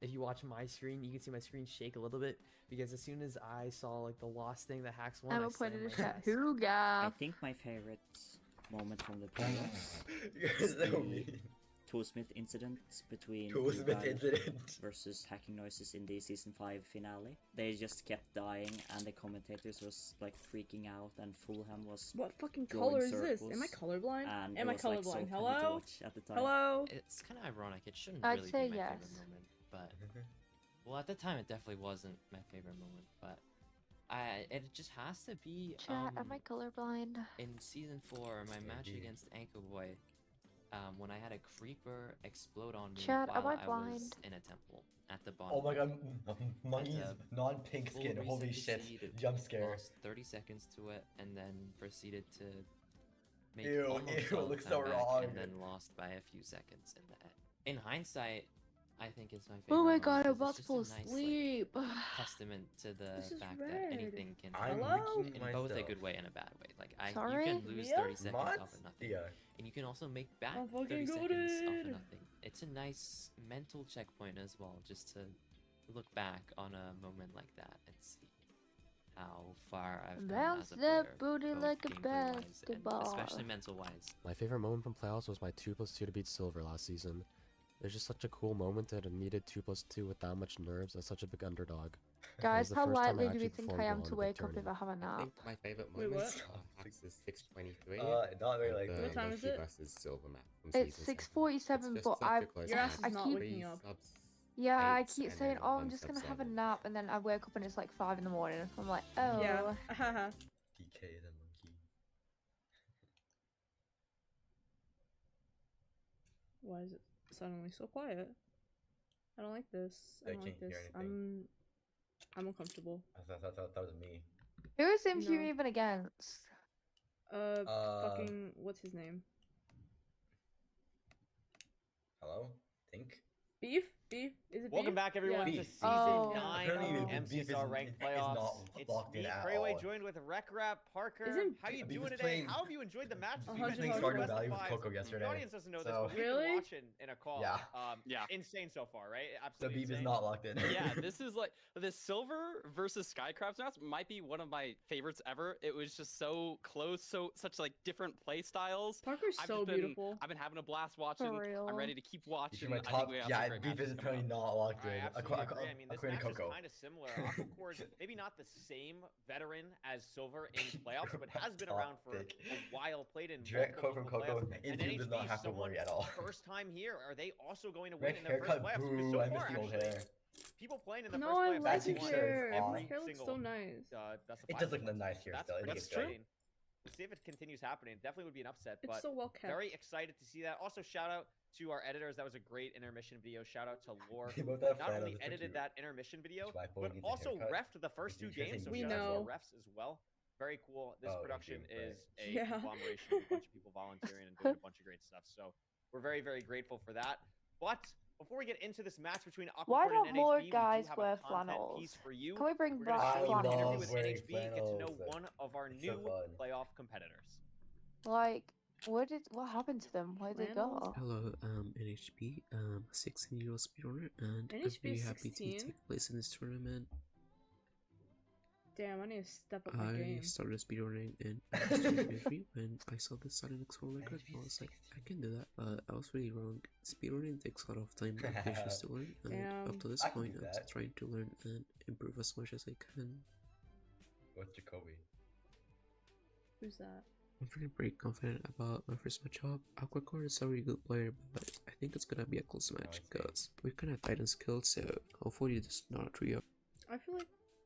U: if you watch my screen, you can see my screen shake a little bit because as soon as I saw like the lost thing that Hacks won,
H: I
U: I
H: will put it
U: slammed
H: in
U: my
H: chat.
U: chest.
K: I
H: Hooga.
K: think my favorite moment from the playoffs
L: You're
K: is
L: so
K: the
L: mean.
K: Toolsmith incident between
L: Toolsmith
K: Dugal
L: incident.
K: versus Hacking Noises in the season 5 finale. They just kept dying, and the commentators was like freaking out, and Fulham was
A: What fucking
K: drawing
A: color is this?
K: circles,
A: Am I colorblind?
K: and
A: Am
K: it
A: I
K: was, like, so
A: colorblind?
K: funny to
A: Hello?
K: watch at the time.
A: Hello?
Q: It's kind of ironic. It shouldn't
H: I'd
Q: really
H: say
Q: be my
H: yes.
Q: favorite moment, but well, at the time it definitely wasn't my favorite moment. But it just has to be
H: Chat, am I colorblind?
Q: in season 4, my match against Anchor Boy, when I had a creeper explode on me
H: Chat, am
Q: while
H: I
Q: I was
H: blind?
Q: in a temple at the bottom.
L: Oh my god, Monkey's
Q: That's a
L: non-pink
Q: full
L: skin. Holy
Q: reason to
L: shit.
Q: seed,
L: Jump scare.
Q: Lost 30 seconds to it, and then proceeded to make
L: Ew,
Q: almost
L: ew,
Q: all
L: it
Q: the
L: looks so
Q: comeback,
L: wrong.
Q: and then lost by a few seconds in the end. In hindsight, I think it's my favorite.
H: Oh my
Q: moment
H: god, I'm
Q: because
H: about
Q: it's
H: to
Q: just
H: fall
Q: a nice,
H: asleep.
Q: testament to the
A: This is
Q: fact
A: red.
Q: that anything can
L: I'm
Q: happen
L: licking
Q: in both a
L: myself.
Q: good way and a bad way. Like you
H: Sorry?
Q: can lose
A: Mia?
Q: 30 seconds
L: What?
Q: off of nothing,
L: Yeah.
Q: and you can also make back
A: I'm
Q: 30
A: fucking
Q: seconds off
A: goated.
Q: of nothing. It's a nice mental checkpoint as well, just to look back on a moment like that and see how far I've come
H: Bounce
Q: as a
H: that
Q: player,
H: booty
Q: both
H: like a
Q: gameplay-wise and
H: basketball.
Q: especially mental-wise.
T: My favorite moment from playoffs was my 2+2 to beat Silver last season. There's just such a cool moment that a needed 2+2 with that much nerves as such a big underdog.
H: Guys,
T: the
H: how
T: first time I
H: likely do
T: actually
H: you think I
T: performed
H: am
T: well
H: to
T: in a big
H: wake up if I
T: tournament.
H: have a
E: I
H: nap?
E: think my favorite
A: Wait,
E: moment
A: what?
E: Hacks is 623.
L: Not very
E: and
L: likely.
E: the
A: What time is
E: Loki
A: it?
E: versus Silver map from
H: It's
E: season
H: 6:47,
E: It's
H: but
E: just such a close
A: Your ass
E: match.
A: is
H: I
A: not
H: keep
A: waking up.
E: Subs
H: Yeah, I
E: 8
H: keep
E: and
H: saying,
E: then
H: oh, I'm
E: one
H: just
E: sub
H: gonna have a
E: 7.
H: nap, and then I wake up and it's like 5 in the morning. I'm like, oh.
A: Yeah.
L: DK the monkey.
A: Why is it suddenly so quiet? I don't like this. I
L: I
A: don't like
L: can't
A: this.
L: hear anything.
A: I'm uncomfortable.
L: I thought that was me.
H: Who is MQ
A: No.
H: even against?
A: Fucking what's his name?
L: Hello? Think?
A: Beef? Beef? Is it
G: Welcome
A: Beef?
G: back, everyone,
A: Yeah.
G: to season 9 of
L: Beef
G: MCSR ranked playoffs.
L: not
G: It's
L: locked in
G: me,
L: at
G: Krayway,
L: all.
G: joined with Rekrap, Parker.
A: Isn't
G: How you
L: Beef
G: doing
L: is
G: today?
L: playing-
G: How have you enjoyed the match?
L: Beef was playing Stardew Valley with Coco yesterday.
G: The audience doesn't know this,
L: so-
G: but we've
A: Really?
G: been watching in a call.
L: Yeah.
G: Yeah. Insane so far, right?
L: The
G: Absolutely
L: Beef is
G: insane.
L: not locked in.
V: Yeah, this is like the Silver versus Skycraft match might be one of my favorites ever. It was just so close, such like different play styles.
A: Parker's so beautiful.
V: I've been having a blast watching.
H: real.
V: I'm ready to keep watching.
L: My
V: I think
L: top,
V: we have
L: yeah,
V: some great
L: Beef
V: matches
L: is
V: coming
L: apparently
V: up.
L: not locked in.
G: I absolutely agree. I mean, this
L: According to
G: match is
L: Coco.
G: kind of similar. Aquacord, maybe not the same veteran as Silver in playoffs, but has been around for a while, played in
L: Direct
G: multiple
L: quote from Coco,
G: playoffs. And
L: Infield does
G: NHB,
L: not have to
G: someone
L: worry at all.
G: first time here. Are they also going to win
L: Red
G: in their first
L: haircut,
G: playoffs? Because
L: boo,
G: so
L: I
G: far,
L: miss the old
G: actually,
L: hair.
G: people playing in the
A: No,
G: first
A: I
G: playoffs
A: like
G: have
A: his
G: won
A: hair.
G: every
A: His hair looks
G: single
A: so nice.
G: best of
L: It
G: five
L: does look
G: playoffs.
L: nice here
G: That's
L: still.
G: pretty
L: It looks
G: exciting. We'll see if it continues happening. Definitely would be an upset,
A: It's
G: but
A: so well kept.
G: very excited to see that. Also, shout out to our editors. That was a great intermission video. Shout out to Lore,
L: They
G: who
L: both have
G: not
L: fans,
G: only
L: it's so
G: edited
L: cute.
G: that intermission video,
L: Black boy
G: but
L: needs a
G: also
L: haircut.
G: refed the first two
L: Did you
G: games. So
L: think
G: shout out to
A: know.
G: our refs as well. Very cool. This
L: Oh,
G: production
L: thank you.
G: is a
A: Yeah.
G: conglomeration of a bunch of people volunteering and doing a bunch of great stuff. So we're very, very grateful for that. But before we get into this match between
H: Why
G: Aquacord
H: don't
G: and
H: more
G: NHB, we
H: guys
G: do have
H: wear
G: a content
H: flannels?
G: piece for you.
H: Can we bring
G: We're going to
H: black
G: show you an interview
H: flannels?
G: with
L: wearing
G: NHB, get to know
L: flannels.
G: one of our
L: It's so
G: new
L: fun.
G: playoff competitors.
H: Like, what happened to them? Where'd they go?
R: Hello, NHB, 16-year-old speedrunner, and I'm
A: NHB
R: very
A: is
R: happy to
A: 16?
R: take place in this tournament.
A: Damn, I need to step up my
R: I
A: game.
R: started speedrunning in 2023 when I saw the Silent Explore record. I was like, I can do that, but I was really wrong. Speedrunning takes a lot of time and patience to learn, and
A: Damn.
R: up to this
L: I can
R: point,
L: do
R: I'm
L: that.
R: trying to learn and improve as much as I can.
L: What's Jacoby?
A: Who's that?
R: I'm feeling pretty confident about my first match up. Aquacord is a really good player, but I think it's gonna be a close match because we're kind of tight in skill, so hopefully it's not a trio.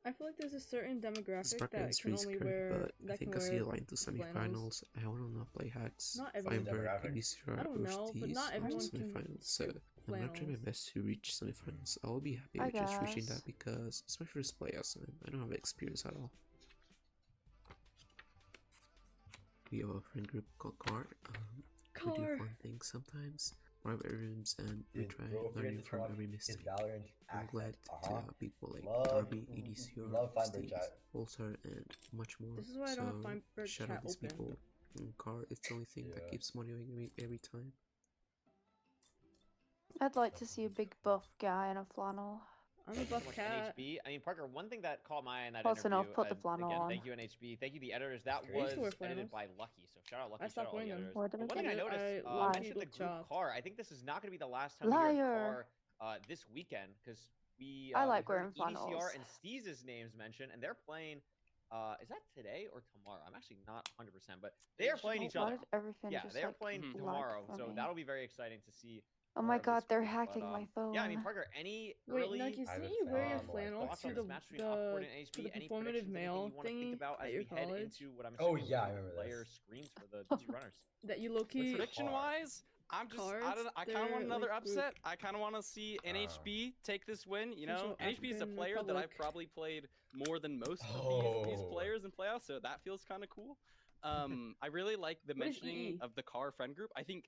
A: I feel like there's a certain demographic
R: Sparkle
A: that
R: is
A: can
R: really
A: only
R: scary,
A: wear
R: but I
A: that
R: think
A: can
R: I see
A: wear
R: a line to
A: flannels.
R: semifinals. I want to not play hacks.
A: Not everyone-
R: Feinberg,
L: Demographic.
R: EDCR,
A: I don't know, but
R: Ortiz,
A: not
R: or
A: everyone can
R: semifinals. So I'm gonna try my
A: flannels.
R: best to reach semifinals. I will be happy
H: I
R: with just reaching
H: guess.
R: that because it's my first playoffs and I don't have experience at all. We have a friend group called Car. We do
A: Car.
R: fun things sometimes. Private rooms, and we
L: Dude,
R: try
L: bro,
R: learning
L: forget to
R: from
L: turn off
R: every
L: his
R: mistake.
L: Valorant
R: I'm glad
L: accent.
R: to have people like
L: Love-
R: Darby, EDCR,
L: love Feinberg
R: Steve,
L: chat.
R: Ulcer, and much more.
A: This is why I don't have
R: So,
A: Feinberg
R: shout
A: chat
R: out these
A: open.
R: people. And Car, it's the only thing
L: Yeah.
R: that keeps motivating me every time.
H: I'd like to see a big buff guy in a flannel.
A: I'm a
G: Thank you
A: buff
G: so much,
A: cat.
G: NHB. I mean, Parker, one thing that caught my eye in that
H: Close
G: interview,
H: enough, put the flannel
G: again,
H: on.
G: thank you, NHB. Thank you, the editors. That
A: I used to wear
G: was edited
A: flannels.
G: by Lucky. So shout out Lucky.
A: I
G: Shout
A: stopped
G: out all the
A: wearing them.
G: editors.
H: Where did
G: But
H: I
G: one thing I
H: get it?
G: noticed,
A: I low-key
G: mentioned the
A: look
G: group
A: chopped.
G: car. I think this is not going to be the last time we hear
H: Liar.
G: car this weekend because we
H: I like
G: we heard
H: wearing flannels.
G: EDCR and Steez's names mentioned, and they're playing. Is that today or tomorrow? I'm actually not 100%, but they are playing each
H: Why
G: other.
H: did everything
G: Yeah,
H: just,
G: they are
H: like,
G: playing
H: lag
G: tomorrow,
H: for
G: so
H: me?
G: that'll be very exciting to see.
H: Oh
G: more
H: my
G: of
H: god,
G: this
H: they're
G: group,
H: hacking
G: but,
H: my phone.
G: Yeah, I mean, Parker, any
A: Wait,
G: early
A: Nuggies,
L: I
A: didn't
L: have
A: you wear your
L: fun,
A: flannel
G: thoughts
A: to
G: on
A: the
G: this match between Aquacord and NHB?
A: to the
G: Any
A: performative
G: predictions, anything
A: mail
G: you want to think
A: thingy
G: about
A: at
G: as
A: your
G: we head
A: college?
G: into what I'm
L: Oh,
G: assuming
L: yeah,
G: will
L: I
G: be
L: remember
G: player
L: this.
G: screens for the two runners?
A: that you low key
V: Prediction wise, I'm just I
A: cards,
V: don't I kind of want
A: they're,
V: another
A: like,
V: upset. I kind of want to see NHB take this win. You know,
A: Central
V: NHB is a
A: African
V: player that I've
A: Republic.
V: probably played more than most of these
L: Oh.
V: players in playoffs, so that feels kind of cool. I really like the
A: What is
V: mentioning
A: EE?
V: of the car friend group. I think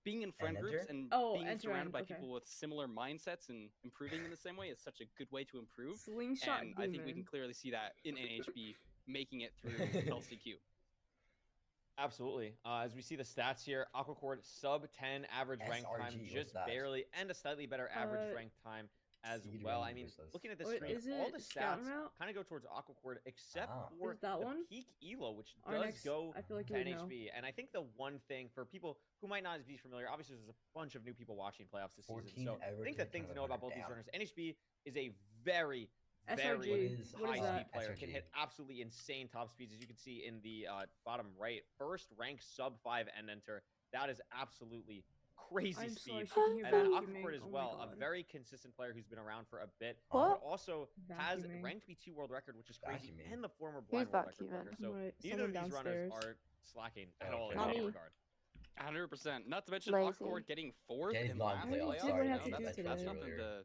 V: being in friend groups
L: enter?
V: and
A: Oh,
V: being
A: enter
V: surrounded
A: end,
V: by
A: okay.
V: people with similar mindsets and improving in the same way is such a good way to improve.
A: Slingshot
V: And I think we can
A: demon.
V: clearly see that in NHB making it through LCQ.
G: Absolutely. As we see the stats here, Aquacord sub 10 average rank time,
L: SRG, what's
G: just
L: that?
G: barely, and a slightly better average
A: Uh,
G: rank time as
L: Seed
G: well. I
L: rank
G: mean,
L: versus-
G: looking at the
A: Wait,
G: screen,
A: is
G: all
A: it
G: the
A: Scout
G: stats
A: Route?
G: kind of go towards Aquacord, except
L: Ah.
G: for
A: Is that
G: the
A: one?
G: peak elo, which
A: Our
G: does
A: next-
G: go
A: I feel like
G: to
A: you would know.
G: NHB. And I think the one thing for people who might not be familiar, obviously there's a bunch of new people watching playoffs this season.
L: 14
G: So I
L: average
G: think the
L: rank
G: things to
L: time
G: know
L: of
G: about both these
L: 100.
G: runners, NHB is a very, very
A: SRG. What is
G: high
A: that?
G: speed player. Can
L: SRG.
G: hit absolutely insane top speeds, as you can see in the bottom right. First rank sub 5 end enter. That is absolutely crazy
A: I'm
G: speed.
A: sorry, she can hear
G: And then
A: vacuuming.
G: Aquacord as
A: Oh my
G: well, a
A: God.
G: very consistent player who's been around for a bit,
H: What?
G: but also has
A: Vacuuming.
G: ranked B2 world record, which is crazy,
L: Vacuuming.
G: and the former
H: Who's
G: blind world record.
H: vacuuming?
G: Parker. So
A: Right,
G: neither of
A: someone
G: these runners
A: downstairs.
G: are slacking at
L: Oh,
G: all in
L: okay.
G: any
A: Not me.
G: regard.
V: 100%. Not to mention
H: Lazy.
V: Aquacord getting fourth
L: Danny's
V: in
L: not in
V: last
L: playoffs.
V: playoff.
A: Sorry,
V: you know,
A: Danny,
V: that's
A: that's
V: something
L: earlier.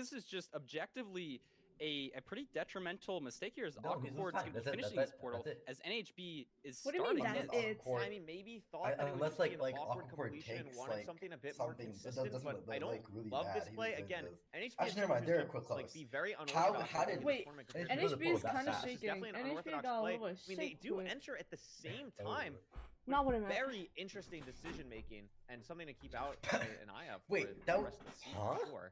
V: this is just objectively a pretty detrimental mistake here as
L: No, he's
V: Aquacor's
L: fine.
V: going to be
L: That's it,
V: finishing
L: that's
V: this
L: it,
V: portal
L: that's it.
V: as NHB is
A: What do you
V: starting
A: mean
V: his.
A: that's it?
G: I mean, maybe thought that it would
L: unless
G: just be an
L: like
G: awkward
L: Aquacord
G: completion and
L: takes
G: wanted
L: like
G: something a bit more
L: something that
G: consistent,
L: doesn't
G: but I don't
L: like really
G: love
L: bad.
G: this
L: He
G: play.
L: just
G: Again,
L: does.
G: NHB is
L: Actually, never
G: someone
L: mind.
G: who's
L: They're
G: gonna,
L: quick
G: like
L: close.
G: be very
L: How
G: unorthodox.
L: did
G: in
A: Wait,
G: performing
L: NHB
G: compared to
A: NHB is
L: that
A: kind of
L: fast?
G: It's
A: shaking.
G: definitely an
A: NHB
G: unorthodox
A: got a
G: play.
A: little
G: I mean, they
A: shake
G: do
A: to it.
G: enter at the same time.
A: Not what I meant.
G: Very interesting decision making and something to keep out an eye out for
L: Wait,
G: the
L: that
G: rest of the season.
L: huh?
G: Sure.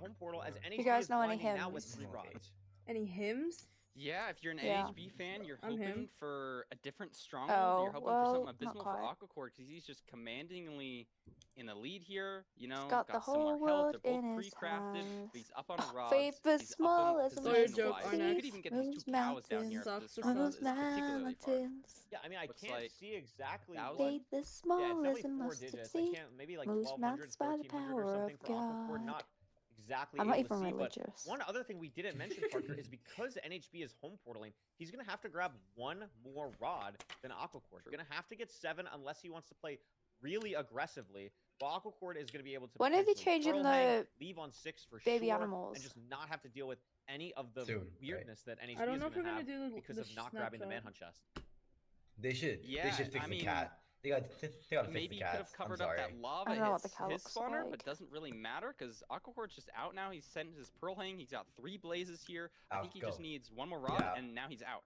G: home portal as NHB
H: You guys
G: is
H: know any
G: blinding now with
H: hymns?
G: 3 rods.
A: Any hymns?
V: Yeah, if you're an
H: Yeah.
V: NHB fan, you're
A: I'm
V: hoping
A: him.
V: for a different stronghold. You're hoping for something
H: not
V: abysmal for
H: quite.
V: Aquacore because he's just commandingly in the lead here. You know,
H: Got the
V: similar
H: whole
V: health.
H: world
V: They're both
H: in his
V: pre-crafted.
H: hands.
V: But he's up on rods.
H: Faith is
V: He's
H: small
V: up
H: as
V: in
H: a
V: position
A: joke,
V: wise.
A: Arnex.
V: You could even get these two cows down here if the
A: Sucks for
V: stronghold
A: subs.
V: is particularly far.
G: Yeah, I mean, I
V: Looks
G: can't
V: like
G: see exactly
V: that was
G: what...
H: Faith is
G: Yeah, it's
H: small as a
G: definitely 4
H: mustard
G: digits. I
H: seed.
G: can't... Maybe like
H: Moves
G: 1200,
H: mountains by the
G: 1300 or
H: power
G: something
H: of
G: for Aquacore.
H: God.
G: Not exactly
H: I'm not
G: able to
H: even
G: see,
H: religious.
G: but one other thing we didn't mention, Parker, is because NHB is home portaling, he's going to have to grab 1 more rod than Aquacore. He's going to have to get 7 unless he wants to play really aggressively. Well, Aquacore is going to be able to
H: When are they
G: potentially
H: changing
G: pearl hang,
H: the
G: leave on 6 for
H: baby
G: sure,
H: animals?
G: and just not have to deal with any of the
L: Soon,
G: weirdness that NHB
A: I don't
G: is
A: know if
G: going
A: we're
G: to
A: gonna
G: have
A: do the-
G: because
A: the
G: of not grabbing the
A: snapshot.
G: manhunt chest.
L: They should.
V: Yeah,
L: They should fix
V: I
L: the
V: mean,
L: cat. They gotta fix
V: Maybe
L: the
V: he could
L: cat.
V: have covered up that lava
H: I don't know what the
V: his,
H: cat
V: his
H: looks
V: spawner,
H: like.
V: but doesn't really matter because Aquacore's just out now. He's sent his pearl hang. He's got 3 blazes here. I think he just needs 1 more rod,
L: Yeah.
V: and now he's out.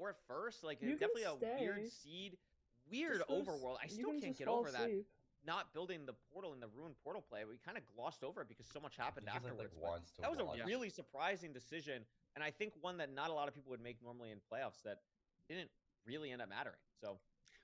G: 4 first, like
A: You can
G: definitely a
A: stay.
G: weird seed, weird
A: Just go s-
G: overworld. I
A: you
G: still
A: can
G: can't
A: just
G: get
A: fall
G: over that.
A: asleep.
G: Not building the portal in the ruined portal play. We kind of glossed over it because so much happened
L: He just, like,
G: afterwards.
L: wants to
G: That was a
L: watch.
G: really surprising decision, and I think one that not a lot of people would make normally in playoffs that didn't really end up mattering. So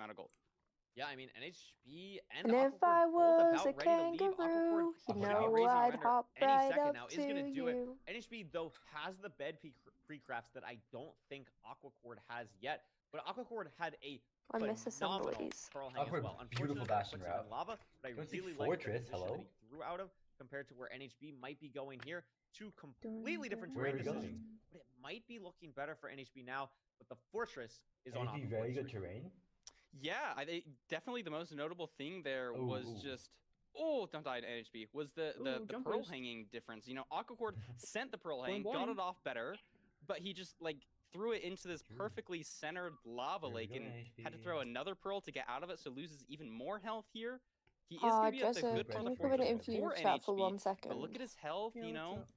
V: amount of gold.
G: Yeah, I mean, NHB and
H: And if
G: Aquacord
H: I
G: both
H: was
G: about
H: a
G: ready to leave. Aquacord
H: kangaroo, you
G: should be
H: know
G: raising
H: I'd
G: render
H: hop
G: any
H: right
G: second
H: up
G: now. Is
H: to
G: going to do it.
H: you.
G: NHB, though, has the bed pre-crafts that I don't think Aquacord has yet. But Aquacord had a
H: I miss assemblies.
G: Pearl hang as
L: Awkward,
G: well.
L: beautiful
G: Unfortunately,
L: bastion
G: puts him in
L: route.
G: lava, but I
L: You wanna see
G: really like the
L: Fortress,
G: position that
L: hello?
G: he threw out of compared to where NHB might be going here. Two completely different
L: Where are
G: terrain
L: we going?
G: decisions, but it might be looking better for NHB now. But the Fortress is on
L: NHB
G: Aquaport's
L: very good
G: screen.
L: terrain.
V: Yeah, definitely the most notable thing there was
L: Ooh.
V: just don't die to NHB was the
A: jump
V: pearl
A: boost.
V: hanging difference. You know, Aquacord sent the pearl
A: Boing,
V: hang, got
A: boing.
V: it off better, but he just like threw it into this perfectly centered lava
L: There we
V: lake
L: go,
V: and had to throw another pearl to get out of it, so loses even more health here. He is gonna be a
H: Jeza,
V: good
H: can
V: part
H: you
V: of the
H: come in
V: Fortress
H: and view
V: for
H: chat for
V: NHB,
H: 1
V: but
H: second?
V: look at his health.
A: Yeah,
V: You
A: what's
V: know,
A: up?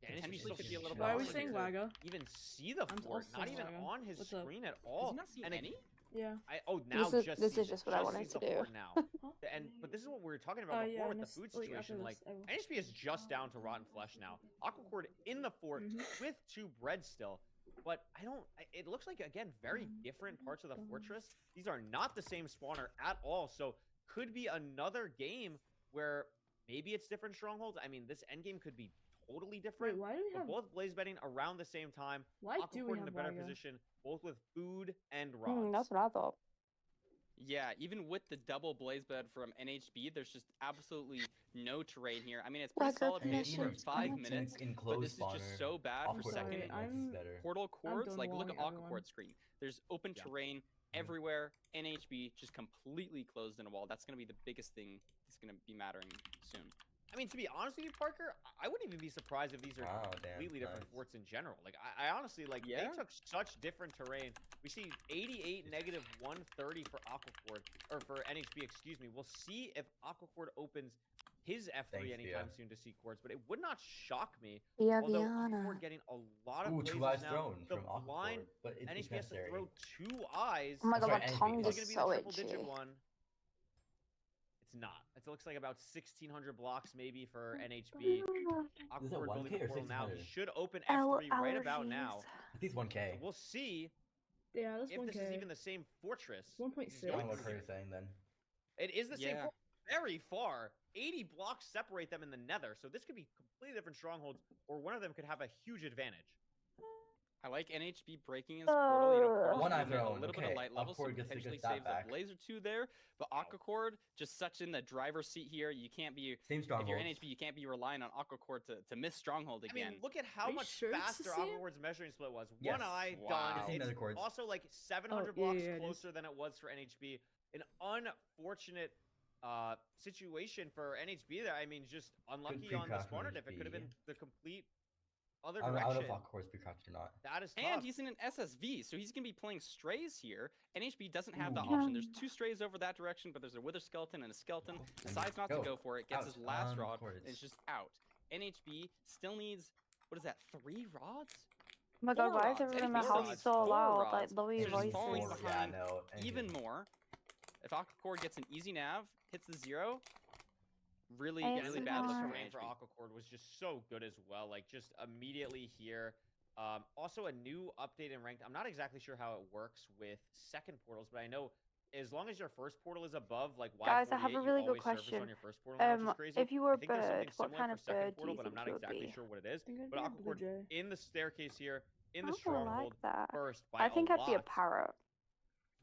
V: potentially could be a little
A: Why are we
V: bit
A: saying
V: to
A: Wagga?
G: Even see the
A: I'm
G: fort,
A: also
G: not even
A: Wagga.
G: on his
A: What's up?
G: screen at
V: Does
G: all.
V: he not see
G: And
V: any?
A: Yeah.
G: Now
H: This is-
G: just
H: this
G: sees
H: is
G: it.
H: just what I wanted
G: sees
H: to
G: the
H: do.
G: fort now. And but this is what we were talking about before
A: Yeah,
G: with the
A: next-
G: food
A: like, after
G: situation.
A: this,
G: Like
A: I will.
G: NHB is just down to rotten flesh now. Aquacord in the fort with 2 bread still. But it looks like, again, very different parts of the fortress. These are not the same spawner at all. So could be another game where maybe it's different strongholds. I mean, this end game could be totally different.
A: Wait, why do we
G: We're
A: have?
G: both blaze betting around the same time.
A: Why do we
G: Aquacord in a
A: have
G: better
A: Wagga?
G: position, both with food and rods.
H: That's what I thought.
V: Yeah, even with the double blaze bed from NHB, there's just absolutely no terrain here. I mean, it's pretty
H: Wagga
V: solid for the
H: mission.
V: first 5 minutes, but
L: enclosed
V: this is just
L: spawner.
V: so bad for
L: Awkward
V: second.
L: ending,
A: I'm-
L: better.
V: Portal cords,
A: done
V: like look at
A: warning everyone.
V: Aquacord screen. There's open terrain everywhere. NHB just completely closed in a wall. That's gonna be the biggest thing that's gonna be mattering soon.
G: I mean, to be honest with you, Parker, I wouldn't even be surprised if these are
L: Wow, damn,
G: completely different
L: nice.
G: forts in general. Like, I honestly, like,
V: Yeah.
G: they took such different terrain. We see 88 negative 130 for Aquacord, or for NHB, excuse me. We'll see if Aquacord opens his F3
L: Thanks,
G: anytime
L: Thea.
G: soon to see quartz, but it would not shock me.
H: Via
G: Although
H: Viana.
G: Aquacord getting a lot of
L: Ooh,
G: blazes
L: 2 eyes
G: now.
L: thrown
G: The
L: from Aquacord,
G: blind
L: but it's
G: NHB has to
L: necessary.
G: throw 2 eyes.
H: Oh my god,
L: Sorry,
H: my
L: NHB
H: tongue
G: Is it
H: is
G: going to be
H: so
G: the triple digit
H: itchy.
G: one? It's not. It looks like about 1,600 blocks maybe for NHB.
L: Is it
G: Aquacord
L: 1K
G: building the
L: or
G: portal now. He
L: 600?
G: should open
H: L
G: F3 right about now.
L: I think it's 1K.
G: We'll see
A: Yeah, that's
G: if
A: 1K.
G: this is even the same fortress.
A: 1.6.
L: I don't know what Curry's saying then.
G: It is the same
V: Yeah.
G: fortress. Very far. 80 blocks separate them in the nether, so this could be completely different strongholds, or one of them could have a huge advantage.
V: I like NHB breaking his portal. You know, portal's
L: One eye
V: moving a
L: thrown,
V: little bit
L: okay,
V: of light level, so
L: Aquacord gets to
V: potentially
L: get that
V: saves
L: back.
V: a blaze or 2 there. But Aquacord just such in the driver's seat here. You can't be
L: Same
V: if you're
L: strongholds.
V: NHB, you can't be relying on Aquacord to miss stronghold
G: I
V: again.
G: mean, look at how
A: Are you
G: much
A: sure it's the
G: faster
A: same?
G: Aquacord's measuring split was.
L: Yes.
G: One eye
V: Wow.
G: done.
L: It's the
G: It's
L: nether cords.
G: also like 700
A: Oh, yeah,
G: blocks
A: yeah, it is.
G: closer than it was for NHB. An unfortunate situation for NHB there. I mean, just unlucky on the
L: pre-craft from
G: spawner diff. It could have
L: NHB.
G: been the complete other
L: I don't know
G: direction.
L: if Aquacord's pre-crafted or not.
G: That is tough.
V: And he's in an SSV, so he's going to be playing strays here. NHB doesn't have the
L: Ooh.
V: option. There's 2 strays over that direction, but there's a wither skeleton and a skeleton. Decides not to
L: Go.
V: go for it. Gets
L: Out.
V: his last
L: On
V: rod,
L: cords.
V: and it's just out. NHB still needs, what is that, 3 rods?
H: Oh my god,
V: 4
H: why is
V: rods.
H: everyone in my
V: NHB
H: house
V: needs
H: so
V: 4
H: loud? Like
V: rods.
H: the way
V: They're just falling
H: voices.
V: behind
L: no.
V: even more. If Aquacord gets an easy nav, hits the 0, really,
H: ASMR.
V: really
G: The
V: bad luck for
G: terrain for
V: NHB.
G: Aquacord was just so good as well. Like, just immediately here. Also, a new update in ranked. I'm not exactly sure how it works with second portals, but I know as long as your first portal is above, like
H: Guys, I
G: Y48,
H: have a
G: you
H: really good
G: always surface
H: question.
G: on your first portal now, which is crazy.
H: If you were
G: I
H: a
G: think there's something
H: bird, what
G: similar
H: kind
G: for
H: of
G: second
H: bird do
G: portal,
H: you
G: but I'm
H: think
G: not
H: you would
G: exactly
H: be?
G: sure what it is.
A: I think I'd
G: But
A: be a
G: Aquacord
A: blue jay.
G: in the staircase here, in the
H: Oh, I
G: stronghold,
H: like that.
G: first by
H: I think
G: a
H: I'd be a
G: lot.
H: parrot.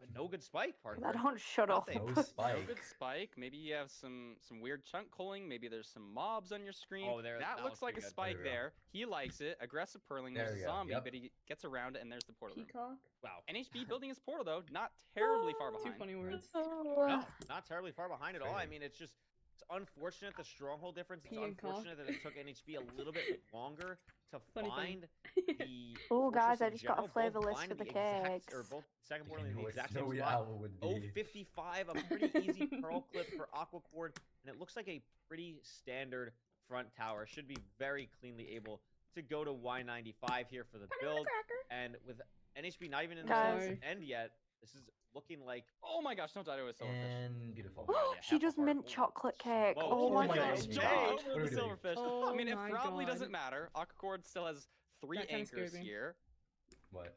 G: But no good spike, Parker.
H: 'Cause I don't shut up.
G: Nothing.
L: No
V: No
L: spike.
V: good spike. Maybe you have some weird chunk culling. Maybe there's some mobs on your screen.
G: Oh, there-
V: that
G: that
V: looks
G: looks
V: like a
G: pretty good.
V: spike
L: There we go.
V: there. He likes it. Aggressive purling.
L: There
V: There's
L: we
V: a
L: go.
V: zombie,
L: Yep.
V: but he gets around it, and there's the portal room.
A: Peacock.
G: Wow.
V: NHB building his portal though, not terribly far
A: Two
V: behind.
A: funny words.
G: No, not terribly far behind at all. I
L: Crazy.
G: mean, it's unfortunate the stronghold difference. It's
A: Pea and cock.
G: unfortunate that it took NHB a little bit longer to
A: Funny.
G: find the.
H: Oh, guys,
G: fortress
H: I
G: in
H: just got a
G: general.
H: flavor
G: Both
H: list
G: blind
H: for
G: in
H: the
G: exact- Or
H: cakes.
G: both second
L: You
G: portal in
L: know
G: the
L: what
G: exact same
L: Snowy
G: spot.
L: Owl would be.
G: 055, a pretty easy pearl clip for Aquacord, and it looks like a pretty standard front tower. Should be very cleanly able to go to Y95 here for the build. And with NHB not even in
H: Guys.
G: the end yet, this is looking like
V: Oh my gosh! Don't die to a silverfish.
L: And beautiful.
H: She does mint chocolate cake.
G: Whoa,
H: Oh my
G: oh my
H: gosh.
G: gosh.
V: Jump
G: Hey,
V: over
L: what are
V: the
L: we doing?
V: silverfish.
A: Oh
V: I mean, it
A: my
V: probably
A: God.
V: doesn't matter. Aquacord still has 3
A: That kinda
V: anchors
A: scared me.
V: here.
L: What?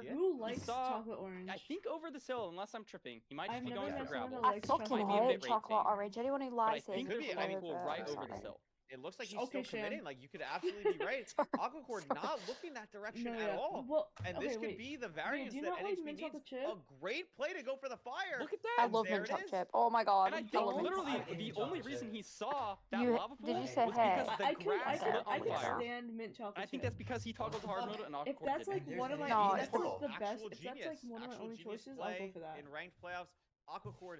G: idea.
A: Who
V: He
A: likes
V: saw,
A: chocolate orange?
V: I think over the sill, unless I'm tripping. He might
A: I've
V: just be
A: never
V: going for
A: met someone
V: gravel.
A: that
H: I
A: likes
H: fucking
A: chocolate
V: Might be a
H: hate
V: bit
H: chocolate
V: rate
H: orange. Anyone who
V: but I
H: likes it
V: think
H: is
V: there's a lot of people right over the
H: sorry.
V: sill.
G: It looks like he's
A: Okay,
G: still
A: Shan.
G: committing. Like, you could absolutely be right. Aquacord not looking that direction
A: No,
G: at
A: yeah.
G: all.
A: Well,
G: And
A: okay,
G: this could
A: wait.
G: be the
A: Wait,
G: variance
A: do you
G: that
A: not like
G: NXP
A: mint
G: needs.
A: chocolate chip?
G: A great play to go for the fire.
V: Look at that.
H: I
G: And
H: love
G: there
H: mint
G: it
H: chocolate
G: is.
H: chip. Oh my god.
V: And I
H: I
V: think
H: love mint
V: literally
H: chocolate.
V: the only reason he saw that
H: You-
V: lava pool
H: did you say
V: was
H: hey?
V: because the
A: I
V: grass
A: could
V: lit on fire.
A: stand mint chocolate
V: And I think
A: chip.
V: that's because he toggled hard mode and
A: If
V: Aquacord
A: that's like
V: didn't.
A: one of my,
H: No,
A: if that's like the
G: Actual
A: best, if that's
G: genius.
A: like one of my
G: Actual
A: only
G: genius
A: choices, I'll
G: play
A: go for that.
G: in ranked playoffs. Aquacord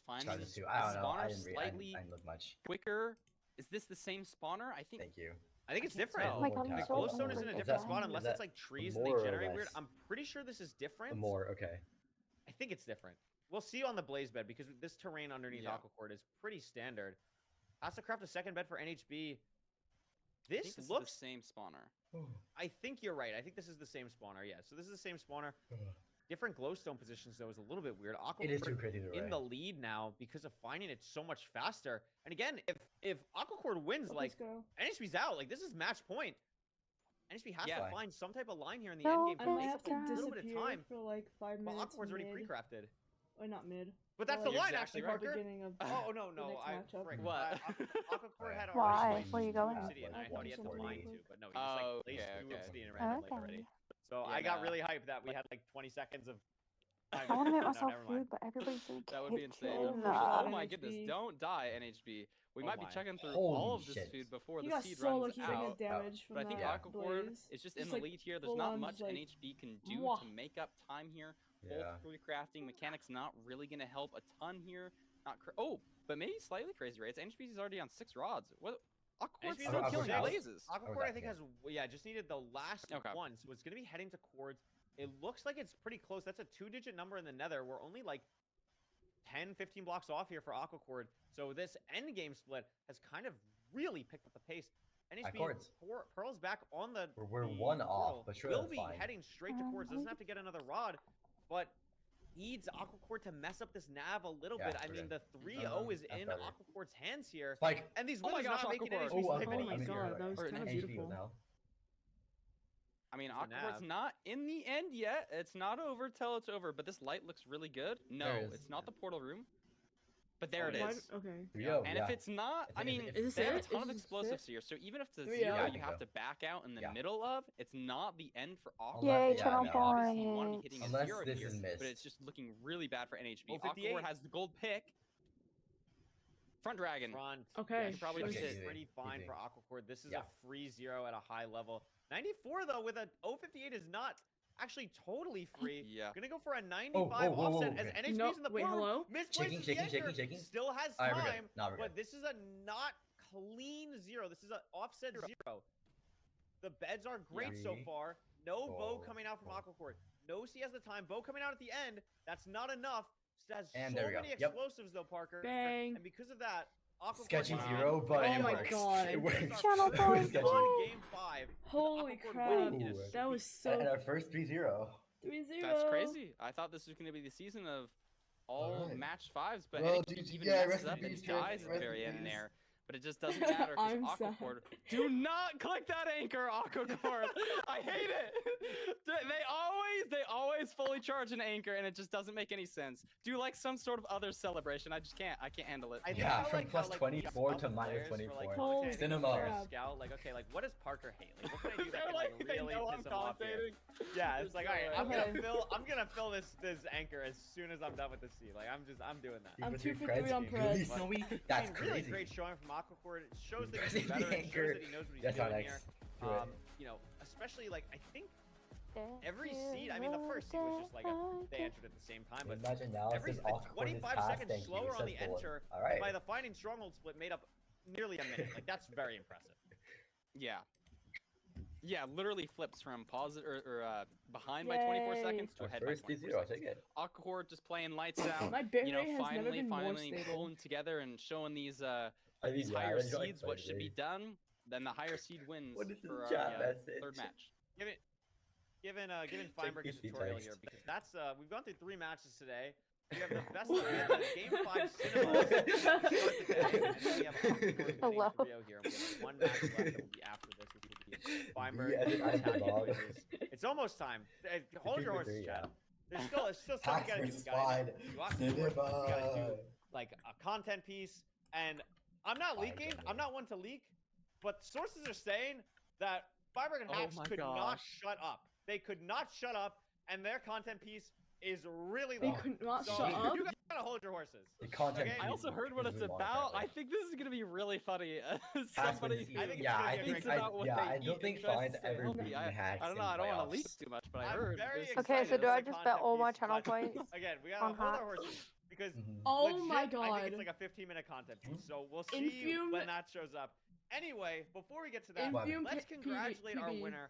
V: fine.
L: Charges
V: This
L: too. I don't know. I
V: spawner
L: didn't, I
V: slightly
L: didn't look much.
V: quicker. Is this the same spawner? I think.
L: Thank you.
G: I think it's
V: can't
G: different.
V: tell.
H: Oh my God, I'm
G: The
H: so
G: glowstone is in a
H: hungry.
G: different
L: that-
G: spot
L: is
G: unless
L: that
G: it's like trees and
L: more
G: they
L: or
G: generate weird.
L: less?
G: I'm pretty sure this is different.
L: More, okay.
G: I think it's different. We'll see on the blaze bed because this terrain underneath
V: Yeah.
G: Aquacourt is pretty standard. Has to craft a second bed for NHB. This
V: this
G: looks
V: is the same spawner.
G: I think you're right. I think this is the same spawner. Yeah, so this is the same spawner. Different glowstone positions, though, is a little bit weird.
L: It is too crazy either
G: in
L: way.
G: the lead now because of finding it so much faster. And again, if Aquacord wins, like, NHB's out. Like, this is match point. NHB has to find some type of line here in the end game
A: I
G: to
A: might
G: make
A: have
G: up
A: to
G: a little bit of
A: disappear
G: time.
A: for like 5 minutes.
G: Well, Aquacord's already
A: mid.
G: pre-crafted.
A: Or not mid.
G: But that's
A: Or,
G: the
A: like,
G: line, actually, Parker.
A: beginning of
G: Oh, no,
A: the
G: no.
A: next matchup.
G: What? Aquacord had
H: Why? Where are you going?
G: Obsidian, and I thought he had the line too, but no, he
V: Oh,
G: just like placed
V: okay,
G: through
V: okay.
G: Obsidian randomly already. So I got really hyped that we had like 20 seconds of.
H: I want to make
G: No,
H: myself
G: never mind.
H: food, but everybody's in the
V: That would be insane.
H: kitchen.
V: Oh my goodness! Don't die, NHB. We
G: Oh
V: might be
G: my.
V: checking through
L: Holy
V: all of this
L: shit.
V: food before
A: He
V: the
A: got
V: seed
A: so
V: runs
A: lucky to get
V: out.
A: damage from
V: But I think
A: that
V: Aquacord
A: blaze.
V: is just
A: Just,
V: in the
A: like,
V: lead here. There's
A: full
V: not
A: on,
V: much
A: like,
V: NHB can do
A: mwah.
V: to make up time here.
L: Yeah.
V: Both crafting mechanics not really going to help a ton here. But maybe slightly crazy rates. NHB is already on 6 rods. What? Aquacord's
G: NHB
V: still
L: is
V: killing
L: out.
V: blazes.
G: Aquacord, I think, has just needed the last
V: Okay.
G: one, so it's gonna be heading to Cords. It looks like it's pretty close. That's a 2-digit number in the Nether. We're only like 10, 15 blocks off here for Aquacord. So this end game split has kind of really picked up the pace. NHB
L: Cords.
G: Pearl's back on the.
L: We're
G: the
L: one off,
G: portal.
L: but sure,
G: Will
L: that's
G: be
L: fine.
G: heading straight to Cords. Doesn't have to get another rod, but needs Aquacord to mess up this nav a little
L: Yeah,
G: bit. I
L: we're
G: mean,
L: good.
G: the 3-0 is
L: That's
G: in
L: better.
G: Aquacord's hands here.
L: Spike.
G: And these
V: Oh my
G: wins
V: gosh,
G: not making
V: Aquacord.
G: NHB's
L: Oh,
G: life
L: I'm
G: any
L: in
G: easier.
L: here.
A: that was
V: Or
A: kind of
L: NHB
A: beautiful.
L: now.
V: I mean,
G: It's the
V: Aquacord's
G: nav.
V: not in the end yet. It's not over till it's over. But this light looks really good. No,
L: There it is.
V: it's not the portal room. But there it
G: Oh,
V: is.
A: Okay.
L: Yeah.
V: And if it's not, I mean,
A: Is this
V: they have a
A: it?
V: ton of
A: Is this
V: explosives
A: it?
V: here. So even if it's a
A: 3-0?
V: 0,
L: I
V: you
L: think
V: have
L: so.
V: to back out in the
L: Yeah.
V: middle of. It's not the end for Aquacord.
H: Yay,
L: Yeah,
H: turtle
L: no.
V: Obviously, you want to be
H: points.
V: hitting
L: Unless
V: a 0
L: this
V: here,
L: is
V: but
L: missed.
V: it's just looking really bad for NHB.
G: 058.
V: Aquacord has the gold pick. Front Dragon.
G: Front.
A: Okay.
G: Yeah, should probably
L: Okay,
G: just
L: easy,
G: pretty fine
L: easy.
G: for Aquacord. This is
L: Yeah.
G: a free 0 at a high level. 94 though with a 058 is not actually totally free.
V: Yeah.
G: Gonna go for a 95
L: whoa,
G: offset
L: whoa,
G: as
L: okay.
G: NHB's
A: No,
G: in the
A: wait,
G: portal.
A: hello?
G: Misplaces
L: Shaking,
G: the anchor.
L: shaking.
G: Still has
L: All right, we're good.
G: time.
L: Nah, we're
G: But
L: good.
G: this is a not clean 0. This is an offset 0. The beds are great so
L: Three,
G: far. No bow
L: four,
G: coming out from
L: four.
G: Aquacord. No C has the time. Bow coming out at the end. That's not enough. Has
L: And
G: so
L: there we go.
G: many
L: Yep.
G: explosives though, Parker.
A: Bang.
G: And because of that, Aquacord
L: Sketchy
G: won.
L: 0, but
A: Oh
L: it
A: my
L: works.
A: God.
L: It works.
H: Channel
L: It was
H: points.
L: sketchy.
G: On game 5.
A: Holy
G: Aquacord
A: crap.
G: winning in a
L: Ooh.
A: That was
L: And
A: so
L: our first 3-0.
A: 3-0.
V: That's crazy. I thought this was going to be the season of all
L: Alright.
V: match 5s, but
L: Well,
V: NHB
L: GG,
V: even
L: yeah,
V: messes
L: rest in
V: up and
L: peace, Jeff.
V: dies at the
L: Rest in
V: very end
L: peace.
V: there. But it just doesn't matter because
A: I'm sad.
V: Aquacord. Do not click that anchor, Aquacord. I hate it. They always fully charge an anchor, and it just doesn't make any sense. Do like some sort of other celebration. I can't handle it.
G: I think
L: Yeah,
G: I
L: from
G: like
L: plus
G: how, like,
L: 24
G: we
L: to
G: scout
L: minus
G: players for,
L: 24.
G: Like, okay, I think
L: Cinema.
G: this player is
A: Crap.
G: Scout, like, okay, like what does Parker hate? Like, what can I do that
V: They're
G: can
V: like,
G: like
V: they
G: really
V: know I'm
G: piss him off here?
V: commentating.
G: Yeah, it's like, all right,
A: Okay.
G: I'm gonna fill this anchor as soon as I'm done with the sea. Like, I'm doing that.
A: I'm
L: With
A: 2
L: your
A: for
L: creds
A: 3 on
L: being really
A: Preds.
L: snowy,
G: I
L: that's
G: mean, really
L: crazy.
G: great showing from Aquacord. It shows that
L: Pressing
G: he's
L: the
G: better. It shows
L: anchor.
G: that he knows what he's
L: That's not
G: doing
L: X.
G: here.
L: Do it.
G: You know, especially like I think every seed. I mean, the first seed was just like they entered at the same time, but
L: Imagine
G: every
L: analysis, Aquacord is
G: 25
L: past,
G: seconds
L: thank you,
G: slower on
L: says
G: the
L: Bullet.
G: enter
L: All right.
G: by the Finding Stronghold split made up nearly a minute. Like that's very impressive.
V: Yeah. Yeah, literally flips from behind by 24
A: Yay.
V: seconds to
L: Our
V: ahead by
L: first
V: 24
L: 3-0, I'll
V: seconds.
L: take it.
V: Aquacord just playing lights out.
A: My bit
V: You know,
A: rate has never
V: finally
A: been more stable.
V: pulling together and showing these
L: I mean,
V: these
L: yeah,
V: higher
L: I enjoyed
V: seeds what should be
L: Friday.
V: done. Then the higher seed wins
L: What is this
V: for
L: chat
V: our
L: message?
V: third match.
G: Given Feinberg a
L: easy
G: tutorial
L: text.
G: here because that's we've gone through 3 matches today. We have the best we have the game 5 cinema. to start the day, and then we have Aquacord
H: Hello.
G: winning 3-0 here. And we have 1 match left that will be after this, which will be Feinberg.
L: Yeah, I
G: versus
L: did log.
G: Hackett. It's almost time. Hold your horses,
L: 3-3,
G: chat.
L: yeah.
G: There's still stuff you gotta do,
L: Hackford's
G: guys.
L: fine.
G: You Aquacord, you gotta do
L: Cinema.
G: like a content piece, and I'm not
L: Fine,
G: leaking.
L: Jimmy.
G: I'm not one to leak, but sources are saying that Feinberg and
V: Oh
G: Hacks
V: my
G: could not
V: gosh.
G: shut up. They could not shut up, and their content piece is really
A: They
G: long.
A: could not
G: So
A: shut up.
G: you gotta hold your horses.
L: The content
G: Okay.
V: I also heard what
L: is
V: it's
L: really long,
V: about.
L: apparently.
V: I think this is gonna be really funny.
L: Hack's
V: Somebody
L: been-
G: I think it's
L: yeah,
G: gonna
L: I
G: be a
L: think
G: great
V: about what
L: yeah,
V: they
L: I
V: eat
L: don't think
V: and tries
L: Find
V: to say,
L: ever
V: "Okay,
L: beaten
V: I
L: Hacks
V: don't know.
L: in
V: I don't want to
L: playoffs.
V: leak too much, but I
G: I'm
V: heard.
G: very
V: this-
H: Okay, so
G: excited
H: do I
G: for the
H: just bet
G: content
H: all my
G: piece,
H: channel
G: but
H: points
G: again, we gotta
H: on
G: hold our
H: Hacks?
G: horses because
A: Oh
G: legit,
A: my
G: I think
A: God.
G: it's like a 15-minute content piece. So we'll see
A: Infume-
G: when that shows up. Anyway, before we get to that,
A: Infume
G: let's
A: P-
G: congratulate our
A: PB.
G: winner,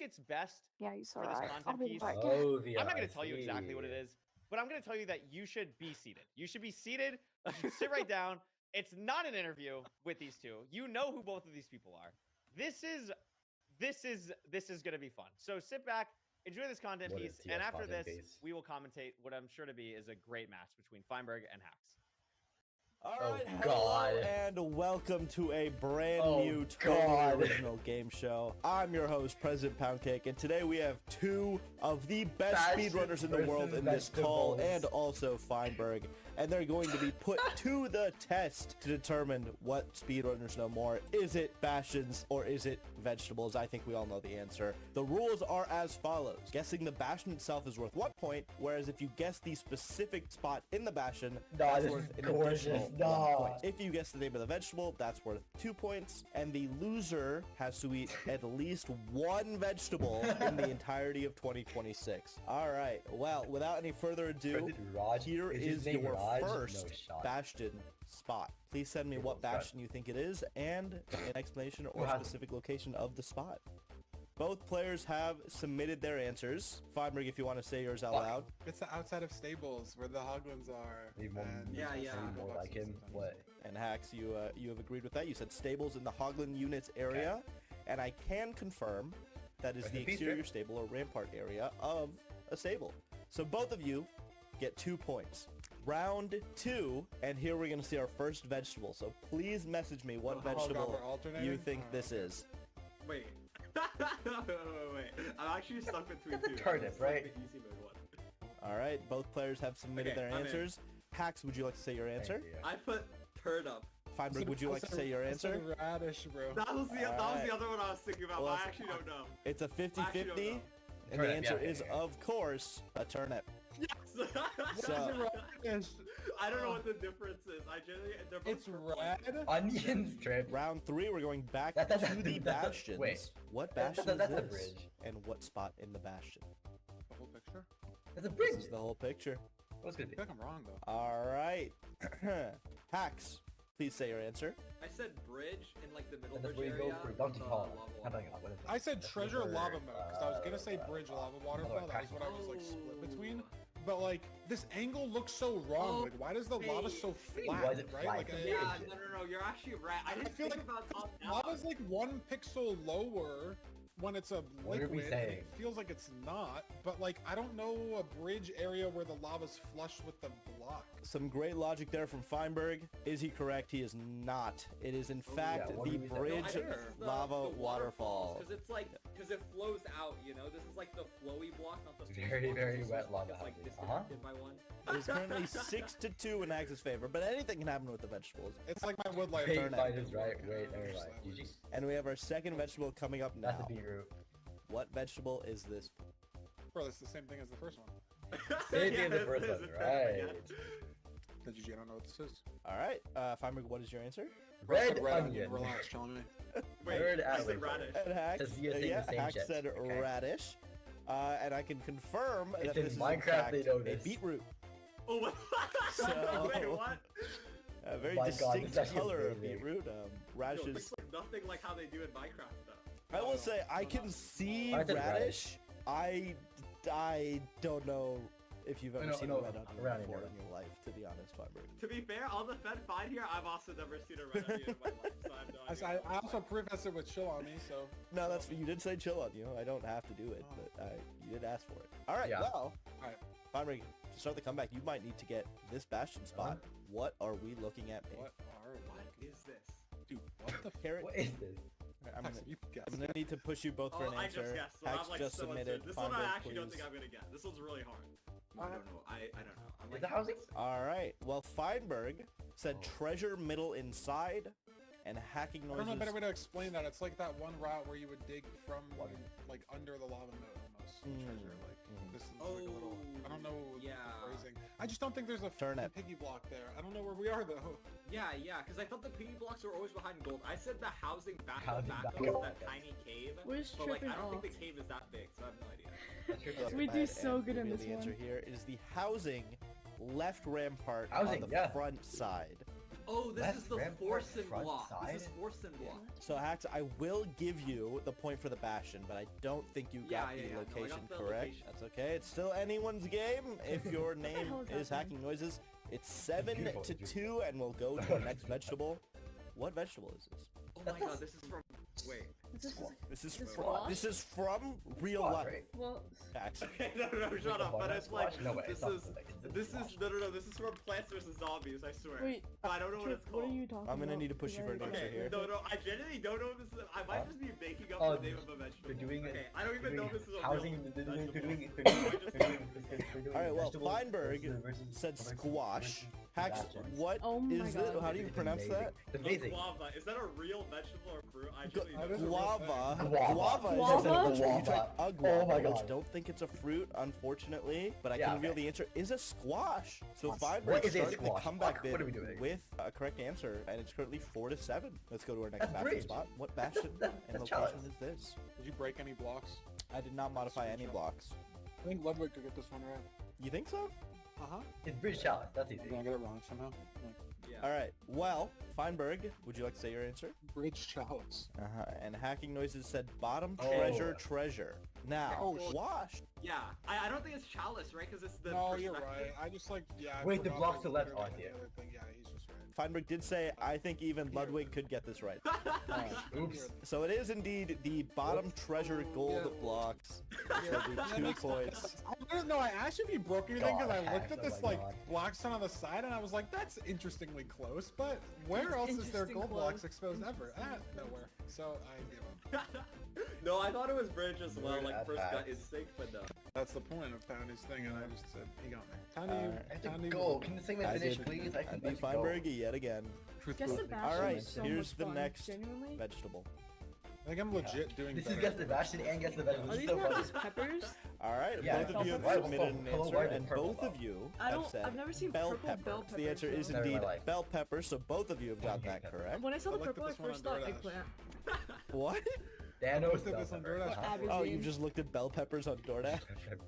G: think it's best
H: Yeah, you saw
G: for this
H: that.
G: content
H: I'll be
G: piece.
H: back.
L: Oh, the
G: I'm not going to tell you exactly what it is, but I'm going to tell you that you should be seated. You should be seated. You should sit right down. It's not an interview with these two. You know who both of these people are. This is going to be fun. So sit back, enjoy this content
L: What
G: piece,
L: is TF
G: and after
L: content
G: this,
L: piece?
G: we will commentate what I'm sure to be is a great match between Feinberg and Hax.
I: Alright,
L: God.
I: hello and welcome to a brand
L: Oh,
I: new,
L: God.
I: totally original game show. I'm your host, President Poundcake, and today we have two of the best
L: Bastion
I: speedrunners in the world
L: versus
I: in this call,
L: vegetables.
I: and also Feinberg, and they're going to be put to the test to determine what speedrunners know more. Is it Bastions or is it vegetables? I think we all know the answer. The rules are as follows. Guessing the Bastion itself is worth 1 point, whereas if you guess the specific spot in the Bastion, that's
L: this
I: worth
L: is
I: an additional
L: gorgeous.
I: 1 point. If you guess the name of the vegetable, that's worth 2 points, and the loser has to eat at least one vegetable in the entirety of 2026. All right, well, without any further ado, here
L: Is his
I: is
L: name
I: your
L: Raj? No
I: first
L: shot.
I: Bastion spot. Please send me what Bastion you think it is and an explanation or specific location of the spot. Both players have submitted their answers. Feinberg, if you want to say yours out loud.
C: It's the outside of stables where the Hoglins are.
L: More like him. What?
I: And Hax, you have agreed with that. You said stables in the Hoglin units area, and I can confirm that is
L: Rest
I: the
L: in peace,
I: exterior
L: Rip.
I: stable or rampart area of a stable. So both of you get 2 points. Round 2, and here we're gonna see our first vegetable. So please message me what
C: God,
I: vegetable
C: we're alternating?
I: you think this is.
M: Wait. wait. I'm actually stuck between
L: That's a
M: two.
L: turnip,
M: It's like
L: right?
M: the easy mode one.
I: All right, both players have submitted
M: Okay,
I: their
M: I'm in.
I: answers. Hax, would you like to say your answer?
M: I put turnip.
I: Feinberg, would you like to say your answer?
C: Radish, bro.
M: That was the
I: Alright.
M: other one I was thinking about,
I: Well,
M: but I actually don't know.
I: It's a
M: I actually don't
I: 50-50,
M: know.
I: and the
L: Turnip,
I: answer
L: yeah,
I: is, of course, a turnip.
M: Yes!
I: So-
M: I don't know what the difference is. I generally they're both
C: It's
M: purple.
C: red.
L: Onions drip.
I: Round 3, we're going back
L: That's
I: to the
L: wait.
I: bastions. What bastion
L: That's
I: is
L: a
I: this?
L: bridge.
I: And what spot in the bastion?
C: The whole picture?
L: That's a
I: This
L: bridge.
I: is the whole picture.
L: What's gonna
C: I
L: be?
C: feel like I'm wrong though.
I: All right. Hax, please say your answer.
M: I said bridge in like the middle
L: And that's
M: bridge
L: where you
M: area.
L: go for Donkey
M: with the
L: Kong.
M: lava
L: How
M: water.
L: about what is it?
C: I said
L: That's
C: treasure
L: for,
C: lava mode because I was gonna say bridge lava waterfall. That was what I was like split between. But like this angle looks so wrong. Like why does the lava so flat?
L: Why is it
C: right?
L: flat?
C: Like
M: Yeah, no, you're actually right. I didn't
C: feel
M: think
C: like
M: about top down.
C: lava's like 1 pixel lower when it's a
L: What are we
C: liquid. And
L: saying?
C: it feels like it's not. But like I don't know a bridge area where the lava's flush with the block.
I: Some great logic there from Feinberg. Is he correct? He is not. It is in fact
L: yeah, what
I: the
L: do we say?
I: bridge
M: No, I think this is
I: lava
M: the
I: waterfall.
M: because it's like because it flows out. You know, this is like the flowy block, not the smooth
L: Very,
M: block.
L: very
M: This is
L: wet lava
M: It's like
L: houses.
M: disconnected by one.
I: It is currently 6-2 in Hax's favor, but anything can happen with the vegetables.
C: It's like my woodlight
L: Wait,
C: turnip.
L: Fighters, right? Wait, never mind. GG.
I: And we have our second vegetable coming up
L: That's
I: now.
L: a beetroot.
I: What vegetable is this?
C: Bro, it's the same thing as the first one.
L: Same thing as the
M: this
L: first
M: is
L: one,
M: a turnip,
L: right?
C: The GG, I don't know what this is.
I: All right, Feinberg, what is your answer?
C: Bro, I
L: Red
C: said red
L: onion.
C: Relax, chilling me.
M: Wait,
L: Third
M: I
L: at
M: said radish.
I: And Hax,
L: Because you're saying
I: yeah,
L: the same
I: Hax
L: shit,
I: said
L: okay?
I: radish. And I can confirm
L: It's
I: that
L: in
I: this is
L: Minecraft,
I: in fact
L: they know
I: a
L: this.
I: beetroot.
M: Oh, what?
I: So-
M: Wait, what?
I: A very
L: My God,
I: distinct
L: this is actually
I: color of
L: amazing.
I: beetroot.
M: Yo,
I: Radishes.
M: it looks like nothing like how they do in Minecraft, though.
I: I will say I can see
L: I said
I: radish. I don't know if you've ever
L: No,
I: seen
L: no,
I: a red onion
L: around
I: before
L: here.
I: in your life, to be honest, Feinberg.
M: To be fair, on the Fed Fine here, I've also never seen a red onion in my life, so I have no idea.
C: I also prefaced it with chill on me, so.
I: No, that's you did say chill on you. I don't have to do it, but you did ask for it. All right,
L: Yeah.
I: well,
C: Alright.
I: Feinberg, to start the comeback, you might need to get this bastion spot. What are we looking at? Babe?
C: What
M: Is this?
C: Dude, what the
I: Carrot?
L: What is this?
I: I'm
C: Hax,
I: gonna,
C: you guess.
I: I'm gonna need to push you both for an
M: I
I: answer.
M: just guessed. So
I: Hax
M: I'm like
I: just
M: so
I: submitted.
M: uncertain. This one I
I: Feinberg,
M: actually don't
I: please.
M: think I'm gonna get. This one's really hard. I don't know. I don't know. I'm
L: Is
M: like,
L: the housing?
I: All right. Well, Feinberg said treasure middle inside, and hacking
C: I
I: noises.
C: don't know a better way to explain that. It's like that one route where you would dig from like under the lava moat almost. Treasure. Like this is like a little. I don't know the phrasing. I just don't think there's a
I: Turnip.
C: piggy block there. I don't know where we are though.
M: yeah, because I thought the piggy blocks were always behind gold. I said the housing back
L: Housing
M: of
L: back
M: that
L: up.
M: tiny cave.
A: Where's
M: But like, I
A: tripping
M: don't think
A: off?
M: the cave is that big, so I have no idea.
A: We do so
I: And
A: good in
I: reveal
A: this
I: the answer
A: one.
I: here is the housing left rampart
L: Housing,
I: on the
L: yeah.
I: front side.
M: Oh, this
L: Left
M: is the
L: rampart,
M: Forsen
L: front
M: block.
L: side?
M: This is Forsen block.
I: So Hax, I will give you the point for the bastion, but I don't think you
M: Yeah,
I: got
M: yeah,
I: the
M: yeah. No, I
I: location
M: got the
I: correct.
M: location.
I: That's okay. It's still anyone's game. If your name
A: hell is
I: is
A: happening?
I: hacking noises, it's 7
L: Beautiful,
I: to
L: beautiful.
I: 2, and we'll go to the next vegetable. What vegetable is this?
M: Oh my god, this is from. Wait.
I: This is from real life.
A: Well,
I: Facts.
M: Okay, no, shut up. But it's like
L: No way,
M: this
L: stop.
M: is this is no. This is from Plants vs Zombies. I swear.
A: Wait,
M: I don't know what it's called.
A: What are you talking about?
I: I'm gonna need to push you for an answer here.
M: No, I genuinely don't know if this is. I might just be making up
L: Oh,
M: the name of a vegetable.
L: They're doing
M: Okay, I don't even know if this is a
L: housing.
M: real
I: All right, well, Feinberg said squash. Hax, what is it? How do you pronounce that?
L: Amazing.
M: Guava. Is that a real vegetable or fruit? I genuinely
I: Guava.
L: Guava.
I: Guava is
L: Guava.
I: a guava.
L: Oh my God.
I: Which don't think it's a fruit, unfortunately, but I
L: Yeah,
I: can reveal
L: okay.
I: the answer is a squash. So
L: What
I: Feinberg
L: is a
I: started the
L: squash?
I: comeback
L: What are we
I: bid
L: doing?
I: with a correct answer, and it's currently 4-7. Let's go to our next
L: That's
I: bastion
L: bridge.
I: spot. What bastion and
L: that's
I: location
L: challenge.
I: is this?
C: Did you break any blocks?
I: I did not modify any blocks.
C: I think Ludwig could get this one right.
I: You think so?
L: It's bridge challenge. That's easy.
C: Did I get it wrong somehow?
I: All right. Well, Feinberg, would you like to say your answer?
C: Bridge chalice.
I: And Hacking Noises said bottom
L: Oh.
I: treasure. Now,
C: Oh,
I: wash.
M: Yeah, I don't think it's chalice, right? Because it's the.
C: No, you're
M: perspective.
C: right. I just like I
L: Wait, the
C: forgot
L: blocks
C: I
L: to the left.
C: figured
L: Oh, I
C: out
L: see
C: the
L: it.
C: other thing. Yeah, he's just right.
I: Feinberg did say, I think even Ludwig could get this right.
L: Oops.
I: So it is indeed the bottom treasure gold blocks. So it'll be 2 points.
C: I don't know. I asked you if you broke anything because
L: God,
C: I looked
L: Hax,
C: at
L: oh
C: this
L: my
C: like
L: God.
C: block sign on the side and I was like, that's interestingly close. But where
A: That's
C: else is there
A: interesting
C: gold
A: close.
C: blocks exposed ever? Nowhere. So I give up.
M: No, I thought it was bridge as well.
L: Weird
M: Like
L: ass
M: first got
L: hacks.
M: instinct, but no.
C: That's the point of Tony's thing, and I just said he got me. Tony,
L: I have to
C: Tony,
L: go. Can the segment
I: I
L: finish,
I: did-
L: please? I can
I: beat
L: go.
I: Feinberg yet again.
A: Guess the bastion
I: All right,
A: is so
I: here's
A: much
I: the
A: fun,
I: next
A: genuinely.
I: vegetable.
C: I think I'm legit doing
L: This
C: better.
L: is guess the bastion and guess the vegetable.
A: Are
L: This
A: these
L: is so
A: not
L: funny.
A: just peppers?
I: All right,
L: Yeah,
I: both of you have
L: why-
I: submitted an
L: hello,
I: answer,
L: why the
I: and
L: purple
I: both of you
A: I
I: have
A: don't.
I: said
A: I've never seen
I: bell
A: purple
I: pepper.
A: bell
I: So the answer
A: peppers,
I: is
A: though.
L: Never in my
I: indeed
L: life.
I: bell pepper, so both of you have got that correct.
A: When I saw
C: I
A: the
C: looked at
A: purple, I
C: this one
A: first
C: on
A: thought
C: DoorDash.
A: eggplant.
I: What?
L: Danos
C: Looked at this on DoorDash.
I: Oh, you just looked at bell peppers on DoorDash?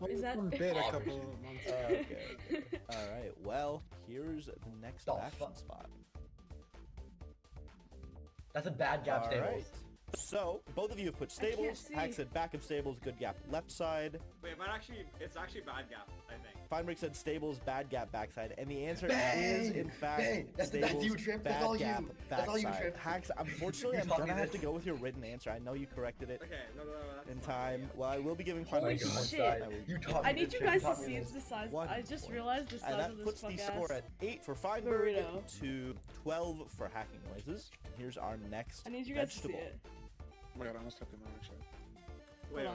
A: Is that-
C: One bit a couple of months ago.
I: Okay. All right. Well, here's the next
L: The
I: action
L: fuck?
I: spot.
L: That's a bad gap
I: All
L: stables.
I: right. So both of you have put
A: I can't
I: stables.
A: see.
I: Hack said back of stables, good gap left side.
M: Wait, but actually, it's actually bad gap. I think.
I: Feinberg said stables, bad gap backside, and the answer
L: Bang!
I: is in fact
L: Bang! That's
I: stables,
L: you, Trip. That's
I: bad
L: all you.
I: gap
L: That's all you,
I: backside.
L: Trip.
I: Hacks. Unfortunately,
L: You
I: I'm
L: taught
I: gonna
L: me
I: have to
L: this.
I: go with your written answer. I know you corrected it
M: Okay, no, that's
I: in
M: fine,
I: time. Well, I will be giving
A: Holy
I: Feinberg one
A: shit.
I: side. I will-
L: You taught me
A: I need
L: this,
A: you
L: Trip.
A: guys
L: taught
A: to
L: me
A: see
L: this.
A: the size.
I: 1
A: I just
I: point.
A: realized the size
I: And that
A: of this
I: puts the
A: fuck
I: score
A: ass
I: at 8 for Feinberg
A: burrito.
I: to 12 for Hacking Noises. Here's our next
A: I need you guys
I: vegetable.
A: to see it.
C: Oh my god, I almost took another shot.
M: Wait.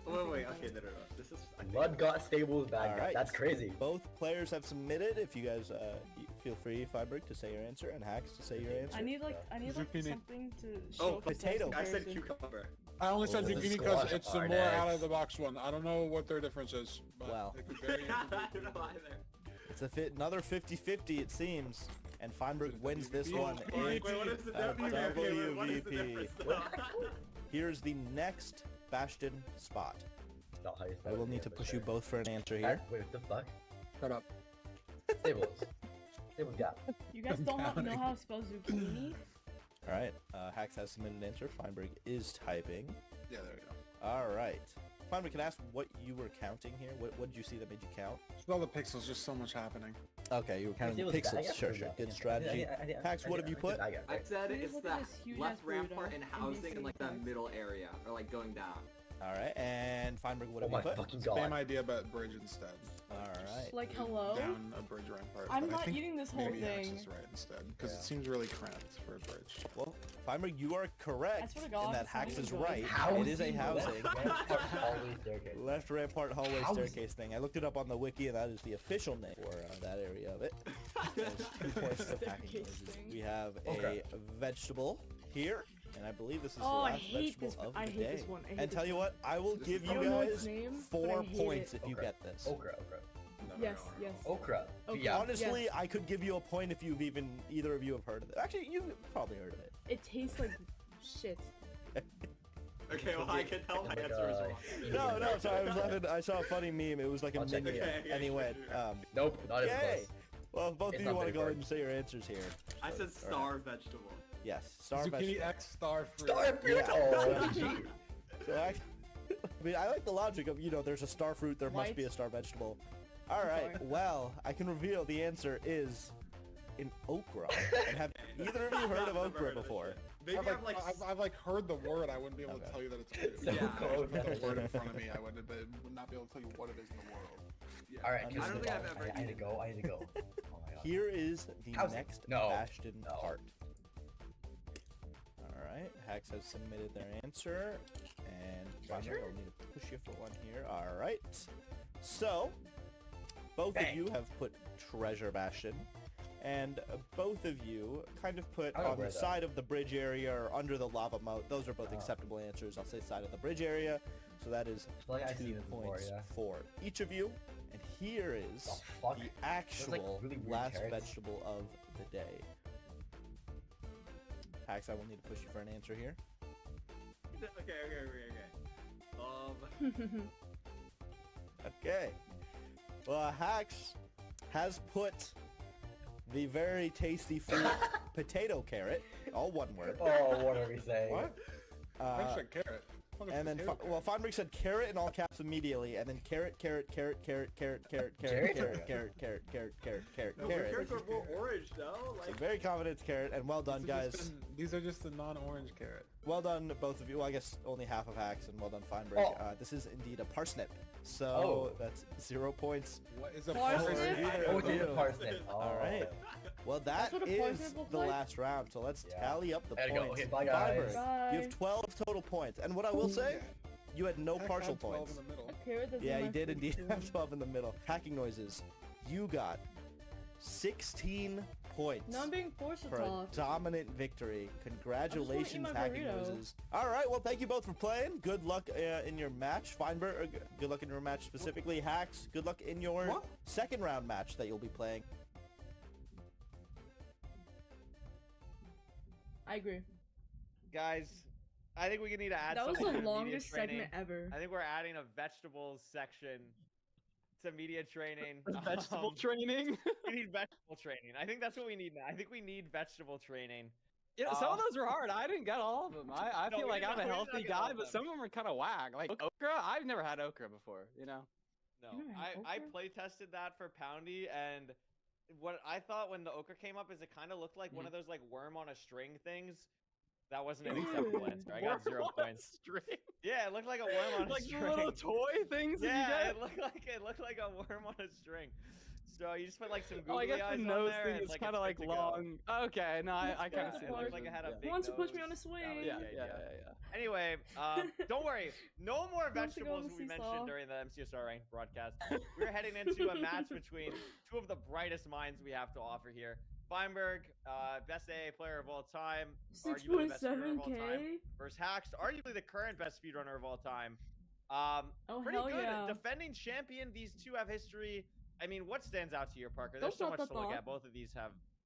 A: Hold on.
M: Wait. Okay, no. This is. I think-
L: Blood got stables, bad
I: All
L: gap.
I: right.
L: That's crazy.
I: Both players have submitted. If you guys feel free, Feinberg, to say your answer, and Hacks to say your answer.
A: I need like
C: Zucchini.
A: something to show
M: Oh,
A: for
I: potato.
M: I said
A: comparison.
M: cucumber.
C: I only said
L: Oh,
C: zucchini
L: the
C: because
L: squash
C: it's the
L: are
C: more
L: next.
C: out of the box one. I don't know what their difference is, but
I: Wow.
C: it could vary.
M: I don't know either.
I: It's another 50-50, it seems. And Feinberg wins this one.
M: Wait,
I: It's
M: what is the
I: a
M: WVP? What is the
I: WVP.
M: difference?
I: Here's the next bastion spot.
L: Not how you
I: I
L: spell
I: will
L: it,
I: need
L: yeah,
I: to
L: for
I: push
L: sure.
I: you both for an answer
L: That-
I: here.
L: Wait, what the fuck?
C: Shut up.
L: Stables. Stables gap.
A: You guys don't know how to spell zucchini?
I: All right. Hacks has submitted an answer. Feinberg is typing.
C: Yeah, there we go.
I: All right. Feinberg, can I ask what you were counting here? What did you see that made you count?
C: Spell the pixels, just so much happening.
I: Okay, you were counting
L: It was
I: pixels.
L: bad,
I: Sure,
L: yeah.
I: sure. Good
L: Yeah.
I: strategy. Hacks, what have you put?
M: I said
A: Please
M: it's
A: look at
M: that
A: this huge
M: left
A: ass
M: rampart
A: burrito
M: and
A: in
M: housing
A: DC
M: in like that
A: box.
M: middle area, or like going down.
I: All right. And Feinberg, what
L: Oh
I: have
L: my
I: you put?
L: fucking
C: Same
L: god.
C: idea, but bridge instead.
I: All right.
A: Like hello?
C: Down a bridge rampart.
A: I'm
C: but I
A: not
C: think
A: eating this whole
C: maybe X
A: thing.
C: is right instead, because
I: Yeah.
C: it seems really cramped for a bridge.
I: Well, Feinberg, you are
A: I
I: correct
A: swear to
I: in
A: God,
I: that
A: it's not
I: Hacks
A: even
I: is
A: good.
I: right.
L: Housing.
I: It is a housing.
L: Rampart hallway staircase.
I: Left rampart hallway
L: Housing.
I: staircase thing. I looked it up on the wiki, and that is the official name for that area of it. There's 2 points of Hacking
A: Staircase
I: Noises.
A: thing.
I: We have
L: Okay.
I: a vegetable here, and I believe this is the
A: Oh, I
I: last
A: hate
I: vegetable
A: this.
I: of the
A: I hate
I: day.
A: this one. I hate
I: And
A: this
I: tell you
A: one.
I: what, I will give
A: I
I: you
A: don't know its
I: guys
A: name, but I
I: 4
A: hate
I: points
A: it.
I: if you
L: Okay.
I: get this.
L: Okra.
A: Yes, yes.
L: Okra.
A: Okay.
L: Yeah.
I: Honestly, I could give you a point if either of you have heard of it. Actually, you've probably heard of it.
A: It tastes like shit.
M: Okay, well I can tell my answer is wrong.
I: No, sorry, I was laughing. I saw a funny meme. It was like a
L: I'll check
I: minion,
M: it. Okay,
I: and he
M: sure,
I: went,
M: sure.
L: Nope, not even
I: yay!
L: close.
I: Well, if both
L: It's
I: of you
L: not
I: want to
L: big
I: go
L: word.
I: ahead and say your answers here.
M: I said star vegetable.
I: Yes, star
C: Zucchini
I: vegetable.
C: X star fruit.
L: Star fruit.
I: Yeah.
L: Oh, gee.
I: So I mean, I like the logic of, there's a star fruit, there must
A: White.
I: be a star vegetable. All right,
A: sorry.
I: well, I can reveal the answer is in okra. And have either of you heard of
M: I've never
I: okra
M: heard of this
I: before?
M: shit. Maybe
C: I've like heard the word. I wouldn't be able to tell you that it's food.
L: So close.
C: If the word in front of me, I would not be able to tell you what it is in the world.
M: Yeah.
L: All right,
M: I don't think I've ever.
L: I had to go. Oh my god.
I: Here is the
L: How's it?
I: next
L: No.
I: Bastion part. Alright, Hacks has submitted their answer, and Treasure? I'll need to push you for one here. Alright, so both of you have put Treasure Bastion, and both of you kind of put on the side of the bridge area or under the lava moat. Those are both acceptable answers. I'll say side of the bridge area, so that is 2 points for each of you. And here is the actual
L: really
I: last
L: carrots.
I: vegetable of the day. Hax, I will need to push you for an answer here.
M: Okay.
I: Okay. Well, Hax has put the very tasty fruit potato carrot, all one word.
L: Oh, what are we saying?
C: What? I said carrot.
I: And then, Feinberg said carrot in all caps immediately, and then carrot.
M: No, carrots are more orange, though.
I: So very confident it's carrot, and well done, guys.
C: These are just the non-orange carrot.
I: Well done, both of you. Well, I guess only half of Hacks, and well done, Feinberg. This is indeed a parsnip. So that's 0 points.
C: What is a
I: parsnip?
L: Oh, it's a parsnip.
I: All right. Well, that is the last round. So let's tally up the
L: There you
I: points.
L: go. Okay, bye, guys.
I: Feinberg,
A: Bye.
I: you have 12 total points. And what I will say, you had no partial
C: had 12
I: points.
C: in the middle.
I: Yeah, you did indeed have 12 in the middle. Hacking noises. You got 16 points.
A: No, I'm being forced to
I: for a
A: talk.
I: dominant victory. Congratulations,
A: my
I: Hacking
A: burrito.
I: Noises. All right, well, thank you both for playing. Good luck in your match. Feinberg, good luck in your match specifically. Hacks, good luck in your second round match that you'll be playing.
A: I agree.
G: Guys, I think we need to add
A: That was
G: something
A: the
G: to media
A: longest
G: training.
A: segment ever.
G: I think we're adding a vegetables section to media training.
V: Vegetable training?
G: We need vegetable training. I think that's what we need now. I think we need vegetable training.
V: Yeah, some of those were hard. I didn't get all of them. I
G: No,
V: feel
G: we
V: like
G: did
V: I'm a
G: not- we did not
V: healthy
G: get all
V: guy,
G: of
V: but
G: them.
V: some of them are kind of whack. Like okra, I've never had okra before, you know?
G: No,
V: You never had
G: I
V: okra?
G: play tested that for Poundy, and what I thought when the okra came up is it kind of looked like one of those like worm on a string things. That wasn't an acceptable answer. I got 0 points.
V: String?
G: Yeah, it looked like a worm on a
V: Like
G: string.
V: the little toy things that you
G: Yeah,
V: get?
G: it looked like a worm on a string. So you just put like some
V: Oh, I
G: googly
V: guess
G: eyes
V: the
G: on
V: nose
G: there,
V: thing
G: and
V: is
G: like
V: kind of like
G: it's good to go.
V: long. Okay, no, I kind of see
G: It
V: that.
G: looked like it had a big
A: Who wants to push me
G: nose.
A: on a swing?
V: Yeah.
G: Anyway, don't worry. No more
A: Who wants to go on
G: vegetables
A: the
G: we
A: seesaw?
G: mentioned during the MCSR ranked broadcast. We're heading into a match between two of the brightest minds we have to offer here. Feinberg, best AA player of all time, arguably the best speedrunner of all time,
A: 6.7K?
G: versus Hacks, arguably the current best speedrunner of all time. Pretty
A: hell
G: good.
A: yeah.
G: Defending champion. These two have history. I mean, what stands out to you, Parker?
A: Don't
G: There's so
A: thought
G: much
A: that
G: to look
A: thought.
G: at.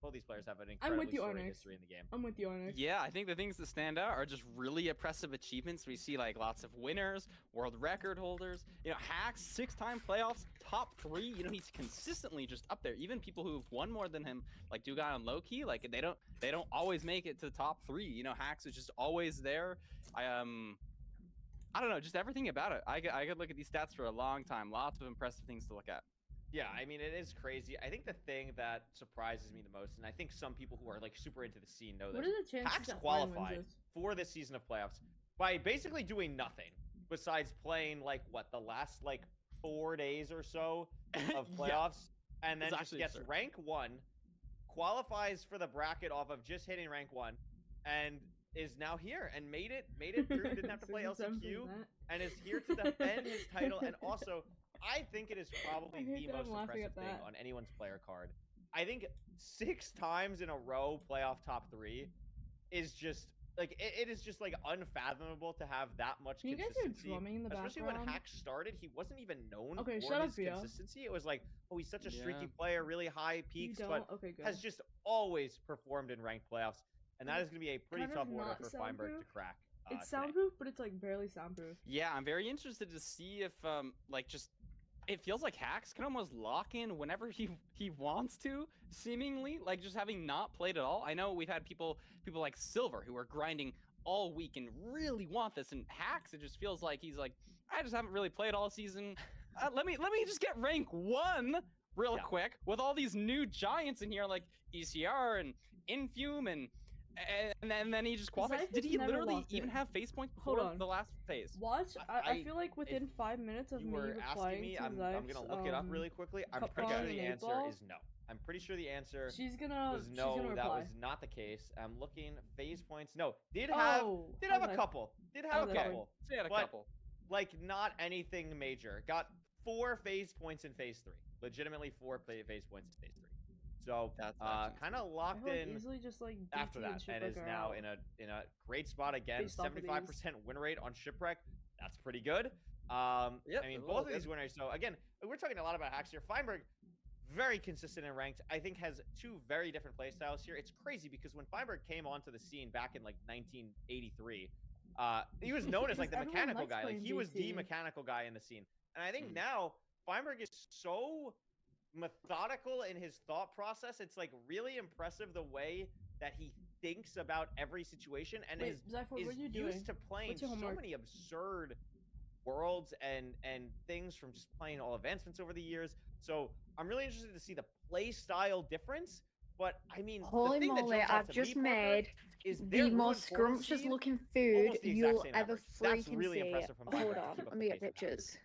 G: Both these players have an
A: I'm
G: incredibly
A: with you,
G: storied
A: Onyx.
G: history in the game.
A: I'm with you, Onyx.
V: Yeah, I think the things that stand out are just really impressive achievements. We see like lots of winners, world record holders. You know, Hacks, 6-time playoffs, top 3. You know, he's consistently just up there. Even people who've won more than him, like Ducky on low key, like they don't always make it to the top 3. You know, Hacks is just always there. I don't know, just everything about it. I could look at these stats for a long time. Lots of impressive things to look at.
G: Yeah, I mean, it is crazy. I think the thing that surprises me the most, and I think some people who are like super into the scene know
A: What
G: this,
A: are the chances
G: Hacks
A: that Fine wins
G: qualified
A: this?
G: for this season of playoffs by basically doing nothing besides playing like the last like 4 days or so of playoffs, and then
V: It's
G: just
V: actually
G: gets
V: absurd.
G: rank 1, qualifies for the bracket off of just hitting rank 1, and is now here and made it through. Didn't have to play
A: 67%.
G: LCQ, and is here to defend his title, and also. I think it is probably
A: I hate
G: the
A: that I'm
G: most
A: laughing
G: impressive
A: at
G: thing
A: that.
G: on anyone's player card. I think 6 times in a row playoff top 3 is just like it is just like unfathomable to have that much
A: Can you guys hear
G: consistency.
A: drumming in the
G: Especially when
A: background?
G: Hacks started, he wasn't even known
A: Okay,
G: for
A: shut up,
G: his
A: Vio.
G: consistency. It was like, oh, he's such a streaky
V: Yeah.
G: player, really high peaks,
A: don't?
G: but
A: Okay, good.
G: has just always performed in ranked playoffs. And that is going to be a pretty
A: Kind
G: tough
A: of
G: order
A: not
G: for Feinberg to
A: soundproof.
G: crack.
A: It's
G: today.
A: soundproof, but it's like barely soundproof.
V: Yeah, I'm very interested to see if like just it feels like Hacks can almost lock in whenever he wants to, seemingly, like just having not played at all. I know we've had people like Silver who are grinding all week and really want this, and Hacks, it just feels like he's like, I just haven't really played all season. Let me just get rank 1 real quick with all these new giants in here like ECR and Infume and And then he just qualifies. Did he literally even have phase points before the last phase?
A: Watch. I feel like within 5 minutes of
G: You
A: me
G: were asking me.
A: replying to
G: I'm gonna look it up really quickly. I'm pretty sure the answer is no. I'm pretty sure the answer was no. That was not the case. I'm looking phase points. No, did have a couple. Did have a couple.
V: She had a couple.
G: Like not anything major. Got 4 phase points in phase 3. Legitimately 4 phase points in phase 3. So kind of locked in
A: just, like,
G: after that, and is now in a great spot again. 75% win rate on Shipwreck. That's pretty good. I mean, both of these winners. So again, we're talking a lot about hacks here. Feinberg, very consistent and ranked. I think has 2 very different play styles here. It's crazy because when Feinberg came onto the scene back in like 1983, he was known as like the mechanical guy. Like he was the mechanical guy in the scene. And I think now Feinberg is so methodical in his thought process. It's like really impressive the way that he thinks about every situation and is used to playing so many absurd worlds and things from just playing all advancements over the years. So I'm really interested to see the play style difference. But I mean,
H: holy moly, I've just made the most scrumptious looking food you'll ever freaking
G: really
H: see. Hold on, let me get pictures.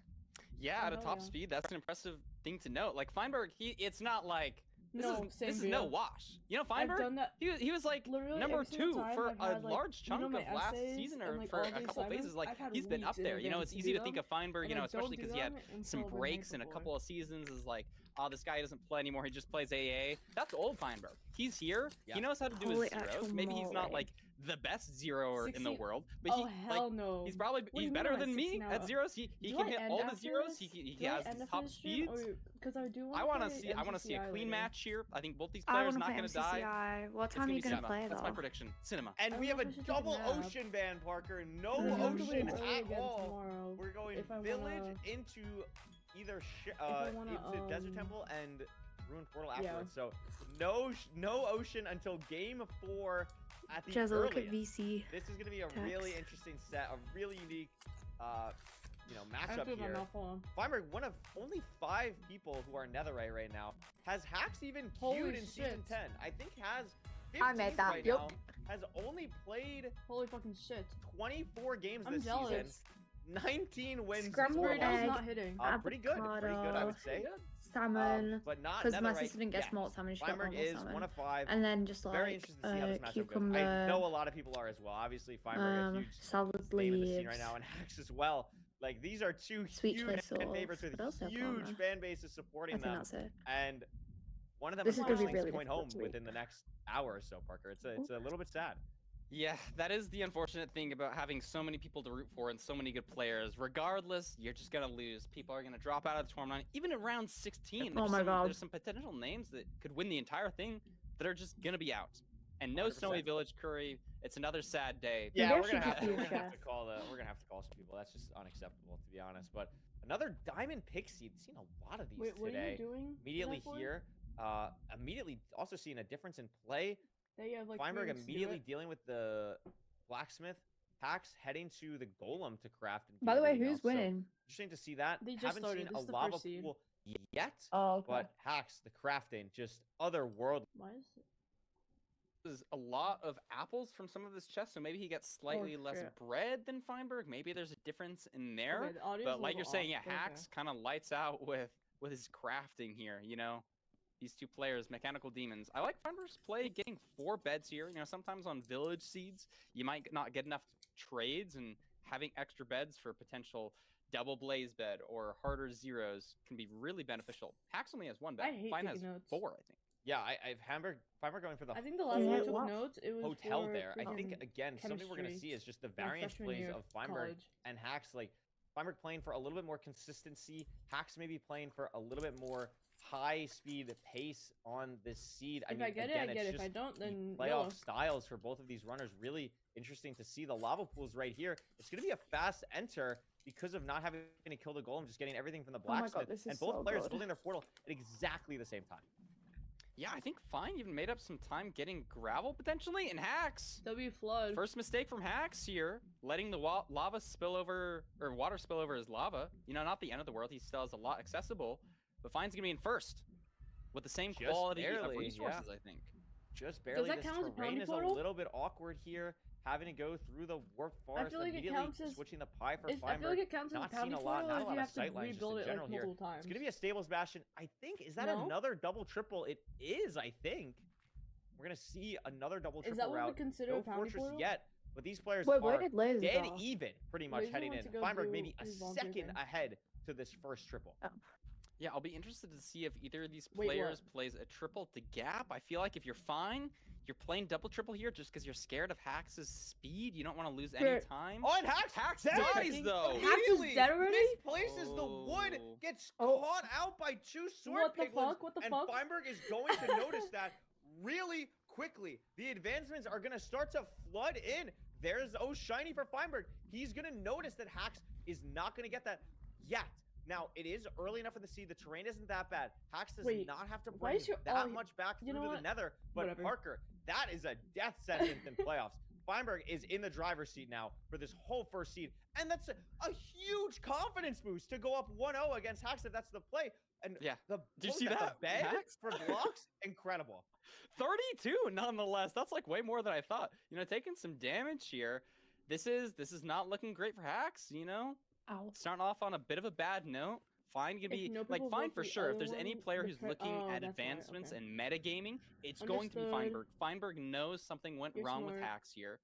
V: Yeah, at a top speed, that's an impressive thing to note. Like Feinberg, it's not like this is no wash. You know, Feinberg, he was like number 2 for a large chunk of last season or for a couple phases. Like he's been up there. You know, it's easy to think of Feinberg, you know, especially because he had some breaks in a couple of seasons. Is like, oh, this guy doesn't play anymore. He just plays AA. That's old Feinberg. He's here. He knows how to do his zeros. Maybe he's not like the best zeroer in the world, but he's better than me at zeros. He can hit all the zeros. He has top speeds. I want to see a clean match here. I think both these players not going to die.
H: What time are you going to play though?
V: That's my prediction. Cinema.
G: And we have a double ocean ban, Parker. No ocean at all. We're going village into either into Desert Temple and Ruined Portal afterwards. So no ocean until game 4 at the
H: Jeza,
G: earliest.
H: look at VC.
G: This is going to be a really interesting set, a really unique matchup here. Feinberg, one of only 5 people who are Netherite right now, has hacks even queued in season 10. I think has 15 right now, has only played 24 games this season. 19 wins.
H: Scrambled egg,
A: not hitting.
G: Pretty good, I would say.
H: Salmon,
G: but not
H: because my sister didn't get smoked salmon. She got
G: Feinberg is
H: salmon.
G: 1 of 5.
H: And then just like
G: very interested to see how this matchup
H: cucumber.
G: goes. I know a lot of people are as well. Obviously, Feinberg a huge
H: salad
G: name in the scene
H: leaves
G: right now, and hacks as well. Like these are 2
H: sweet
G: huge fan favorites with huge fan bases supporting them.
H: That's it.
G: And one of them
H: This
G: is
H: is gonna be
G: really
H: really
G: going home
H: difficult to
G: within the next hour or so, Parker. It's a little bit sad.
V: Yeah, that is the unfortunate thing about having so many people to root for and so many good players. Regardless, you're just gonna lose. People are gonna drop out of the tournament. Even in round 16, there's some potential names that could win the entire thing that are just gonna be out. And no 100%. Snowy Village Curry. It's another sad day.
G: Yeah, we're gonna have to call some people. That's just unacceptable, to be honest. But another Diamond Pixie. Seen a lot of these today.
A: What are you doing?
G: Immediately here. Immediately also seeing a difference in play.
A: Like
G: Feinberg immediately dealing with the blacksmith. Hacks heading to the golem to craft. And
H: by the way, who's winning?
G: So interesting to see that.
A: They just
G: haven't
A: started.
G: seen a lava pool yet.
H: Oh, okay.
G: But Hacks, the crafting, just otherworldly.
A: Why is it?
V: There's a lot of apples from some of this chest, so maybe he gets slightly less bread than Feinberg. Maybe there's a difference in there.
A: Okay,
V: but like you're saying, Hacks kind of lights out with his crafting here, you know? These 2 players, Mechanical Demons. I like Feinberg's play getting 4 beds here. You know, sometimes on Village Seeds, you might not get enough trades, and having extra beds for potential double blaze bed or harder zeros can be really beneficial. Hacks only has 1 bed.
A: I hate
V: Fine has
A: notes.
V: 4, I think.
G: Yeah, I've Feinberg going for the
A: I think the last time I took notes, it was
G: hotel
A: for
G: there. I think again something we're gonna see is just the variance plays of Feinberg and Hacks. Like Feinberg playing for a little bit more consistency. Hacks maybe playing for a little bit more high speed pace on this seed.
A: If I get it, I get it. If I don't, then
G: playoff styles for both of these runners. Really interesting to see the lava pools right here. It's gonna be a fast enter because of not having to kill the golem, just getting everything from the blacksmith. And both players building their portal at exactly the same time.
V: Yeah, I think Fine even made up some time getting gravel potentially, and Hacks.
A: W flood.
V: First mistake from Hacks here, letting the lava spill over, or water spill over his lava. You know, not the end of the world. He still has a lot accessible, but Fine's gonna be in first with the same quality of resources, I think.
G: just barely.
A: that
G: This
A: count as a
G: terrain
A: bounty
G: is
A: portal?
G: a little bit awkward here. Having to go through the warp forest,
A: feel like it
G: immediately
A: counts as-
G: switching the pie for
A: I feel
G: Feinberg.
A: like it counts as a
G: Not
A: bounty
G: seeing a lot,
A: portal
G: not a
A: if
G: lot
A: you
G: of
A: have to
G: sight lines just
A: rebuild
G: in
A: it
G: general
A: like
G: here.
A: multiple times.
G: It's gonna be a stables bastion. I think, is that
A: No?
G: another double triple? It is, I think. We're gonna see another double triple
A: Is that what we
G: route.
A: consider
G: No
A: a bounty
G: fortress
A: portal?
G: yet, but these players
H: Wait, where
G: are
H: did Liz
G: dead
H: go?
G: even, pretty much
A: Liz
G: heading
A: went
G: in.
A: to go
G: Feinberg
A: do
G: maybe a
A: his volunteer
G: second
A: thing.
G: ahead to this first triple.
V: Yeah, I'll be interested to see if either of these
A: Wait, what?
V: players plays a triple to gap. I feel like if you're fine, you're playing double triple here just because you're scared of Hax's speed. You don't want to lose any
H: Sure.
V: time.
G: Oh, and Hax
V: dies though.
A: Hax is dead already?
G: Misplaces the wood,
V: Oh.
G: gets caught out by two sword
A: What the
G: piglins,
A: fuck? What the
G: and
A: fuck?
G: Feinberg is going to notice that really quickly. The advancements are going to start to flood in. There's shiny for Feinberg. He's going to notice that Hax is not going to get that yet. Now, it is early enough in the sea. The terrain isn't that bad. Hax does
A: Wait,
G: not have to
A: why
G: bring
A: is your-
G: that
A: oh,
G: much back
A: you
G: through
A: know
G: to the
A: what?
G: nether. But
A: Whatever.
G: Parker, that is a death sentence in playoffs. Feinberg is in the driver's seat now for this whole first seed. And that's a huge confidence boost to go up 1-0 against Hax if that's the play. And
V: Yeah.
G: the
V: Did you
G: post
V: see
G: at
V: that?
G: the bed
V: Hax?
G: for blocks, incredible.
V: 32 nonetheless. That's like way more than I thought. You know, taking some damage here. This is not looking great for Hax, you know?
H: Ow.
V: Starting off on a bit of a bad note. Fine can be
A: no
V: like
A: people
V: fine
A: vote
V: for
A: the
V: sure. If
A: other
V: there's any
A: one,
V: player
A: the
V: who's
A: pre-
V: looking
A: oh,
V: at
A: that's why,
V: advancements
A: okay.
V: and metagaming, it's going to be
A: Understood.
V: Feinberg. Feinberg knows something went
A: You're
V: wrong with
A: smart.
V: Hax here.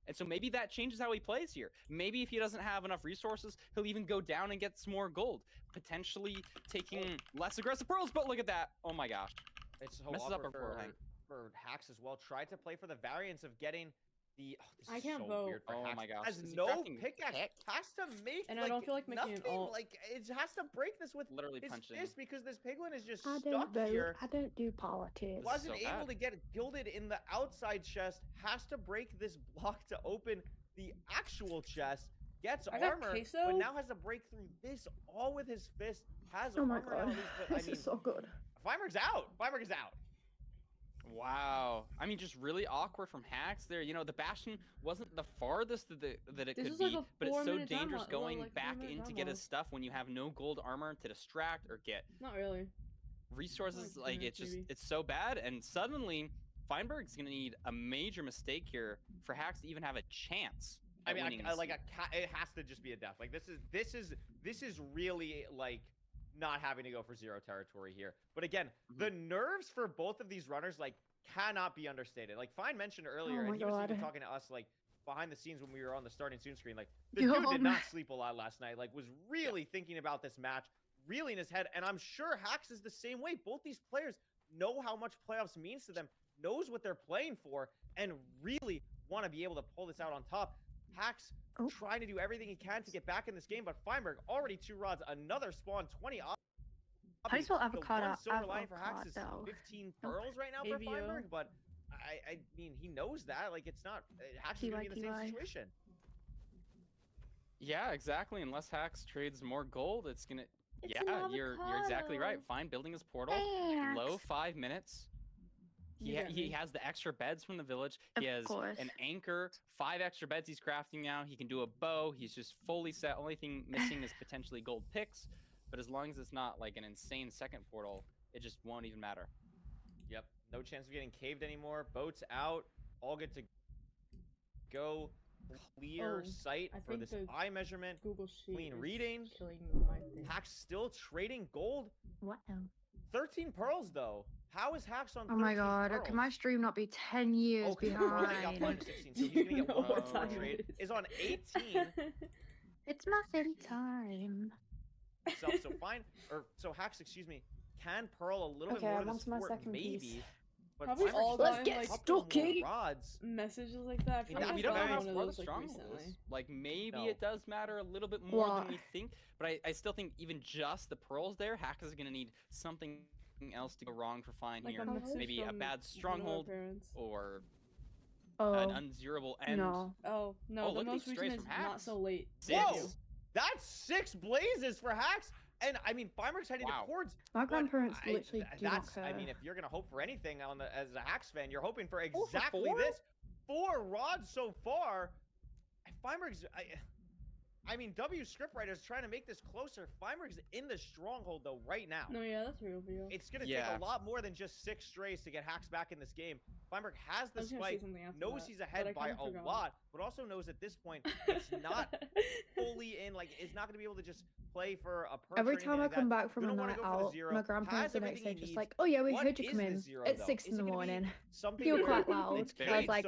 V: And so maybe that changes how he plays here. Maybe if he doesn't have enough resources, he'll even go down and get some more gold. Potentially taking less aggressive pearls, but look at that. Oh my gosh.
G: It's so
V: Messes up
G: awkward
V: our portal hang.
G: for Hax as well. Tried to play for the variance of getting the. This
A: I
G: is
A: can't
G: so
A: vote.
G: weird for
V: Oh
G: Hax.
V: my gosh.
G: Has
V: Is he
G: no
V: crafting
G: pickaxe.
V: pick?
G: Has to make.
A: And I don't feel like making
G: nothing.
A: an alt.
G: Like it has to break this with
V: Literally
G: his
V: punching.
G: fist because this piglin is just
H: I
G: stuck
H: don't vote.
G: here.
H: I don't do politics.
G: Wasn't
V: so
G: able
V: bad.
G: to get gilded in the outside chest. Has to break this block to open the actual chest. Gets
A: I got
G: armor,
A: queso?
G: but now has to break through this all with his fist. Has
H: Oh my
G: armor now at
H: god.
G: least, but
H: This is so good.
G: Feinberg's out. Feinberg is out.
V: Wow. I mean, just really awkward from Hax there. You know, the Bastion wasn't the farthest that it
A: This
V: could
A: is like
V: be,
A: a
V: but it's so
A: 4-minute time
V: dangerous
A: lock- well,
V: going
A: like
V: back
A: 3-minute
V: in to
A: time
V: get his
A: lock.
V: stuff when you have no gold armor to distract or get
A: Not really.
V: resources.
A: Like
V: Like,
A: 2
V: it's just,
A: minutes, maybe.
V: it's so bad. And suddenly, Feinberg's going to need a major mistake here for Hax to even have a chance.
G: I
V: at
G: mean,
V: winning
G: I
V: this
G: like
V: seed.
G: it has to just be a death. Like this is really like not having to go for zero territory here. But again,
V: Mm-hmm.
G: the nerves for both of these runners like cannot be understated. Like Fine mentioned earlier,
H: Oh my
G: and he was even
H: God.
G: talking to us like behind the scenes when we were on the starting soon screen. Like the
H: Yo,
G: dude did
H: man.
G: not sleep a lot last night. Like was really thinking about this match, really in his head. And I'm sure Hax is the same way. Both these players know how much playoffs means to them, knows what they're playing for, and really want to be able to pull this out on top. Hax trying to do everything he can to get back in this game, but Feinberg already 2 rods, another spawn, 20 up.
H: How do you spell
G: The
H: avocado?
G: one silver lining for Hax is
H: Avocado.
G: 15 pearls right now for
A: AVO.
G: Feinberg, but I mean, he knows that. Like, it's not. Hax is going to be in the same
H: TY.
G: situation.
V: Yeah, exactly. Unless Hax trades more gold, it's gonna.
A: It's
V: Yeah,
A: an
V: you're exactly right.
A: avocado.
V: Fine building his portal.
H: Hax.
V: Low 5 minutes. He,
A: You got
V: he
A: me.
V: has the extra beds from the village. He
H: Of
V: has
H: course.
V: an anchor, 5 extra beds he's crafting now. He can do a bow. He's just fully set. Only thing missing is potentially gold picks. But as long as it's not like an insane second portal, it just won't even matter.
G: Yep. No chance of getting caved anymore. Boats out. All good to go. Clear
A: Oh,
G: sight
A: I
G: for
A: think
G: this
A: the
G: eye measurement.
A: Google Sheet
G: Clean
A: is
G: reading.
A: killing my thing.
G: Hax still trading gold.
H: What now?
G: 13 pearls though. How is Hax on?
H: Oh my
G: 13
H: god,
G: pearls?
H: can my stream not be 10 years
G: Oh, because got
H: behind?
G: 5 to 16, so he's gonna get one more
A: what
G: pearl
A: time
G: trade.
A: it
G: Is on 18.
H: It's muffin time.
G: So fine, or so Hax, excuse me, can pearl a little bit
H: Okay,
G: more
H: I'm
G: to
H: on
G: the
H: to my
G: sport,
H: second
G: maybe.
H: piece.
G: But
A: Probably
G: Feinberg's
A: all
G: just
A: gotten,
H: get
A: like,
G: couple more
H: Ducky.
G: rods.
A: messages like that. I feel
G: Yeah,
A: like
V: we
A: I've
V: don't know
A: gotten
V: how
A: one of
V: far the
A: those like
V: stronghold
A: recently.
V: is. Like maybe
G: No.
V: it does matter a little bit more
H: Why?
V: than we think, but I still think even just the pearls there, Hax is gonna need something else to go wrong for Fine
A: Like
V: here.
A: a message
V: Maybe a
A: from
V: bad
A: one of our
V: stronghold
A: parents.
V: or
H: Oh,
V: an unzeroable end.
H: no.
A: Oh no,
V: Oh,
A: the
V: look at
A: most
V: these strays
A: recent is
V: from
A: not
V: Hax.
A: so late.
V: Six.
G: Whoa, that's 6 blazes for Hax. And I mean, Feinberg's heading
V: Wow.
G: towards.
H: My
G: but
H: grandparents literally do not
G: that's.
H: care.
G: I mean, if you're gonna hope for anything on the as a Hax fan, you're hoping for
V: 4 for
G: exactly
V: 4?
G: this. 4 rods so far. And Feinberg's. I mean, W scriptwriter is trying to make this closer. Feinberg's in the stronghold though right now.
A: No, yeah, that's real for you.
G: It's gonna take a lot more than just 6 strays to get Hacks back in this game. Feinberg has the spike, knows he's ahead by a lot, but also knows at this point it's not fully in. Like, it's not gonna be able to just play for a perch.
H: Every time I come back from a night out, my grandparents the next day just like, oh yeah, we heard you come in at 6 in the morning. You were quite loud. I was like,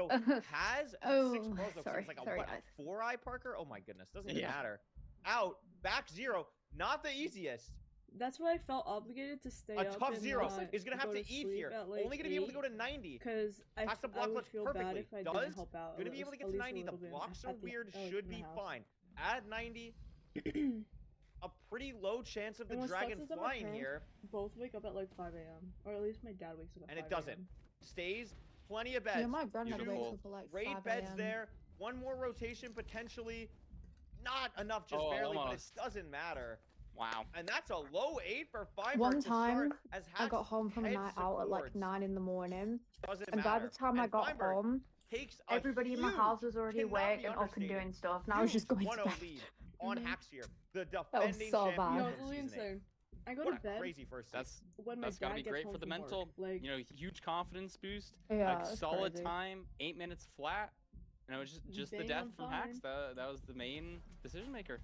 G: has
H: oh,
G: 6 pros, so
H: sorry,
G: it's like
H: sorry
G: a
H: guys.
G: 4-eye Parker. Oh my goodness, doesn't even matter. Out, back 0, not the easiest.
A: That's why I felt obligated to stay
G: A
A: up.
G: tough
A: and
G: 0
A: not
G: is gonna have
A: go
G: to eat here.
A: at, like,
G: Only gonna be able to go to 90.
A: Because I would feel bad if I didn't help out.
G: Gonna be able to get to 90. The blocks are weird. Should be fine. At 90, a pretty low chance of the dragon flying here.
A: Both wake up at like 5 a.m. Or at least my dad wakes up at 5
G: And it doesn't. Stays plenty of beds.
H: Yeah, my granddad wakes up at like 5
G: Great beds
H: a.m.
G: there. One more rotation potentially. Not enough, just barely, but it doesn't matter.
V: Wow.
G: And that's a low 8 for Feinberg.
H: One time, I got home from a night out at like 9 in the morning. And by the time I got home, everybody in my house was already awake and up and doing stuff. And I was just going to bed.
G: Lead on Hacks here. The
H: That was
G: defending
H: so
G: champion.
H: bad.
A: No, it's really insane. I go
G: What
A: to
G: a
A: bed.
G: crazy first
V: That's
A: when my
V: that's gotta
A: dad
V: be
A: gets
V: great
A: home
V: for the
A: from
V: mental.
A: work. Like,
V: You know, huge confidence boost.
H: Yeah,
V: like
H: that's
V: solid
H: crazy.
V: time, 8 minutes flat. You know, just the
A: Bang
V: death
A: on
V: from Hacks. That was the main decision maker.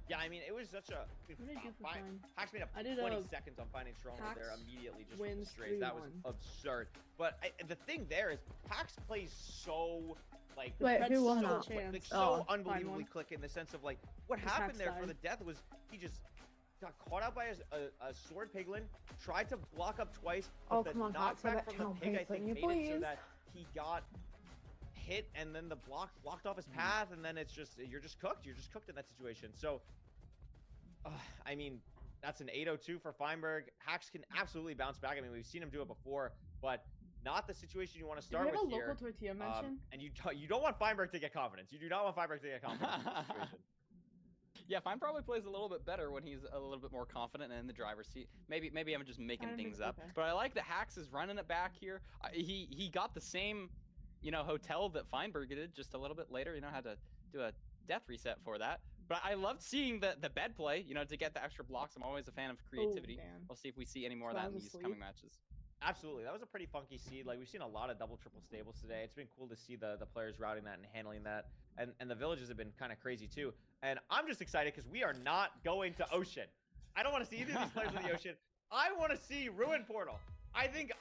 G: Yeah, I mean, it was such a.
A: What did I do for fine?
G: Hacks made up
A: I did
G: 20
A: a
G: seconds on finding Stronghold there
A: Hacks
G: immediately just from the
A: wins
G: strays. That was
A: 3-1.
G: absurd. But the thing there is, Hacks plays so like.
H: Wait, who won
G: so
H: that?
G: quick, like,
H: Oh,
G: so unbelievably quick in the sense of like what
A: Just
G: happened
A: Hacks
G: there for
A: died.
G: the death was he just got caught out by a sword piglin, tried to block up twice, but
H: Oh,
G: the
H: come on, Hacks, I
G: knockback
H: bet
G: from
H: Channel
G: the pig I
H: hates
G: think
H: on you,
G: made it so
H: please.
G: that he got hit and then the block blocked off his path and then it's just you're just cooked in that situation. So I mean, that's an 802 for Feinberg. Hacks can absolutely bounce back. I mean, we've seen him do it before, but not the situation you want to start
A: Did we
G: with
A: have a
G: here.
A: local tortilla mention?
G: And you don't want Feinberg to get confidence. You do not want Feinberg to get confidence in this situation.
V: Yeah, Fine probably plays a little bit better when he's a little bit more confident and in the driver's seat. Maybe I'm just making things up, but I like that Hacks is running it back here. He got the same, hotel that Feinberg did just a little bit later. Had to do a death reset for that. But I loved seeing the bed play. To get the extra blocks. I'm always a fan of creativity. We'll see if we see any more of that in these coming matches.
G: Absolutely, that was a pretty funky seed. Like we've seen a lot of double triple stables today. It's been cool to see the players routing that and handling that, and the villages have been kind of crazy too. And I'm just excited because we are not going to Ocean. I don't want to see either of these players in the Ocean. I want to see Ruin Portal. I think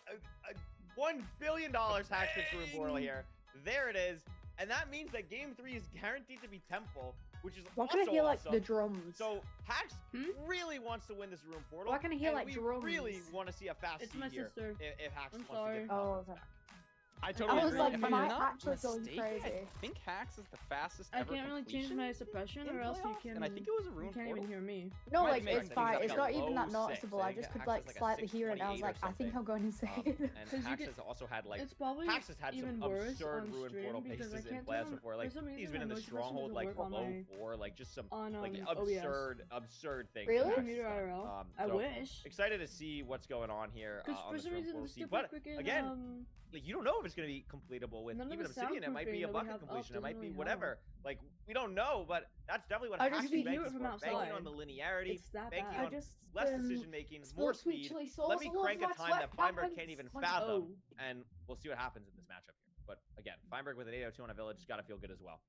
G: $1 billion Hacks gets Ruin Portal here. There it is, and that means that Game 3 is guaranteed to be Temple, which is
H: Why
G: also
H: can I hear like
G: awesome.
H: the drums?
G: So Hacks really wants to win this Ruin Portal.
H: Why can I hear
G: and
H: like
G: we
H: drums?
G: really want to see a fast
A: It's
G: seed
A: my
G: here
A: sister.
G: if Hacks
A: I'm
G: wants
A: sorry.
G: to get
H: Oh,
G: confidence
H: okay.
G: back.
V: I totally
H: I was
V: agree.
H: like,
V: If
H: am
V: I'm
H: I
V: not
H: actually going
V: mistaken,
H: crazy?
V: I think Hacks is the fastest
A: I
V: ever
A: can't really change
V: completion
A: my suppression,
V: in
A: or else you
V: playoffs,
A: can.
V: and I think it was a Ruin
A: You can't
V: Portal.
A: even hear me.
H: No,
V: Might
H: like
V: be
H: it's
V: right.
H: fine.
G: I think
H: It's
G: he's
H: not
G: got
H: even
G: low
H: that
G: 6.
H: noticeable.
G: I
H: I
G: think
H: just could
G: Hacks
H: like
G: is like a
H: slightly hear it, and I was
G: 628 or
H: like, I think
G: something.
H: I'm going insane.
G: And
A: you
G: Hacks
A: get-
G: has also had like
A: It's probably
G: Hacks has had
A: even
G: some
A: worse
G: absurd
A: on
G: Ruin
A: stream
G: Portal
A: because I
G: paces in
A: can't
G: playoffs
A: tell-
G: before. Like
A: for some
G: he's
A: reason
G: been in
A: my
G: the
A: noise suppression
G: stronghold
A: doesn't
G: like
A: work on
G: low
A: my-
G: 4, like just some
A: on,
G: like
A: OBS.
G: absurd things.
H: Really?
G: that Hacks
A: Computer
G: has done.
A: IRL. I
G: So
A: wish.
G: excited to see what's going on here
A: Because
G: on
A: for
G: this
A: some
G: Ruin
A: reason,
G: Portal
A: the
G: seed.
A: stupid
G: But
A: freaking
G: again, like you don't know if it's gonna be completable with
A: none of
G: even
A: the
G: Obsidian. It might be a
A: soundproofing that we
G: bucket
A: have up
G: completion. It might
A: doesn't
G: be
A: really
G: whatever. Like we don't know, but that's definitely what
H: I
G: Hacks
H: just
G: is
H: hear
G: banking
A: it from
G: for. Banking on
A: outside.
G: the linearity,
A: It's that
G: banking
A: bad.
G: on
H: I just
G: less decision making, more
H: spilled sweet
G: speed.
H: chili sauce
G: Let me
H: all over
G: crank a
H: my
G: time that Feinberg
H: sweatpants.
G: can't even
H: Like,
G: fathom,
A: oh.
G: and we'll see what happens in this matchup here. But again, Feinberg with an 802 on a village has got to feel good as well.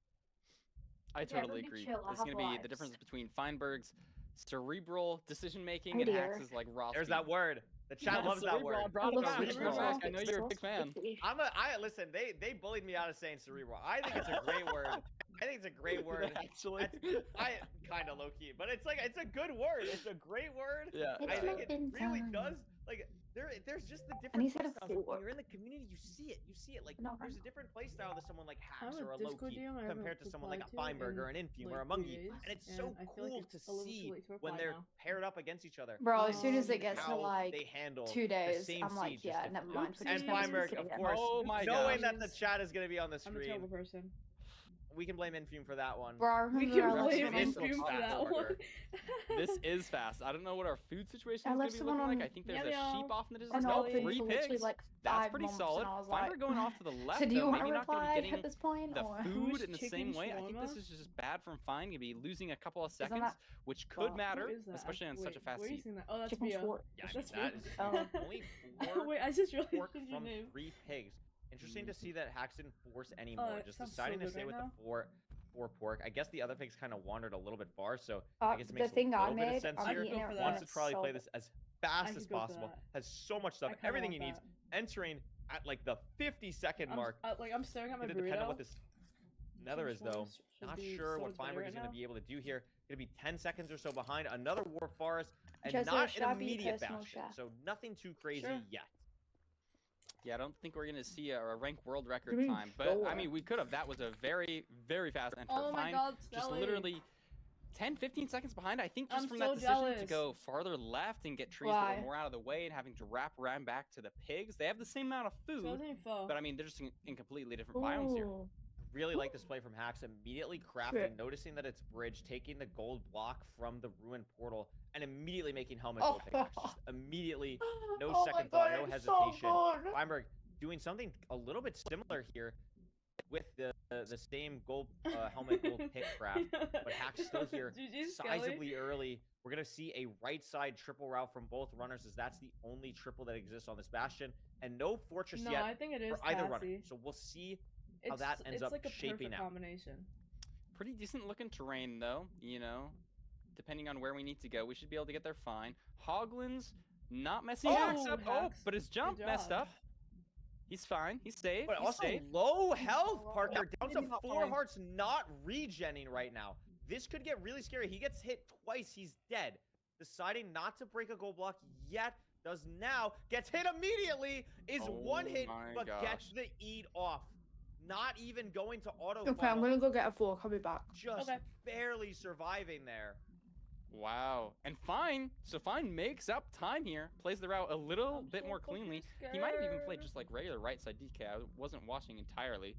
V: I
H: Yeah,
V: totally
H: really
V: agree.
H: chill, I
V: It's
H: have
V: going to be the
H: lives.
V: difference between Feinberg's cerebral decision making
H: Oh,
V: and
H: dear.
V: Hacks' like raw
G: There's
V: speed.
G: that word. The chat loves that word.
V: I brought
H: I
V: it
H: love
V: up.
H: cerebral.
V: I know you're a big fan.
G: I listen. They bullied me out of saying cerebral. I think it's a great word. I think it's a great word.
V: Actually,
G: I kind of low key, but it's a good word. It's a great word.
V: Yeah.
G: I think it
H: It's
G: really
H: fun.
G: does. Like there's just the
H: And
G: different
H: he's had a
G: playstyles. When
H: 4.
G: you're in the community, you see it. You see it. Like
H: No,
G: there's a different playstyle to someone like
A: I have
G: Hacks
A: a
G: or a
A: Discord
G: Loki
A: DM I haven't
G: compared to someone like a
A: replied to
G: Feinberg or an
A: in,
G: Infium
A: like,
G: or a
A: 3
G: Mungie,
A: days,
G: and it's so
A: and I feel like
G: cool
A: it's
G: to
A: a little too
G: see
A: late to
G: when
A: reply
G: they're
A: now.
G: paired up against each other.
H: Bro, as soon as it gets to
G: How
H: like
G: they handle
H: 2
G: the
H: days,
G: same
H: I'm like,
G: seed,
H: yeah,
G: just
H: never
G: different.
H: mind.
A: Oopsie.
H: We're
G: And
H: just gonna be
G: Feinberg,
H: sitting
G: of
H: at
G: course,
V: Oh my
G: knowing
V: gosh.
G: that the chat is going to be on the
A: I'm a
G: screen,
A: terrible person.
G: we can blame Infume for that one.
H: Bro, I
A: We
H: remember I
A: can
H: left
A: blame
H: my
G: Infume
A: Infume for
G: fast
A: that
G: order.
A: one.
V: This is fast. I don't know what our food situation
H: I
V: is going
H: left
V: to be
H: someone
V: looking like.
H: on-
V: I think there's
A: Meow,
V: a
A: meow.
V: sheep off in the distance.
H: An
V: No,
H: open
V: 3
H: for
V: pigs.
H: literally like
V: That's
H: 5
V: pretty
H: months,
V: solid.
H: and I was
V: Finder
H: like,
V: going off to the left.
H: so do you
V: though.
H: want to
V: Maybe not going to
H: reply
V: be getting
H: at this point,
V: the
H: or
V: food
A: Who's
V: in the
A: chicken
V: same way. I think this
A: shawarma?
V: is just bad from Fine. Gonna be losing a couple of
H: Isn't
V: seconds,
H: that-
V: which could
H: well,
V: matter,
A: What is that?
V: especially on such a fast
A: where are you
V: seat.
A: seeing that? Oh, that's
H: chicken
A: Bia.
H: short?
G: Yeah, I mean,
A: That's
G: that
A: Bia.
G: is only 4
A: Wait, I just realized
G: pork
A: your
G: from
A: name.
G: 3 pigs. Interesting to see that Hax didn't force any more,
A: It
G: just
A: sounds
G: deciding
A: so
G: to
A: good
G: stay
A: right
G: with
A: now.
G: the four pork. I guess the other pigs kind of wandered a little bit far, so I guess it
H: the
G: makes
H: thing
G: a
H: I
G: little bit of
H: made,
G: sense
H: I'm
G: here.
H: eating it
G: Wants
H: right
G: to probably
H: now,
G: play
H: so-
G: this as
A: I
G: fast
A: could
G: as
A: go for
G: possible.
A: that.
G: Has so much stuff,
A: I kinda
G: everything he
A: want
G: needs.
A: that.
G: Entering at like the 50-second
A: I'm,
G: mark.
A: like I'm staring at my
G: Gonna depend on
A: burrito.
G: what this nether is though.
A: Should
G: Not
A: be
G: sure
A: so
G: what
A: much better
G: Feinberg
A: right
G: is going to
A: now.
G: be able to do here. Going to be 10 seconds or so behind. Another War Forest and
H: Jeza,
G: not
H: should
G: an
H: I be
G: immediate
H: personal
G: bastion.
H: chef?
G: So nothing too crazy
A: Sure.
G: yet.
V: Yeah, I don't think we're gonna see a rank world record
H: Three,
V: time, but I
H: four.
V: mean we could have. That was a very, very fast enter.
A: Oh my
V: Fine,
A: God,
V: just
A: Skelly.
V: literally 10-15 seconds behind. I think just
A: I'm
V: from
A: so
V: that decision to
A: jealous.
V: go farther left and get trees that
H: Why?
V: were more out of the way and having to wrap around back to the pigs. They have the same amount of food, but I mean they're just in completely different biomes here.
H: Ooh.
G: Really like this play from Hax, immediately crafting,
H: Shit.
G: noticing that it's bridge, taking the gold block from the ruined portal, and immediately making helmet
H: Oh.
G: gold pickaxe. Just immediately, no
H: Oh my
G: second
H: God,
G: thought, no
H: it's so
G: hesitation.
H: good.
G: Feinberg doing something a little bit similar here with the same gold helmet gold pick craft, but Hax still here
A: GG, Skelly.
G: sizably early. We're gonna see a right side triple route from both runners, as that's the only triple that exists on this bastion, and no fortress
A: No,
G: yet
A: I think it is
G: for either runner.
A: Cassie.
G: So we'll see how
A: It's,
G: that ends
A: it's
G: up
A: like a
G: shaping
A: perfect
G: out.
A: combination.
V: Pretty decent looking terrain though, you know. Depending on where we need to go, we should be able to get there fine. Hoglins not messing Hax up. Oh,
A: Hax.
V: but his jump
A: Good
V: messed
A: job.
V: up. He's fine. He's safe.
G: But
V: He's
G: also
V: safe.
G: low health, Parker. Down to
A: Not
G: 4
A: fine.
G: hearts, not regenning right now. This could get really scary. He gets hit twice, he's dead. Deciding not to break a gold block yet. Does now. Gets hit immediately. Is
V: Oh
G: one hit,
V: my
G: but
V: gosh.
G: gets the eat off. Not even going to auto
H: Okay, I'm
G: funnel.
H: gonna go get a fork. I'll be back.
G: Just
A: Okay.
G: barely surviving there.
V: Wow. And Fine. So Fine makes up time here. Plays the route a little
A: I'm
V: bit
A: so
V: more
A: fucking
V: cleanly. He might have even played
A: scared.
V: just like regular right side DK. I wasn't watching entirely.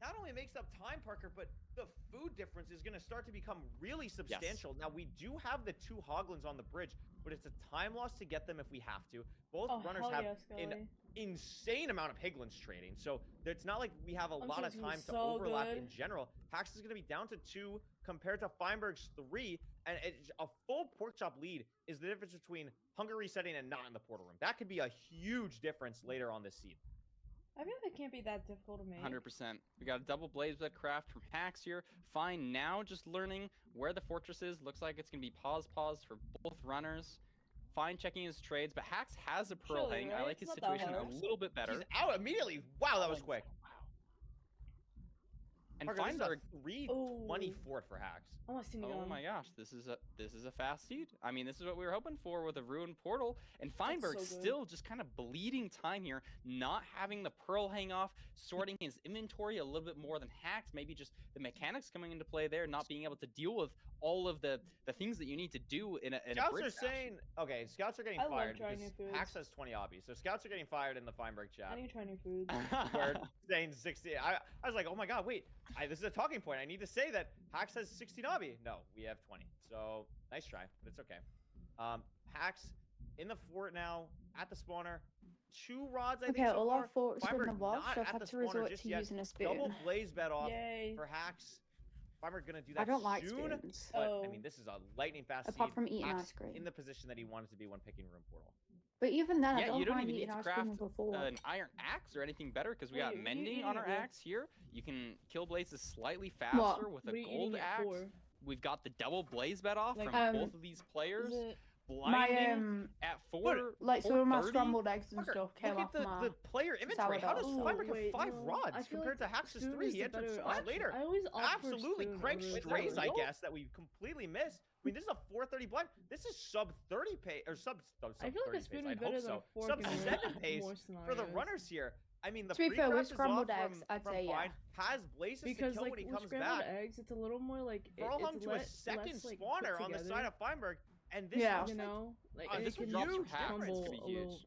G: Not only makes up time, Parker, but the food difference is going to start to become really substantial. Now, we do have the 2 Hoglins on the bridge, but it's a time loss to get them if we have to. Both
A: Oh,
G: runners
A: hell
G: have
A: yes,
G: an
A: Skelly.
G: insane amount of Piglins trading, so it's not like we have a
A: I'm
G: lot
A: sure
G: of
A: it's gonna
G: time
A: be
G: to
A: so
G: overlap
A: good.
G: in general. Hax is going to be down to 2 compared to Feinberg's 3, and a full pork chop lead is the difference between hunger resetting and not in the portal room. That could be a huge difference later on this seed.
A: I feel like it can't be that difficult to make.
V: 100%. We got a double blaze bed craft from Hax here. Fine now just learning where the fortress is. Looks like it's going to be pause for both runners. Fine checking his trades, but Hax has a pearl
A: Chilly,
V: hang. I
A: right?
V: like his
A: It's not that
V: situation a
A: hard.
V: little bit better.
G: He's out immediately. Wow, that was quick.
V: And
G: Parker,
V: Fine's
G: this
V: our
G: is a 324 for Hax.
A: Almost seen
V: Oh my gosh, this is a fast seed. I mean, this is what we were hoping for with a ruined portal. And Feinberg
A: so good.
V: still just kind of bleeding time here, not having the pearl hang off, sorting his inventory a little bit more than Hax. Maybe just the mechanics coming into play there, not being able to deal with all of the things that you need to do in a
G: Scouts
V: bridge
G: are
V: bastion.
G: saying, okay, scouts are getting
A: I love
G: fired
A: trying
G: because
A: new foods.
G: Hax has 20 obbies. So scouts are getting fired in the Feinberg chat.
A: I need to try new foods.
G: We're saying 60. I was like, oh my god, wait. This is a talking point. I need to say that Hax has 16 obby. No, we have 20. So nice try, but it's okay. Hax in the fort now at the spawner. 2 rods, I think.
H: Okay,
G: So
H: all
G: far.
H: our forks are in the
G: Feinberg
H: wash,
G: not
H: so I've
G: at
H: had
G: the
H: to
G: spawner
H: resort
G: just
H: to
G: yet.
H: using a spoon.
G: Double blaze bed off
A: Yay.
G: for Hax. Feinberg gonna do that
H: I don't like
G: soon.
H: spoons.
G: But I
A: Oh.
G: mean, this is a lightning fast
H: Apart
G: seed.
H: from eating
G: Hax
H: ice cream.
G: in the position that he wanted to be when picking room portal.
H: But even then, I
V: Yeah,
H: don't
V: you don't
H: mind
V: even need
H: eating
V: to
H: ice cream
V: craft
H: before.
V: an iron axe or anything better because we
A: Wait,
V: got
A: what are you
V: mending
A: eating
V: on
A: it
V: our
A: with?
V: axe here. You can kill blazes slightly faster with
A: What are
V: a
A: you
V: gold
A: eating it
V: axe.
A: for?
V: We've got the double blaze bed off
A: Like,
V: from both of these players.
A: Is it
V: Blinding at 4.
H: Like some of my
V: 4:30.
H: scrambled eggs and
G: Parker,
H: stuff came
G: look
H: off
G: at
H: my
G: the player inventory. How does
H: sourdough.
G: Feinberg have
A: wait,
G: 5
A: no.
G: rods
A: I feel
G: compared
A: like
G: to Hax's
A: spoon
G: 3?
A: is
G: He
A: the
G: entered
A: better
G: so much
A: option.
G: later.
A: I always opt for
G: Absolutely
A: spoon
G: crank
A: over
G: strays, I
A: spoon.
G: guess, that we completely missed. I mean, this is a 430 blind. This is sub 30 pace or sub
A: I feel like
G: 30
A: a spoon
G: pace.
A: is
G: I'd hope
A: better than
G: so.
A: a fork
G: Sub
A: in
G: 7 pace
A: more
G: for the
A: scenarios.
G: runners here. I mean, the
H: To be fair, with
G: pre-craft is
H: scrambled
G: off
H: eggs, I'd
G: from
H: say yeah.
G: Fine. Has Blazes
A: Because
G: to kill
A: like
G: when he
A: with
G: comes
A: scrambled
G: back.
A: eggs, it's a little more like
G: Burl hung
A: it's
G: to a
A: less,
G: second
A: less, like,
G: spawner
A: put
G: on the
A: together.
G: side of Feinberg, and this
H: Yeah.
G: looks
A: You
G: like
A: know, like
G: Oh,
A: it
G: this
A: can
G: would drop some
A: huge
G: hack.
A: crumble
V: It's gonna
A: a
V: be
A: little.
V: huge.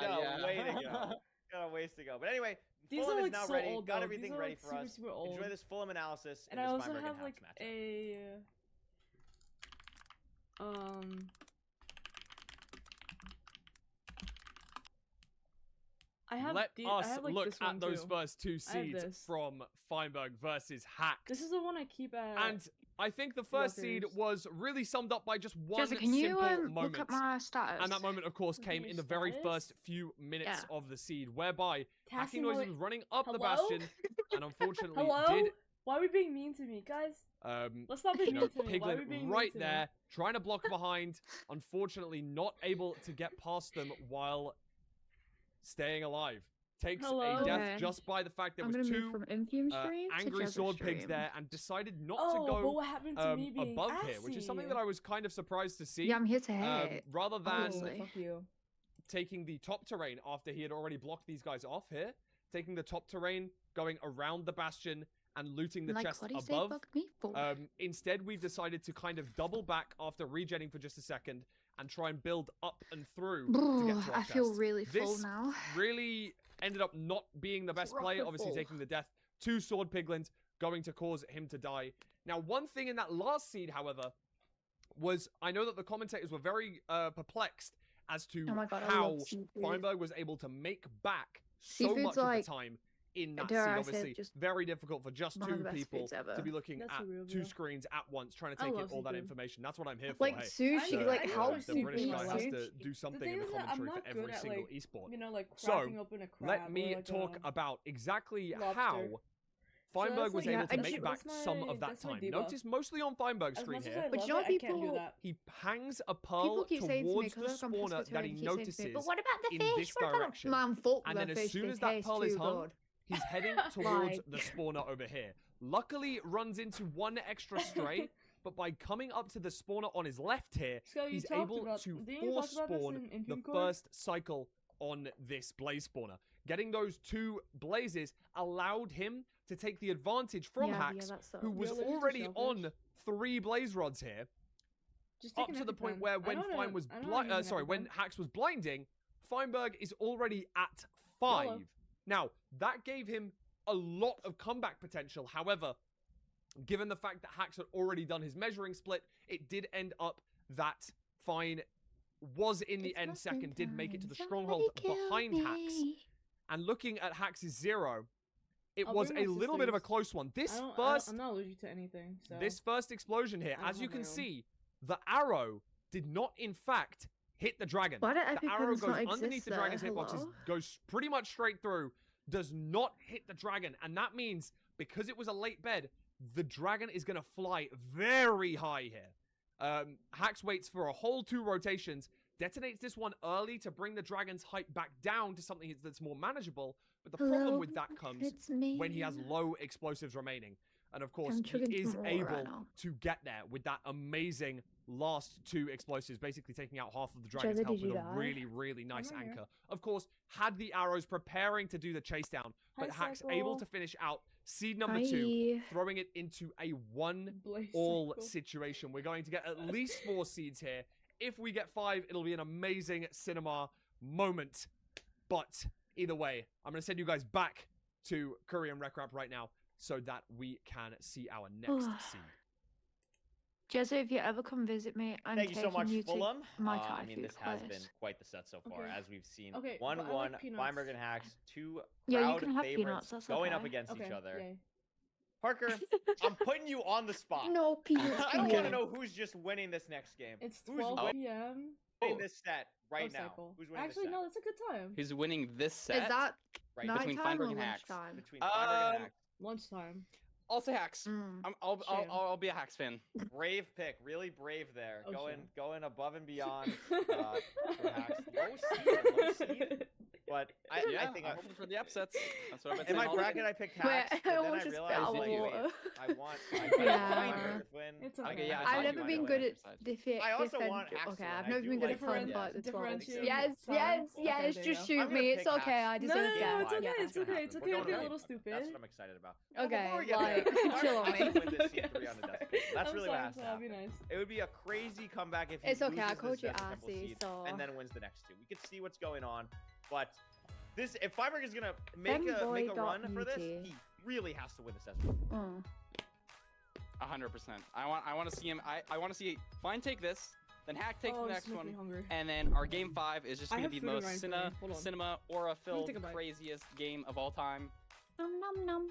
G: got a way to go. Got a ways to go. But anyway,
A: These
G: Fulham
A: are,
G: is
A: like,
G: now
A: so
G: ready.
A: old,
G: Got
A: though.
G: everything
A: These are,
G: ready
A: like,
G: for us.
A: super old.
G: Enjoy this Fulham analysis.
A: And
G: in
A: I
G: this
A: also
G: Feinberg
A: have
G: and
A: like
G: Hacks matchup.
A: I have
F: Let
A: I
F: us
A: have, like,
F: look
A: this one
F: at those
A: too.
F: first two
A: I have
F: seeds
A: this.
F: from Feinberg versus Hacks.
A: This is the one I keep at.
F: And I think the first seed was really summed up by just one
H: Jeza, can you
F: simple moment.
H: look at my status?
F: And that moment, of course, came in the very first few minutes of the seed, whereby Hacking Noises was running up the bastion, and unfortunately did.
A: Why are we being mean to me, guys? Let's not be
F: You know,
A: mean to me. Why are we
F: Piglet
A: being
F: right
A: mean to
F: there,
A: me?
F: trying to block behind, unfortunately not able to get past them while staying alive. Takes a death just by the fact there was two angry sword pigs there and decided not to go
A: but what happened to me being
F: above here, which is something that I was kind of surprised to see.
H: Yeah, I'm here to hate.
F: Rather than
A: Fuck you.
F: taking the top terrain after he had already blocked these guys off here, taking the top terrain, going around the bastion and looting the chest above. Instead, we decided to kind of double back after regenning for just a second and try and build up and through to get to our
H: I feel
F: chest.
H: really full
F: This
H: now.
F: really ended up not being the best play, obviously taking the death to Sword Piglins, going to cause him to die. Now, one thing in that last seed, however, was I know that the commentators were very perplexed as to how Feinberg was able to make back so much of the time in that seed. Obviously, very difficult for just two people to be looking at two screens at once, trying to take in all that information. That's what I'm here for.
H: Like, sushi, like, how
F: the British guy has
H: sushi?
F: to do something in the commentary for every single esport.
A: You know, like
F: So,
A: cracking open a crab
F: let me
A: or like
F: talk about exactly
A: lobster.
F: how Feinberg was able to
A: that's
F: make back some of that
A: that's my
F: time.
A: debuff.
F: Notice mostly on Feinberg's
A: As
F: screen
A: much as
F: here.
A: I love it, I can't do that.
F: He hangs a pearl
H: keep saying to me,
F: towards the
H: 'cause I'm
F: spawner that he
H: Presbyterian, keep saying to me,
F: notices
H: but what about the
F: in
H: fish?
F: this
H: What about-
F: direction.
H: Man, fuck
F: And
H: the
F: then as
H: fish,
F: soon
H: they
F: as that
H: taste
F: pearl is
H: too
F: hung,
H: good.
F: he's heading towards
H: Like-
F: the spawner over here. Luckily, runs into one extra stray, but by coming up to the spawner on his left here,
A: So you
F: he's
A: talked
F: able
A: about-
F: to
A: didn't you
F: force
A: talk about this
F: spawn
A: in
F: the
A: Fume Core?
F: first cycle on this blaze spawner. Getting those two blazes allowed him to take the advantage from Hax, who was already on 3 blaze rods here,
A: Just
F: up
A: take
F: to
A: an
F: the point
A: EpiPen.
F: where
A: I
F: when
A: don't know-
F: Fine was
A: I don't know using
F: when
A: EpiPen.
F: Hax was blinding, Feinberg is already at 5.
A: Yellow.
F: Now, that gave him a lot of comeback potential. However, given the fact that Hax had already done his measuring split, it did end up that Fine was in the end second, did make it to the stronghold behind Hax. And looking at Hax's 0, it
A: I'll
F: was
A: bring
F: a
A: my
F: little bit of a
A: sisters.
F: close one.
A: I'm not allergic to anything. So
F: This first explosion here,
A: I don't
F: as you
A: have my
F: can
A: own.
F: see, the arrow did not, in fact, hit the dragon.
H: Why do
F: The arrow
H: EpiPens
F: goes
H: not
F: underneath
H: exist
F: the dragon's
H: there?
F: hitboxes,
H: Hello?
F: goes pretty much straight through, does not hit the dragon. And that means, because it was a late bed, the dragon is going to fly very high here. Hax waits for a whole 2 rotations, detonates this one early to bring the dragon's height back down to something that's more manageable. But the problem with that comes when he has low explosives remaining. And of course,
H: I'm
F: he
H: chugging
F: is
H: some water
F: able
H: right now.
F: to get there with that amazing last 2 explosives, basically taking out half of the dragon's
H: Jeza,
F: health
H: did you
F: with a
H: die?
F: really, really nice
A: right here.
F: anchor. Of course, had the arrows preparing to do the chase down, but
A: Hi,
F: Hax
A: Cycle.
F: able to finish out seed number 2,
H: Hi.
F: throwing it into a
A: Blaze
F: 1-all
A: Cycle.
F: situation. We're going to get at least 4 seeds here. If we get 5, it'll be an amazing cinema moment. But either way, I'm going to send you guys back to Korean Rec Rap right now so that we can see our next seed.
H: Jeza, if you ever come visit me, I'm
G: Thank you so
H: taking
G: much,
H: you to
G: Fulham.
H: my
G: I
H: Thai
G: mean,
H: food
G: this has
H: place.
G: been quite the set so far,
A: Okay.
G: as we've seen.
A: Okay, but I
G: 1-1,
A: like peanuts.
G: Feinberg and Hacks, 2
H: Yeah, you
G: proud
H: can have
G: favorites
H: peanuts, that's
G: going up
H: okay.
G: against each
A: Okay,
G: other.
A: yay.
G: Parker, I'm putting you on the spot.
H: No peanuts.
G: I don't want
H: Okay.
G: to know who's just winning this next game.
A: It's
G: Who's
A: 12 p.m.
G: winning this set right
A: Oh,
G: now?
A: cycle.
G: Who's winning
A: Actually,
G: this
A: no, that's a good time.
V: Who's winning this set?
H: Is that
G: Right.
H: nighttime
V: Between
H: or
V: Feinberg and Hacks.
H: lunchtime?
G: Between Feinberg and Hacks.
A: Lunchtime.
V: I'll say Hacks. I'll be a Hacks fan.
G: Brave pick, really brave there.
A: Oh,
G: going above and beyond for Hacks. Low seed. But I think
V: I'm hoping for the upsets. That's what I've been
G: in
V: saying
G: my
V: all
G: bracket
V: season.
G: I picked
H: Wait,
G: Hacks,
H: I
G: but then I
H: almost just
G: realized
H: spit out
G: like,
H: water.
G: I want
H: Yeah.
G: Feinberg to win.
A: It's
V: Okay,
A: okay.
V: yeah, I
H: I've
V: thought
H: never
V: you
H: been
V: might
H: good
V: win
H: at
V: your side.
H: defend.
G: I also want Hacks
H: Okay,
G: to win.
H: I've
G: I
H: never
G: do
H: been good
G: like
H: at fun
G: Feinberg.
H: about the 12.
A: Differentiate.
H: Yes,
A: Sorry.
H: yes,
A: Okay,
H: yes.
A: there
H: Just
A: you go.
H: shoot
G: I'm gonna
H: me. It's
G: pick
H: okay.
G: Hacks.
H: I
A: No,
H: deserve
A: no, no,
H: that.
A: it's okay.
H: Yeah.
A: It's okay. It's
G: We're
A: okay to
G: going
A: be a
G: right.
A: little stupid.
G: That's what I'm excited about.
H: Okay,
G: Before we get
H: like,
G: there,
H: chill on
G: Hacks
H: me.
G: would win this seed 3 on the
A: Sorry.
G: decimal. That's
A: I'm
G: really
A: sorry,
G: what has to
A: that'd be
G: happen.
A: nice.
G: It would be a crazy comeback if he
H: It's okay, I
G: loses
H: called
G: this
H: you
G: Desert Temple
H: assy,
G: seed
H: so-
G: and then wins the next 2. We could see what's going on, but this if Feinberg is gonna make
H: Femboy
G: a run for this,
H: .ut.
G: he really has to win this Desert.
V: 100%. I want to see him. I want to see Fine take this, then Hack take
A: Oh,
V: the
A: this
V: next
A: makes
V: one,
A: me hungry.
V: and then our game 5 is just
A: I
V: going to
A: have
V: be the
A: food in
V: most
A: mind for me. Hold on.
V: cinema aura-filled,
A: take a bite.
V: craziest game of all time.
H: Nom nom nom.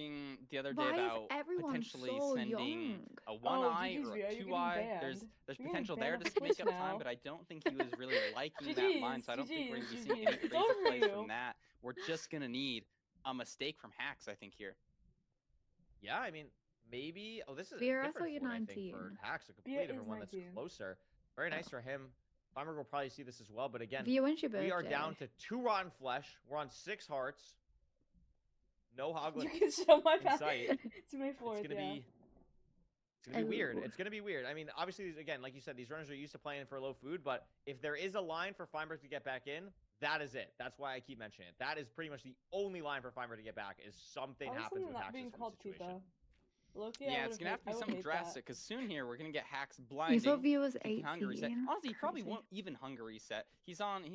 V: talking the other day
H: Why is
V: about
H: everyone
V: potentially
H: so
V: sending
H: young?
V: a one eye
A: GG's,
V: or
A: Ria,
V: a
A: you're
V: two eye.
A: getting
V: There's
A: banned.
V: there's
A: You're getting
V: potential
A: banned
V: there
A: off
V: to
A: Twitch
V: make up
A: now.
V: time, but I don't think he was really liking that line, so I don't think we're gonna be seeing any
A: GG's. It's
V: crazy
A: over for
V: plays
A: you.
V: from that. We're just gonna need a mistake from Hacks, I think here.
G: Yeah, I mean, maybe. Oh, this is a
H: Beer, I
G: different
H: thought you're
G: Ford, I think,
H: 19.
G: for Hacks, a
A: Beer
G: completely
A: is
G: different one that's
A: 19.
G: closer. Very nice for him. Farmer will probably see this as well, but again,
H: Beer, when's your
G: we are
H: birthday?
G: down to 2 rotten flesh. We're on 6 hearts. No Hoglet
A: You can show my
G: in
A: back
G: sight.
A: to May 4th,
G: It's gonna
A: yeah.
G: be It's gonna be weird. It's gonna be weird. I mean, obviously, again, like you said, these runners are used to playing for low food, but if there is a line for Feinberg to get back in, that is it. That's why I keep mentioning it. That is pretty much the only line for Feinberg to get back is something happens with Hax's situation.
V: Yeah, it's gonna have to be something drastic because soon here we're gonna get Hacks blinding.
H: He's what view was
V: taking hunger
H: 18.
V: reset. Honestly, he probably
H: Crazy.
V: won't even hunger reset. He's on
G: The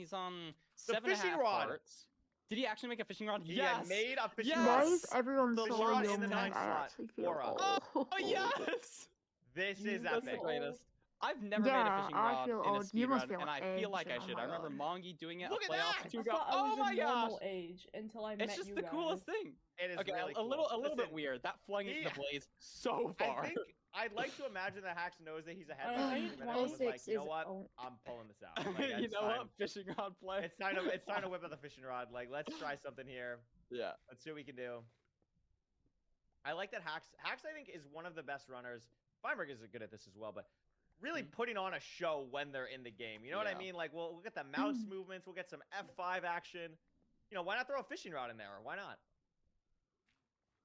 V: 7.5
G: fishing rod.
V: hearts. Did he actually make a fishing rod?
G: Yeah,
V: Yes.
G: made a fishing
V: Yes.
G: rod.
H: Why is everyone
G: Fishing
H: so
G: rod in
H: young?
G: the 9
H: I
G: slot.
H: actually feel
G: Aura.
V: Oh yes.
G: This is
V: That's the
G: epic.
V: greatest. I've never made a
H: Yeah,
V: fishing
H: I
V: rod
H: feel
V: in a
H: old.
V: speed
H: You must
V: run,
H: feel
V: and I feel like I
H: ancient.
V: should.
H: Oh
V: I
H: my
V: remember
H: God.
V: Mongi doing it.
G: Look
V: a
G: at
V: playoff
G: that!
V: two
A: I
V: go.
A: thought I
V: Oh
A: was
V: my
A: a
V: gosh!
A: normal age until I met
V: It's just
A: you
V: the
A: guys.
V: coolest thing.
G: It is
V: Okay,
G: really
V: a
G: cool.
V: little bit
G: Listen,
V: weird. That flung
G: he-
V: the blaze so far.
G: I think I'd like to imagine that Hax knows that he's ahead
A: I
G: by
A: know,
G: like
A: you're
G: 2 minutes. Was like,
H: 26
G: you know
H: is
G: what?
H: old.
G: I'm pulling this out. Like,
V: You
G: it's
V: know
G: time-
V: what? Fishing rod play.
G: It's time to whip out the fishing rod. Like, let's try something here.
V: Yeah.
G: Let's see what we can do. I like that Hax, I think, is one of the best runners. Feinberg is good at this as well, but really putting on a show when they're in the game. You know what I
V: Yeah.
G: mean? Like, we'll get the mouse movements. We'll get some F5 action. You know, why not throw a fishing rod in there? Why not?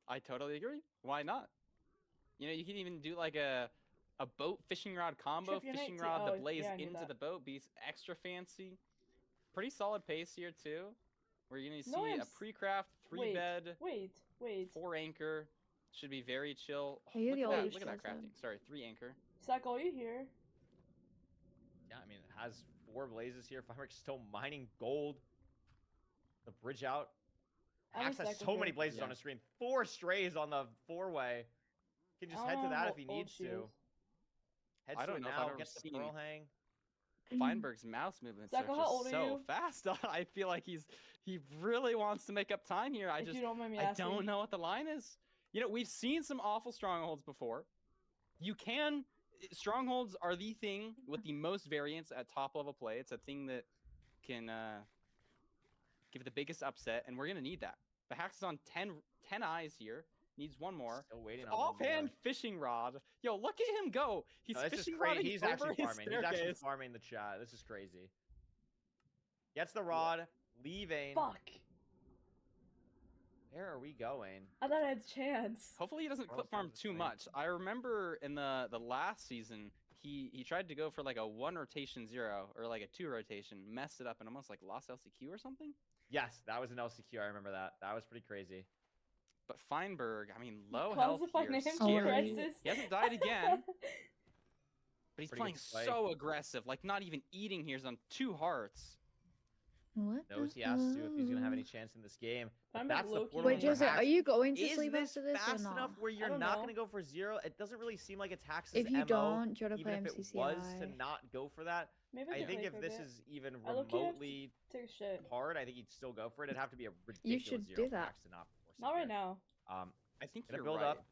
V: I totally agree. Why not? You know, you can even do like a boat fishing rod combo,
A: Trip your
V: fishing
A: knight
V: rod
A: too.
V: the
A: Oh,
V: blaze
A: yeah, I knew
V: into
A: that.
V: the boat, be extra fancy. Pretty solid pace here too. We're gonna see
A: No,
V: a
A: I'm
V: pre-craft, 3-bed,
A: Wait.
V: 4 anchor. Should be very chill. Oh,
H: Are you
V: look
H: the
V: at that,
H: oldest
V: look at that
H: person?
V: crafting. Sorry, 3 anchor.
A: Sack, are you here?
G: Yeah, I mean, it has 4 blazes here. Feinberg's still mining gold. The bridge out.
A: I'm
G: Hax has
A: second
G: so many
A: here.
G: blazes on his screen. 4 strays on the 4-way. He can just head to that if he needs to. Heads
V: I
G: to
V: don't
G: it
V: know if
G: now.
V: I've ever
G: Gets the
V: seen
G: pearl hang.
V: Feinberg's mouse movements
A: Zach,
V: are
A: how old
V: just
A: are
V: so
A: you?
V: fast. I feel like he really wants to make up time here.
A: If you don't mind me
V: I
A: asking.
V: don't know what the line is. You know, we've seen some awful strongholds before. Strongholds are the thing with the most variance at top level play. It's a thing that can give the biggest upset, and we're gonna need that. The Hax is on 10 eyes here. Needs one more.
G: Still waiting on one
V: Offhand
G: more.
V: fishing rod. Yo, look at him go. He's
G: No, this is
V: fishing
G: crazy.
V: rodding
G: He's
V: over
G: actually
V: his
G: farming. He's actually
V: staircase.
G: farming the chat. This is crazy. Gets the rod. Leaving.
A: Fuck.
G: Where are we going?
A: I thought I had a chance.
V: Hopefully he doesn't
G: Carl's
V: clip farm
G: doing the
V: too
G: same.
V: much. I remember in the last season, he tried to go for like a 1 rotation 0 or like a 2 rotation, messed it up and almost like lost LCQ or something.
G: Yes, that was an LCQ. I remember that. That was pretty crazy.
V: But Feinberg, I mean, low
A: Caused
V: health
A: a
V: here,
A: financial
V: scary.
A: crisis.
V: He hasn't died again, but he's
G: Pretty
V: playing
G: good display.
V: so aggressive, like not even eating here. He's on 2 hearts.
H: What?
G: Knows he has to if he's gonna have any chance in this game. But
A: I'm
G: that's the
A: low-key
G: portal
H: Wait,
G: for
H: Jeza,
G: Hax.
H: are you going to
G: Is
H: sleep
G: this
H: after this or
G: fast
H: not?
G: enough where you're
A: don't
G: not
A: know.
G: gonna go for 0? It doesn't really seem like it's Hax's
H: If you
G: MO,
H: don't, do you want to play
G: even if it was to
H: MCSR?
G: not go for that.
A: Maybe
G: I
A: can
G: think
A: play
G: if
A: for a
G: this
A: bit.
G: is even
A: I low-key have to
G: remotely
A: take a shit.
G: hard, I think he'd still go for it. It'd have to be a
H: You
G: ridiculous
H: should
G: 0
H: do
G: for
H: that.
G: Hax to not force it
A: Not right
G: here.
A: now.
V: I think
G: Gonna
V: you're
G: build
V: right.
G: up.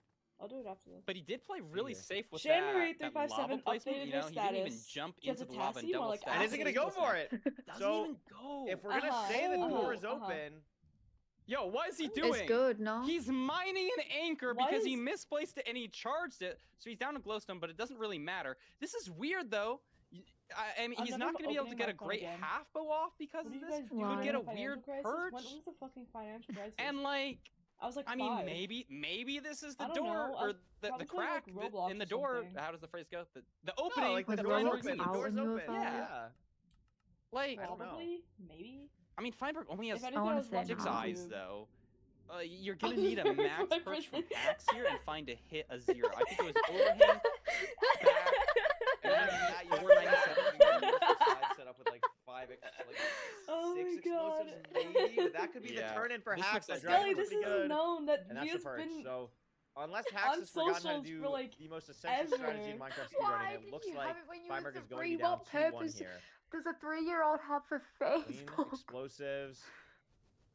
A: I'll do it after this.
V: But he did play really
G: Here.
V: safe with
A: January
V: that lava
A: 357
V: placement.
A: updated
V: You
A: their
V: know, he didn't even
A: status.
V: jump
A: Gets
V: into
A: a
V: the lava and
A: Tassie, more
V: double
A: like
V: stack.
G: And isn't gonna go for it.
V: Doesn't
G: So
V: even go.
G: if we're gonna say the door is open,
V: Yo, what is he doing?
H: It's good, no?
V: He's mining an anchor
A: Why
V: because he
A: is-
V: misplaced it and he charged it, so he's down to glowstone. But it doesn't really matter. This is weird though. I mean,
A: I'm
V: he's
A: never
V: not going to be able to
A: opening
V: get
A: my
V: a
A: phone
V: great
A: again.
V: half bow off because
A: What
V: of
A: are you
V: this.
A: guys
V: You
A: doing?
V: could get a
A: Financial
V: weird
A: crisis?
V: perch.
A: When was the fucking financial crisis?
V: And like,
A: I was like
V: I mean,
A: 5.
V: maybe this is the
A: I don't
V: door
A: know. I
V: or
A: was
V: the
A: probably playing,
V: crack
A: like, Roblox
V: in the
A: or
V: door.
A: something.
V: How does the phrase go? The opening.
G: like the
H: Was
G: door's
H: Roblox
G: open. The
H: out
G: door's
H: when you
G: open.
H: were
G: Yeah.
H: five?
V: Like,
G: I don't know.
A: Probably, maybe.
V: I mean, Feinberg only has
A: If anything, I was watching
V: 6
H: now.
V: eyes
A: YouTube.
V: though. You're gonna need a max
A: My
V: perch from
A: person.
V: Axe here and find a hit a 0. I think it was overhang, back, and then that you were 97.
G: Side set up with like 5, like
A: Oh
G: 6
A: my god.
G: explosives, maybe. But that could be
V: Yeah.
G: the turn in for
V: This
G: Hax.
V: looks
G: That
V: like
A: Skelly,
G: drive
A: this
G: pretty
A: is
G: good.
A: known that
G: And that's
A: he
G: the
A: has
G: perch.
A: been
G: So unless Hax
A: on
G: has forgotten how to
A: socials
G: do
A: for, like,
G: the most essential strategy in
A: ever.
G: Minecraft
H: Why
G: speedrunning, it
H: did
G: looks
H: you
G: like
H: have it when you
G: Feinberg
H: was
G: is
H: a
G: going to be
H: free?
G: down
H: What
G: 2-1
H: purpose
G: here.
H: does a 3-year-old have for
G: Clean
H: Facebook?
G: explosives.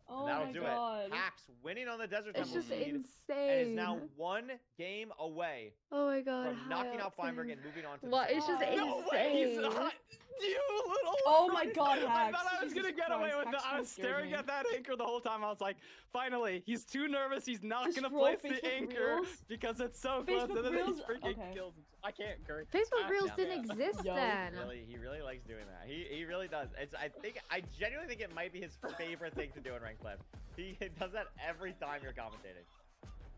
A: Oh
G: And that'll
A: my
G: do
A: god.
G: it. Hax winning on the Desert
H: It's
G: Temple
H: just
G: seed
H: insane.
G: and is now 1 game away
H: Oh my god.
G: from knocking out Feinberg
H: Octane.
G: and moving on to
H: What?
G: the
H: It's just
A: God.
V: No way, he's
H: insane.
V: not. You little.
A: Oh my god,
V: I
A: Hax.
V: thought I was gonna
A: Jesus
V: get away
A: Christ,
V: with it.
A: Hax
V: I was
A: scared
V: staring
A: me.
V: at that anchor the whole time. I was like, finally, he's too nervous. He's not
A: Just
V: gonna
A: roll
V: place the
A: Facebook
V: anchor
A: Reels?
V: because it's so close.
A: Facebook
V: And then he
A: Reels?
V: freaking
A: Okay.
V: kills him. I can't, Curry.
H: Facebook
V: I
H: Reels
V: can't.
H: didn't exist
A: Yo.
H: then.
G: He really likes doing that. He really does. I genuinely think it might be his favorite thing to do in ranked play. He does that every time you're commentating.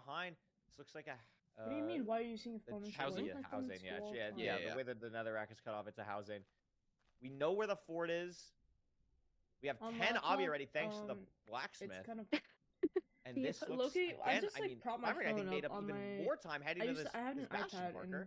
G: behind. This looks like a.
A: What do you mean? Why are you using a phone?
G: Housing, yeah. The way that the nether rack is cut off, it's a housing. We know where the fort is. We have 10 obby already, thanks to the blacksmith.
A: It's kind of.
G: And this looks
A: Loki,
G: again,
A: I just like
G: mean,
A: prop my
G: Maverick, I
A: phone
G: think, made
A: up
G: up
A: on
G: even
A: my.
G: more time heading to this
A: I had an
G: Bastion
A: iPad,
G: marker.
A: and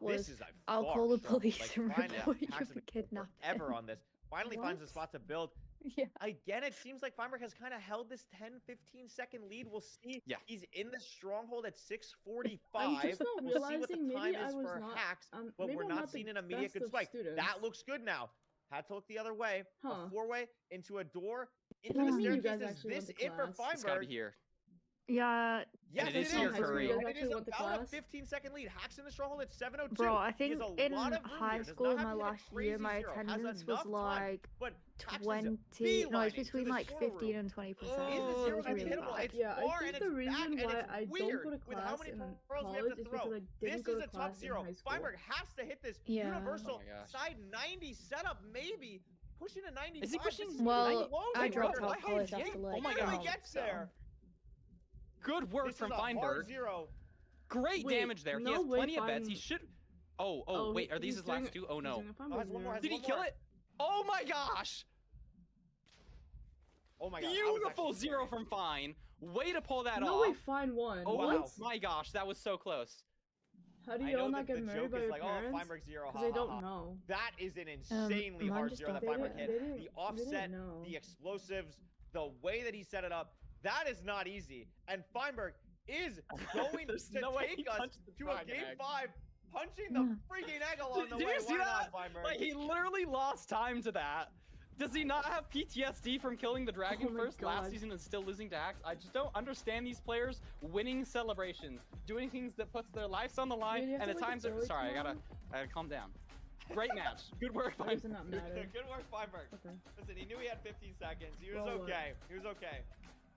B: that was,
G: This is
B: I'll
G: far
B: call the
G: strong.
B: police
G: Like,
B: and
G: Fine
B: report you
G: has
B: for
G: been
B: kidnapping.
G: forever on this. Finally finds a
B: What?
G: spot to build.
B: Yeah.
G: Again, it seems like Feinberg has kind of held this 10-15 second lead. We'll see.
V: Yeah.
G: He's in the stronghold at 6:45.
A: I'm just not
G: We'll see what
A: realizing
G: the
A: maybe
G: time
A: I
G: is
A: was
G: for
A: not-
G: hacks, but
A: maybe
G: we're
A: I'm
G: not
A: not the
G: seeing an immediate
A: best
G: good
A: of
G: spike.
A: students.
G: That looks good now. Had to look the other way.
A: Huh.
G: A four-way into a door. Into
A: What
G: the
A: do you mean you
G: staircase.
A: guys
G: Is
A: actually
G: this
A: went to
G: it for
A: class?
G: Feinberg?
V: It's gotta be here.
B: Yeah.
G: Yes,
V: And it is
G: it
V: here,
G: is.
V: Curry.
A: You guys
G: And it
A: actually
G: is
A: went to
G: about a
A: class?
G: 15-second lead. Hacks in the stronghold at 7:02.
B: Bro, I
G: He
B: think
G: has a
B: in
G: lot of room
B: high
G: here. Does
B: school,
G: not have
B: my
G: to hit a
B: last year,
G: crazy
B: my
G: zero. Has
B: attendance was
G: enough time,
B: like
G: but Hacks is
B: 20, no,
G: beelining
B: it's
G: to
B: between
G: the
B: like
G: storeroom.
B: 15 and 20%.
G: Is the
B: It
G: zero
B: was
G: gonna be
B: really
G: hittable?
B: bad.
G: It's
A: Yeah, I
G: far
A: think
G: and
A: the
G: it's
A: reason
G: back and
A: why
G: it's
A: I don't
G: weird
A: go to
G: with how
A: class
G: many
A: in
G: pearls we have
A: college
G: to
A: is
G: throw.
A: because I
G: This
A: didn't go
G: is
A: to
G: a tough
A: class in
G: zero.
A: high school.
G: Feinberg has to hit this
B: Yeah.
G: universal
V: Oh my gosh.
G: side 90 setup, maybe. Pushing a 95.
V: Is he pushing
G: This is
B: Well,
G: really low
B: I
G: for
B: dropped
G: Feinberg.
B: out of college after
G: He
B: like
V: Oh my
G: barely
V: God.
G: gets
B: so.
G: there.
V: Good work
G: This
V: from
G: is a hard
V: Feinberg.
G: zero.
V: Great
B: Wait,
V: damage there. He
B: no
V: has
B: way
V: plenty of beds. He
B: Fine-
V: should.
B: Oh,
V: Wait, are these
B: he's
V: his
B: doing
V: last
B: it-
V: two? Oh
B: he's
V: no.
B: doing it fine
G: Oh, has one more.
V: Did he kill it? Oh my gosh!
G: Oh my god.
V: Beautiful 0 from Fine. Way to pull that
B: No
V: off.
B: way, Fine won.
V: Oh
B: What?
V: my gosh, that was so close.
B: How do
G: I
B: you all
G: know
B: not
G: that
B: get
G: the
B: married
G: joke
B: by
G: is
B: your
G: like,
B: parents?
G: oh, Feinberg 0, ha,
B: Because they
G: ha,
B: don't
G: ha.
B: know.
G: That is an insanely
H: mine
G: hard
H: just
G: 0 that
H: don't-
G: Feinberg
H: they
G: hit.
B: didn't-
G: The
B: they didn't
G: offset,
B: know.
G: the explosives, the way that he set it up, that is not easy. And Feinberg is going
V: There's
G: to
V: no way he
G: take us
V: punched the
G: to a
V: dragon
G: game
V: egg.
G: 5, punching the freaking egg along the
V: Did
G: way.
V: you see
G: Why
V: that?
G: not, Feinberg?
V: Like, he literally lost time to that. Does he not have PTSD from killing the dragon
B: Oh my
V: first last
B: God.
V: season and still losing to Axe? I just don't understand these players winning celebrations, doing things that puts their lives on the line,
B: Dude, you have
V: and
B: to
V: at
B: wake
V: times
B: up early
V: sorry, I gotta calm down. Great match. Good work,
B: Why does it not matter?
G: Good work, Feinberg.
B: Okay.
G: Listen, he knew he had 15 seconds. He was
B: Well, what?
G: okay. He was okay.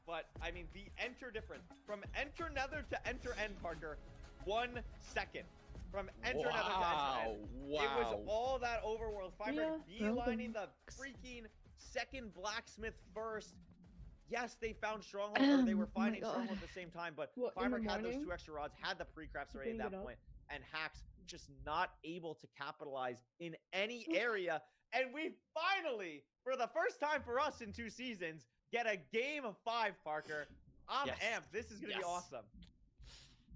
G: But, I mean, the enter difference. From enter nether to enter end, Parker, 1 second. From enter nether to enter end. It was all that overworld. Feinberg beelining the freaking second blacksmith first. Yes, they found stronghold, or they were
B: Oh my
G: finding
B: God.
G: stronghold at the same time, but
B: What, in the
G: Feinberg had those
B: morning?
G: 2 extra rods, had the pre-crafts already at
B: Picking
G: that
B: it up?
G: point, and Hacks just not able to capitalize in any area. And we finally, for the first time for us in 2 seasons, get a game of 5, Parker. I'm
V: Yes.
G: amped. This is gonna be
V: Yes.
G: awesome.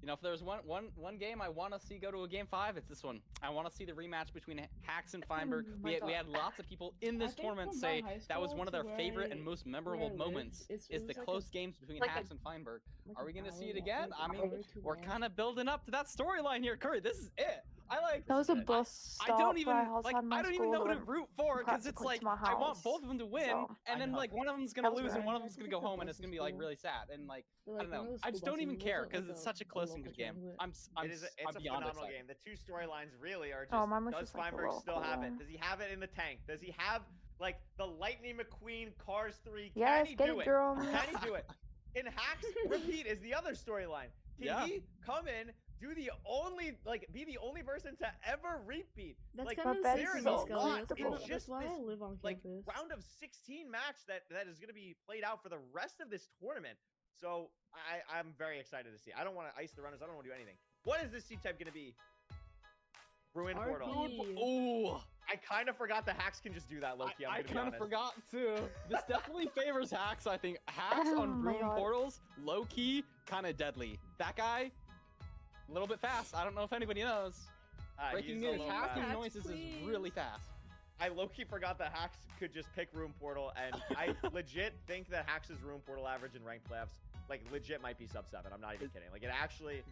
V: You know, if there's one game I want to see go to a game 5, it's this one. I want to see the rematch between Hacks and Feinberg. We had lots of people in this
B: think
V: tournament
B: from
V: say
B: my high
V: that was
B: school
V: one of
B: to
V: their
B: where
V: favorite
B: I-
V: and most
B: where
V: memorable
B: I lived,
V: moments
B: it
V: is
B: was
V: the
B: like
V: close games between
B: like a-
V: Hacks and Feinberg.
B: like
V: Are
B: an
V: we gonna see
B: hour
V: it
B: long-
V: again?
B: like
V: I
B: an
V: mean,
B: hour too
V: we're
B: long.
V: kind of building up to that storyline here, Curry. This is it. I like.
H: That was a
V: I-
H: bus
V: I
H: stop
V: don't even
H: right outside my
V: I don't even
H: school
V: know who to
H: and
V: root for because it's
H: practically
V: like
H: to my
V: I want
H: house,
V: both of them to win,
H: so
V: and then
G: know.
V: like one of them's gonna
H: That was
V: lose and
H: right.
V: one of them's gonna go home, and
B: bus
V: it's gonna
B: to
V: be like
B: school.
V: really sad and like
B: But,
V: I
B: like,
V: don't
B: one
V: know.
B: of the
V: I just
B: school
V: don't even
B: buses
V: care
B: wasn't,
V: because
B: like,
V: it's such a
B: a
V: close
B: local
V: into game.
B: transit.
V: I'm
G: It's a
V: beyond
G: phenomenal
V: excited.
G: game. The 2 storylines really are just,
H: Oh, mine was
G: does
H: just, like, a
G: Feinberg still
H: local
G: have it?
H: one.
G: Does he have it in the tank? Does he have, like, the Lightning McQueen Cars 3? Can
H: Yes,
G: he
H: get
G: do
H: it,
G: it?
H: Jerome.
G: Can he do it? In Hacks, repeat is the other storyline. Can
V: Yeah.
G: he come in, do the only, like, be the only person to ever repeat?
B: That's
G: Like,
B: kind of
H: bet
G: there
H: it's
G: is
H: so
G: a lot.
H: comfortable.
G: It's just
B: That's why I
G: this,
B: live on
G: like,
B: campus.
G: round of 16 match that is going to be played out for the rest of this tournament. So I'm very excited to see. I don't want to ice the runners. I don't want to do anything. What is this seed type going to be? Ruin Portal.
B: RP.
V: Ooh.
G: I kind of forgot the Hacks can just do that, low-key.
V: I
G: I'm gonna be
V: kind of
G: honest.
V: forgot too. This definitely favors Hacks. I think Hacks
H: Oh
V: on
H: my
V: Rune
H: God.
V: Portals, low key, kind of deadly. That guy, a little bit fast. I don't know if anybody knows. Breaking
G: he's a
V: news:
G: little
V: Hacks
G: fast.
V: noises is really fast.
G: I low-key forgot that Hacks could just pick Room Portal, and I legit think that Hacks' Room Portal average in ranked playoffs, like, legit might be sub-7. I'm not even kidding. Like, it actually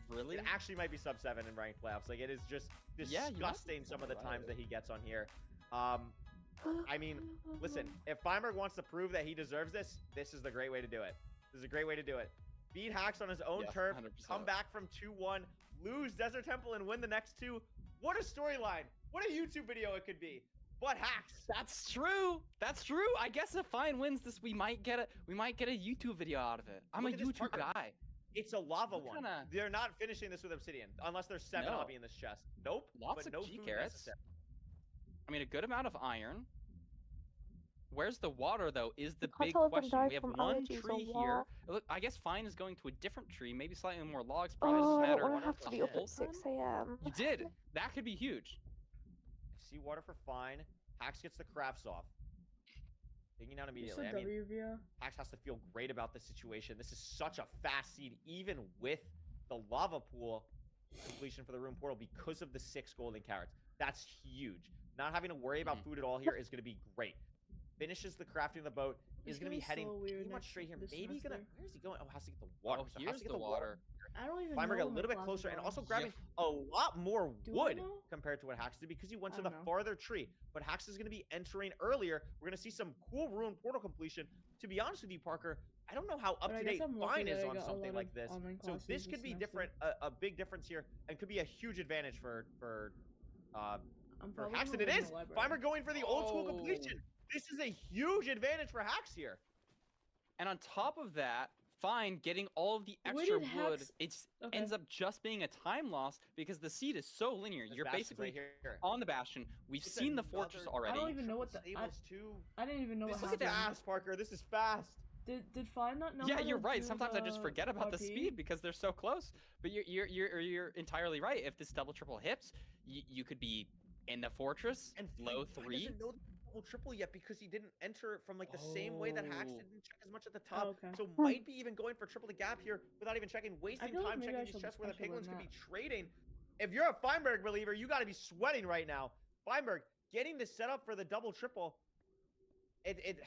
G: might be sub-7 in ranked playoffs. Like, it is just
V: Yeah, you might
G: disgusting
V: be
G: some of the
V: right.
G: times that he gets on here. I mean, listen, if Feinberg wants to prove that he deserves this, this is the great way to do it. This is a great way to do it. Beat Hacks on his own
V: Yes,
G: turf,
V: 100%.
G: come back from 2-1, lose Desert Temple, and win the next 2. What a storyline. What a YouTube video it could be. But Hacks.
V: That's true. That's true. I guess if Fine wins this, we might get a YouTube video out of it. I'm
G: Look
V: a
G: at this
V: YouTube
G: Parker.
V: guy.
G: It's a lava one.
V: kinda-
G: They're not finishing this with Obsidian unless there's 7
V: No.
G: hobby in this chest. Nope.
V: Lots
G: but
V: of
G: no
V: G
G: food
V: carrots.
G: necessary.
V: I mean, a good amount of iron. Where's the water though? Is the
H: I
V: big
H: told them
V: question.
H: die
V: We have
H: from
V: one
H: allergies,
V: tree
H: so
V: here.
H: why?
V: Look, I guess Fine is going to a different tree, maybe slightly more logs. Probably
H: Oh,
V: doesn't
H: I don't
V: matter.
H: want to have to be
V: the
H: up
V: whole
H: at 6
V: time.
H: a.m.
V: You did. That could be huge.
G: See water for Fine. Hacks gets the crafts off. Digging down
B: Just a
G: immediately. I mean,
B: WVO.
G: Hacks has to feel great about this situation. This is such a fast seed, even with the lava pool completion for the Room Portal because of the 6 golden carrots. That's huge. Not having to worry about food at all here is going to be great. Finishes the crafting of the boat. Is
B: It's
G: going to be
B: gonna be
G: heading
B: so weird
G: pretty much
B: next-
G: straight here.
B: this
G: Maybe gonna.
B: semester.
G: Where is he going? Oh, has to get the water.
V: Oh,
G: So has
V: here's
G: to get
V: the water.
B: I don't even
G: Feinberg
B: know
G: a little bit closer and also grabbing
V: Yeah.
G: a lot more
B: Do I
G: wood
B: know?
G: compared to what Hacks did because he went
B: I
G: to the
B: don't know.
G: farther tree. But Hacks is going to be entering earlier. We're going to see some cool Ruin Portal completion. To be honest with you, Parker, I don't know how up
B: But I
G: to
B: guess
G: date
B: I'm lucky
G: Fine
B: that
G: is
B: I
G: on
B: got a
G: something
B: lot
G: like
B: of
G: this.
B: online
G: So
B: classes
G: this could
B: this
G: be
B: semester.
G: different, a big difference here, and could be a huge advantage for
B: I'm probably
G: Hacks, and
B: gonna
G: it
B: win
G: is.
B: the library.
G: Feinberg going for the old school
V: Oh.
G: completion. This is a huge advantage for Hacks here.
V: And on top of that, Fine getting all of the
B: Where
V: extra
B: did
V: wood,
B: Hacks-
V: it
B: Okay.
V: ends up just being a time loss because the seed is so linear.
G: This
V: You're
G: bastion's
V: basically
G: right here.
V: on the bastion. We've
G: It's
V: seen the fortress
G: another
V: already.
B: I don't even know what the.
G: Stables too.
B: I didn't even know
G: This
B: what
G: is
B: happened.
G: fast, Parker. This is fast.
A: Did Fine not know?
V: Yeah,
A: how
V: you're
A: to
V: right.
A: do
V: Sometimes I just forget about the
A: RP?
V: speed because they're so close. But you're entirely right. If this double triple hits, you could be in the fortress,
G: And
V: low
G: Fine
V: 3.
G: doesn't know the double triple yet because he didn't enter from like the same way that Hacks
V: Oh.
G: didn't check as much at the top.
A: okay.
G: So might be even going for triple the gap here without even checking, wasting
A: feel like
G: time
A: maybe
G: checking
A: I
G: these
A: should-
G: chests where
A: I
G: the
A: should learn
G: Penguins could
A: that.
G: be trading. If you're a Feinberg believer, you got to be sweating right now. Feinberg getting this set up for the double triple.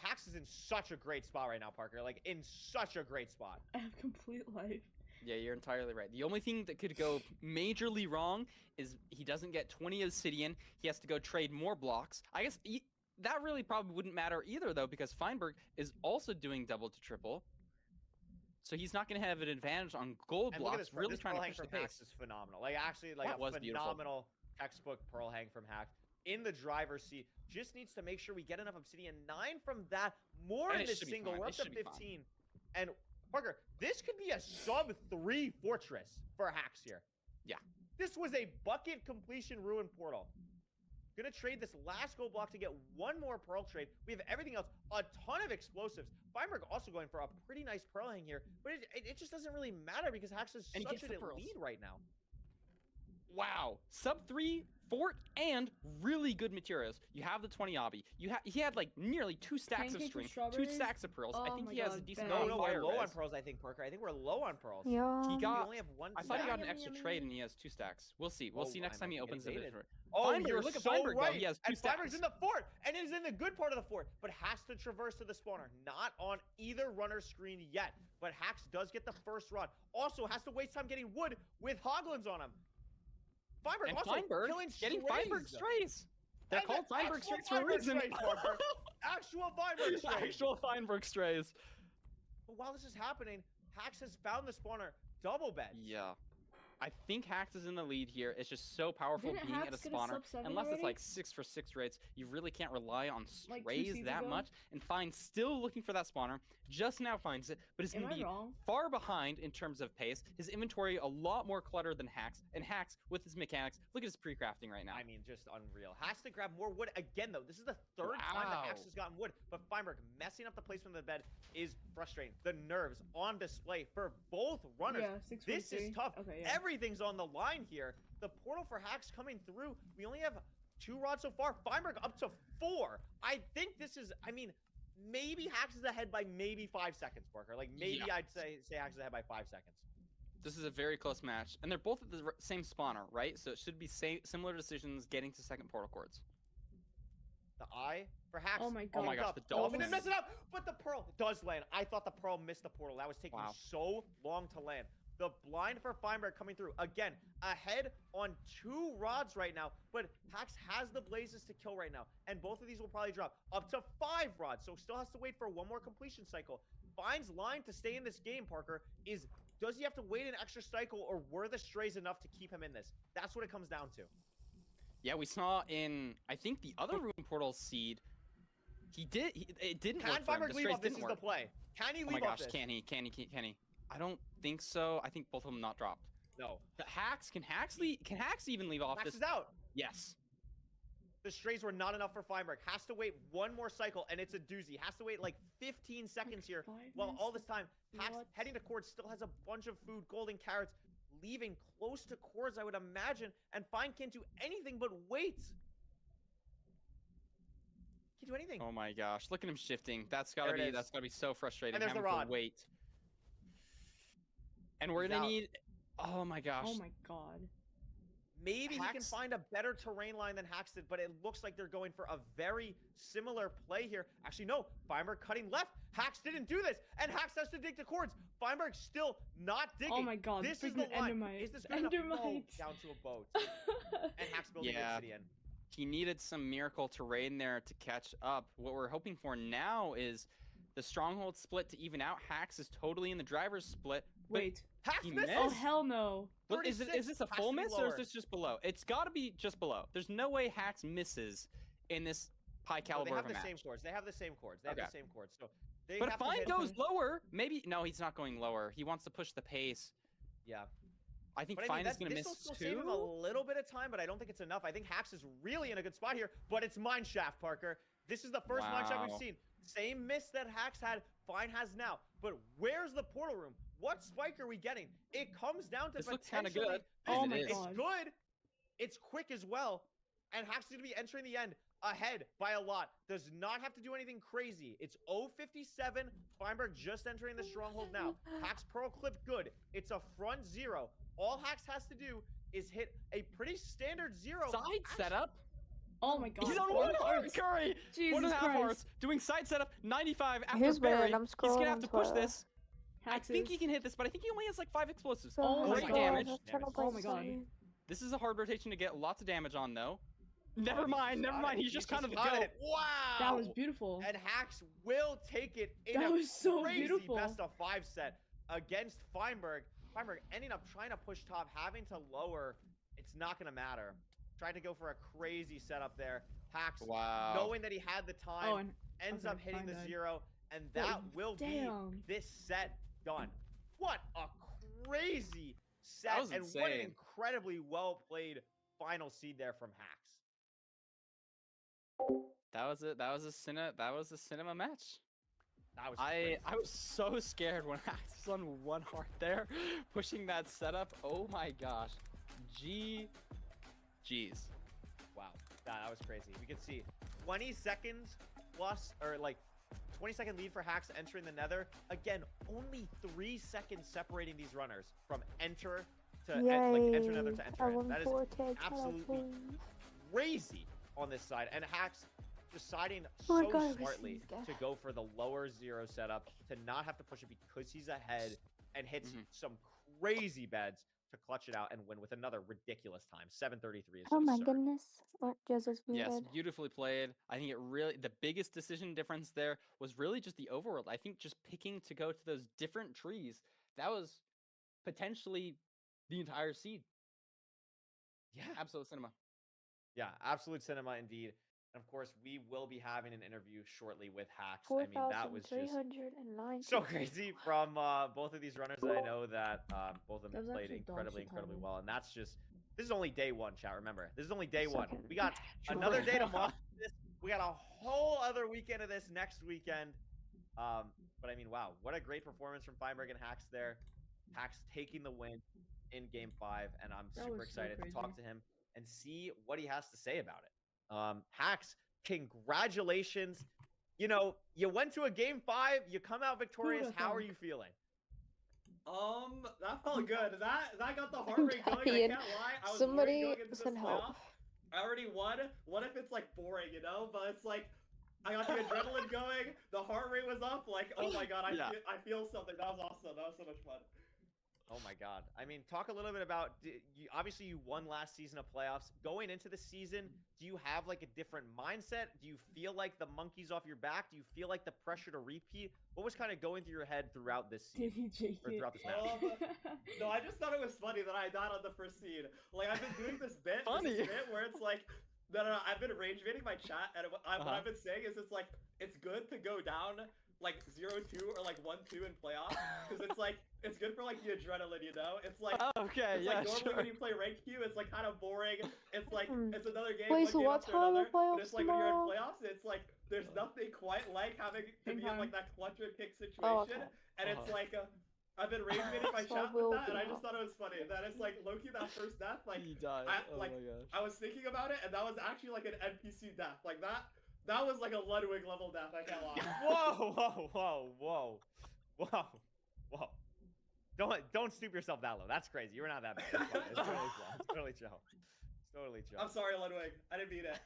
G: Hacks is in such a great spot right now, Parker. Like in such a great spot.
A: I have complete life.
V: Yeah, you're entirely right. The only thing that could go majorly wrong is he doesn't get 20 obsidian. He has to go trade more blocks. I guess that really probably wouldn't matter either, though, because Feinberg is also doing double to triple. So he's not going to have an advantage on gold
G: And look at
V: blocks,
G: this,
V: really
G: this
V: trying
G: pearl
V: to
G: hang
V: push the
G: from
V: pace.
G: Hacks is phenomenal. Like actually, like
V: That
G: a
V: was beautiful.
G: phenomenal textbook pearl hang from Hacks in the driver's seat. Just needs to make sure we get enough obsidian. 9 from that, more
V: And
G: in
V: it
G: this
V: should be
G: single.
V: fine.
G: We're
V: It
G: up to
V: should be fine.
G: 15. And Parker, this could be a sub 3 fortress for Hacks here.
V: Yeah.
G: This was a bucket completion ruin portal. Gonna trade this last gold block to get one more pearl trade. We have everything else, a ton of explosives. Feinberg also going for a pretty nice pearl hang here, but it just doesn't really matter because Hacks is
V: And he
G: such
V: gets
G: an
V: the pearls.
G: lead right now.
V: Wow, sub 3 fort and really good materials. You have the 20 obby. He had like nearly 2 stacks of
A: Pancakes with
V: string, 2
A: strawberries?
V: stacks of pearls. I
A: Oh
V: think
A: my
V: he has a
A: God,
V: decent
A: bad.
V: amount
G: No,
V: of
G: we're
V: fire
G: low on
V: res.
G: pearls, I think, Parker. I think we're low on pearls.
H: Yeah.
V: He
G: We
V: got.
G: only have one
V: I thought he got
G: stack.
V: an extra trade and he has 2 stacks. We'll see. We'll see next time he opens the
G: baited.
V: bit.
G: Oh,
V: Feinberg,
G: you're
V: look at
G: so
V: Feinberg, though.
G: right.
V: He has 2
G: and
V: stacks.
G: Feinberg's in the fort, and it is in the good part of the fort, but has to traverse to the spawner. Not on either runner screen yet, but Hacks does get the first run. Also has to waste time getting wood with Hoglins on him. Feinberg
V: And
G: also
V: Feinberg
G: killing
V: getting
G: strays.
V: Feinberg strays. They're
G: And
V: called
G: the
V: Feinberg
G: actual
V: strays for a
G: Feinberg
V: reason.
G: strays, Parker. Actual Feinberg strays.
V: Actual Feinberg strays.
G: But while this is happening, Hacks has found the spawner double beds.
V: Yeah. I think Hacks is in the lead here. It's just so powerful
A: Didn't
V: being at a
A: Hacks get a
V: spawner.
A: sub 7
V: Unless it's
A: already?
V: like 6 for 6 rates, you really can't rely on
A: Like 2
V: strays
A: seeds
V: that
A: ago?
V: much. And Fine still looking for that spawner. Just now finds it, but is
A: Am
V: going to
A: I
V: be
A: wrong?
V: far behind in terms of pace. His inventory a lot more cluttered than Hacks. And Hacks, with his mechanics, look at his pre-crafting right now.
G: I mean, just unreal. Has to grab more wood again, though. This is the third time that Hacks
V: Wow.
G: has gotten wood, but Feinberg messing up the placement of the bed is frustrating. The nerves on display for both runners.
A: Yeah, 6
G: This is
A: 43.
G: tough.
A: Okay, yeah.
G: Everything's on the line here. The portal for Hacks coming through. We only have 2 rods so far. Feinberg up to 4. I think this is, I mean, maybe Hacks is ahead by maybe 5 seconds, Parker. Like, maybe
V: Yeah.
G: I'd say Hacks is ahead by 5 seconds.
V: This is a very close match. And they're both at the same spawner, right? So it should be similar decisions getting to second portal cords.
G: The eye for Hacks.
A: Oh my
V: Oh my
A: God.
V: gosh, the
G: Dolphin
V: dolphins.
G: didn't mess it up, but the pearl does land. I thought the pearl missed the portal. That was taking
V: Wow.
G: so long to land. The blind for Feinberg coming through. Again, ahead on 2 rods right now, but Hacks has the blazes to kill right now, and both of these will probably drop up to 5 rods, so still has to wait for one more completion cycle. Fine's line to stay in this game, Parker, is does he have to wait an extra cycle, or were the strays enough to keep him in this? That's what it comes down to.
V: Yeah, we saw in, I think, the other Rune Portal seed, it didn't
G: Can
V: work for him.
G: Feinberg
V: The
G: leave
V: strays
G: off? This
V: didn't
G: is the
V: work.
G: play. Can he
V: Oh my
G: leave off
V: gosh,
G: this?
V: can he? I don't think so. I think both of them not dropped.
G: No.
V: The Hacks, can Hacks even leave off
G: Hacks
V: this?
G: is out.
V: Yes.
G: The strays were not enough for Feinberg. Has to wait one more cycle, and it's a doozy. Has to wait like 15 seconds here. While all this time, Hacks heading to cords, still has a bunch of food, gold and carrots, leaving close to cords, I would imagine, and Fine can't do anything but wait. Can't do anything.
V: Oh my gosh, look at him shifting. That's
G: There
V: gotta
G: it
V: be
G: is.
V: so frustrating.
G: And there's the
V: having to
G: rod.
V: wait. And we're
G: He's
V: gonna
G: out.
V: need. Oh my gosh.
A: Oh my God.
G: Maybe he can
V: Hacks-
G: find a better terrain line than Hacks did, but it looks like they're going for a very similar play here. Actually, no. Feinberg cutting left. Hacks didn't do this, and Hacks has to dig to cords. Feinberg still not digging.
A: Oh my God,
G: This is the
A: freaking
G: line.
A: Endermite.
G: Is this good enough? No,
A: Endermite.
G: down to a boat. And Hacks building
V: Yeah.
G: obsidian.
V: He needed some miracle terrain there to catch up. What we're hoping for now is the stronghold split to even out. Hacks is totally in the driver's split. but
A: Wait.
G: Hacks
V: he
G: missed.
V: missed?
A: Oh hell no.
V: Look, is this a
G: 36 has
V: full
G: to be
V: miss or is
G: lower.
V: this just below? It's got to be just below. There's no way Hacks misses in this high
G: No,
V: caliber
G: they have
V: of a
G: the
V: match.
G: same chords. They have the same chords. They have
V: Okay.
G: the same chords. So they
V: But
G: have
V: if
G: to
V: Fine
G: hit-
V: goes lower, maybe no, he's not going lower. He wants to push the pace.
G: Yeah.
V: I think
G: But
V: Fine is
G: that-
V: going to
G: this will
V: miss
G: still save him a
V: two.
G: little bit of time, but I don't think it's enough. I think Hacks is really in a good spot here, but it's Mineshaft, Parker. This is the first Mineshaft
V: Wow.
G: we've seen. Same miss that Hax had, Fine has now. But where's the portal room? What spike are we getting? It comes down to
V: This looks kind of good.
A: Oh my
G: It's
A: God.
G: good. It's quick as well. And Hax is going to be entering the end ahead by a lot. Does not have to do anything crazy. It's 057. Feinberg just entering the stronghold now. Hax Pearl clip good. It's a front 0. All Hax has to do is hit a pretty standard 0.
V: Side setup.
A: Oh my God.
V: He's on 1 heart, Curry.
A: Jesus
V: 1.5
A: Christ.
V: hearts. Doing side setup. 95 after
H: Here's
V: Barry.
H: I'm
V: He's gonna have
H: scrolling
V: to push
H: Twitter.
V: this. I think he can hit this, but I think he only has like 5 explosives.
A: Oh my
V: Great
A: God.
V: damage.
A: Oh my God.
V: This is a hard rotation to get lots of damage on, though. Never mind. He's just kind of the
G: got
V: goat.
G: it. Wow.
A: That was beautiful.
G: And Hax will take it in
A: That
G: a
A: was so
G: crazy
A: beautiful.
G: best of 5 set against Feinberg. Feinberg ending up trying to push top, having to lower. It's not going to matter. Tried to go for a crazy setup there. Hax, knowing that he had the time, ends up hitting the 0, and that will be this set done. What a crazy set,
V: That was
G: and what an
V: insane.
G: incredibly well played final seed there from Hax.
V: That was a cinema match.
G: That was
V: I was so scared when Hax was on 1 heart there, pushing that setup. Oh my gosh. Jeez.
G: Wow, that was crazy. We could see 20 seconds plus, or like 20-second lead for Hax entering the Nether. Again, only 3 seconds separating these runners from enter to enter Nether to enter. That is absolutely crazy on this side. And Hax deciding so smartly to go for the lower 0 setup, to not have to push it because he's ahead, and hits some crazy beds to clutch it out and win with another ridiculous time. 7:33 is
H: Oh my
G: absurd.
H: goodness. What Jeza's muted.
V: Yes, beautifully played. I think the biggest decision difference there was really just the overworld. I think just picking to go to those different trees, that was potentially the entire seed.
G: Yeah.
V: Absolute cinema.
G: Yeah, absolute cinema indeed. And of course, we will be having an interview shortly with Hax. I mean, that was just
H: 4,309.
G: so crazy from both of these runners. I know that both of them played incredibly well. And that's just, this is only day 1, chat. Remember, this is only day 1. We got another day tomorrow. We got a whole other weekend of this next weekend. But I mean, wow, what a great performance from Feinberg and Hax there. Hax taking the win in game 5. And I'm super excited to talk to him and see what he has to say about it. Hax, congratulations. You know, you went to a game 5, you come out victorious. How are you feeling?
M: That felt good. That got the heart rate going. I can't lie. I was worried going into this playoff. I already won. What if it's like boring, you know? But it's like I got the adrenaline going. The heart rate was up. Like, oh my god, I feel something. That was awesome. That was so much fun.
G: Oh my god. I mean, talk a little bit about, obviously you won last season of playoffs. Going into the season, do you have like a different mindset? Do you feel like the monkey's off your back? Do you feel like the pressure to repeat? What was kind of going through your head throughout this season? Or throughout this match?
M: No, I just thought it was funny that I died on the first seed. Like, I've been doing this bit, where it's like, no, I've been rage baiting my chat, and what I've been saying is it's like, it's good to go down like 0-2 or like 1-2 in playoffs, because it's like, it's good for like the adrenaline, you know? It's like,
V: okay,
M: it's like normally when you play ranked queue, it's like kind of boring. It's like, it's another game,
H: Wait, so what time are
M: but
H: playoffs
M: it's like when you're in
H: tomorrow?
M: playoffs, it's like, there's nothing quite like having to be in like that clutch or kick situation,
H: Oh, okay.
M: and it's like, I've been rage baiting my
H: So
M: chat
H: will
M: with that, and I
H: be
M: just thought it was funny. That it's like, low-key, that first death, like,
V: He died.
M: I,
V: Oh
M: like,
V: my gosh.
M: I was thinking about it, and that was actually like an NPC death. Like, that was like a Ludwig level death, I can't lie.
G: Whoa. Don't stoop yourself that low. That's crazy. You were not that bad. It's totally chill. It's totally chill. It's totally chill.
M: I'm sorry, Ludwig. I didn't mean it.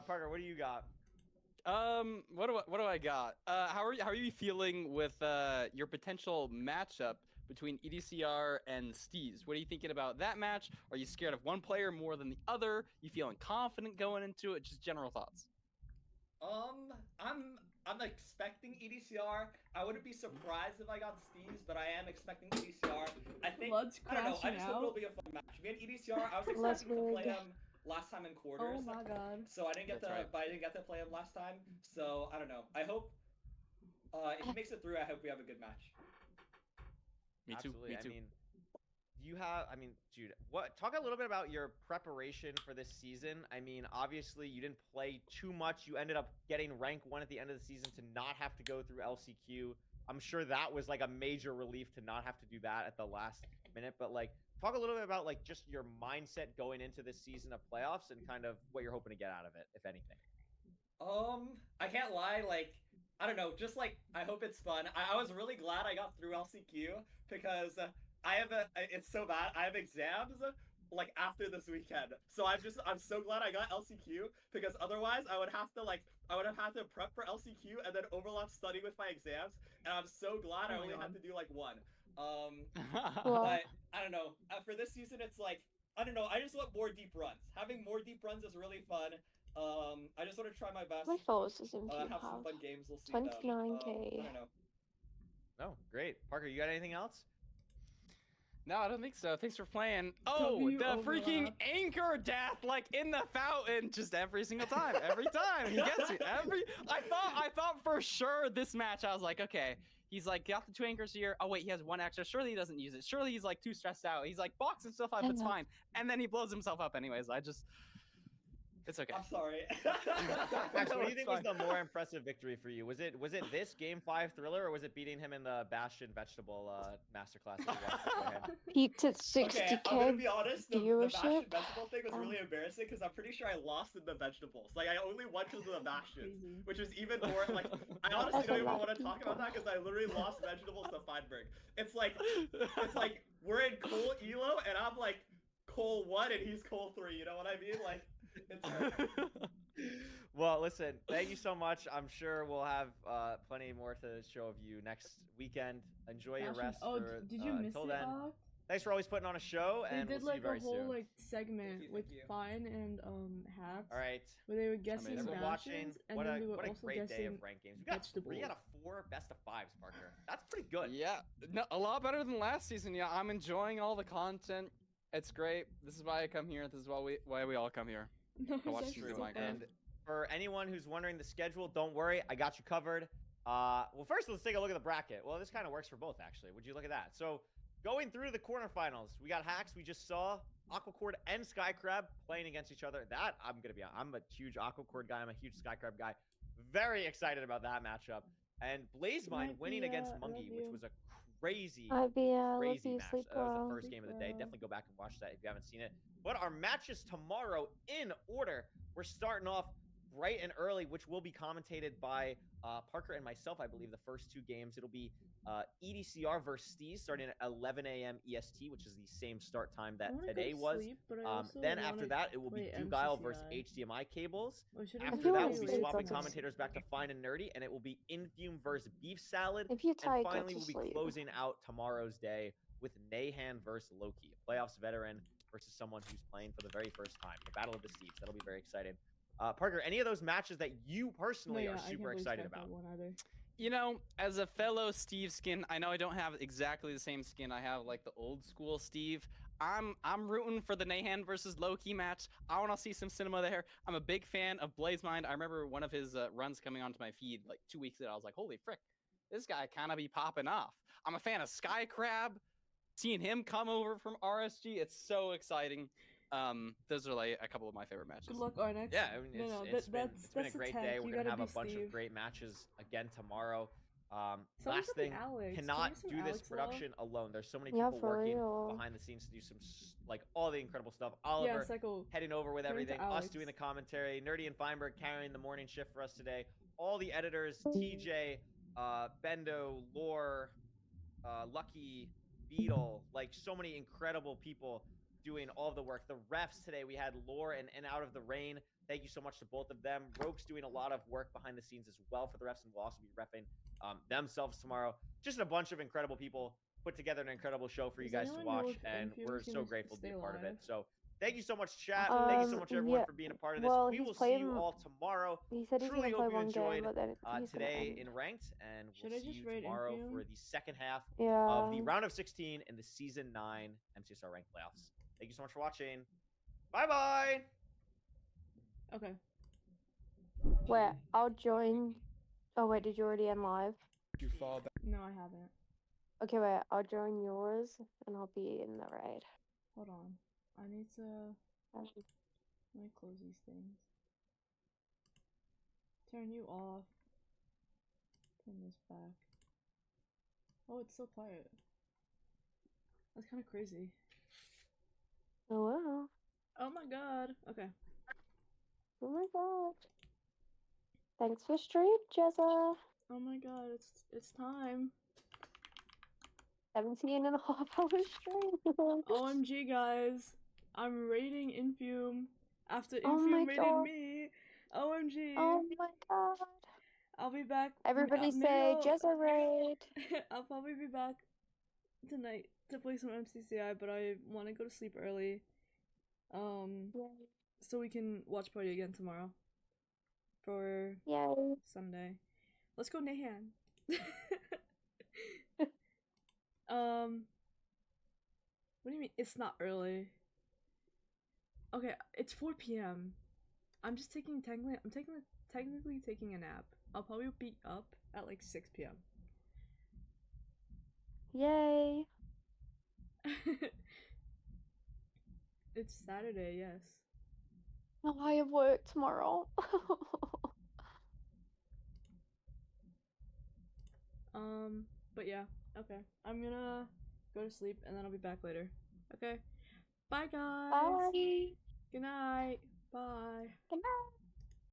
G: Parker, what do you got?
V: What do I got? How are you feeling with your potential matchup between EDCR and Steez? What are you thinking about that match? Are you scared of one player more than the other? You feeling confident going into it? Just general thoughts.
M: I'm expecting EDCR. I wouldn't be surprised if I got Steez, but I am expecting EDCR. I think, I don't know, I just hope it'll be a fun match. Me and EDCR, I was expecting to play him last time in quarters.
A: Oh my god.
M: So I didn't get but I didn't get to play him last time. So I don't know. I hope if he makes it through, I hope we have a good match.
V: Me too.
G: Absolutely.
V: Me too.
G: I mean, you have, I mean, dude, talk a little bit about your preparation for this season. I mean, obviously you didn't play too much. You ended up getting rank 1 at the end of the season to not have to go through LCQ. I'm sure that was like a major relief to not have to do that at the last minute. But like, talk a little bit about like just your mindset going into this season of playoffs and kind of what you're hoping to get out of it, if anything.
M: I can't lie, like, I don't know, just like, I hope it's fun. I was really glad I got through LCQ because it's so bad, I have exams like after this weekend. So I'm so glad I got LCQ because otherwise I would have to prep for LCQ and then overlap study with my exams. And I'm so glad I only had to do like 1. But I don't know, for this season, it's like, I don't know, I just want more deep runs. Having more deep runs is really fun. I just want to try my best.
H: My followers is in
M: have some fun games. We'll see.
H: 29K.
M: I don't know.
G: Oh, great. Parker, you got anything else?
V: No, I don't think so. Thanks for playing. Oh, the freaking anchor death, like in the fountain, just every single time. Every time he gets it. I thought for sure this match. I was like, okay, he's like got the 2 anchors here. Oh wait, he has 1 extra. Surely he doesn't use it. Surely he's like too stressed out. He's like boxing himself up. It's fine. And then he blows himself up anyways. It's okay.
M: I'm sorry.
G: Max, what do you think was the more impressive victory for you? Was it this Game 5 thriller, or was it beating him in the Bastion Vegetable Masterclass?
H: Peaked at 60K.
M: Okay, I'm gonna be honest. The
H: viewership.
M: Bastion Vegetable thing was really embarrassing because I'm pretty sure I lost in the vegetables. Like I only won because of the Bastions, which was even more like. I honestly don't even want to talk about that because I literally lost vegetables to Feinberg. It's like we're in Cole Elo and I'm like Cole 1 and he's Cole 3. You know what I mean? Like.
G: Well, listen, thank you so much. I'm sure we'll have plenty more to show of you next weekend. Enjoy your rest.
A: Did you miss
G: until
A: it?
G: then. Thanks for always putting on a show, and
A: they did
G: we'll see you very
A: like a whole
G: soon.
A: like segment with Fine and Hats.
G: All right.
A: Where they were guessing
G: Thanks for watching.
A: and
G: What
A: then they were
G: a
A: also
G: great day of
A: guessing
G: ranked games. We got
A: vegetables.
G: 3 out of 4 best of 5s, Parker. That's pretty good.
V: Yeah, no, a lot better than last season. Yeah, I'm enjoying all the content. It's great. This is why I come here. This is why we all come here. To watch stream
G: And for anyone who's wondering the schedule, don't worry, I got you covered. Well, first let's take a look at the bracket. Well, this kind of works for both, actually. Would you look at that? So, going through the quarterfinals, we got Hacks. We just saw Aquacord and Skycrab playing against each other. That I'm a huge Aquacord guy. I'm a huge Skycrab guy. Very excited about that matchup. And BlazeMind winning against Mungie, which was a crazy match. That was the first game of the day. Definitely go back and watch that if you haven't seen it. But our matches tomorrow in order. We're starting off bright and early, which will be commentated by Parker and myself, I believe, the first 2 games. It'll be EDCR versus Steez starting at 11 a.m. EST, which is the same start time that today was. Then after that, it will be Duguile versus HDMI cables. After that, we'll be swapping commentators back to Fine and Nerdy, and it will be Infume versus Beef Salad. And finally, we'll be closing out tomorrow's day with Nahan versus Loki, a playoffs veteran versus someone who's playing for the very first time. The Battle of the Steves. That'll be very exciting. Parker, any of those matches that you personally are super excited about?
V: You know, as a fellow Steve skin, I know I don't have exactly the same skin. I have like the old school Steve. I'm rooting for the Nahan versus Loki match. I want to see some cinema there. I'm a big fan of BlazeMind. I remember one of his runs coming onto my feed like 2 weeks ago. I was like, holy frick, this guy kind of be popping off. I'm a fan of Skycrab. Seeing him come over from RSG, it's so exciting. Those are like a couple of my favorite matches.
A: Good luck, Arnex.
G: Yeah, I mean, it's been a great day. We're gonna have a bunch of great matches again tomorrow. Last thing, cannot do this production alone. There's so many people working behind the scenes to do some like all the incredible stuff. Oliver heading over with everything. Us doing the commentary. Nerdy and Feinberg carrying the morning shift for us today. All the editors, TJ, Bendo, Lore, Lucky, Beetle, like so many incredible people doing all of the work. The refs today, we had Lore and Out of the Rain. Thank you so much to both of them. Roke's doing a lot of work behind the scenes as well for the refs, and will also be reffing themselves tomorrow. Just a bunch of incredible people put together an incredible show for you guys to watch, and we're so grateful to be a part of it. So thank you so much, chat. Thank you so much, everyone, for being a part of this. We will see you all tomorrow.
H: He said
G: Truly hope you enjoyed
H: game,
G: today in ranked, and we'll see you tomorrow for the second half
H: Yeah.
G: of the round of 16 in the season 9 MCSR ranked playoffs. Thank you so much for watching. Bye bye.
A: Okay.
H: Wait, I'll join. Oh wait, did you already end live?
C: You fall back.
A: No, I haven't.
H: Okay, wait. I'll join yours, and I'll be in the raid.
A: Hold on. I need to. Let me close these things. Turn you off. Turn this back. Oh, it's so quiet. That's kind of crazy.
H: Oh wow.
A: Oh my god. Okay.
H: Oh my god. Thanks for stream, Jeza.
A: Oh my god, it's time.
H: 17 and a half hours stream.
A: OMG, guys. I'm raiding Infume after
H: Oh my
A: Infume raided
H: god.
A: me. OMG.
H: Oh my god.
A: I'll be back.
H: Everybody
A: maybe
H: say
A: I'll-
H: Jeza raid.
A: I'll probably be back tonight to play some MCCI, but I want to go to sleep early. So we can watch party again tomorrow. For
H: Yay.
A: Sunday. Let's go Nahan. What do you mean it's not early? Okay, it's 4 p.m. I'm technically taking a nap. I'll probably be up at like 6 p.m.
H: Yay.
A: It's Saturday, yes.
H: Oh, I have work tomorrow.
A: But yeah, okay. I'm gonna go to sleep and then I'll be back later. Okay. Bye, guys.
H: Bye.
A: Good night. Bye.
H: Good night.